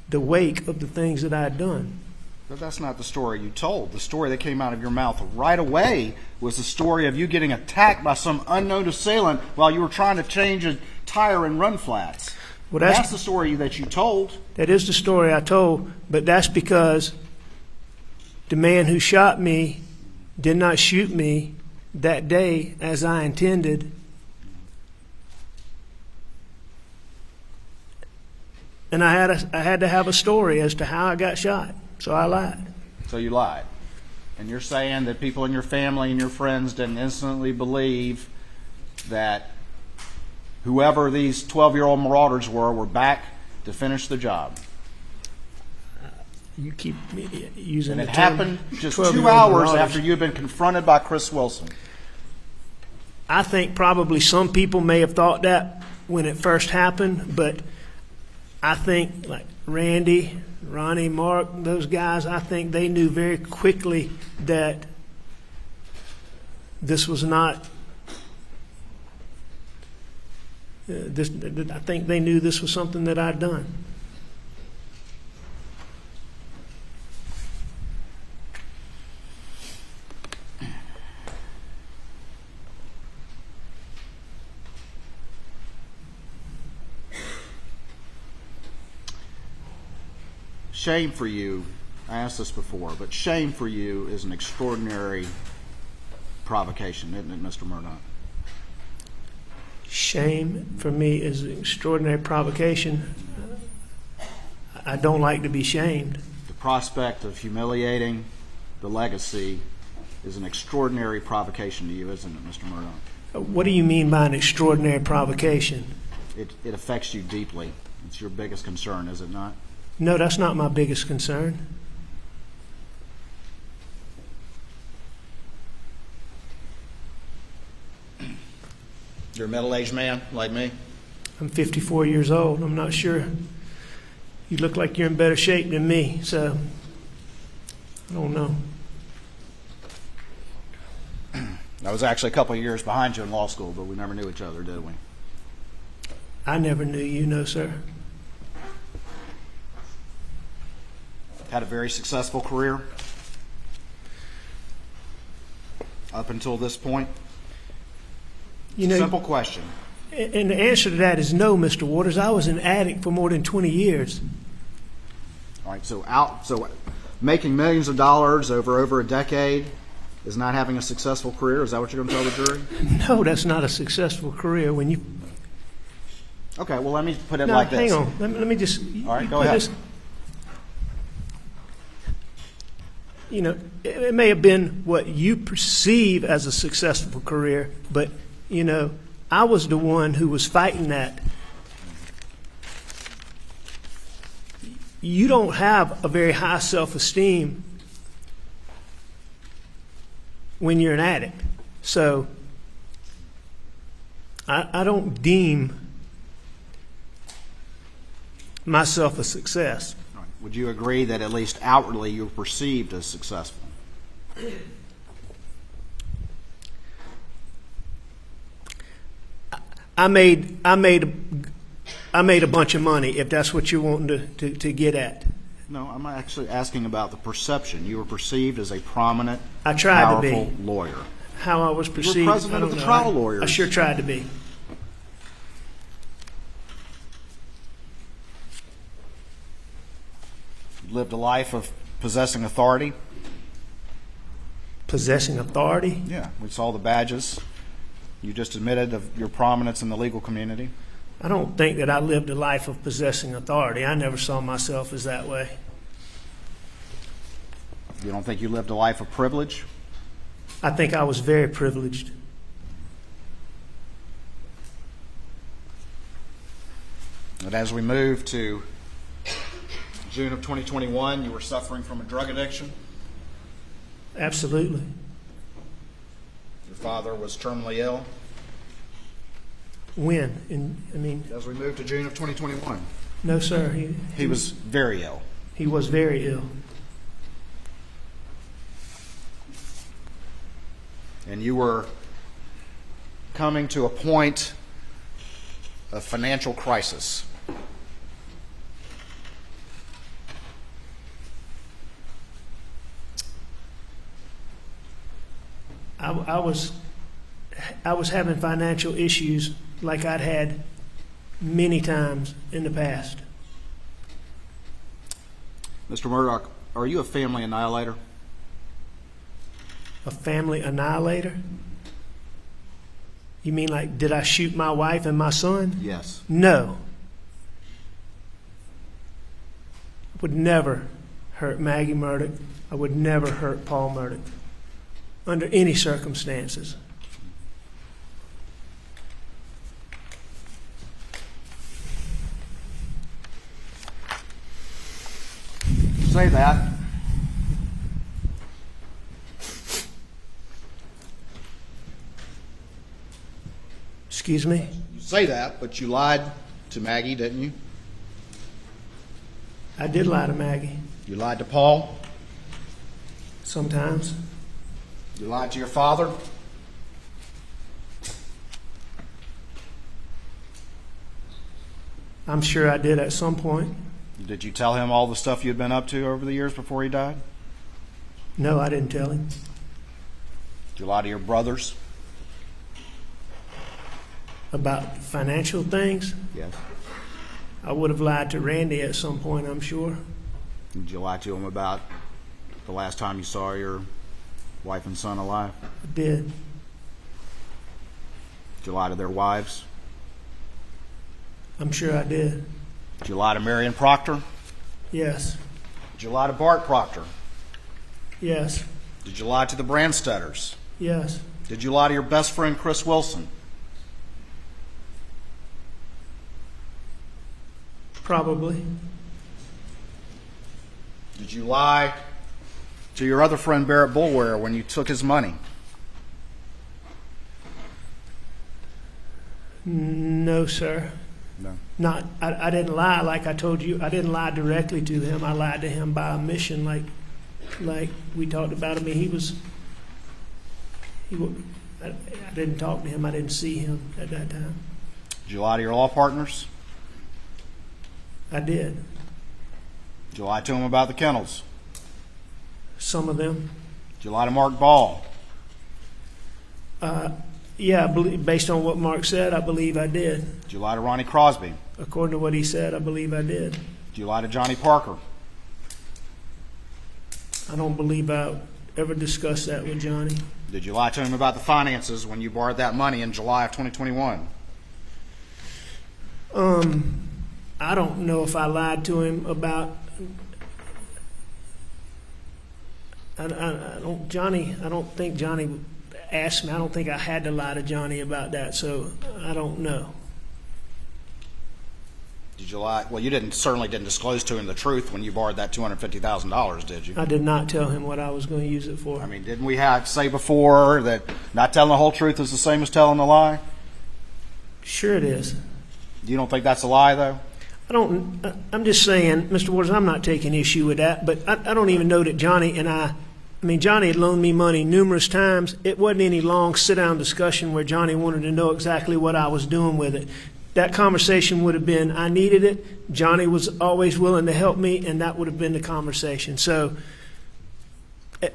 the wake of the things that I had done. But that's not the story you told. The story that came out of your mouth right away was the story of you getting attacked by some unknown assailant while you were trying to change a tire in run flats. Well, that's the story that you told. That is the story I told, but that's because the man who shot me did not shoot me that day as I intended. And I had to have a story as to how I got shot, so I lied. So you lied. And you're saying that people in your family and your friends didn't instantly believe that whoever these 12-year-old marauders were back to finish the job. You keep using And the it term happened just 12-year-old 2 hours marauders. after you had been confronted by Chris Wilson. I think probably some people may have thought that when it first happened, but I think like Randy, Ronnie, Mark, those guys, I think they knew very quickly that this was not. I think they knew this was something that I'd done. Shame for you, I asked this before, but shame for you is an extraordinary provocation, isn't it, Mr. Murdoch? Shame for me is an extraordinary provocation. I don't like to be shamed. The prospect of humiliating the legacy is an extraordinary provocation to you, isn't it, Mr. Murdoch? What do you mean by an extraordinary provocation? It affects you deeply. It's your biggest concern, is it not? No, that's not my biggest concern. You're a middle-aged man like me. I'm 54 years old. I'm not sure. You look like you're in better shape than me, so I don't know. I was actually a couple of years behind you in law school, but we never knew each other, did we? I never knew you, no, sir. Had a very successful career up until this point. You know, Simple question. and the answer to that is no, Mr. Waters. I was an addict for more than 20 years. All right, so making millions of dollars over a decade is not having a successful career. Is that what you're going to tell the jury? No, that's not a successful career. When you Okay, well, let me put it no, like hang this. on. Let me just. All right, you go put ahead. this- you know, it may have been what you perceive as a successful career, but you know, I was the one who was fighting that. You don't have a very high self-esteem when you're an addict. So I don't deem myself a success. All right. Would you agree that at least outwardly you were perceived as successful? I made a bunch of money, if that's what you're wanting to get at. No, I'm actually asking about the perception. You were perceived as a prominent, I tried to be. powerful lawyer. How I was perceived, president I of don't the know. trial I lawyers. sure tried to be. You lived a life of possessing authority. Possessing authority? Yeah, we saw the badges. You just admitted of your prominence in the legal community. I don't think that I lived a life of possessing authority. I never saw myself as that way. You don't think you lived a life of privilege? I think I was very privileged. And as we move to June of 2021, you were suffering from a drug addiction. Absolutely. Your father was terminally ill. When? As we move to June of 2021, No, sir. he was very ill. He was very ill. And you were coming to a point of financial crisis. I was having financial issues like I'd had many times in the past. Mr. Murdoch, are you a family annihilator? A family annihilator? You mean like, did I shoot my wife and my son? Yes. No. I would never hurt Maggie Murdoch. I would never hurt Paul Murdoch under any circumstances. Say that. Excuse me? You say that, but you lied to Maggie, didn't you? I did lie to Maggie You lied to Paul. sometimes. You lied to your father. I'm sure I did at some point. Did you tell him all the stuff you'd been up to over the years before he died? No, I didn't tell him. Did you lie to your brothers? About financial things, Yes. I would have lied to Randy at some point, I'm sure. Did you lie to him about the last time you saw your wife and son alive? I did. Did you lie to their wives? I'm sure I did. Did you lie to Marion Proctor? Yes. Did you lie to Bart Proctor? Yes. Did you lie to the Brandstetters? Yes. Did you lie to your best friend Chris Wilson? Probably. Did you lie to your other friend Barrett Bulware when you took his money? No, sir. No. I didn't lie like I told you. I didn't lie directly to him. I lied to him by omission, like we talked about. I mean, I didn't talk to him. I didn't see him at that time. Did you lie to your law partners? I did. Did you lie to them about the kennels? Some of them. Did you lie to Mark Ball? Yeah, I believe, based on what Mark said, I believe I did. Did you lie to Ronnie Crosby? According to what he said, I believe I did. Did you lie to Johnny Parker? I don't believe I ever discussed that with Johnny. Did you lie to him about the finances when you borrowed that money in July of 2021? I don't know if I lied to him about. I don't think Johnny asked me. I don't think I had to lie to Johnny about that, so I don't know. Did you lie? Well, you certainly didn't disclose to him the truth when you borrowed that $250,000, did you? I did not tell him what I was going to use it for. I mean, didn't we say before that not telling the whole truth is the same as telling a lie? Sure it is. You don't think that's a lie, though? I'm just saying, Mr. Waters, I'm not taking issue with that, but I don't even know that Johnny and I mean, Johnny had loaned me money numerous times. It wasn't any long sit-down discussion where Johnny wanted to know exactly what I was doing with it. That conversation would have been, I needed it. Johnny was always willing to help me, and that would have been the conversation. So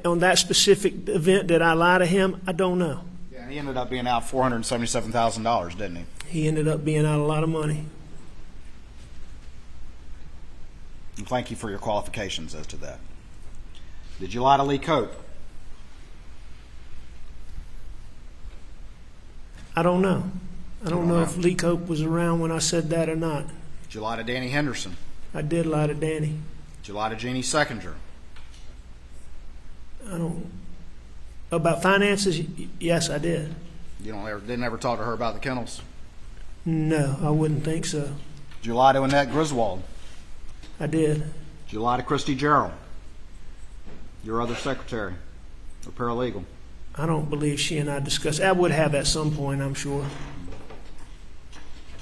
on that specific event, did I lie to him? I don't know. Yeah, he ended up being out $477,000, didn't he? He ended up being out a lot of money. And thank you for your qualifications as to that. Did you lie to Lee Cope? I don't know. I don't know if Lee Cope was around when I said that or not. Did you lie to Danny Henderson? I did lie to Danny. Did you lie to Jeannie Seckinger? About finances, yes, I did. You didn't ever talk to her about the kennels? No, I wouldn't think so. Did you lie to Annette Griswold? I did. Did you lie to Christy Gerald, your other secretary or paralegal? I don't believe she and I discussed. I would have at some point, I'm sure.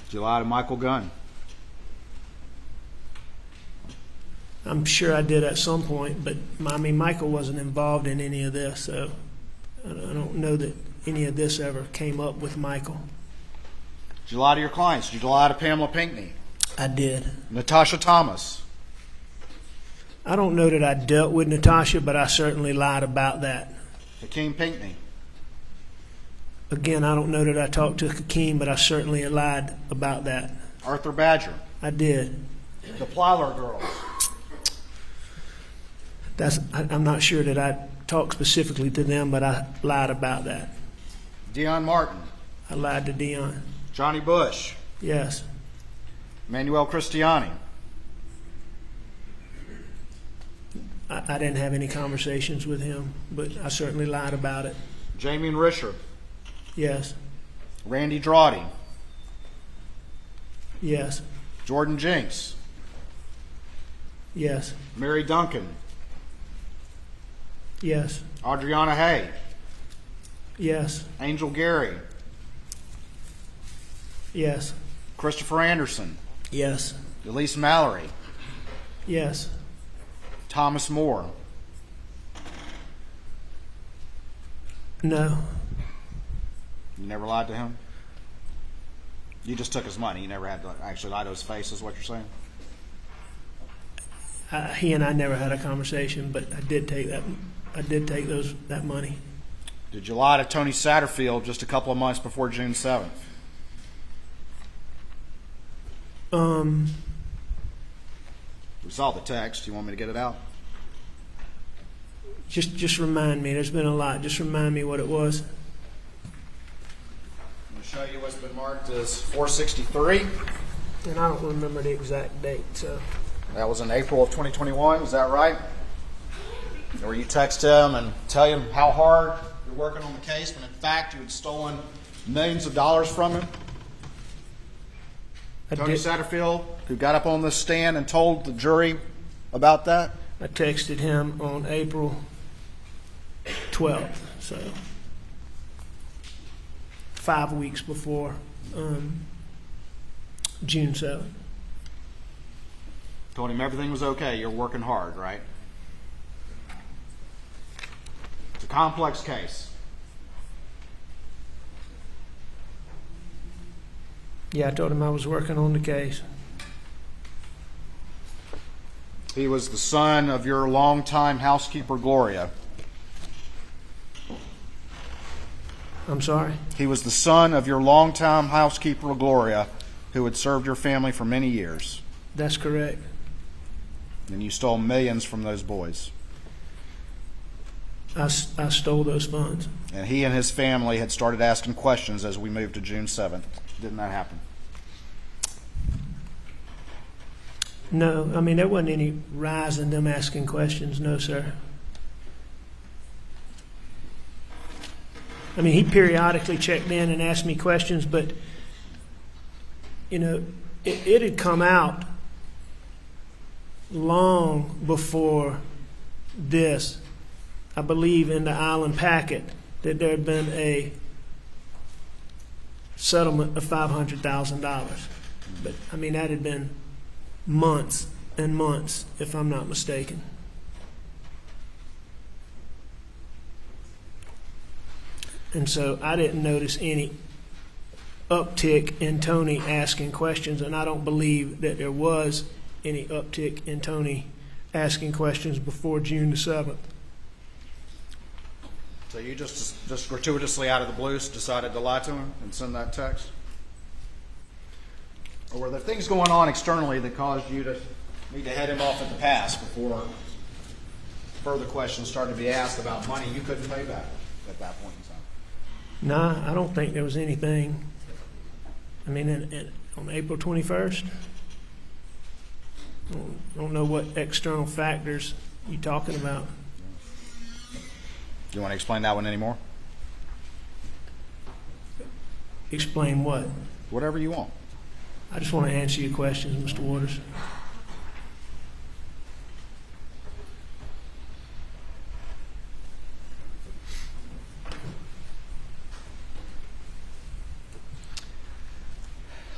Did you lie to Michael Gunn? I'm sure I did at some point, but I mean, Michael wasn't involved in any of this, so I don't know that any of this ever came up with Michael. Did you lie to your clients? Did you lie to Pamela Pinckney? I did. Natasha Thomas? I don't know that I dealt with Natasha, but I certainly lied about that. Hakeem Pinckney? Again, I don't know that I talked to Hakeem, but I certainly lied about that. Arthur Badger? I did. The Plyler girls? I'm not sure that I talked specifically to them, but I lied about that. Dion Martin? I lied to Dion. Johnny Bush? Yes. Manuel Cristiani? I didn't have any conversations with him, but I certainly lied about it. Jamie and Risher? Yes. Randy Drawdy? Yes. Jordan Jinks? Yes. Mary Duncan? Yes. Adriana Hay? Yes. Angel Gary? Yes. Christopher Anderson? Yes. Elise Mallory? Yes. Thomas Moore? No. You never lied to him? You just took his money. You never had to actually lie to his face, is what you're saying? He and I never had a conversation, but I did take that. I did take that money. Did you lie to Tony Satterfield just a couple of months before June 7th? We saw the text. You want me to get it out? Just remind me. There's been a lot. Just remind me what it was. I'm going to show you what's been marked as 463. And I don't remember the exact date. So That was in April of 2021. Is that right? Where you text him and tell him how hard you're working on the case, when in fact you had stolen millions of dollars from him? Tony Satterfield, who got up on this stand and told the jury about that? I texted him on April 12th, so 5 weeks before June 7th. Told him everything was okay. You're working hard, right? It's a complex case. Yeah, I told him I was working on the case. He was the son of your longtime housekeeper, Gloria. I'm sorry? He was the son of your longtime housekeeper, Gloria, who had served your family for many years. That's correct. And you stole millions from those boys. I stole those funds. And he and his family had started asking questions as we moved to June 7th. Didn't that happen? No, I mean, there wasn't any rise in them asking questions. No, sir. I mean, he periodically checked in and asked me questions, but, you know, it had come out long before this, I believe, in the Island packet, that there had been a settlement of $500,000. But, I mean, that had been months and months, if I'm not mistaken. And so I didn't notice any uptick in Tony asking questions, and I don't believe that there was any uptick in Tony asking questions before June the 7th. So you just gratuitously out of the blue decided to lie to him and send that text? Or were there things going on externally that caused you to need to head him off at the pass before further questions started to be asked about money you couldn't pay back at that point in time? Nah, I don't think there was anything. I mean, on April 21st, I don't know what external factors you're talking about. Do you want to explain that one anymore? Explain what? Whatever you want. I just want to answer your questions, Mr. Waters.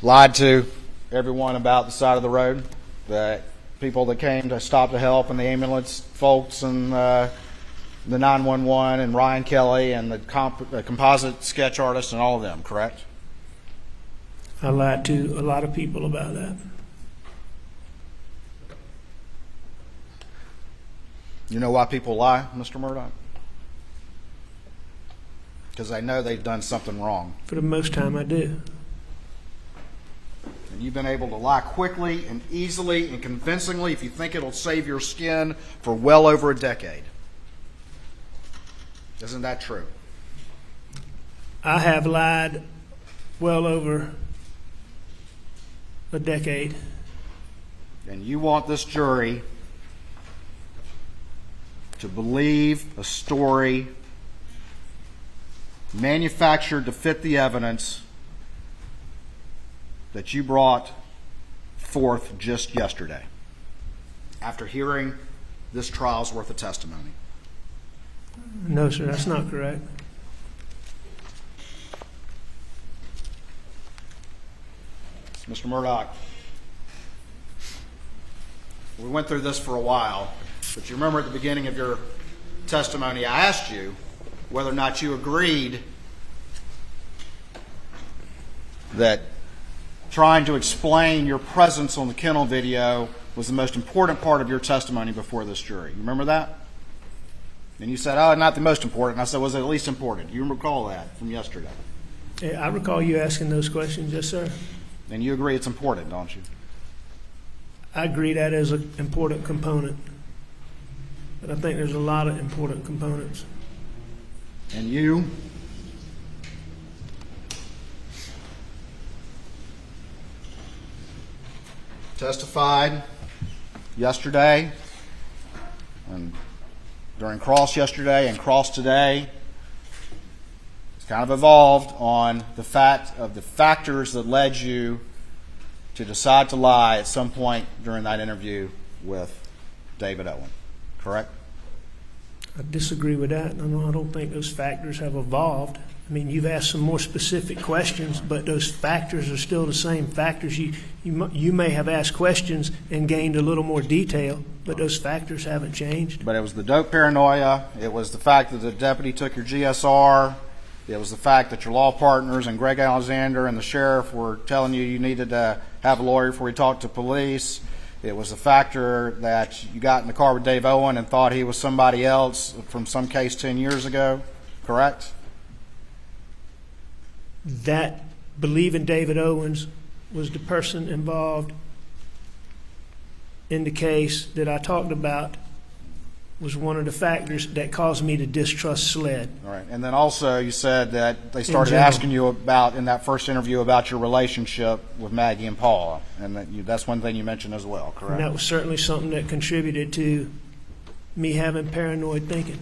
Lied to everyone about the side of the road, the people that came to stop to help, and the ambulance folks, and the 911, and Ryan Kelly, and the composite sketch artist, and all of them, correct? I lied to a lot of people about that. You know why people lie, Mr. Murdoch? Because they know they've done something wrong. For the most time, I do. And you've been able to lie quickly and easily and convincingly if you think it'll save your skin for well over a decade. Isn't that true? I have lied well over a decade. And you want this jury to believe a story manufactured to fit the evidence that you brought forth just yesterday after hearing this trial's worth of testimony. No, sir, that's not correct. Mr. Murdoch, we went through this for a while, but you remember at the beginning of your testimony, I asked you whether or not you agreed that trying to explain your presence on the kennel video was the most important part of your testimony before this jury. You remember that? And you said, oh, not the most important. And I said, was it at least important? You recall that from yesterday. I recall you asking those questions, yes, sir. And you agree it's important, don't you? I agree that is an important component. But I think there's a lot of important components. And you testified yesterday and during cross yesterday and cross today. It's kind of evolved on the fact of the factors that led you to decide to lie at some point during that interview with David Owen, correct? I disagree with that. I don't think those factors have evolved. I mean, you've asked some more specific questions, but those factors are still the same factors. You may have asked questions and gained a little more detail, but those factors haven't changed. But it was the dope paranoia. It was the fact that the deputy took your GSR. It was the fact that your law partners and Greg Alexander and the sheriff were telling you needed to have a lawyer before you talked to police. It was the factor that you got in the car with Dave Owen and thought he was somebody else from some case 10 years ago, correct? That believing David Owens was the person involved in the case that I talked about was one of the factors that caused me to distrust SLED. All right. And then also you said that they started general. asking you about, in that first interview, about your relationship with Maggie and Paula. And that's one thing you mentioned as well, correct? And that was certainly something that contributed to me having paranoid thinking.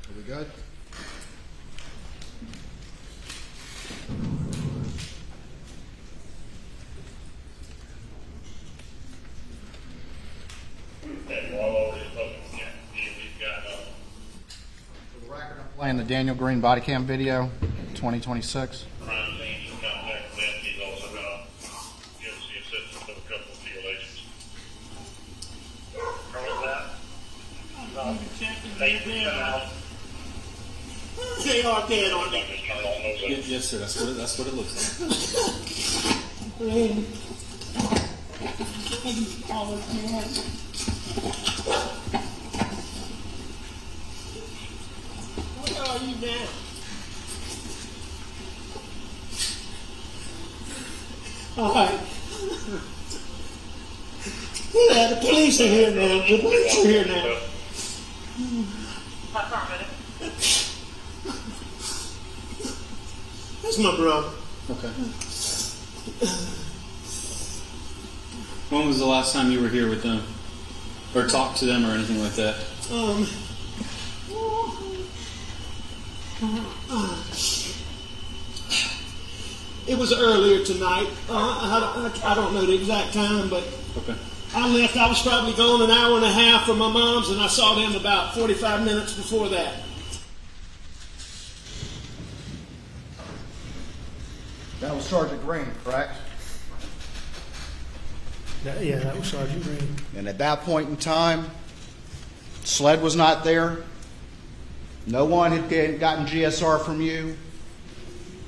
Are we good? For the record, I'm playing the Daniel Green body cam video, 2026. Crime scene, he's contact with. He's also going to give us the assistance of a couple of violations. Cover that. They are dead on me. Just turn on those. Yes, sir. That's what it looks like. Where are you now? All right. Yeah, the police are here now. The police are here now. That's my brother. Okay. When was the last time you were here with them? Or talked to them or anything like that? It was earlier tonight. I don't know the exact time, but Okay. I left. I was probably gone an hour and a half from my mom's, and I saw them about 45 minutes before that. That was Sergeant Green, correct? Yeah, that was Sergeant Green. And at that point in time, SLED was not there. No one had gotten GSR from you.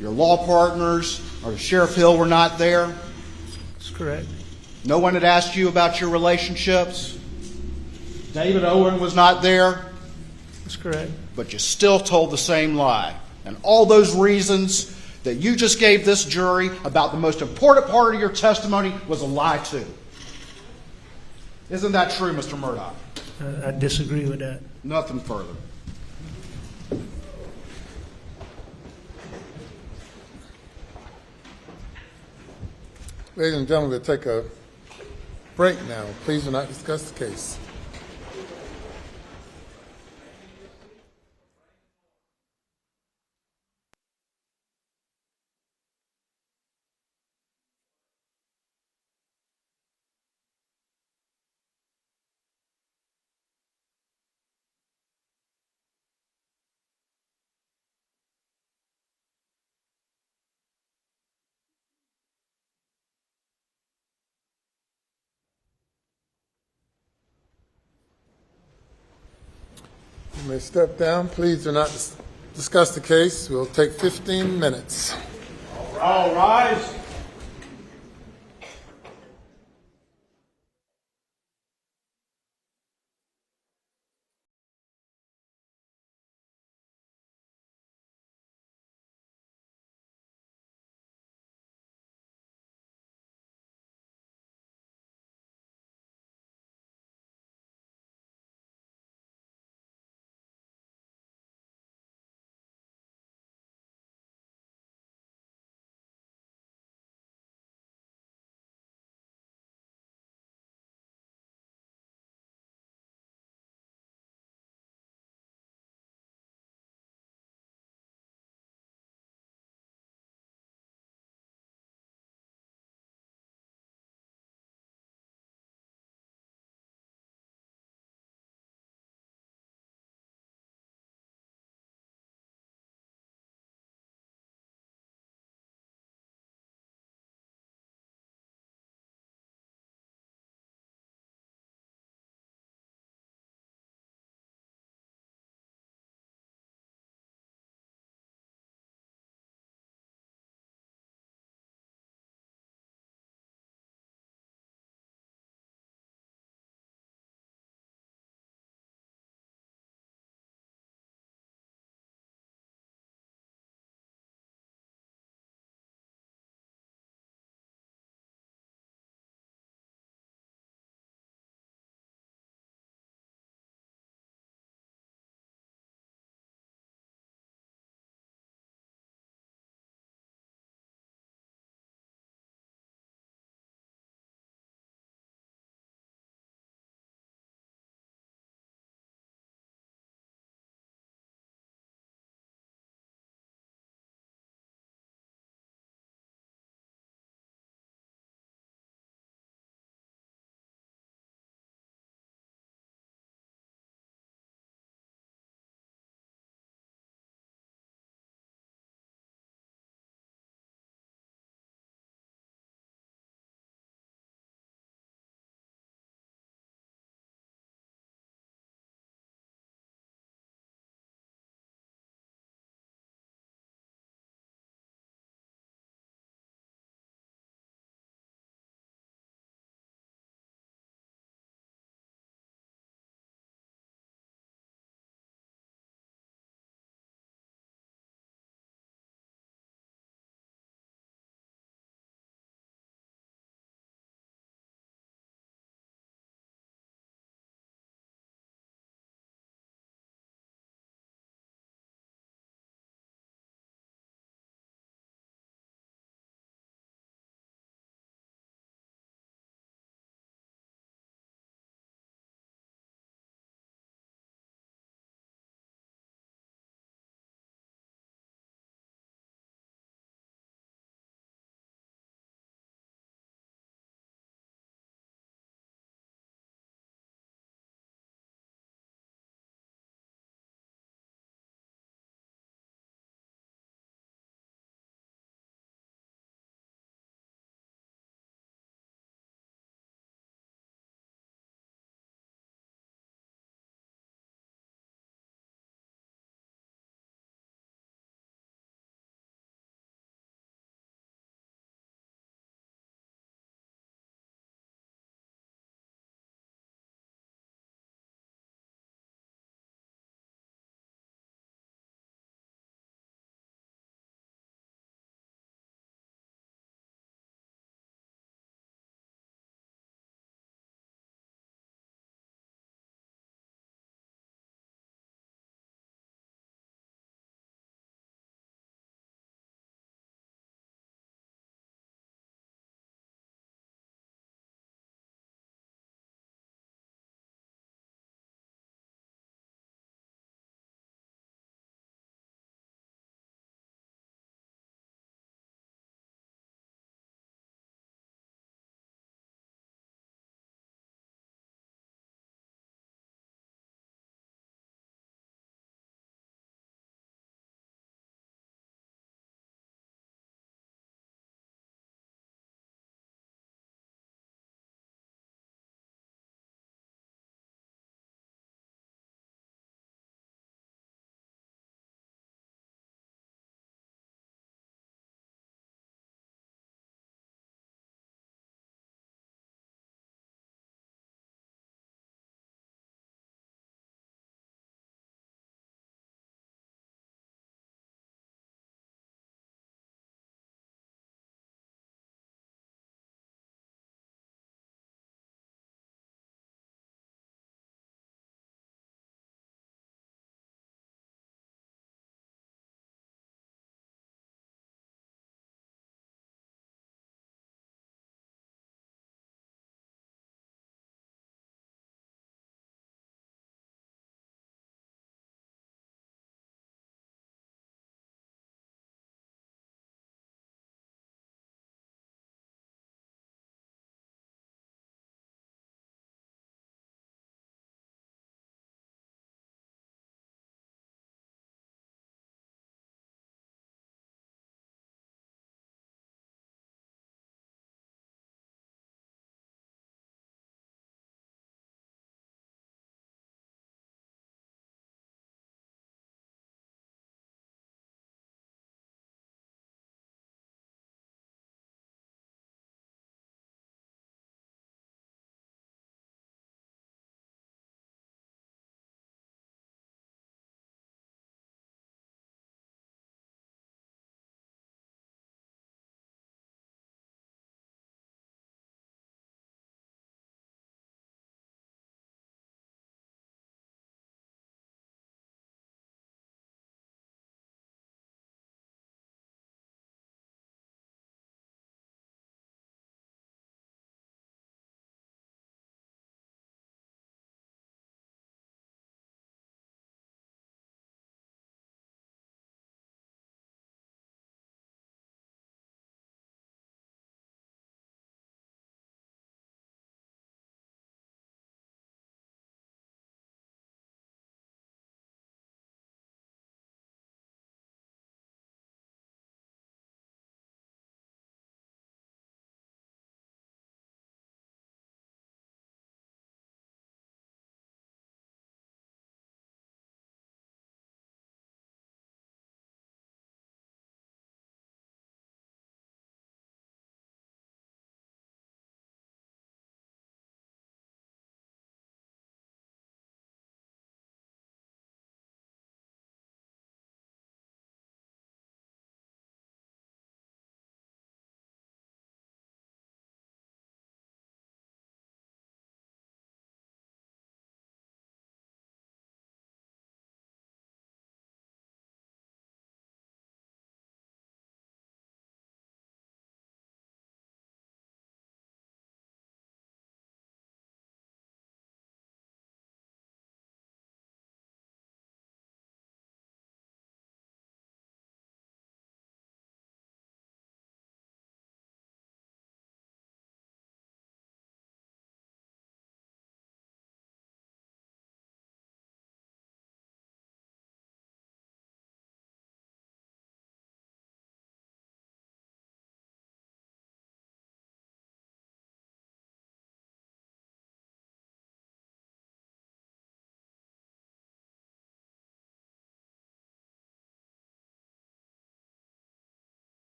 Your law partners or Sheriff Hill were not there. That's correct. No one had asked you about your relationships. David Owen was not there. That's correct. But you still told the same lie. And all those reasons that you just gave this jury about the most important part of your testimony was a lie too. Isn't that true, Mr. Murdoch? I disagree with that. Nothing further. Ladies and gentlemen, we'll take a break now. Please do not discuss the case. You may step down. Please do not discuss the case. We'll take 15 minutes. All rise.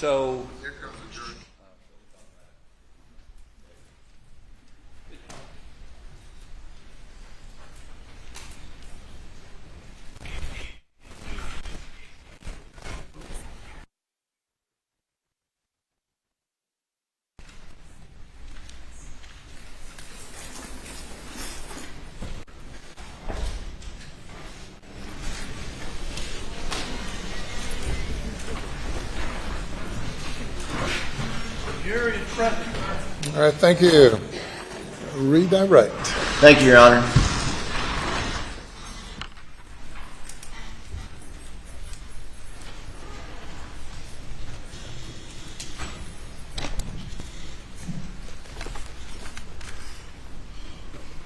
So, All right, thank you. Redirect. Thank you, Your Honor.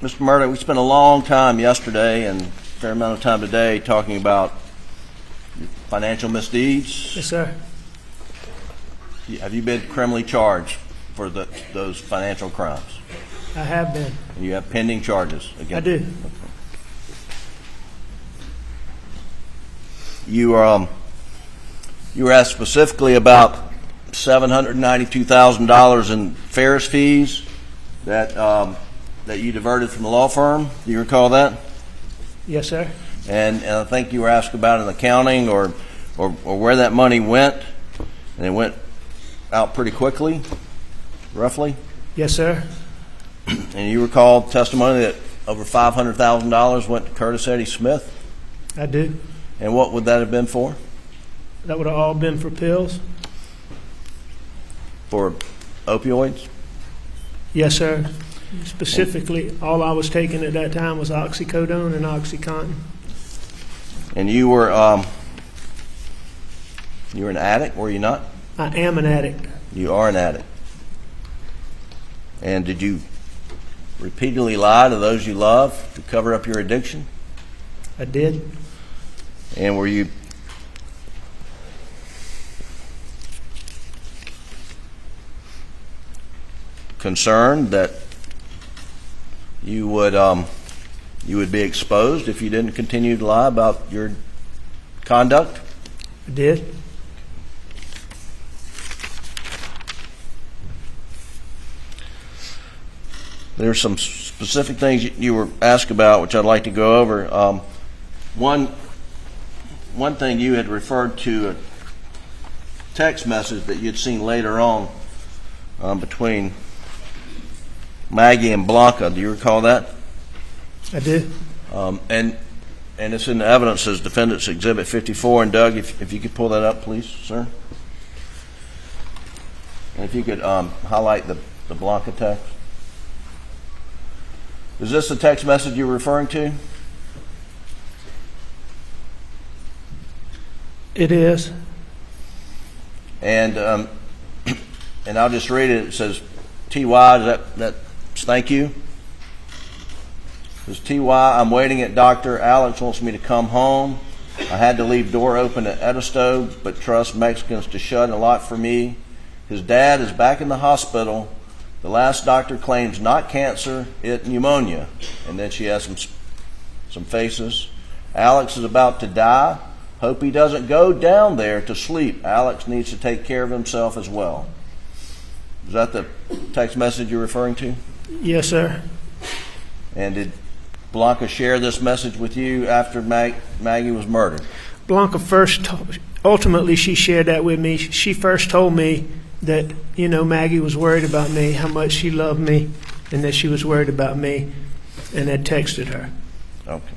Mr. Murdock, we spent a long time yesterday and a fair amount of time today talking about financial misdeeds. Yes, sir. Have you been criminally charged for those financial crimes? I have been. And you have pending charges against I do. You were asked specifically about $792,000 in Ferris fees that you diverted from the law firm. Do you recall that? Yes, sir. And I think you were asked about an accounting or where that money went, and it went out pretty quickly, roughly. Yes, sir. And you recall testimony that over $500,000 went to Curtis Eddie Smith. I do. And what would that have been for? That would have all been for pills. For opioids? Yes, sir. Specifically, all I was taking at that time was oxycodone and OxyContin. And you were an addict, were you not? I am an addict. You are an addict. And did you repeatedly lie to those you love to cover up your addiction? I did. And were you concerned that you would be exposed if you didn't continue to lie about your conduct? I did. There's some specific things you were asked about, which I'd like to go over. One thing you had referred to a text message that you'd seen later on between Maggie and Blanca. Do you recall that? I do. And it's in the evidence as Defendant's Exhibit 54. And Doug, if you could pull that up, please, sir. And if you could highlight the Blanca text. Is this the text message you're referring to? It is. And I'll just read it. It says, "T.Y." That's thank you. It says, "T.Y. I'm waiting at Dr. Alex wants me to come home. I had to leave door open at Edisto, but trust Mexicans to shut and lock for me. His dad is back in the hospital. The last doctor claims not cancer, it pneumonia." And then she has some faces. "Alex is about to die. Hope he doesn't go down there to sleep. Alex needs to take care of himself as well." Is that the text message you're referring to? Yes, sir. And did Blanca share this message with you after Maggie was murdered? Blanca ultimately she shared that with me. She first told me that, Maggie was worried about me, how much she loved me, and that she was worried about me, and had texted her. Okay.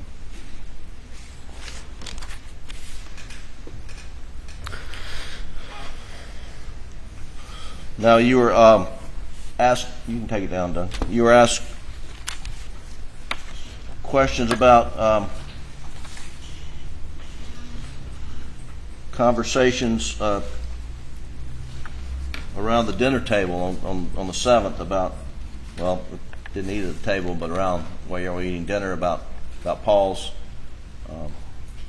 Now you were asked, you can take it down, Doug. You were asked questions about conversations around the dinner table on the 7th about, well, didn't eat at the table, but around while you were eating dinner about Paul's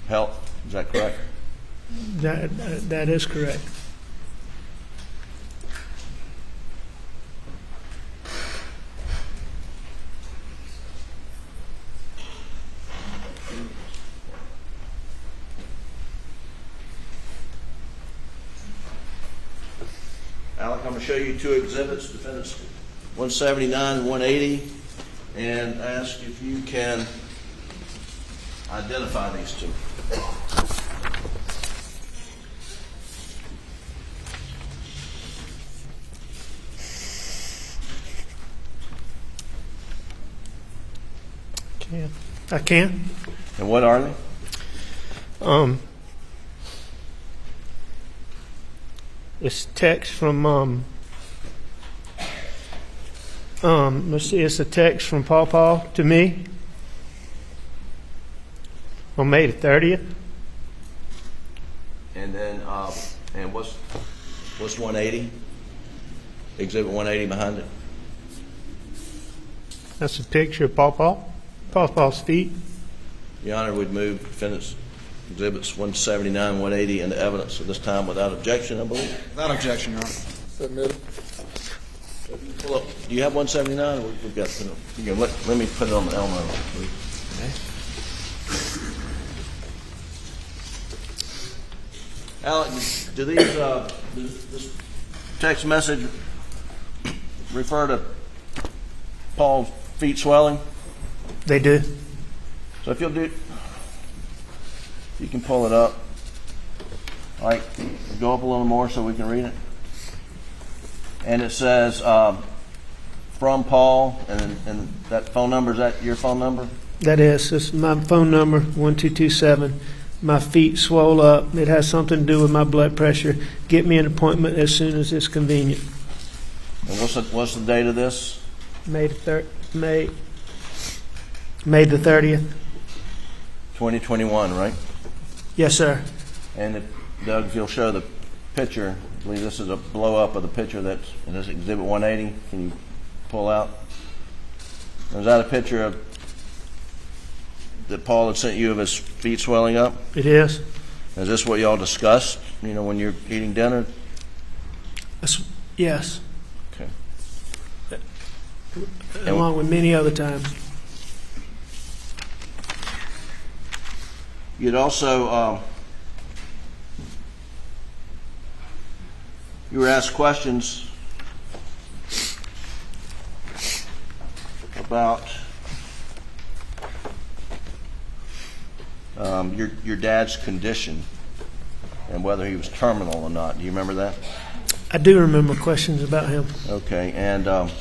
health. Is that correct? That is correct. I'm going to show you two exhibits, defendants 179 and 180, and ask if you can identify these two. I can. And what are they? It's text from let's see, it's a text from Paw to me on May the 30th. And then, and what's 180? Exhibit 180 behind it. That's a picture of Pawpaw's feet. Your Honor, would move defendants exhibits 179, 180 into evidence at this time without objection, I believe. Without objection, Your Honor. Submitted. Pull up. Do you have 179? We've got to put it. You can let me put it on the Elmo. Alec, do these this text message refer to Paul's feet swelling? They do. So if you'll do, you can pull it up. All right, go up a little more so we can read it. And it says from Paul, and that phone number, is that your phone number? That is. It's my phone number, 1227. My feet swole up. It has something to do with my blood pressure. Get me an appointment as soon as it's convenient. And what's the date of this? May the 30th. 2021, right? Yes, sir. And Doug, if you'll show the picture, I believe this is a blow up of the picture that's in this exhibit 180. Can you pull out? Is that a picture of that Paul had sent you of his feet swelling up? It is. Is this what y'all discussed, when you're eating dinner? Yes. Okay. Along with many other times. You'd also, you were asked questions about your dad's condition and whether he was terminal or not. Do you remember that? I do remember questions about him. Okay, and gosh,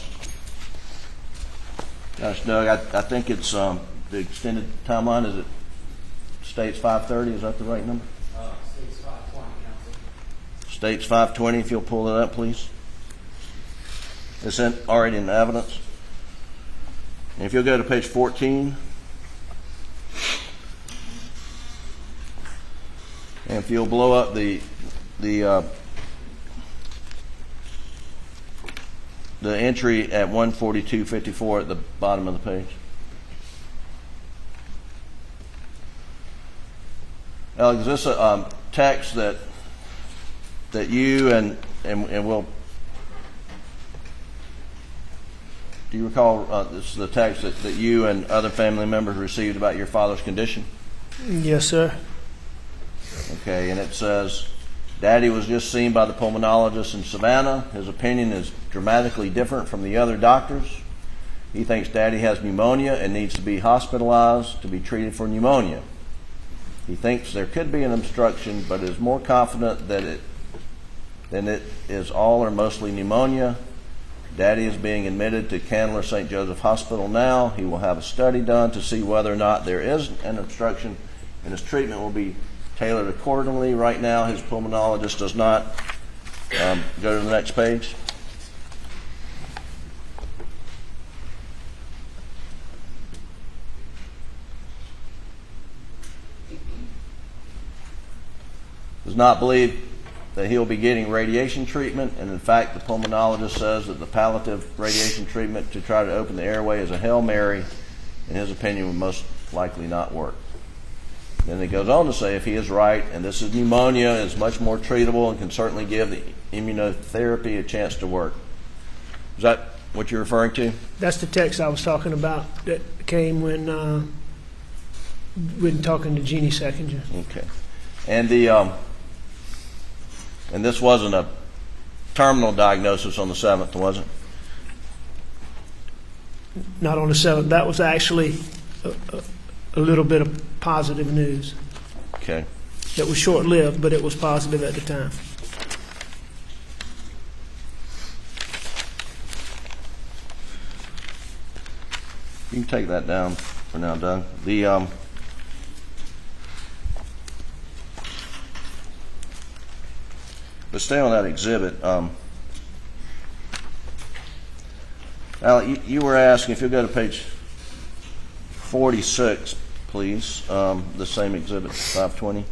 Doug, I think it's the extended timeline. Is it states 5:30? Is that the right number? States 520, Counsel. States 5:20. If you'll pull it up, please. It's already in the evidence. And if you'll go to page 14. And if you'll blow up the entry at 142.54 at the bottom of the page. Alex, is this a text that you and we'll, do you recall this is the text that you and other family members received about your father's condition? Yes, sir. Okay, and it says, Daddy was just seen by the pulmonologist in Savannah. His opinion is dramatically different from the other doctors. He thinks Daddy has pneumonia and needs to be hospitalized to be treated for pneumonia. He thinks there could be an obstruction, but is more confident than it is all or mostly pneumonia. Daddy is being admitted to Candler St. Joseph Hospital now. He will have a study done to see whether or not there is an obstruction, and his treatment will be tailored accordingly. Right now, his pulmonologist does not. Go to the next page. Does not believe that he'll be getting radiation treatment, and in fact, the pulmonologist says that the palliative radiation treatment to try to open the airway is a Hail Mary. In his opinion, would most likely not work. Then it goes on to say, if he is right, and this is pneumonia, is much more treatable and can certainly give the immunotherapy a chance to work. Is that what you're referring to? That's the text I was talking about that came when talking to Jeannie Seckinger. Okay. And and this wasn't terminal diagnosis on the 7th, wasn't it? Not on the 7th. That was actually a little bit of positive news. Okay. It was short-lived, but it was positive at the time. You can take that down for now, Doug. But stay on that exhibit. Alec, you were asking, if you'll go to page 46, please, the same exhibit, 520.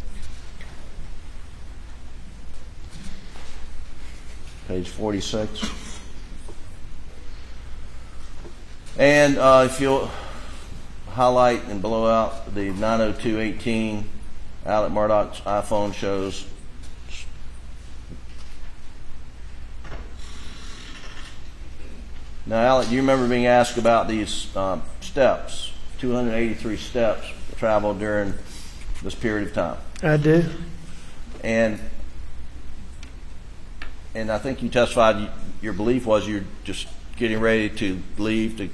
Page 46. And if you'll highlight and blow out the 90218, Alec Murdaugh's iPhone shows Now, Alec, do you remember being asked about these steps, 283 steps traveled during this period of time? I do. And I think you testified your belief was you're just getting ready to leave to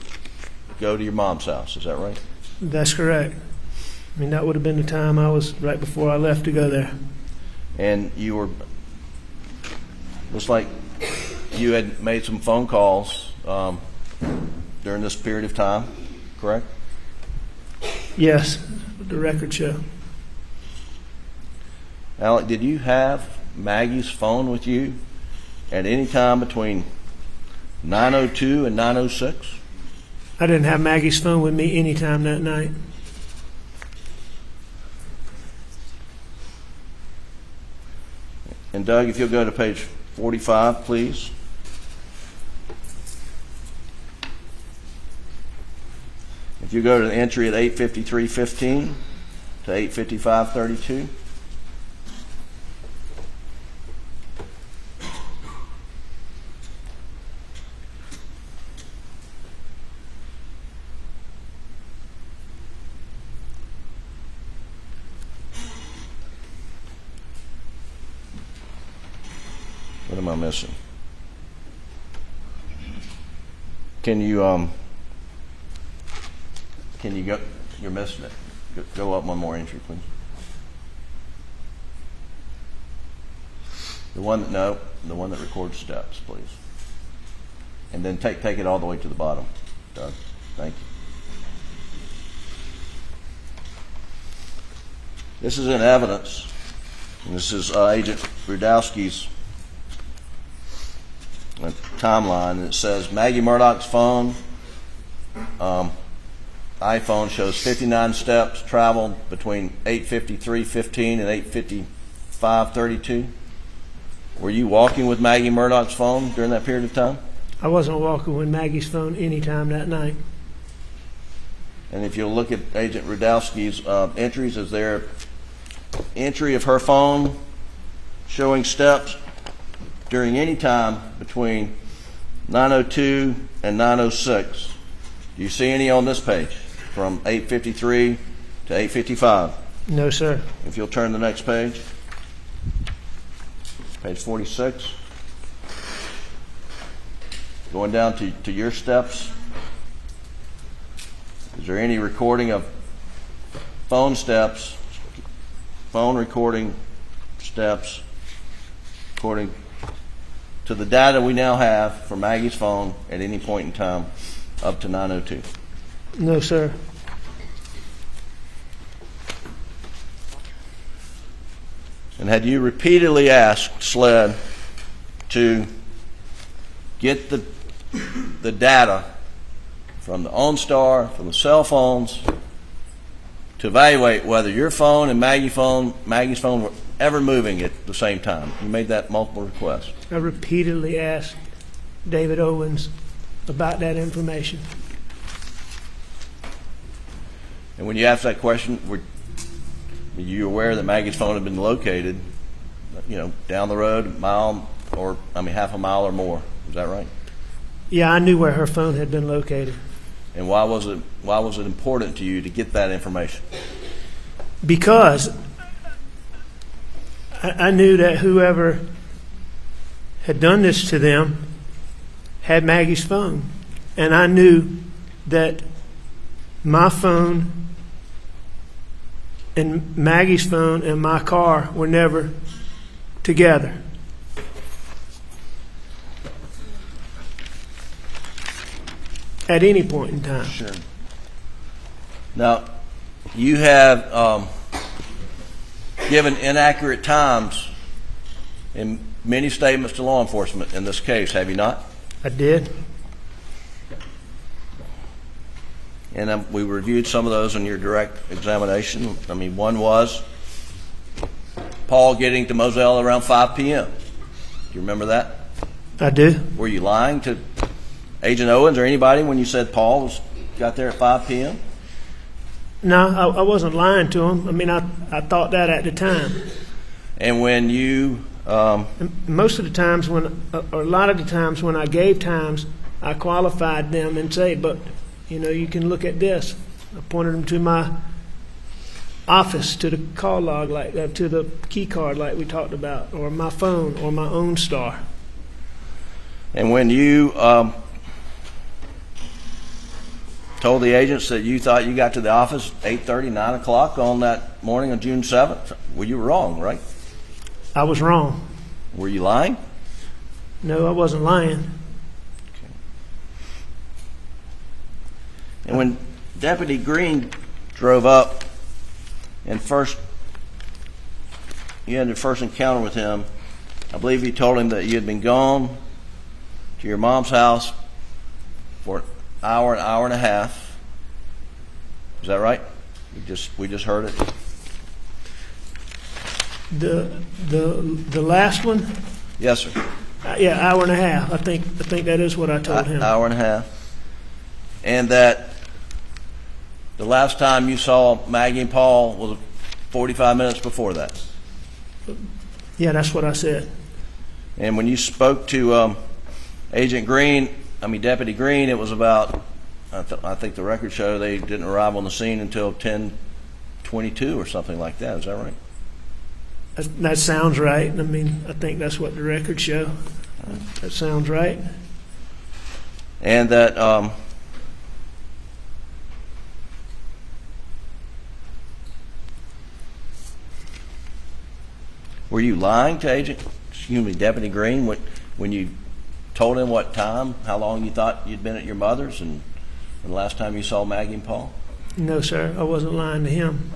go to your mom's house. Is that right? That's correct. I mean, that would have been the time I was right before I left to go there. And you were, looks like you had made some phone calls during this period of time, correct? Yes, the record show. Alec, did you have Maggie's phone with you at any time between 9:02 and 9:06? I didn't have Maggie's phone with me any time that night. And Doug, if you'll go to page 45, please. If you go to the entry at 8:53:15 to 8:55:32. What am I missing? Can you go? You're missing it. Go up one more entry, please. The one that records steps, please. And then take it all the way to the bottom, Doug. Thank you. This is in evidence, and this is Agent Rudowski's timeline, and it says Maggie Murdaugh's phone, iPhone shows 59 steps traveled between 8:53:15 and 8:55:32. Were you walking with Maggie Murdaugh's phone during that period of time? I wasn't walking with Maggie's phone any time that night. And if you'll look at Agent Rudowski's entries, is there entry of her phone showing steps during any time between 9:02 and 9:06? Do you see any on this page from 8:53 to 8:55? No, sir. If you'll turn to the next page, page 46. Going down to your steps, is there any recording of phone steps, phone recording steps, according to the data we now have for Maggie's phone at any point in time up to 9:02? No, sir. And had you repeatedly asked SLED to get the data from the OnStar, from the cell phones, to evaluate whether your phone and Maggie's phone were ever moving at the same time? You made that multiple requests. I repeatedly asked David Owens about that information. And when you asked that question, were you aware that Maggie's phone had been located, down the road, half a mile or more? Is that right? Yeah, I knew where her phone had been located. And why was it important to you to get that information? Because I knew that whoever had done this to them had Maggie's phone. And I knew that my phone and Maggie's phone and my car were never together. At any point in time. Sure. Now, you have given inaccurate times in many statements to law enforcement in this case, have you not? I did. And we reviewed some of those in your direct examination. I mean, one was Paul getting to Moselle around 5 p.m. Do you remember that? I do. Were you lying to Agent Owens or anybody when you said Paul got there at 5 p.m.? No, I wasn't lying to him. I mean, I thought that at the time. And when you... most of the times when, or a lot of the times when I gave times, I qualified them and say, but, you know, you can look at this. I pointed them to my office, to the call log, to the key card like we talked about, or my phone, or my OwnStar. And when you told the agents that you thought you got to the office 8:30, 9 o'clock on that morning of June 7th, well, you were wrong, right? I was wrong. Were you lying? No, I wasn't lying. Okay. And when Deputy Green drove up and you had your first encounter with him, I believe you told him that you had been gone to your mom's house for an hour and a half. Is that right? We just heard it. The last one? Yes, sir. Yeah, hour and a half. I think that is what I told him. Hour and a half. And that the last time you saw Maggie and Paul was 45 minutes before that. Yeah, that's what I said. And when you spoke to Deputy Green, it was about, I think the records show they didn't arrive on the scene until 10:22 or something like that. Is that right? That sounds right. I mean, I think that's what the records show. That sounds right. And that were you lying to Deputy Green when you told him what time, how long you thought you'd been at your mother's and the last time you saw Maggie and Paul? No, sir. I wasn't lying to him.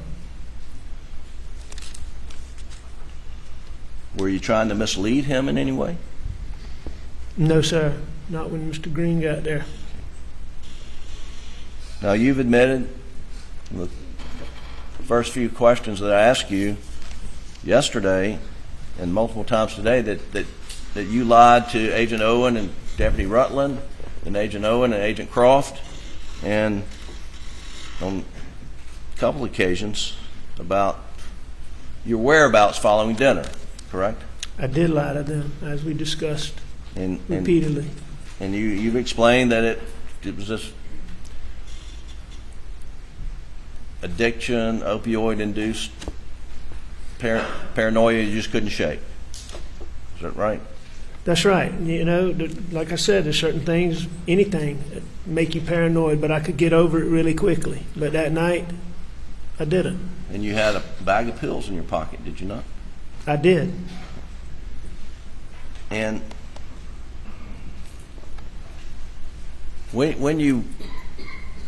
Were you trying to mislead him in any way? No, sir. Not when Mr. Green got there. Now, you've admitted in the first few questions that I asked you yesterday and multiple times today that you lied to Agent Owen and Deputy Rutland and Agent Owen and Agent Croft and on a couple occasions about your whereabouts following dinner, correct? I did lie to them, as we discussed repeatedly. And you've explained that it was this addiction, opioid-induced paranoia you just couldn't shake. Is that right? That's right. You know, like I said, there's certain things, anything, that make you paranoid, but I could get over it really quickly. But that night, I didn't. And you had a bag of pills in your pocket, did you not? I did. And when you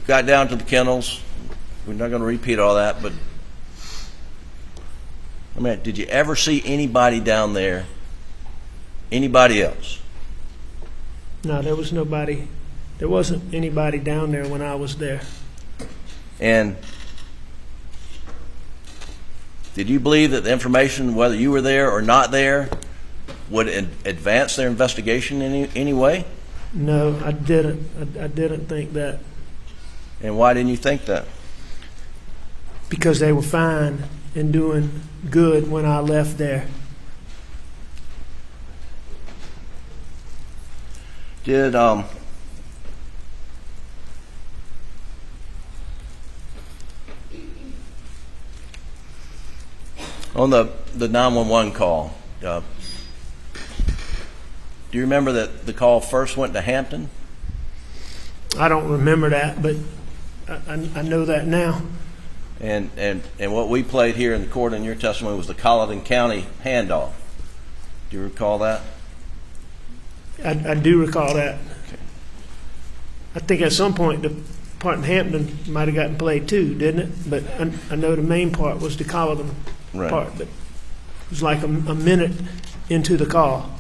got down to the kennels, we're not going to repeat all that, but I mean, did you ever see anybody down there, anybody else? No, there was nobody. There wasn't anybody down there when I was there. And did you believe that the information, whether you were there or not there, would advance their investigation in any way? No, I didn't. I didn't think that. And why didn't you think that? Because they were fine and doing good when I left there. Did on the 911 call, Do you remember that the call first went to Hampton? I don't remember that, but I know that now. And what we played here in the court in your testimony was the Colleton County handoff. Do you recall that? I do recall that. I think at some point the part in Hampton might have gotten played too, didn't it? But I know the main part was the Colleton part. But it was like a minute into the call.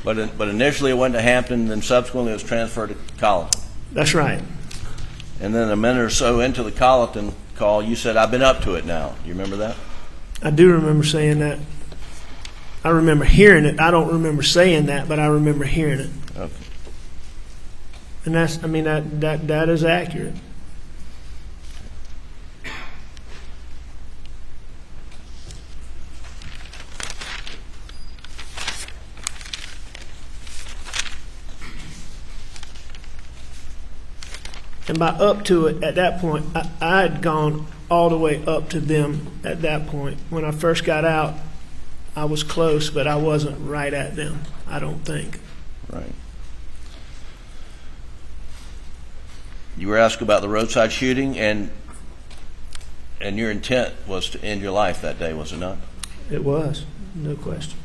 But initially it went to Hampton, then subsequently it was transferred to Colleton. That's right. And then a minute or so into the Colleton call, you said, "I've been up to it now." You remember that? I do remember saying that. I remember hearing it. I don't remember saying that, but I remember hearing it. Okay. And that is accurate. And by up to it, at that point, I had gone all the way up to them at that point. When I first got out, I was close, but I wasn't right at them, I don't think. Right. You were asked about the roadside shooting, and your intent was to end your life that day, was it not? It was, no question.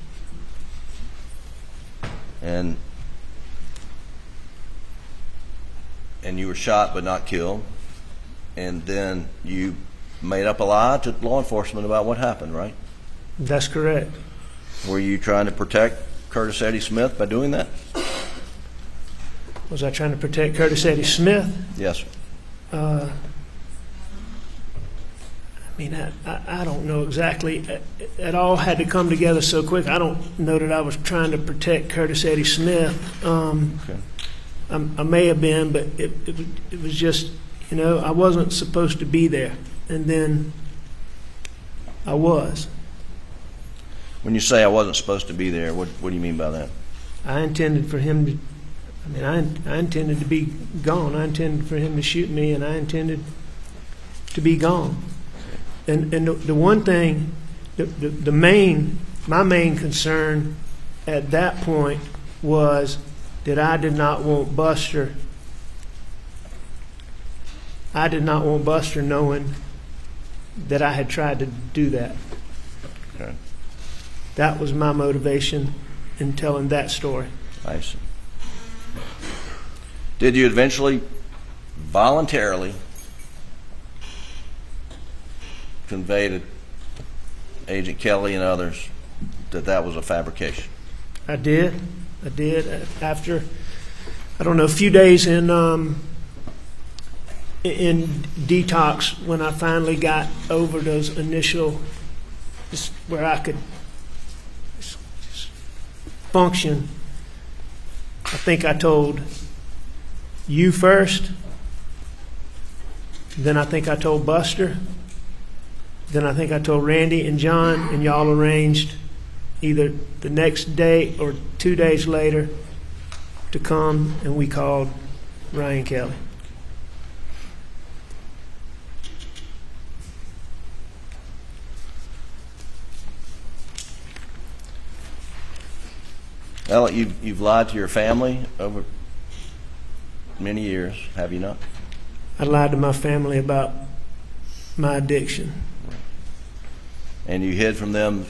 And you were shot but not killed, and then you made up a lie to law enforcement about what happened, right? That's correct. Were you trying to protect Curtis Eddie Smith by doing that? Was I trying to protect Curtis Eddie Smith? Yes, sir. I don't know exactly. It all had to come together so quick. I don't know that I was trying to protect Curtis Eddie Smith. Okay. I may have been, but it was just, I wasn't supposed to be there. And then I was. When you say I wasn't supposed to be there, what do you mean by that? I intended for him to, I intended to be gone. I intended for him to shoot me, and I intended to be gone. And the one thing, my main concern at that point was that I did not want Buster knowing that I had tried to do that. Okay. That was my motivation in telling that story. I see. Did you eventually voluntarily convey to Agent Kelly and others that was a fabrication? I did. After, I don't know, a few days in detox, when I finally got over those initial, just where I could just function, I think I told you first, then I think I told Buster, then I think I told Randy and John, and y'all arranged either the next day or 2 days later to come, and we called Ryan Kelly. Alec, you've lied to your family over many years, have you not? I lied to my family about my addiction. And you hid from them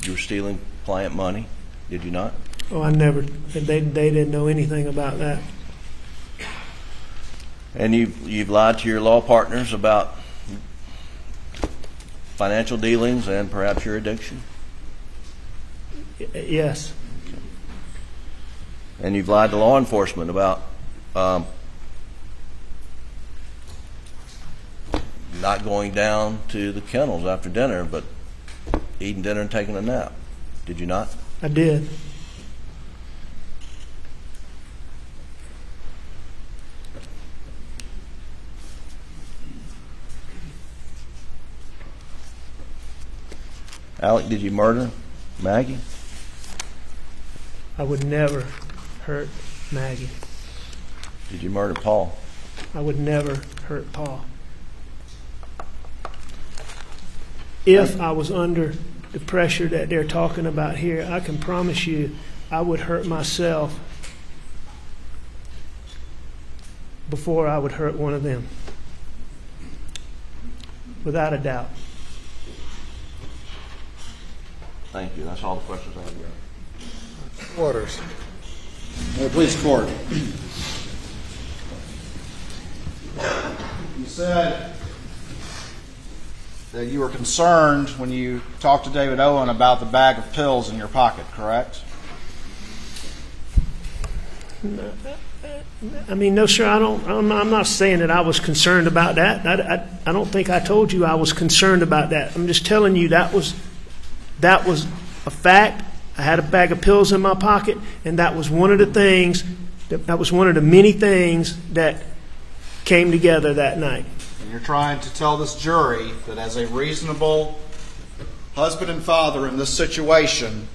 you were stealing client money, did you not? Oh, I never. They didn't know anything about that. And you've lied to your law partners about financial dealings and perhaps your addiction? Yes. And you've lied to law enforcement about not going down to the kennels after dinner, but eating dinner and taking a nap. Did you not? I did. Alec, did you murder Maggie? I would never hurt Maggie. Did you murder Paul? I would never hurt Paul. If I was under the pressure that they're talking about here, I can promise you I would hurt myself before I would hurt one of them. Without a doubt. Thank you. That's all the questions I have, Your Honor. Waters. May it please the court. You said that you were concerned when you talked to David Owen about the bag of pills in your pocket, correct? I mean, no, sir, I'm not saying that I was concerned about that. I don't think I told you I was concerned about that. I'm just telling you that was a fact. I had a bag of pills in my pocket, and that was one of the things, that was one of the many things that came together that night. And you're trying to tell this jury that as a reasonable husband and father in this situation,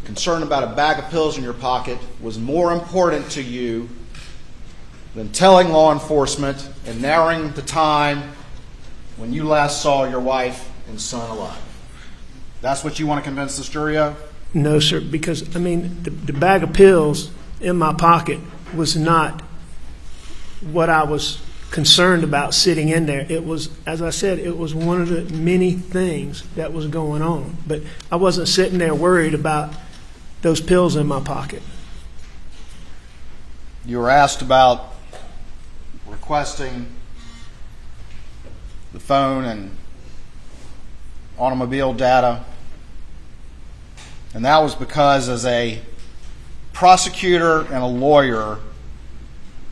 concern about a bag of pills in your pocket was more important to you than telling law enforcement and narrowing the time when you last saw your wife and son alive. That's what you want to convince this jury of? No, sir, because, I mean, the bag of pills in my pocket was not what I was concerned about sitting in there. It was, as I said, it was one of the many things that was going on. But I wasn't sitting there worried about those pills in my pocket. You were asked about requesting the phone and automobile data, and that was because as a prosecutor and a lawyer,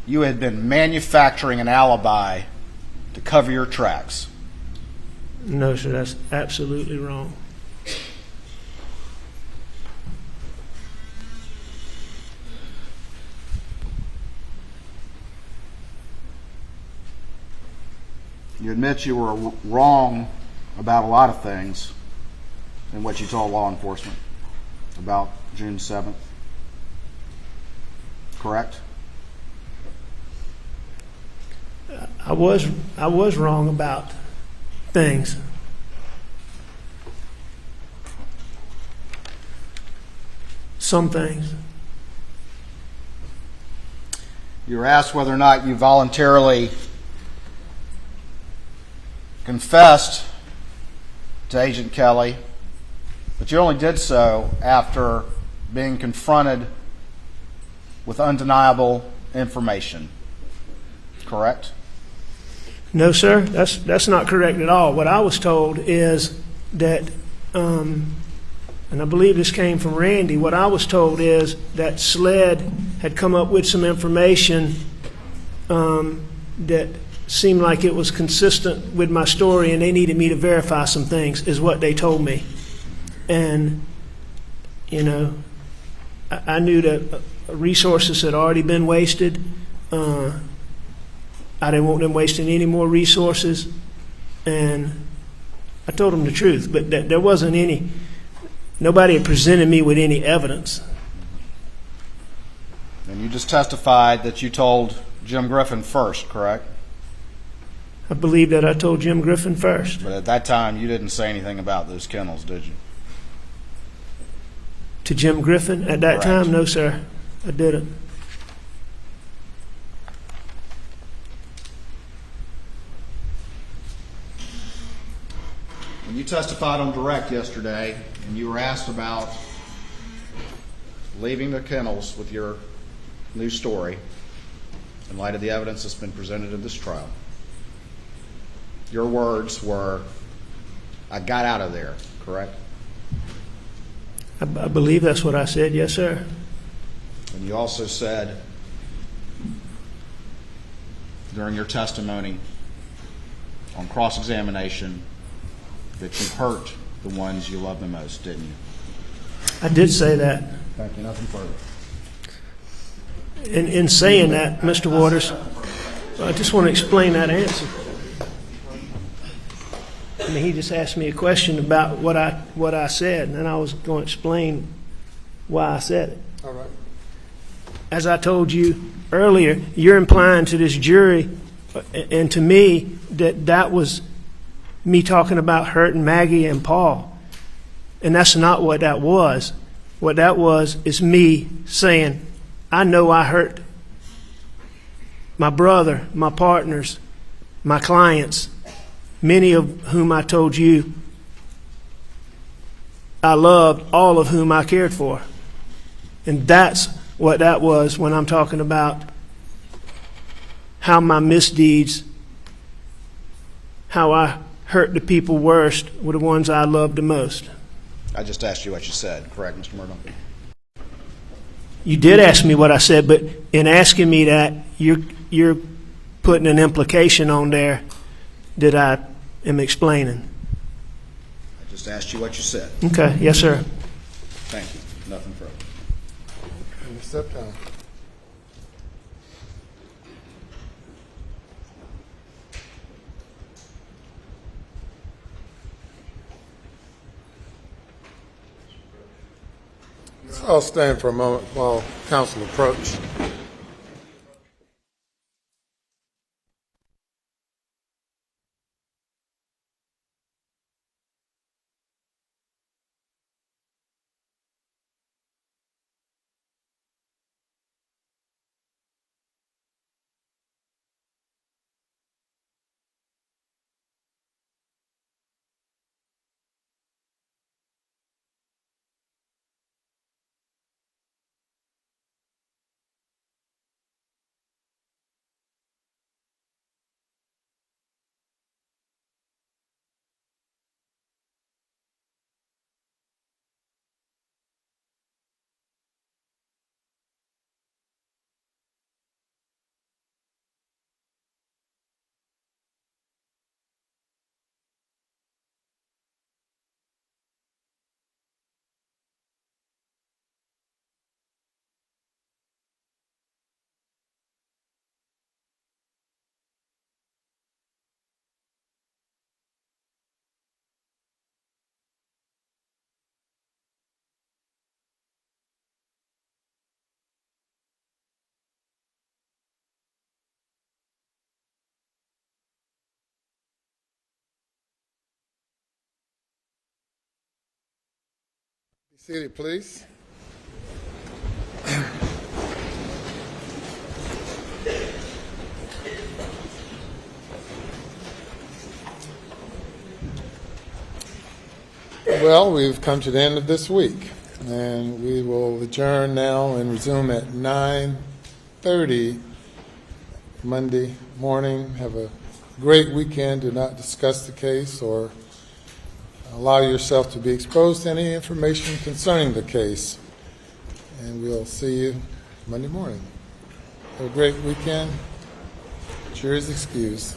you had been manufacturing an alibi to cover your tracks. No, sir, that's absolutely wrong. You admit you were wrong about a lot of things in what you told law enforcement about June 7th, correct? I was wrong about things. Some things. You were asked whether or not you voluntarily confessed to Agent Kelly, but you only did so after being confronted with undeniable information, correct? No, sir, that's not correct at all. What I was told is that, and I believe this came from Randy, what I was told is that SLED had come up with some information that seemed like it was consistent with my story, and they needed me to verify some things, is what they told me. And, you know, I knew that resources had already been wasted. I didn't want them wasting any more resources, and I told them the truth, but there wasn't any, nobody had presented me with any evidence. And you just testified that you told Jim Griffin first, correct? I believe that I told Jim Griffin first. But at that time, you didn't say anything about those kennels, did you? To Jim Griffin? At that Correct. time, no, sir, I didn't. When you testified on direct yesterday, and you were asked about leaving the kennels with your new story, in light of the evidence that's been presented in this trial, your words were, "I got out of there," correct? I believe that's what I said, yes, sir. And you also said during your testimony on cross-examination that you hurt the ones you love the most, didn't you? I did say that. Thank you. Nothing further. In saying that, Mr. Waters, I just want to explain that answer. I mean, he just asked me a question about what I said, and then I was going to explain why I said it. All right. As I told you earlier, you're implying to this jury and to me that that was me talking about hurting Maggie and Paul. And that's not what that was. What that was is me saying, I know I hurt my brother, my partners, my clients, many of whom I told you I loved, all of whom I cared for. And that's what that was when I'm talking about how my misdeeds, how I hurt the people worst, were the ones I loved the most. I just asked you what you said, correct, Mr. Murdo? You did ask me what I said, but in asking me that, you're putting an implication on there that I am explaining. I just asked you what you said. Okay, yes, sir. Thank you. Nothing further. Step down. I'll stand for a moment while council approach. Be seated, please. Well, we've come to the end of this week, and we will adjourn now and resume at 9:30 Monday morning. Have a great weekend. Do not discuss the case or allow yourself to be exposed to any information concerning the case. And we'll see you Monday morning. Have a great weekend. Cheers excused.